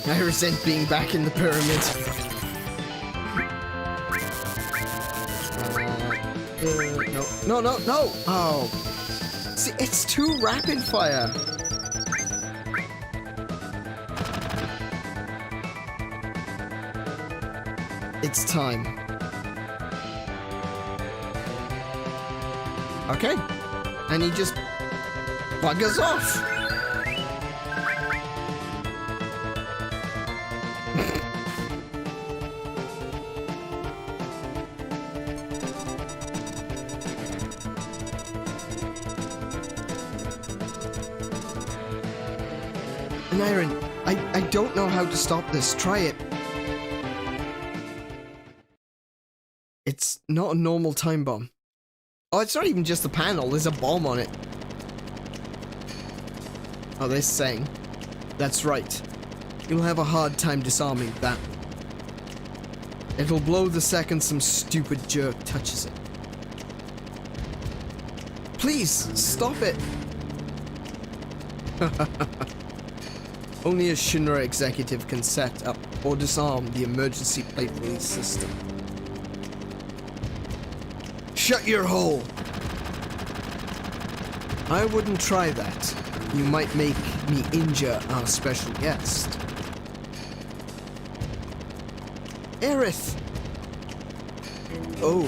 I resent being back in the pyramid. No. No! Oh. See, it's too rapid fire. It's time. Okay. And he just buggers off. Aneurin, I don't know how to stop this. Try it. It's not a normal time bomb. Oh, it's not even just a panel. There's a bomb on it. Oh, they're saying. That's right. You'll have a hard time disarming that. It'll blow the second some stupid jerk touches it. Please, stop it. Only a Shinra executive can set up or disarm the emergency plate release system. Shut your hole! I wouldn't try that. You might make me injure our special guest. Aerith! Oh,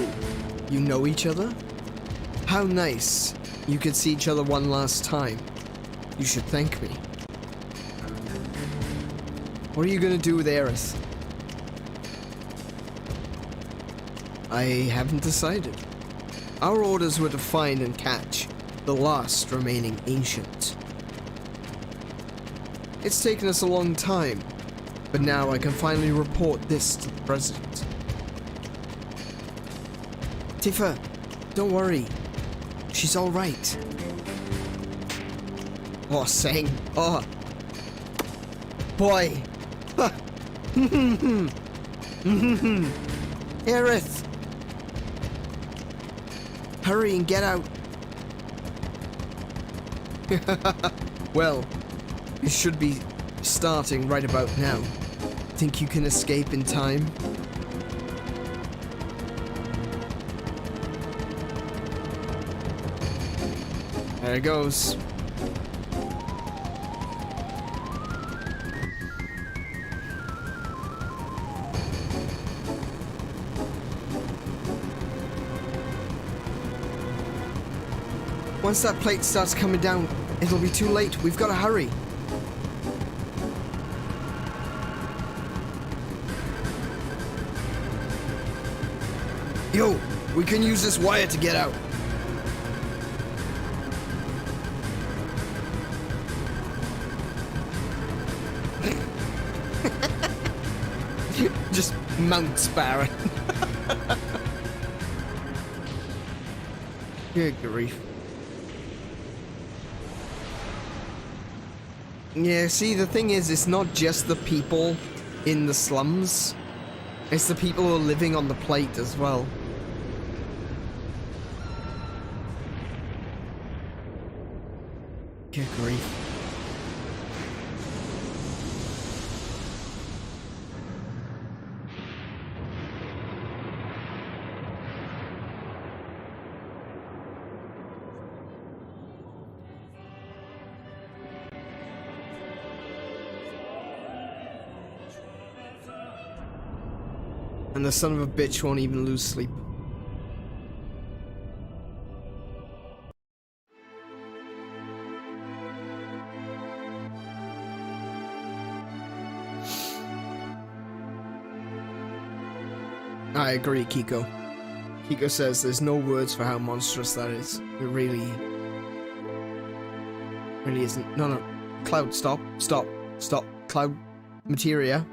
you know each other? How nice. You could see each other one last time. You should thank me. What are you gonna do with Aerith? I haven't decided. Our orders were to find and catch the last remaining ancient. It's taken us a long time, but now I can finally report this to the president. Tifa, don't worry. She's all right. Oh, Sang. Oh. Boy. Aerith! Hurry and get out. Well, you should be starting right about now. Think you can escape in time? There it goes. Once that plate starts coming down, it'll be too late. We've got to hurry. Yo, We can use this wire to get out. Just mounts Barrett. Good grief. Yeah, see, the thing is, it's not just the people in the slums. It's the people who are living on the plate as well. Good grief. And the son of a bitch won't even lose sleep. I agree, Kiko. Kiko says there's no words for how monstrous that is. It really isn't. No. Cloud, stop. Cloud materia.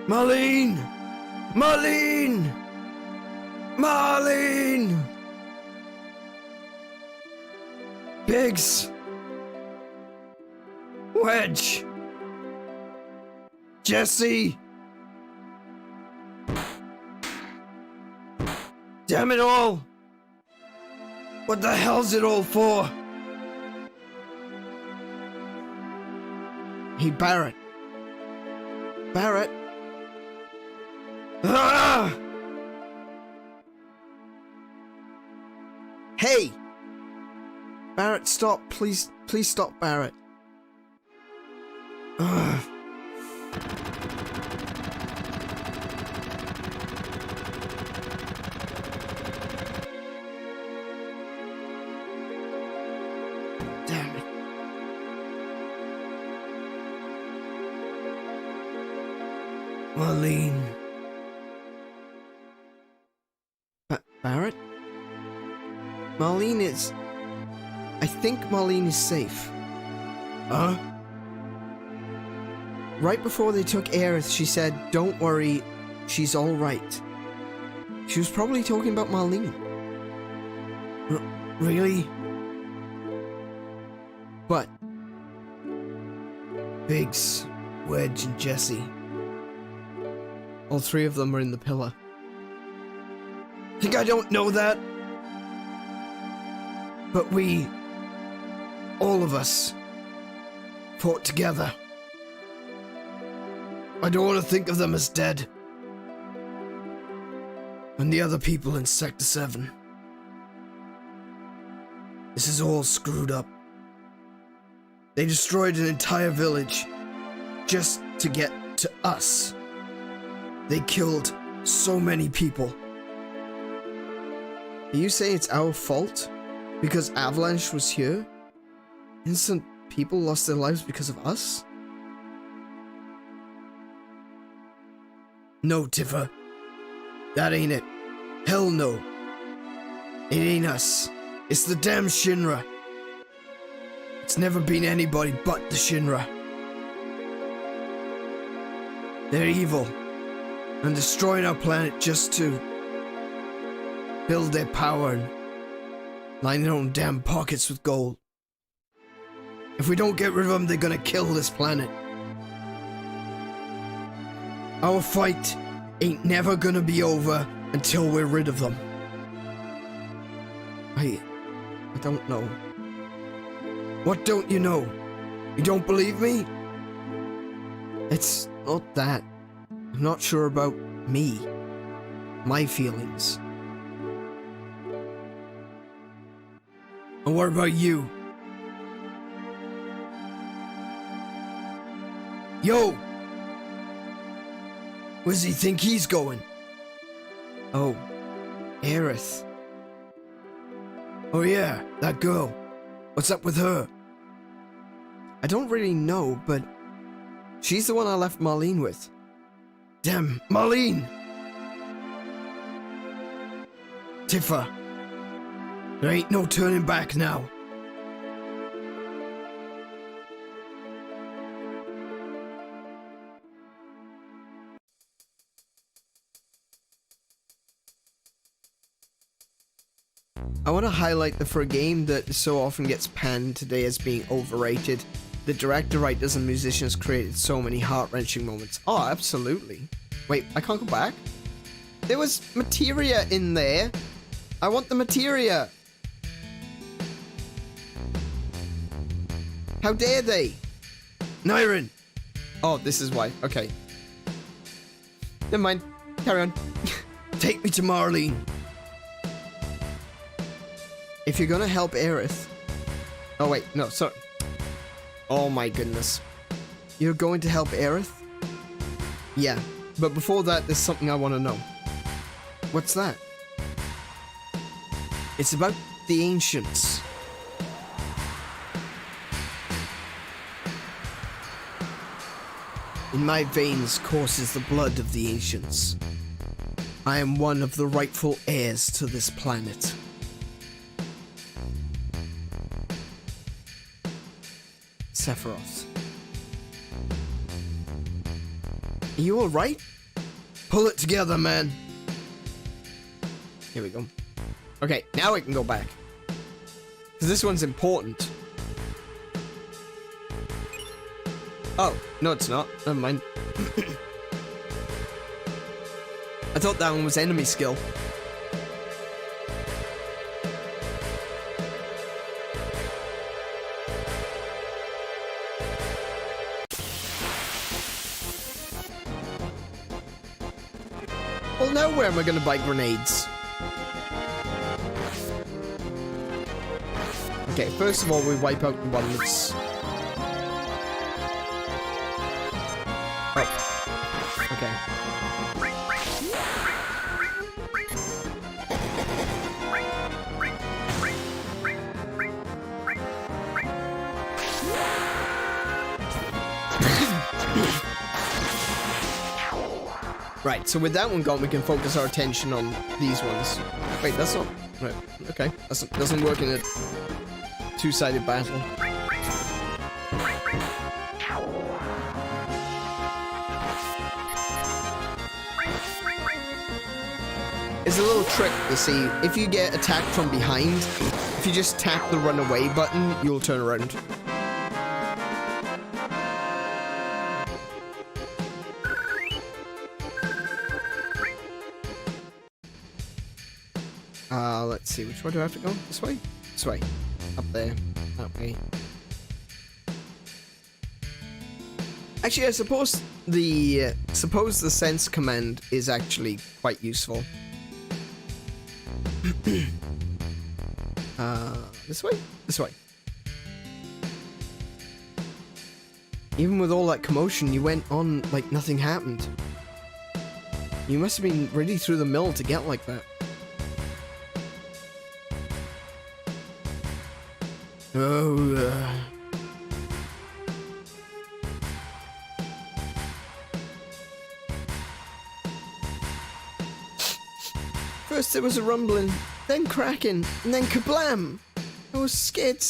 Marlene! Pigs! Wedge! Jesse! Damn it all! What the hell's it all for? Hey, Barrett. Barrett? Ah! Hey! Barrett, stop. Please stop, Barrett. Ugh. Damn it. Marlene. Barrett? Marlene is... I think Marlene is safe. Huh? Right before they took Aerith, she said, "Don't worry, she's alright." She was probably talking about Marlene. Really? But... Biggs, Wedge, and Jesse. All three of them were in the pillar. Think I don't know that? But we... all of us... fought together. I don't want to think of them as dead. And the other people in Sector 7. This is all screwed up. They destroyed an entire village just to get to us. They killed so many people. Are you saying it's our fault? Because Avalanche was here? Innocent people lost their lives because of us? No, Tifa. That ain't it. Hell no. It ain't us. It's the damn Shinra. It's never been anybody but the Shinra. They're evil and destroying our planet just to build their power and line their own damn pockets with gold. If we don't get rid of them, they're gonna kill this planet. Our fight ain't never gonna be over until we're rid of them. I don't know. What don't you know? You don't believe me? It's not that. I'm not sure about me. My feelings. And what about you? Yo! Where does he think he's going? Oh, Aerith. Oh yeah, that girl. What's up with her? I don't really know, but she's the one I left Marlene with. Damn, Marlene! Tifa, there ain't no turning back now. I want to highlight that for a game that so often gets panned today as being overrated, the director, writers, and musicians created so many heart-wrenching moments. Oh, absolutely. Wait, I can't go back? There was materia in there. I want the materia. How dare they? Aneurin! Oh, this is why. Okay. Never mind. Carry on. Take me to Marlene. If you're gonna help Aerith... Oh, wait. No, sorry. Oh my goodness. You're going to help Aerith? Yeah. But before that, there's something I want to know. What's that? It's about the ancients. In my veins courses the blood of the ancients. I am one of the rightful heirs to this planet. Sephiroth. Are you alright? Pull it together, man. Here we go. Okay, now we can go back. Because this one's important. Oh, no it's not. Never mind. I thought that one was enemy skill. Well, now where am I going to buy grenades? Okay, first of all, we wipe out the one that's... Oh. Okay. Right, so with that one gone, we can focus our attention on these ones. Wait, that's not... Right, okay. That doesn't work in a two-sided battle. It's a little trick to see. If you get attacked from behind, if you just tap the run away button, you'll turn around. Let's see, which way do I have to go? This way? This way. Up there. That way. Actually, I suppose the sense command is actually quite useful. This way? This way. Even with all that commotion, you went on like nothing happened. You must have been really through the mill to get like that. Oh, First there was a rumbling, then cracking, and then kablam! I was scared.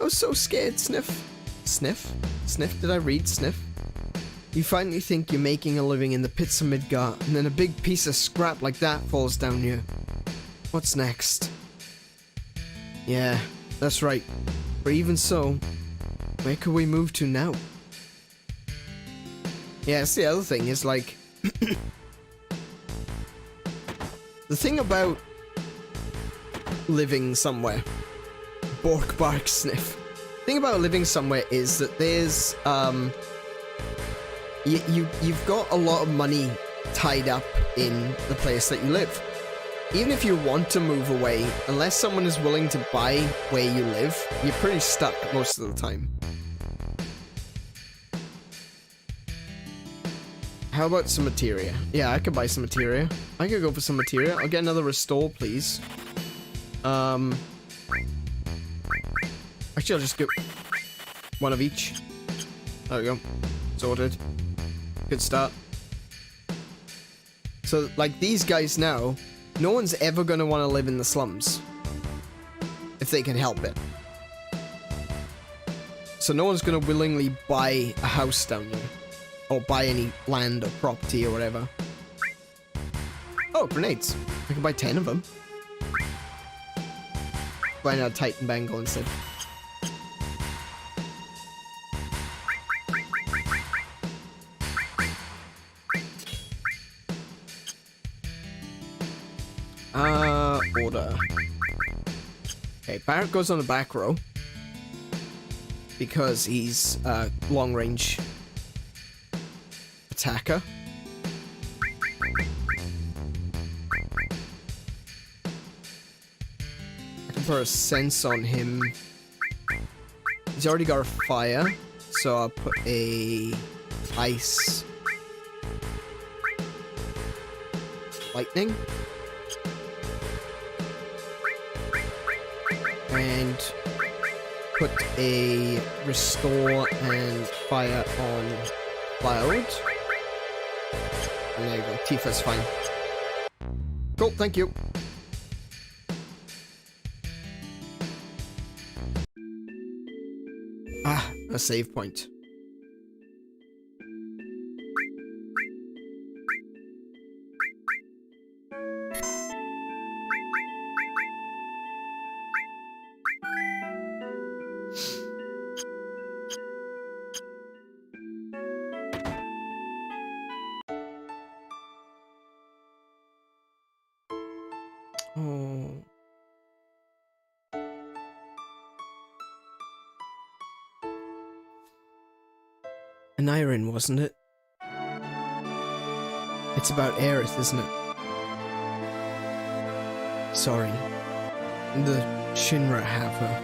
I was so scared, Sniff. Sniff? Sniff? Did I read Sniff? You finally think you're making a living in the pits of Midgar, and then a big piece of scrap like that falls down here. What's next? Yeah. That's right. But even so, where could we move to now? Yeah, that's the other thing, is like... the thing about living somewhere... Bork, bark, sniff. The thing about living somewhere is that there's, you've got a lot of money tied up in the place that you live. Even if you want to move away, unless someone is willing to buy where you live, you're pretty stuck most of the time. How about some materia? Yeah, I could buy some materia. I could go for some materia. I'll get another restore, please. Actually, I'll just go... One of each. There we go. Sorted. Good start. So, like, these guys now, no one's ever gonna want to live in the slums. If they can help it. So no one's gonna willingly buy a house down there. Or buy any land or property or whatever. Oh, grenades. I can buy 10 of them. Buy a Titan Bangle instead. Order. Okay, Barrett goes on the back row. Because he's a long-range attacker. I can put a sense on him. He's already got a fire, so I'll put a ice. Lightning. And put a restore and fire on Cloud. And there you go. Tifa's fine. Cool, thank you. Ah, a save point. Oh. Aneurin, wasn't it? It's about Aerith, isn't it? Sorry. The Shinra have her.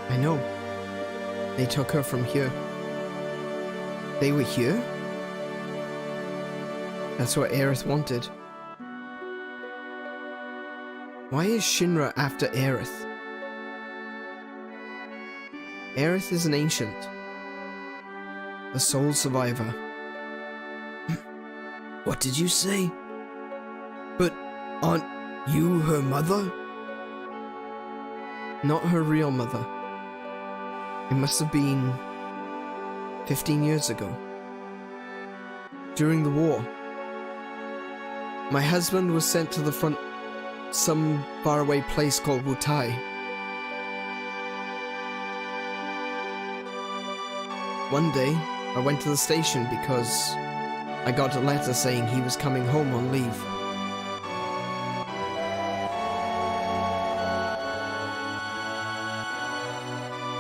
I know. They took her from here. They were here? That's what Aerith wanted. Why is Shinra after Aerith? Aerith is an ancient. The sole survivor. What did you say? But aren't you her mother? Not her real mother. It must have been 15 years ago. During the war. My husband was sent to the front, some faraway place called Wutai. One day, I went to the station because I got a letter saying he was coming home on leave.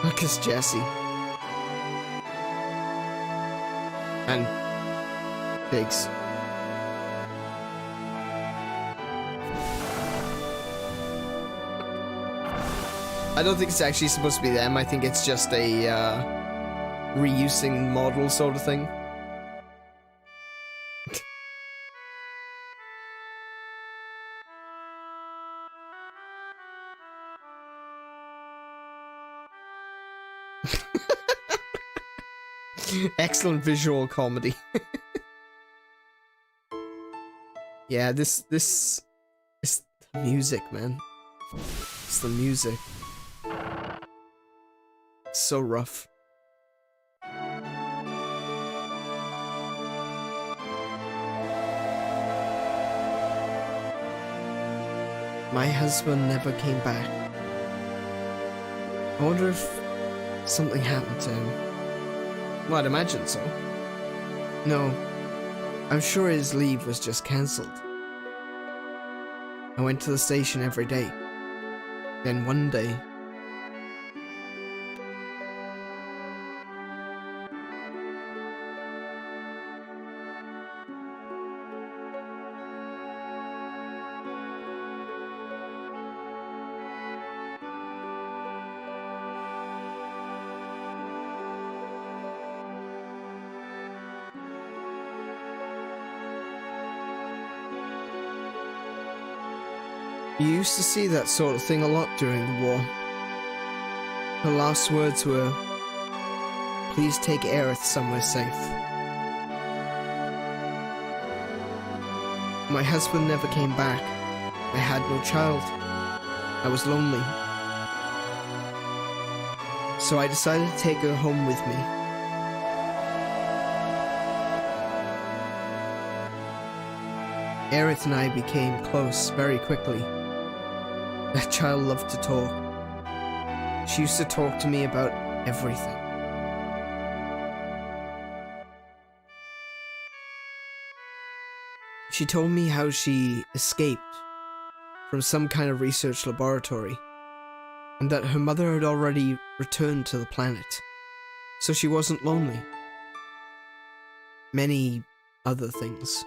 Marcus Jesse. And pigs. I don't think it's actually supposed to be them. I think it's just a reusing model sort of thing. Excellent visual comedy. Yeah, this is the music, man. It's the music. It's so rough. My husband never came back. I wonder if something happened to him. Well, I'd imagine so. No, I'm sure his leave was just cancelled. I went to the station every day. Then one day... You used to see that sort of thing a lot during the war. Her last words were, "Please take Aerith somewhere safe." My husband never came back. I had no child. I was lonely. So I decided to take her home with me. Aerith and I became close very quickly. That child loved to talk. She used to talk to me about everything. She told me how she escaped from some kind of research laboratory, and that her mother had already returned to the planet, so she wasn't lonely. Many other things.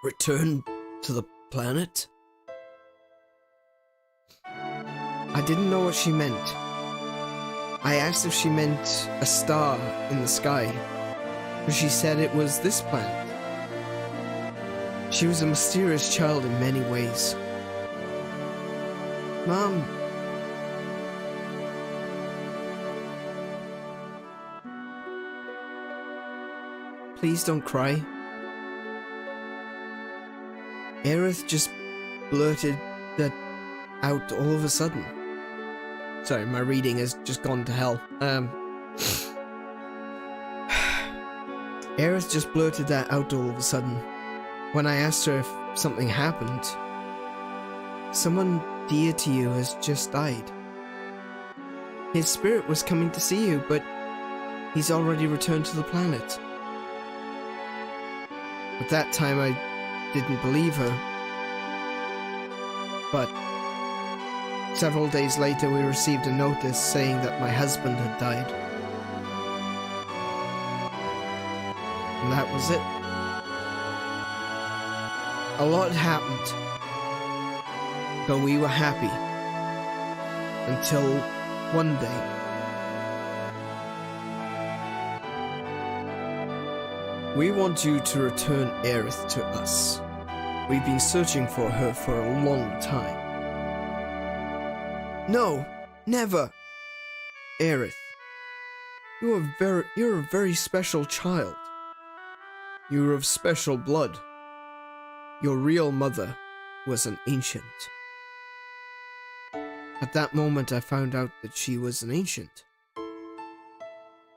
Return to the planet? I didn't know what she meant. I asked if she meant a star in the sky, but she said it was this planet. She was a mysterious child in many ways. Mom. Please don't cry. Aerith just blurted that out all of a sudden. Sorry, my reading has just gone to hell. Aerith just blurted that out all of a sudden. When I asked her if something happened, someone dear to you has just died. His spirit was coming to see you, but he's already returned to the planet. At that time, I didn't believe her. But several days later, we received a notice saying that my husband had died. And that was it. A lot happened, but we were happy until one day. We want you to return Aerith to us. We've been searching for her for a long time. No, never. Aerith, you're a very special child. You're of special blood. Your real mother was an ancient. At that moment, I found out that she was an ancient.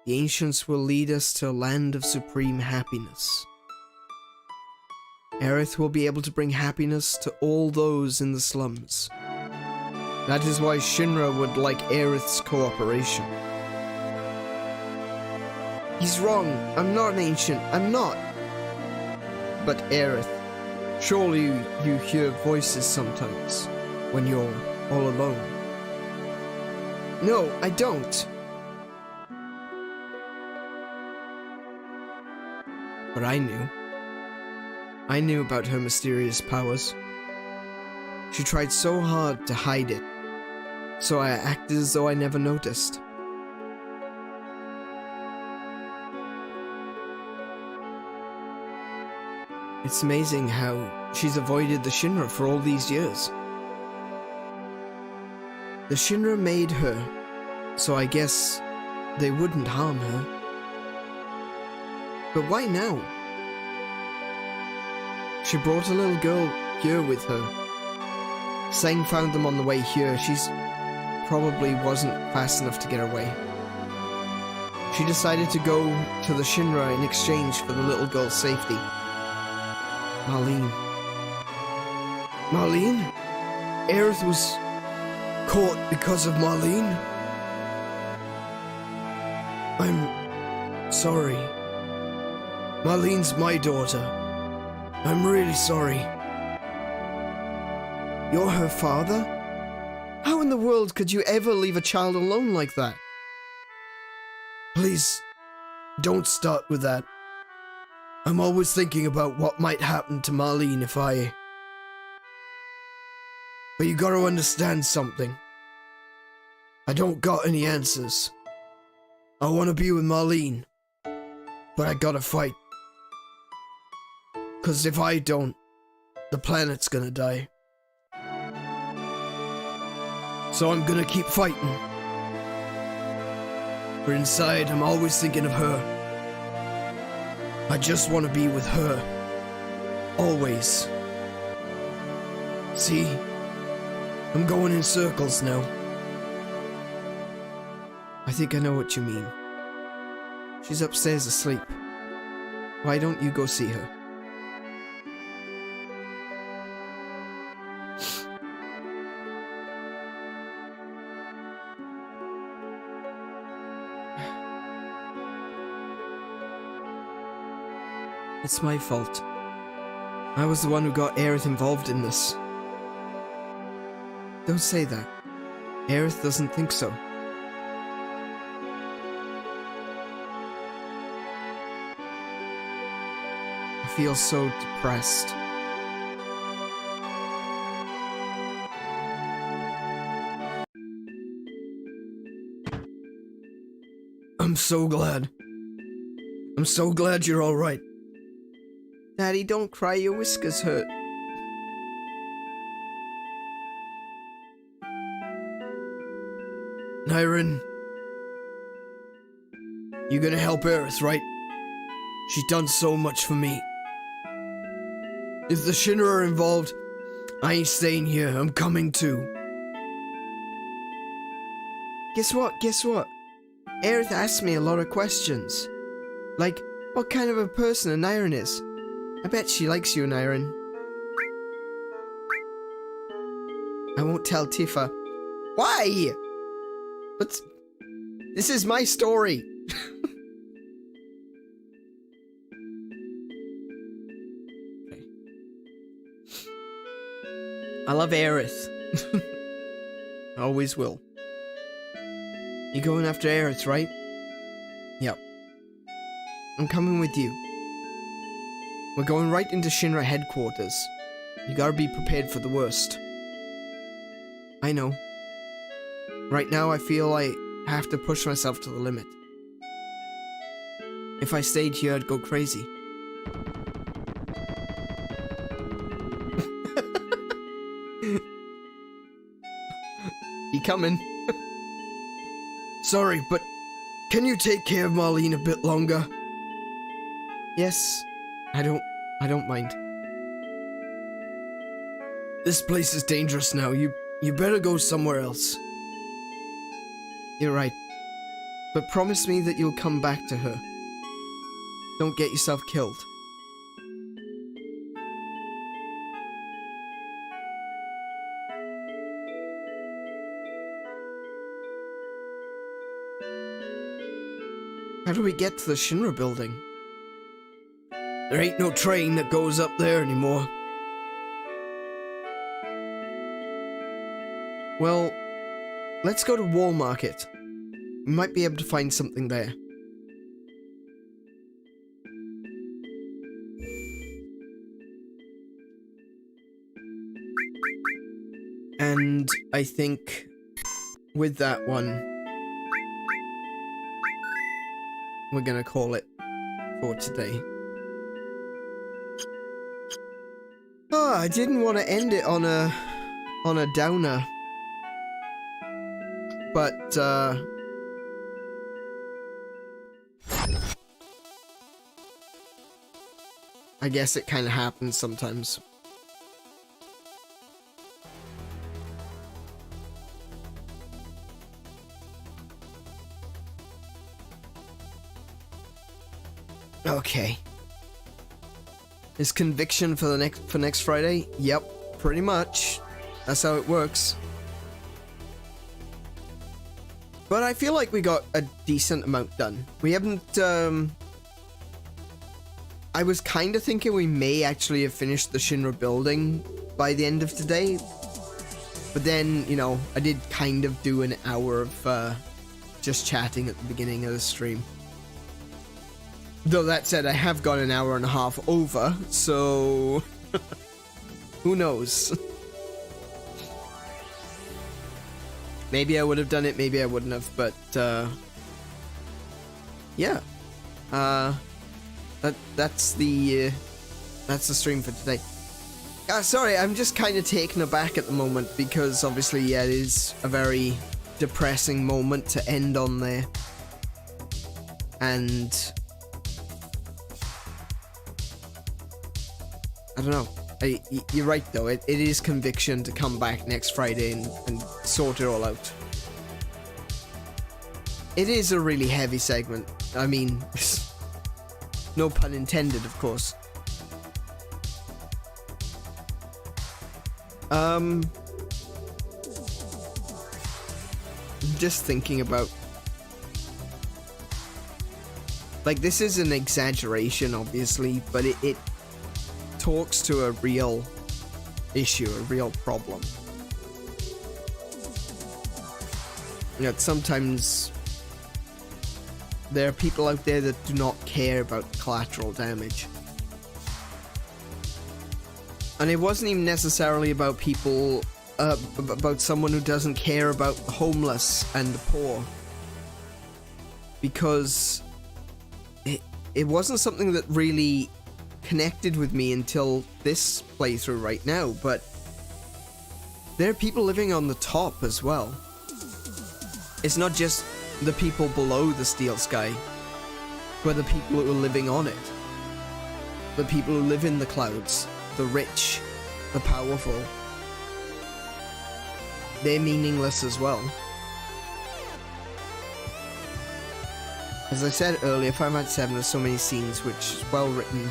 The ancients will lead us to a land of supreme happiness. Aerith will be able to bring happiness to all those in the slums. That is why Shinra would like Aerith's cooperation. He's wrong. I'm not an ancient. I'm not. But Aerith, surely you hear voices sometimes when you're all alone. No, I don't. But I knew. I knew about her mysterious powers. She tried so hard to hide it, so I acted as though I never noticed. It's amazing how she's avoided the Shinra for all these years. The Shinra made her, so I guess they wouldn't harm her. But why now? She brought a little girl here with her. Sang found them on the way here. She's probably wasn't fast enough to get away. She decided to go to the Shinra in exchange for the little girl's safety. Marlene. Marlene? Aerith was caught because of Marlene? I'm sorry. Marlene's my daughter. I'm really sorry. You're her father? How in the world could you ever leave a child alone like that? Please, don't start with that. I'm always thinking about what might happen to Marlene if I... But you gotta understand something. I don't got any answers. I wanna be with Marlene, but I gotta fight. 'Cause if I don't, the planet's gonna die. So I'm gonna keep fighting. But inside, I'm always thinking of her. I just want to be with her. Always. See? I'm going in circles now. I think I know what you mean. She's upstairs asleep. Why don't you go see her? It's my fault. I was the one who got Aerith involved in this. Don't say that. Aerith doesn't think so. I feel so depressed. I'm so glad. I'm so glad you're all right. Daddy, don't cry, your whiskers hurt. Aneuryn, you gonna help Aerith, right? She's done so much for me. If the Shinra are involved, I ain't staying here, I'm coming too. Guess what? Aerith asked me a lot of questions. Like, what kind of a person Aneuryn is. I bet she likes you, Aneuryn. I won't tell Tifa. Why? But this is my story. Okay. I love Aerith. Always will. You going after Aerith, right? Yep. I'm coming with you. We're going right into Shinra headquarters. You gotta be prepared for the worst. I know. Right now I feel I have to push myself to the limit. If I stayed here, I'd go crazy. You coming? Sorry, but can you take care of Marlene a bit longer? Yes. I don't mind. This place is dangerous now. You better go somewhere else. You're right. But promise me that you'll come back to her. Don't get yourself killed. How do we get to the Shinra building? There ain't no train that goes up there anymore. Well, let's go to Wall Market. We might be able to find something there. And I think with that one, we're gonna call it for today. Oh, I didn't want to end it on a downer. But I guess it kind of happens sometimes. Okay. Is conviction for next Friday? Yep, pretty much. That's how it works. But I feel like we got a decent amount done. We haven't, I was kind of thinking we may actually have finished the Shinra building by the end of today. But then, you know, I did kind of do an hour of, just chatting at the beginning of the stream. Though that said, I have gone an hour and a half over, so who knows? Maybe I would have done it, maybe I wouldn't have, but yeah. That's the stream for today. Sorry, I'm just kind of taken aback at the moment because obviously, yeah, it is a very depressing moment to end on there. And I don't know. You're right though, it is conviction to come back next Friday and sort it all out. It is a really heavy segment. I mean, no pun intended, of course. I'm just thinking about, like, this is an exaggeration, obviously, but it talks to a real issue, a real problem. You know, sometimes there are people out there that do not care about collateral damage. And it wasn't even necessarily about people, about someone who doesn't care about the homeless and the poor. Because it wasn't something that really connected with me until this playthrough right now, but there are people living on the top as well. It's not just the people below the steel sky, but the people who are living on it. The people who live in the clouds, the rich, the powerful. They're meaningless as well. As I said earlier, Final Fantasy VII has so many scenes which is well written,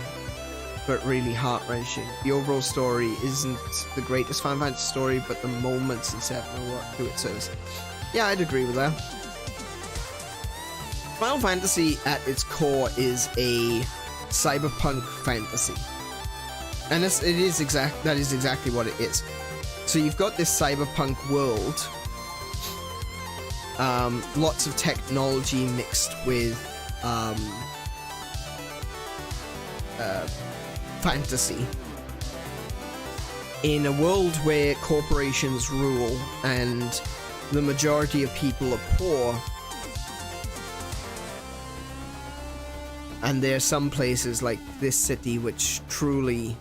but really heart-wrenching. The overall story isn't the greatest Final Fantasy story, but the moments in 7 are what do it serves. Yeah, I'd agree with that. Final Fantasy at its core is a cyberpunk fantasy. And that is exactly what it is. So you've got this cyberpunk world, lots of technology mixed with fantasy. In a world where corporations rule and the majority of people are poor, and there are some places like this city which truly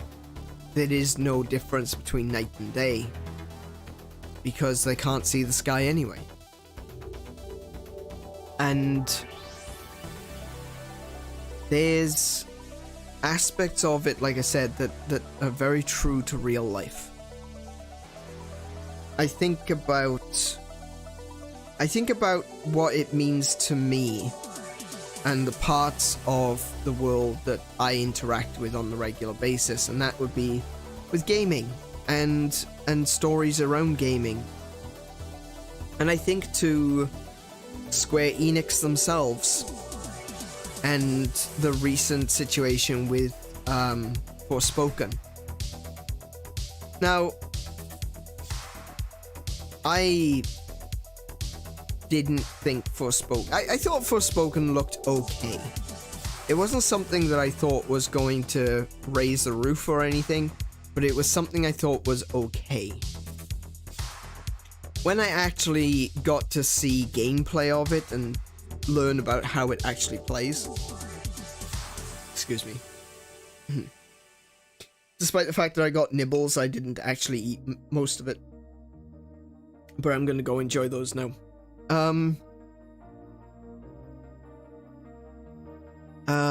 there is no difference between night and day because they can't see the sky anyway. And there's aspects of it, like I said, that are very true to real life. I think about what it means to me and the parts of the world that I interact with on the regular basis, and that would be with gaming and stories around gaming. And I think to Square Enix themselves and the recent situation with Forspoken. Now, I didn't think Forspoken. I thought Forspoken looked okay. It wasn't something that I thought was going to raise the roof or anything, but it was something I thought was okay. When I actually got to see gameplay of it and learn about how it actually plays, excuse me, despite the fact that I got nibbles, I didn't actually eat most of it, but I'm gonna go enjoy those now.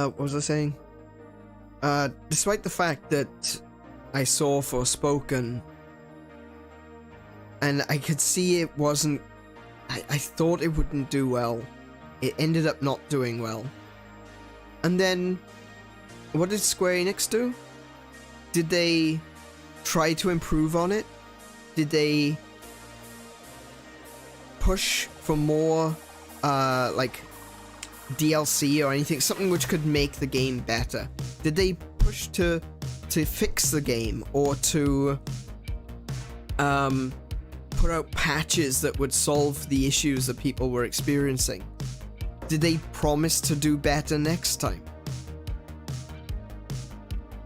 What was I saying? Despite the fact that I saw Forspoken and I could see it wasn't, I thought it wouldn't do well. It ended up not doing well. And then, what did Square Enix do? Did they try to improve on it? Did they push for more, like, DLC or anything? Something which could make the game better? Did they push to fix the game, or to, put out patches that would solve the issues that people were experiencing? Did they promise to do better next time?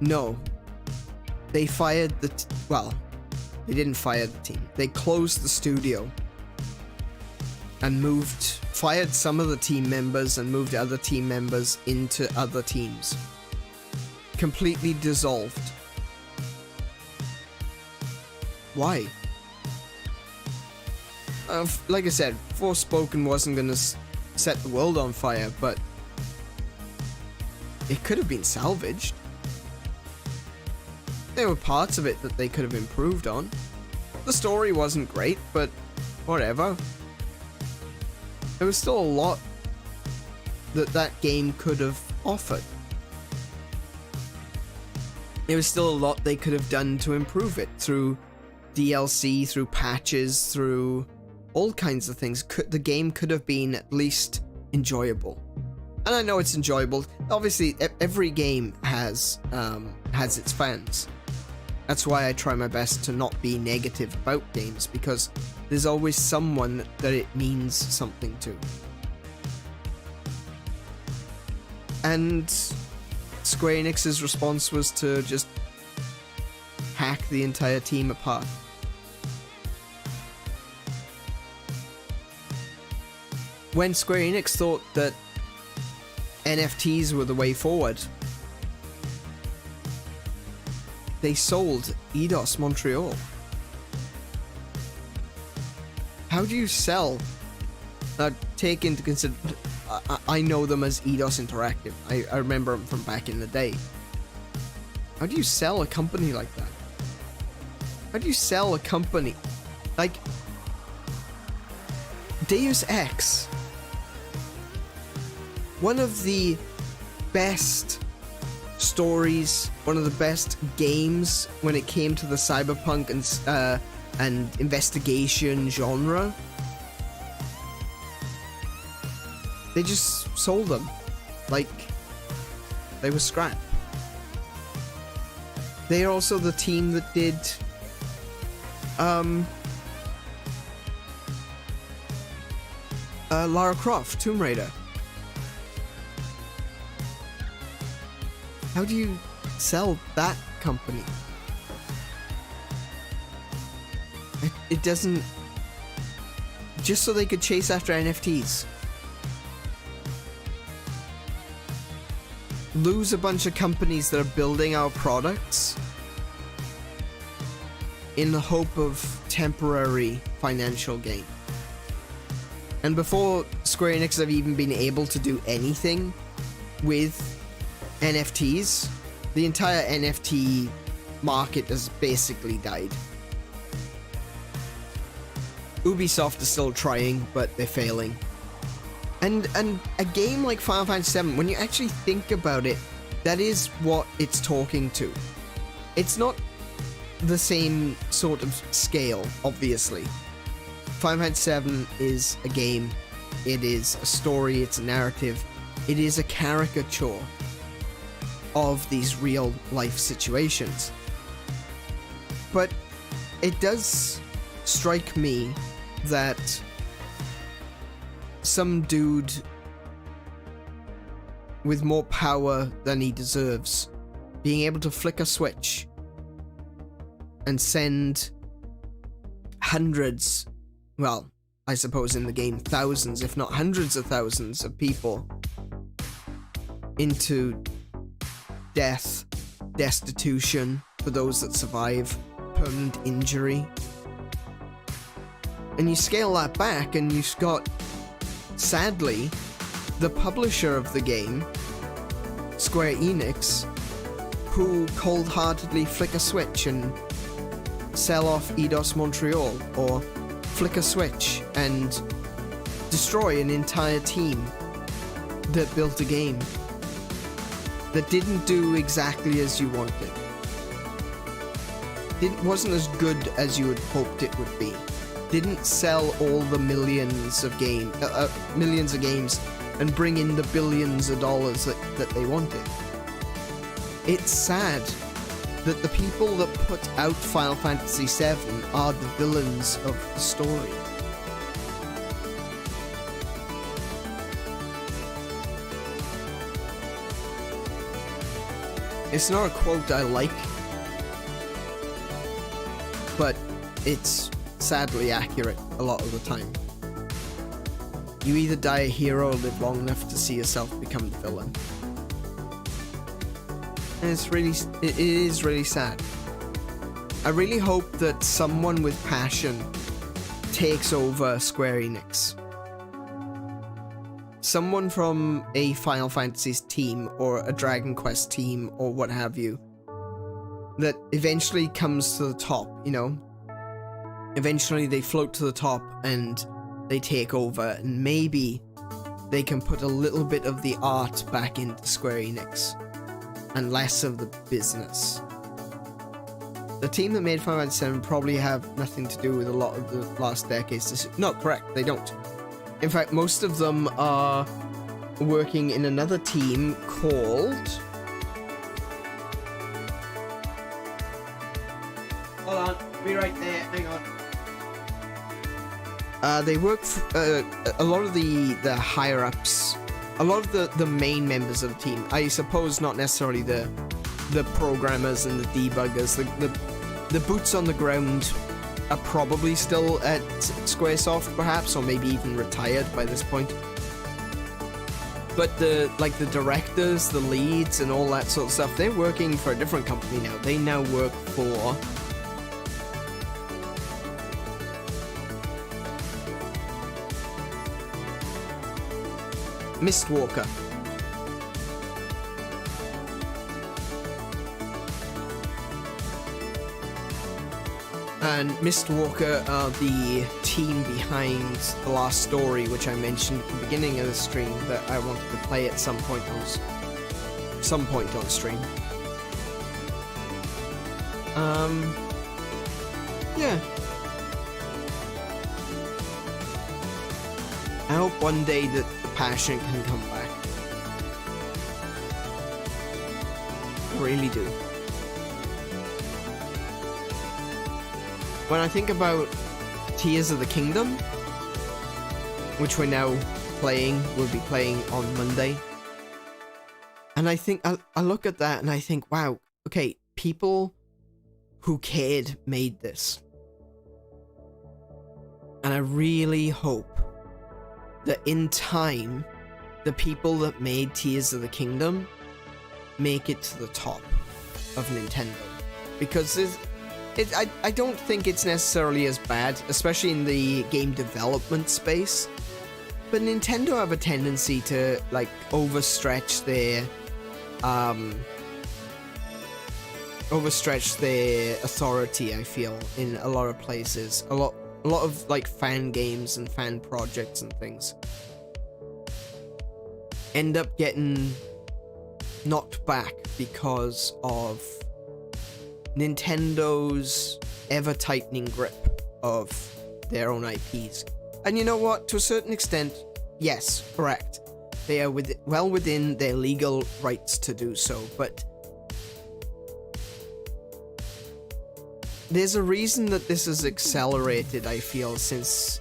No. They fired the well, they didn't fire the team. They closed the studio and fired some of the team members and moved other team members into other teams. Completely dissolved. Why? Like I said, Forspoken wasn't gonna set the world on fire, but it could have been salvaged. There were parts of it that they could have improved on. The story wasn't great, but whatever. There was still a lot that game could have offered. There was still a lot they could have done to improve it through DLC, through patches, through all kinds of things. The game could have been at least enjoyable. And I know it's enjoyable. Obviously, every game has its fans. That's why I try my best to not be negative about games, because there's always someone that it means something to. And Square Enix's response was to just hack the entire team apart. When Square Enix thought that NFTs were the way forward, they sold Eidos Montreal. How do you sell? Take into consideration, I know them as Eidos Interactive. I remember them from back in the day. How do you sell a company like that? How do you sell a company like Deus Ex? One of the best stories, one of the best games when it came to the cyberpunk and investigation genre. They just sold them like they were scrap. They are also the team that did Lara Croft, Tomb Raider. How do you sell that company? It doesn't... Just so they could chase after NFTs. Lose a bunch of companies that are building our products in the hope of temporary financial gain. And before Square Enix have even been able to do anything with NFTs, the entire NFT market has basically died. Ubisoft is still trying, but they're failing. And a game like Final Fantasy VII, when you actually think about it, that is what it's talking to. It's not the same sort of scale, obviously. Final Fantasy VII is a game, it is a story, it's a narrative, it is a caricature of these real life situations. But it does strike me that some dude with more power than he deserves being able to flick a switch and send hundreds, well, I suppose in the game thousands, if not hundreds of thousands of people into death, destitution for those that survive, permanent injury. And you scale that back and you've got, sadly, the publisher of the game, Square Enix, who cold-heartedly flick a switch and sell off Eidos Montreal, or flick a switch and destroy an entire team that built a game that didn't do exactly as you wanted. Wasn't as good as you had hoped it would be. Didn't sell all the millions of games and bring in the billions of dollars that they wanted. It's sad that the people that put out Final Fantasy VII are the villains of the story. It's not a quote I like, but it's sadly accurate a lot of the time. You either die a hero or live long enough to see yourself become the villain. And it is really sad. I really hope that someone with passion takes over Square Enix. Someone from a Final Fantasy's team or a Dragon Quest team or what have you, that eventually comes to the top, you know? Eventually they float to the top and they take over, and maybe they can put a little bit of the art back into Square Enix and less of the business. The team that made Final Fantasy VII probably have nothing to do with a lot of the last decade's. No, correct, they don't. In fact, most of them are working in another team called... Hold on, be right there, hang on. They work for, a lot of the higher-ups, a lot of the main members of the team. I suppose not necessarily the programmers and the debuggers. The boots on the ground are probably still at Squaresoft, perhaps, or maybe even retired by this point. But the directors, the leads, and all that sort of stuff, they're working for a different company now. They now work for Mistwalker. And Mistwalker are the team behind The Last Story, which I mentioned at the beginning of the stream that I wanted to play at some point on stream. Yeah. I hope one day that the passion can come back. I really do. When I think about Tears of the Kingdom, which we're now playing, we'll be playing on Monday, and I think, I look at that and I think, wow, okay, people who cared made this. And I really hope that in time, the people that made Tears of the Kingdom make it to the top of Nintendo. Because I don't think it's necessarily as bad, especially in the game development space. But Nintendo have a tendency to, like, overstretch their authority, I feel, in a lot of places. A lot of, like, fan games and fan projects and things end up getting knocked back because of Nintendo's ever-tightening grip of their own IPs. And you know what? To a certain extent, yes, correct. They are well within their legal rights to do so, but there's a reason that this has accelerated, I feel, since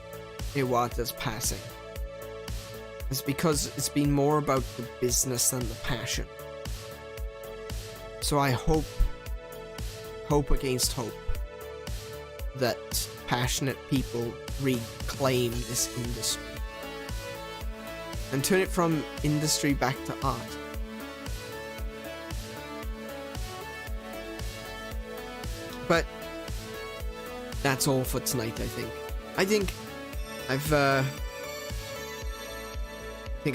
Iwata's passing. It's because it's been more about the business than the passion. So I hope against hope that passionate people reclaim this industry and turn it from industry back to art. But that's all for tonight, I think. I think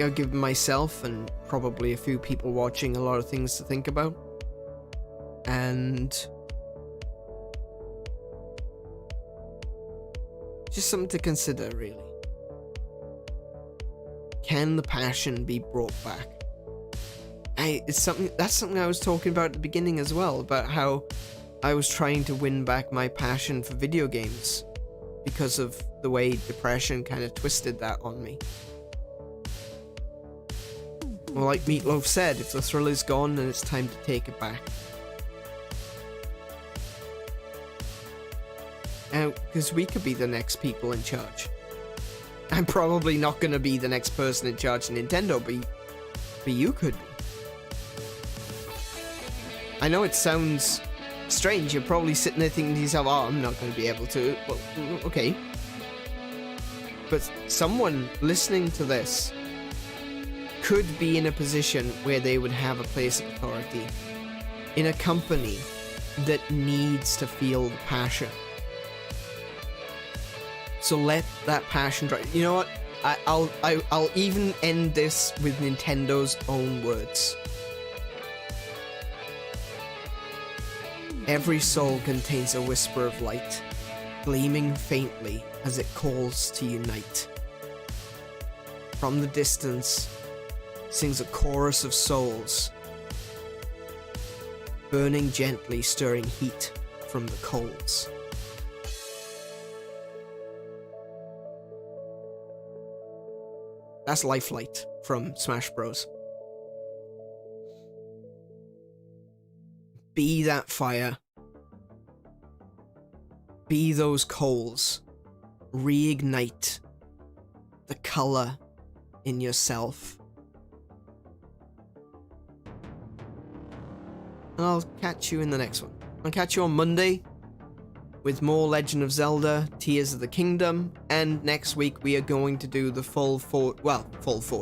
I've given myself and probably a few people watching a lot of things to think about. And just something to consider, really. Can the passion be brought back? That's something I was talking about at the beginning as well, about how I was trying to win back my passion for video games because of the way depression kind of twisted that on me. Well, like Meatloaf said, if the thrill is gone, then it's time to take it back. Because we could be the next people in charge. I'm probably not going to be the next person in charge of Nintendo, but you could be. I know it sounds strange. You're probably sitting there thinking to yourself, oh, I'm not going to be able to. Well, okay. But someone listening to this could be in a position where they would have a place of authority in a company that needs to feel the passion. So let that passion drive. You know what? I'll even end this with Nintendo's own words. Every soul contains a whisper of light, gleaming faintly as it calls to unite. From the distance sings a chorus of souls, burning gently, stirring heat from the coals. That's Lifelight from Smash Bros. Be that fire. Be those coals. Reignite the color in yourself. And I'll catch you in the next one. I'll catch you on Monday with more Legend of Zelda, Tears of the Kingdom, and next week we are going to do the full 4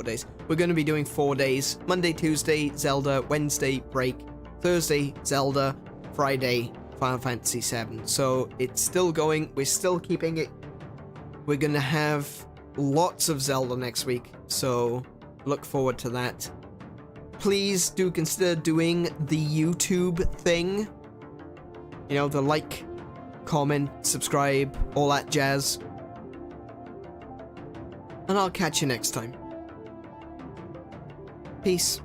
days. We're going to be doing 4 days. Monday, Tuesday, Zelda, Wednesday, break, Thursday, Zelda, Friday, Final Fantasy VII. So it's still going, we're still keeping it. We're going to have lots of Zelda next week, so look forward to that. Please do consider doing the YouTube thing. You know, the like, comment, subscribe, all that jazz. And I'll catch you next time. Peace.